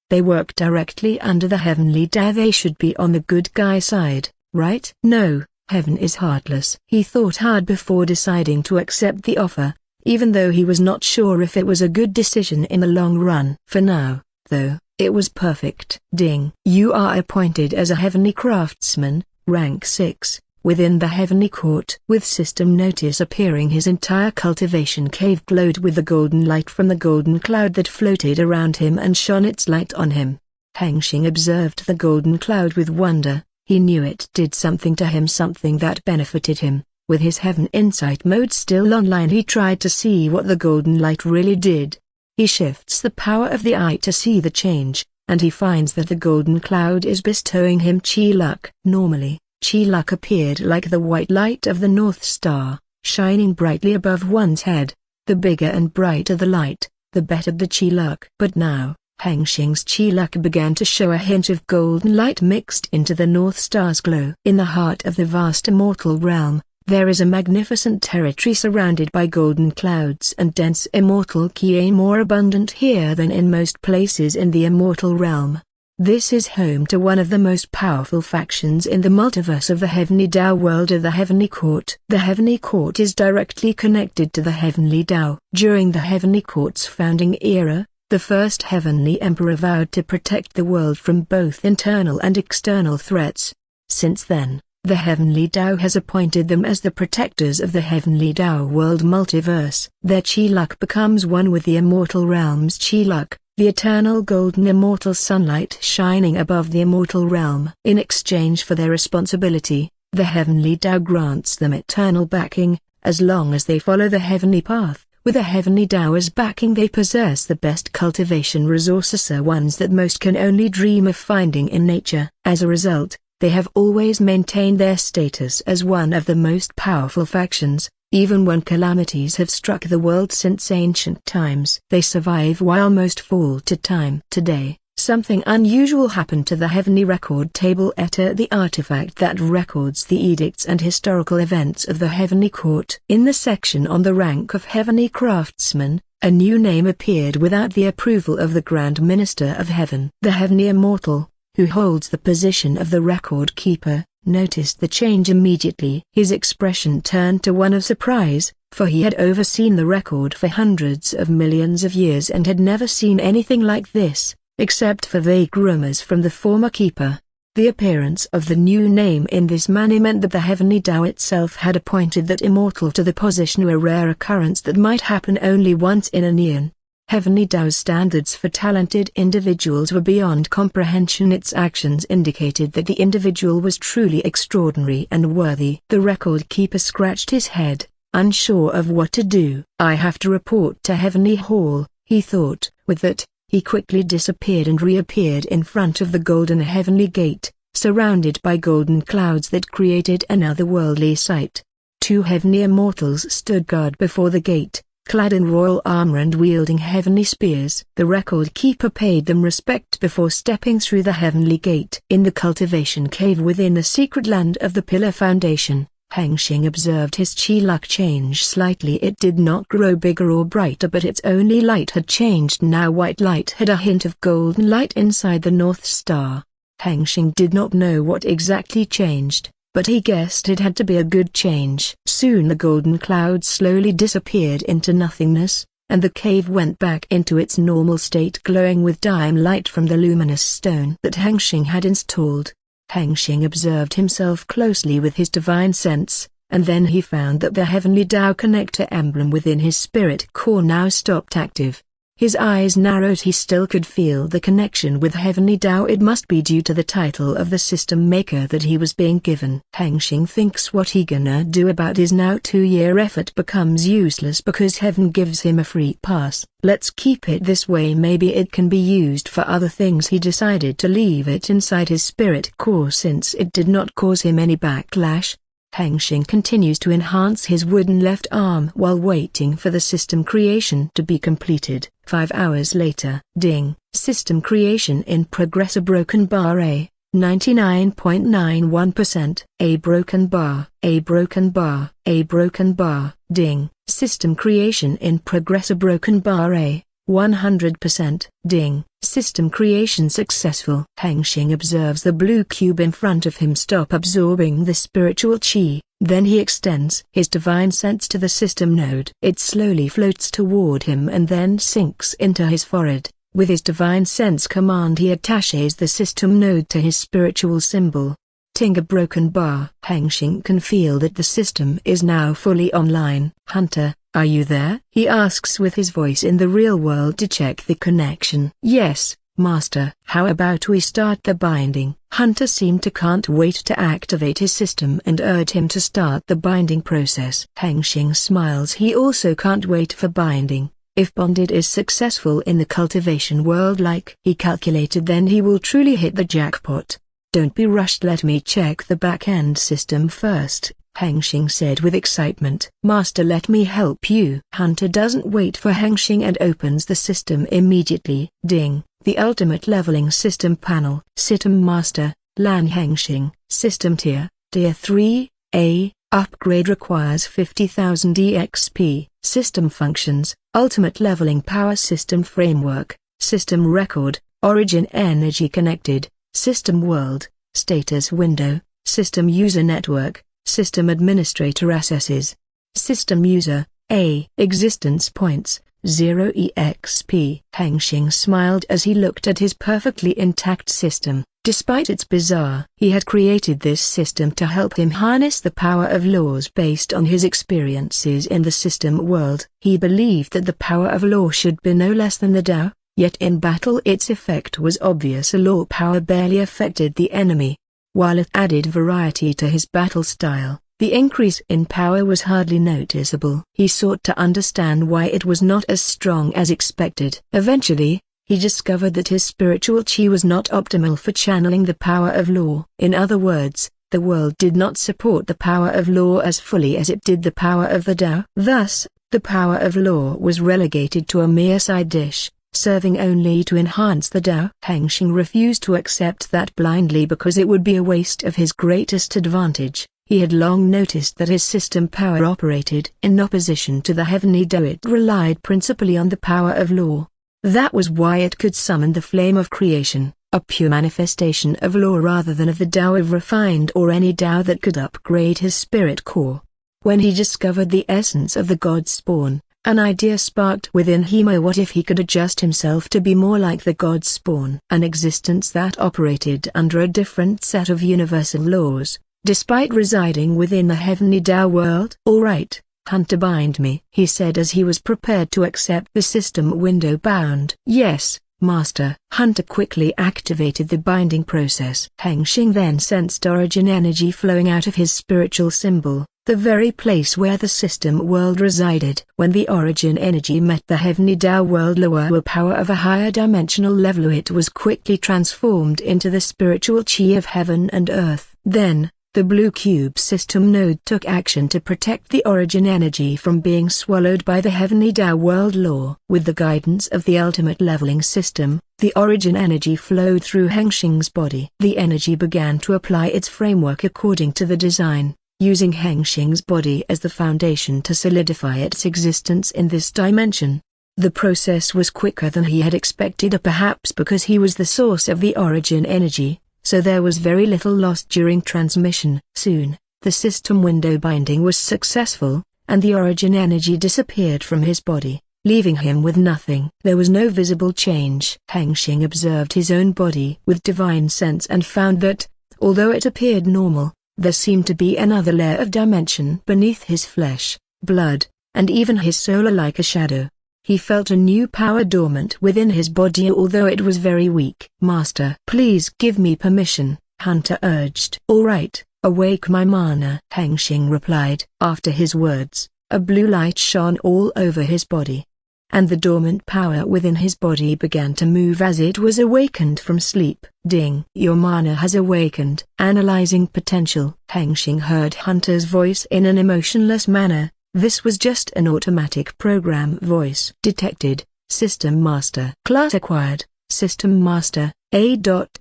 They work directly under the Heavenly Tao. They should be on the good guy side, right? No, heaven is heartless. He thought hard before deciding to accept the offer, even though he was not sure if it was a good decision in the long run. For now, though, it was perfect. Ding. You are appointed as a Heavenly Craftsman, rank 6, within the Heavenly Court. With system notice appearing, his entire cultivation cave glowed with the golden light from the golden cloud that floated around him and shone its light on him. Hengsheng observed the golden cloud with wonder. He knew it did something to him, something that benefited him. With his Heaven Insight mode still online, he tried to see what the golden light really did. He shifts the power of the eye to see the change, and he finds that the golden cloud is bestowing him chi luck. Normally, chi luck appeared like the white light of the North Star, shining brightly above one's head. The bigger and brighter the light, the better the chi luck. But now, Hengsheng's chi luck began to show a hint of golden light mixed into the North Star's glow. In the heart of the vast immortal realm, there is a magnificent territory surrounded by golden clouds and dense immortal ki, more abundant here than in most places in the immortal realm. This is home to one of the most powerful factions in the multiverse of the Heavenly Tao world of the Heavenly Court. The Heavenly Court is directly connected to the Heavenly Tao. During the Heavenly Court's founding era, the first Heavenly Emperor vowed to protect the world from both internal and external threats. Since then, the Heavenly Tao has appointed them as the protectors of the Heavenly Tao world multiverse. Their chi luck becomes one with the immortal realm's chi luck, the eternal golden immortal sunlight shining above the immortal realm. In exchange for their responsibility, the Heavenly Tao grants them eternal backing, as long as they follow the Heavenly Path. With the Heavenly Tao as backing, they possess the best cultivation resources, ones that most can only dream of finding in nature. As a result, they have always maintained their status as one of the most powerful factions, Even when calamities have struck the world since ancient times, they survive while most fall to time. Today, something unusual happened to the heavenly record table Eta, the artifact that records the edicts and historical events of the heavenly court. In the section on the rank of heavenly craftsman, a new name appeared without the approval of the Grand Minister of Heaven. The heavenly immortal, who holds the position of the record keeper, noticed the change immediately. His expression turned to one of surprise, for he had overseen the record for hundreds of millions of years and had never seen anything like this, except for vague rumors from the former keeper. The appearance of the new name in this manner meant that the heavenly Tao itself had appointed that immortal to the position, a rare occurrence that might happen only once in an eon. Heavenly Tao's standards for talented individuals were beyond comprehension. Its actions indicated that the individual was truly extraordinary and worthy. The record keeper scratched his head, unsure of what to do. I have to report to Heavenly Hall, he thought. With that, he quickly disappeared and reappeared in front of the golden heavenly gate, surrounded by golden clouds that created an otherworldly sight. Two heavenly immortals stood guard before the gate, clad in royal armor and wielding heavenly spears. The record keeper paid them respect before stepping through the heavenly gate. In the cultivation cave within the secret land of the Pillar Foundation, Hengsheng observed his chi luck change slightly. It did not grow bigger or brighter, but its only light had changed. Now white light had a hint of golden light inside the North Star. Hengsheng did not know what exactly changed, but he guessed it had to be a good change. Soon the golden clouds slowly disappeared into nothingness, and the cave went back into its normal state, glowing with dim light from the luminous stone that Hengsheng had installed. Hengsheng observed himself closely with his divine sense, and then he found that the heavenly Tao connector emblem within his spirit core now stopped active. His eyes narrowed. He still could feel the connection with heavenly Tao. It must be due to the title of the system maker that he was being given. Hengsheng thinks what he gonna do about his now 2-year effort becomes useless because heaven gives him a free pass. Let's keep it this way, maybe it can be used for other things. He decided to leave it inside his spirit core since it did not cause him any backlash. Hengsheng continues to enhance his wooden left arm while waiting for the system creation to be completed. 5 hours later. Ding. System creation in progress. A broken bar. A 99.91%. A broken bar. A broken bar. A broken bar. Ding. System creation in progress. A broken bar. A 100%. Ding. System creation successful. Hengsheng observes the blue cube in front of him stop absorbing the spiritual chi, then he extends his divine sense to the system node. It slowly floats toward him and then sinks into his forehead. With his divine sense command he attaches the system node to his spiritual symbol. Ting. A broken bar. Hengsheng can feel that the system is now fully online. Hunter, are you there? He asks with his voice in the real world to check the connection. Yes, Master. How about we start the binding? Hunter seemed to can't wait to activate his system and urge him to start the binding process. Hengsheng smiles. He also can't wait for binding. If bonded is successful in the cultivation world like he calculated, then he will truly hit the jackpot. Don't be rushed, let me check the back-end system first, Hengsheng said with excitement. Master, let me help you. Hunter doesn't wait for Hengsheng and opens the system immediately. Ding. The ultimate leveling system panel. System Master, Lan Hengsheng. System Tier 3, A. Upgrade requires 50,000 EXP. System functions, ultimate leveling power system framework, system record, origin energy connected, system world, status window, system user network, system administrator accesses. System user, A. Existence points, 0 EXP. Hengsheng smiled as he looked at his perfectly intact system. Despite its bizarre, he had created this system to help him harness the power of laws based on his experiences in the system world. He believed that the power of law should be no less than the Tao, yet in battle its effect was obvious. A law power barely affected the enemy. While it added variety to his battle style, the increase in power was hardly noticeable. He sought to understand why it was not as strong as expected. Eventually, he discovered that his spiritual chi was not optimal for channeling the power of law. In other words, the world did not support the power of law as fully as it did the power of the Tao. Thus, the power of law was relegated to a mere side dish, serving only to enhance the Tao. Hengsheng refused to accept that blindly because it would be a waste of his greatest advantage. He had long noticed that his system power operated in opposition to the heavenly Tao. It relied principally on the power of law. That was why it could summon the flame of creation, a pure manifestation of law rather than of the Tao of refined or any Tao that could upgrade his spirit core. When he discovered the essence of the God spawn, an idea sparked within him. What if he could adjust himself to be more like the God spawn? An existence that operated under a different set of universal laws, despite residing within the heavenly Tao world. "All right, Hunter, bind me," he said as he was prepared to accept the system window bound. "Yes, Master." Hunter quickly activated the binding process. Hengsheng then sensed origin energy flowing out of his spiritual symbol, the very place where the system world resided. When the origin energy met the heavenly Tao world lower power of a higher dimensional level, it was quickly transformed into the spiritual chi of heaven and earth. Then, the blue cube system node took action to protect the origin energy from being swallowed by the heavenly Tao world law. With the guidance of the ultimate leveling system, the origin energy flowed through Hengsheng's body. The energy began to apply its framework according to the design, using Hengsheng's body as the foundation to solidify its existence in this dimension. The process was quicker than he had expected, perhaps because he was the source of the origin energy, so there was very little lost during transmission. Soon, the system window binding was successful, and the origin energy disappeared from his body, leaving him with nothing. There was no visible change. Hengsheng observed his own body with divine sense and found that, although it appeared normal, there seemed to be another layer of dimension beneath his flesh, blood, and even his soul, like a shadow. He felt a new power dormant within his body, although it was very weak. "Master, please give me permission," Hunter urged. "All right, awake my mana," Hengsheng replied. After his words, a blue light shone all over his body, and the dormant power within his body began to move as it was awakened from sleep. "Ding! Your mana has awakened." Analyzing potential, Hengsheng heard Hunter's voice in an emotionless manner. This was just an automatic program voice. Detected, System Master. Class acquired, System Master, A.A.A.A.A.A.A.A.A.A.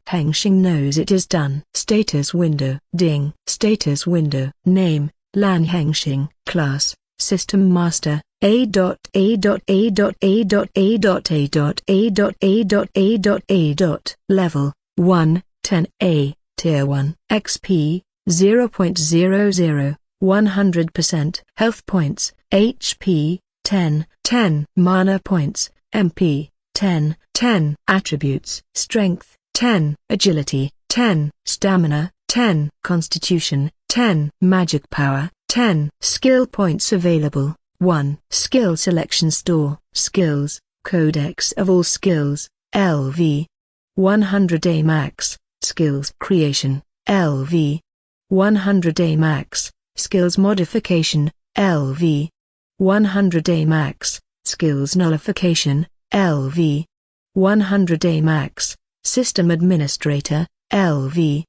Hengsheng knows it is done. Status window. Ding. Status window. Name, Lan Hengsheng. Class, System Master, A.A.A.A.A.A.A.A.A.A.A. Level, 1, 10A. Tier 1. XP, 0.00, 100%. Health points, HP, 10, 10. Mana points, MP, 10, 10. Attributes, Strength, 10. Agility, 10. Stamina, 10. Constitution, 10. Magic power, 10. Skill points available, 1. Skill selection store, Skills, Codex of all skills, LV. 100A max. Skills creation, LV. 100A max. Skills modification, LV. 100A max. Skills nullification, LV. 100A max. System administrator, LV.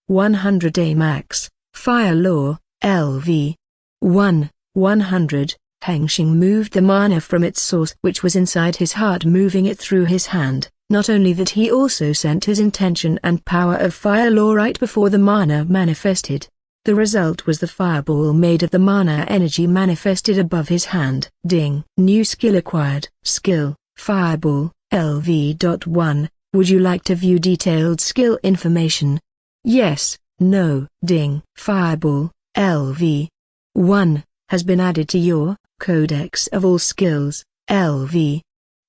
100A max. Fire law, LV. 100. Hengsheng moved the mana from its source, which was inside his heart, moving it through his hand. Not only that, he also sent his intention and power of fire law right before the mana manifested. The result was the fireball made of the mana energy manifested above his hand. Ding. New skill acquired. Skill, Fireball, LV.1. Would you like to view detailed skill information? Yes, no. Ding. Fireball, LV. 1, has been added to your Codex of all skills, LV.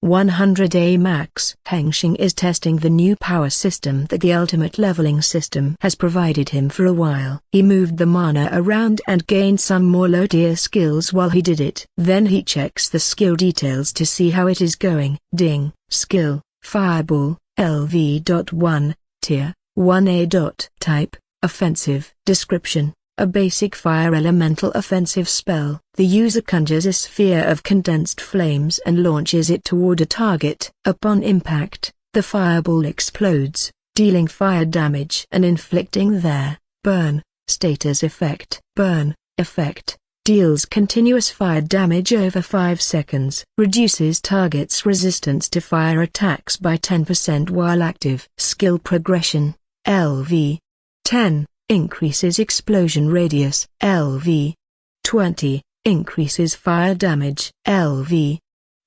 100A max. Hengsheng is testing the new power system that the ultimate leveling system has provided him for a while. He moved the mana around and gained some more low-tier skills while he did it. Then he checks the skill details to see how it is going. Ding. Skill, Fireball, LV.1, Tier 1A. Type, Offensive. Description: a basic fire elemental offensive spell. The user conjures a sphere of condensed flames and launches it toward a target. Upon impact, The fireball explodes, dealing fire damage and inflicting their burn status effect. Burn effect deals continuous fire damage over 5 seconds. Reduces target's resistance to fire attacks by 10% while active. Skill progression, LV 10, increases explosion radius. LV 20, increases fire damage. LV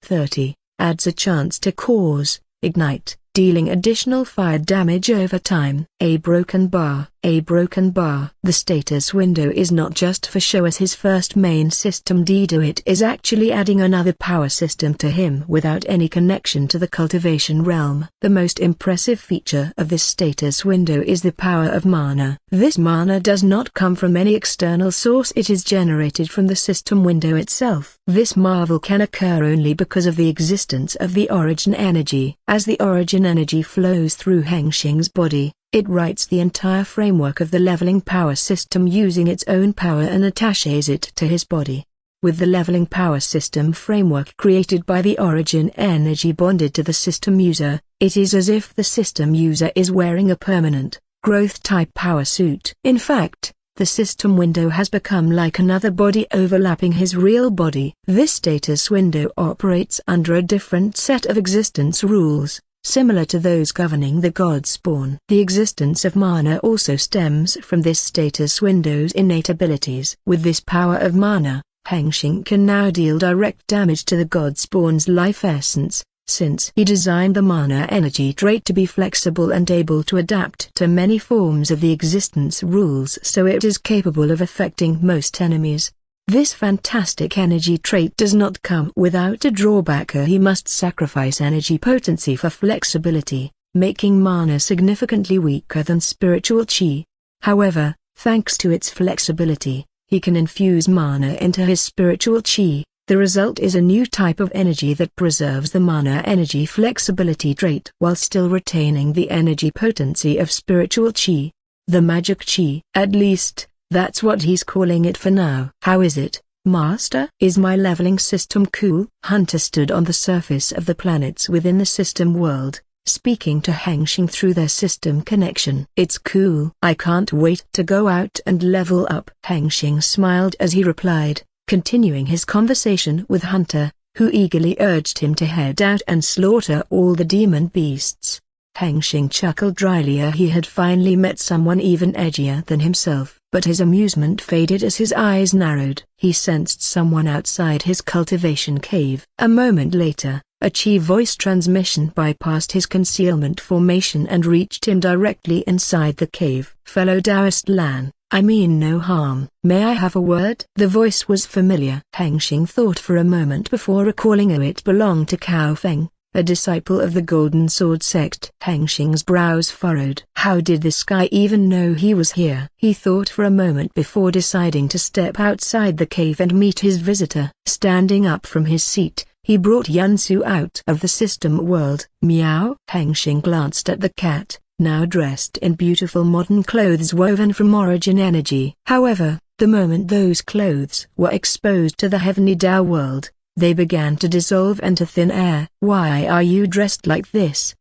30, adds a chance to cause ignite, dealing additional fire damage over time. A broken bar. The status window is not just for show as his first main system Dido, it is actually adding another power system to him without any connection to the cultivation realm. The most impressive feature of this status window is the power of mana. This mana does not come from any external source, it is generated from the system window itself. This marvel can occur only because of the existence of the origin energy. As the origin energy flows through Hengsheng's body, it writes the entire framework of the leveling power system using its own power and attaches it to his body. With the leveling power system framework created by the origin energy bonded to the system user, it is as if the system user is wearing a permanent, growth-type power suit. In fact, the system window has become like another body overlapping his real body. This status window operates under a different set of existence rules, similar to those governing the god spawn. The existence of mana also stems from this status window's innate abilities. With this power of mana, Hengsheng can now deal direct damage to the god spawn's life essence, since he designed the mana energy trait to be flexible and able to adapt to many forms of the existence rules, so it is capable of affecting most enemies. This fantastic energy trait does not come without a drawback. He must sacrifice energy potency for flexibility, making mana significantly weaker than spiritual chi. However, thanks to its flexibility, he can infuse mana into his spiritual chi. The result is a new type of energy that preserves the mana energy flexibility trait while still retaining the energy potency of spiritual chi. The magic chi. At least, that's what he's calling it for now. How is it, Master? Is my leveling system cool? Hunter stood on the surface of the planets within the system world, speaking to Hengsheng through their system connection. It's cool. I can't wait to go out and level up. Hengsheng smiled as he replied, continuing his conversation with Hunter, who eagerly urged him to head out and slaughter all the demon beasts. Hengsheng chuckled dryly. He had finally met someone even edgier than himself, but his amusement faded as his eyes narrowed. He sensed someone outside his cultivation cave. A moment later, a chi voice transmission bypassed his concealment formation and reached him directly inside the cave. Fellow Taoist Lan, I mean no harm. May I have a word? The voice was familiar. Hengsheng thought for a moment before recalling it belonged to Cao Feng, a disciple of the Golden Sword sect. Hengsheng's brows furrowed. How did this guy even know he was here? He thought for a moment before deciding to step outside the cave and meet his visitor. Standing up from his seat, he brought Yansu out of the system world. Meow. Hengsheng glanced at the cat, now dressed in beautiful modern clothes woven from origin energy. However, the moment those clothes were exposed to the heavenly Tao world, they began to dissolve into thin air. Why are you dressed like this?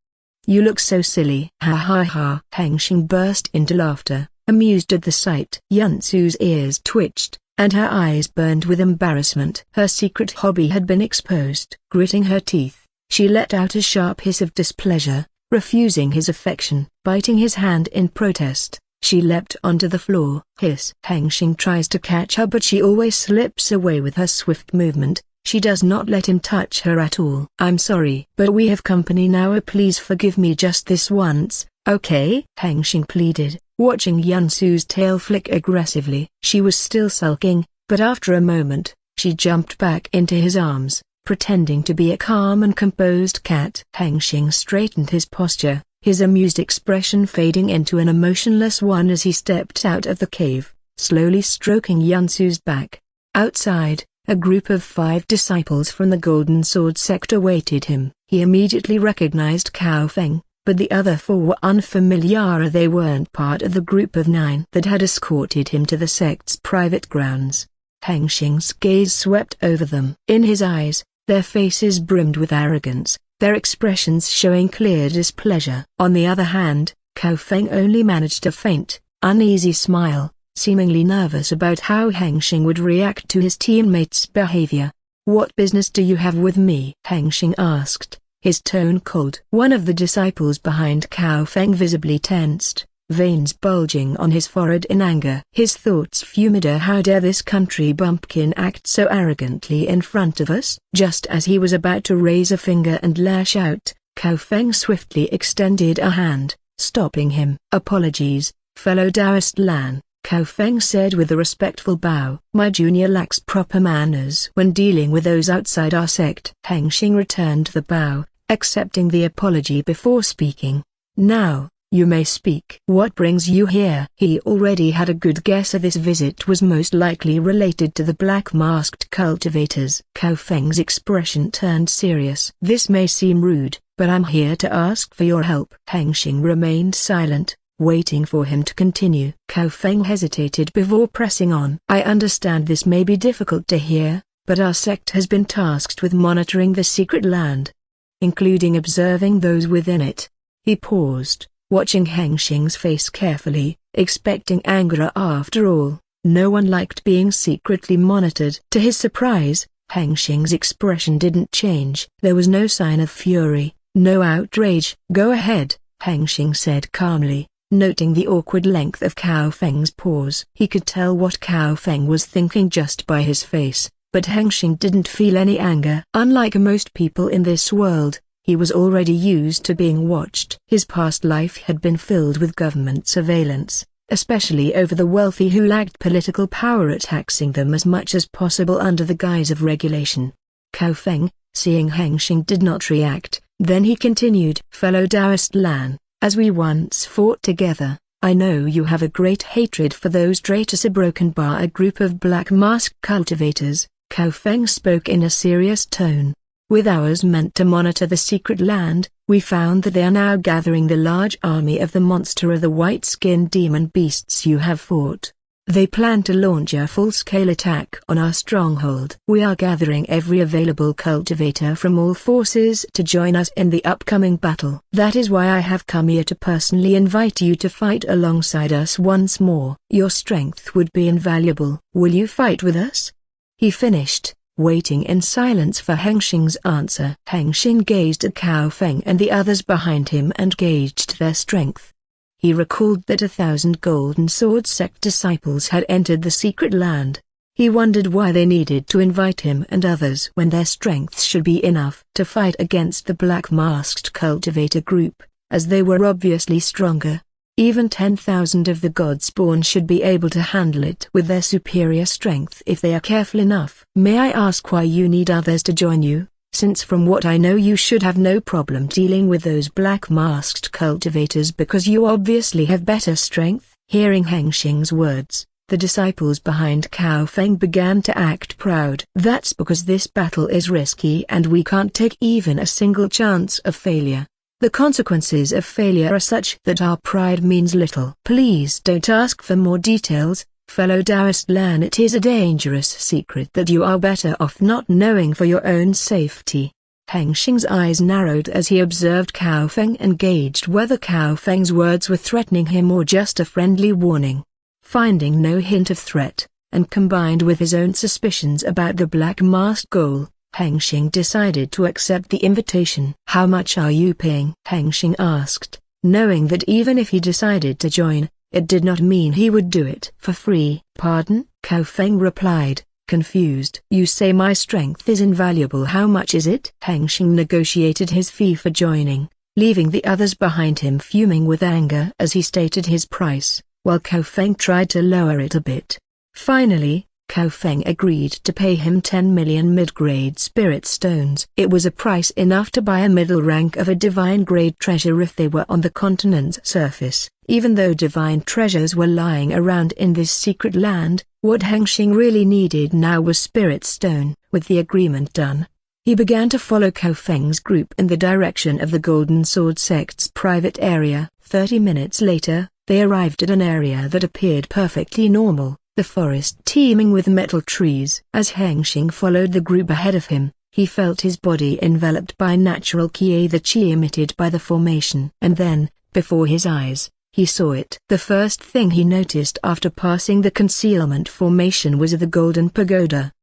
You look so silly. Ha ha ha. Hengsheng burst into laughter, amused at the sight. Yansu's ears twitched, and her eyes burned with embarrassment. Her secret hobby had been exposed. Gritting her teeth, she let out a sharp hiss of displeasure, refusing his affection. Biting his hand in protest, she leapt onto the floor. Hiss. Hengsheng tries to catch her, but she always slips away with her swift movement. She does not let him touch her at all. I'm sorry, but we have company now. Please forgive me just this once, okay? Hengsheng pleaded, watching Yansu's tail flick aggressively. She was still sulking, but after a moment, she jumped back into his arms, pretending to be a calm and composed cat. Hengsheng straightened his posture, his amused expression fading into an emotionless one as he stepped out of the cave, slowly stroking Yansu's back. Outside, a group of 5 disciples from the Golden Sword sect awaited him. He immediately recognized Cao Feng, but the other 4 were unfamiliar. They weren't part of the group of 9 that had escorted him to the sect's private grounds. Hengsheng's gaze swept over them. In his eyes, their faces brimmed with arrogance, their expressions showing clear displeasure. On the other hand, Cao Feng only managed a faint, uneasy smile, seemingly nervous about how Hengsheng would react to his teammates' behavior. "What business do you have with me?" Hengsheng asked, his tone cold. One of the disciples behind Cao Feng visibly tensed, veins bulging on his forehead in anger. His thoughts fumed. How dare this country bumpkin act so arrogantly in front of us? Just as he was about to raise a finger and lash out, Cao Feng swiftly extended a hand, stopping him. "Apologies, fellow Taoist Lan," Cao Feng said with a respectful bow. "My junior lacks proper manners when dealing with those outside our sect." Hengsheng returned the bow, accepting the apology before speaking. "Now, you may speak." "What brings you here?" He already had a good guess that this visit was most likely related to the black-masked cultivators. Cao Feng's expression turned serious. "This may seem rude, but I'm here to ask for your help." Hengsheng remained silent, waiting for him to continue. Cao Feng hesitated before pressing on. "I understand this may be difficult to hear, but our sect has been tasked with monitoring the secret land, including observing those within it." He paused, watching Hengsheng's face carefully, expecting anger. After all, no one liked being secretly monitored. To his surprise, Hengsheng's expression didn't change. There was no sign of fury, no outrage. "Go ahead," Hengsheng said calmly, noting the awkward length of Cao Feng's pause. He could tell what Cao Feng was thinking just by his face, but Hengsheng didn't feel any anger. Unlike most people in this world, he was already used to being watched. His past life had been filled with government surveillance, especially over the wealthy who lacked political power, taxing them as much as possible under the guise of regulation. Cao Feng, seeing Hengsheng did not react, then he continued. "Fellow Taoist Lan, as we once fought together, I know you have a great hatred for those traitors broken by a group of black-masked cultivators." Cao Feng spoke in a serious tone. "With ours meant to monitor the secret land, we found that they are now gathering the large army of the monster of the white-skinned demon beasts you have fought. They plan to launch a full-scale attack on our stronghold. We are gathering every available cultivator from all forces to join us in the upcoming battle. That is why I have come here to personally invite you to fight alongside us once more. Your strength would be invaluable. Will you fight with us?" He finished, waiting in silence for Hengsheng's answer. Hengsheng gazed at Cao Feng and the others behind him and gauged their strength. He recalled that 1,000 Golden Sword sect disciples had entered the secret land. He wondered why they needed to invite him and others when their strength should be enough to fight against the black-masked cultivator group, as they were obviously stronger. Even 10,000 of the Godspawn should be able to handle it with their superior strength if they are careful enough. "May I ask why you need others to join you, since from what I know you should have no problem dealing with those black-masked cultivators because you obviously have better strength?" Hearing Hengsheng's words, the disciples behind Cao Feng began to act proud. "That's because this battle is risky and we can't take even a single chance of failure. The consequences of failure are such that our pride means little." "Please don't ask for more details, fellow Taoist Lan. It is a dangerous secret that you are better off not knowing for your own safety." Hengsheng's eyes narrowed as he observed Cao Feng and gauged whether Cao Feng's words were threatening him or just a friendly warning. Finding no hint of threat, and combined with his own suspicions about the black-masked goal, Hengsheng decided to accept the invitation. "How much are you paying?" Hengsheng asked, knowing that even if he decided to join, it did not mean he would do it for free. "Pardon?" Cao Feng replied, confused. "You say my strength is invaluable. How much is it?" Hengsheng negotiated his fee for joining, leaving the others behind him fuming with anger as he stated his price, while Cao Feng tried to lower it a bit. Finally, Cao Feng agreed to pay him 10 million mid-grade spirit stones. It was a price enough to buy a middle rank of a divine-grade treasure if they were on the continent's surface. Even though divine treasures were lying around in this secret land, what Hengsheng really needed now was spirit stone. With the agreement done, he began to follow Cao Feng's group in the direction of the Golden Sword sect's private area. 30 minutes later, they arrived at an area that appeared perfectly normal. The forest teeming with metal trees. As Hengsheng followed the group ahead of him, He felt his body enveloped by natural qi, the qi emitted by the formation. And then, before his eyes, he saw it. The first thing he noticed after passing the concealment formation was the golden pagoda.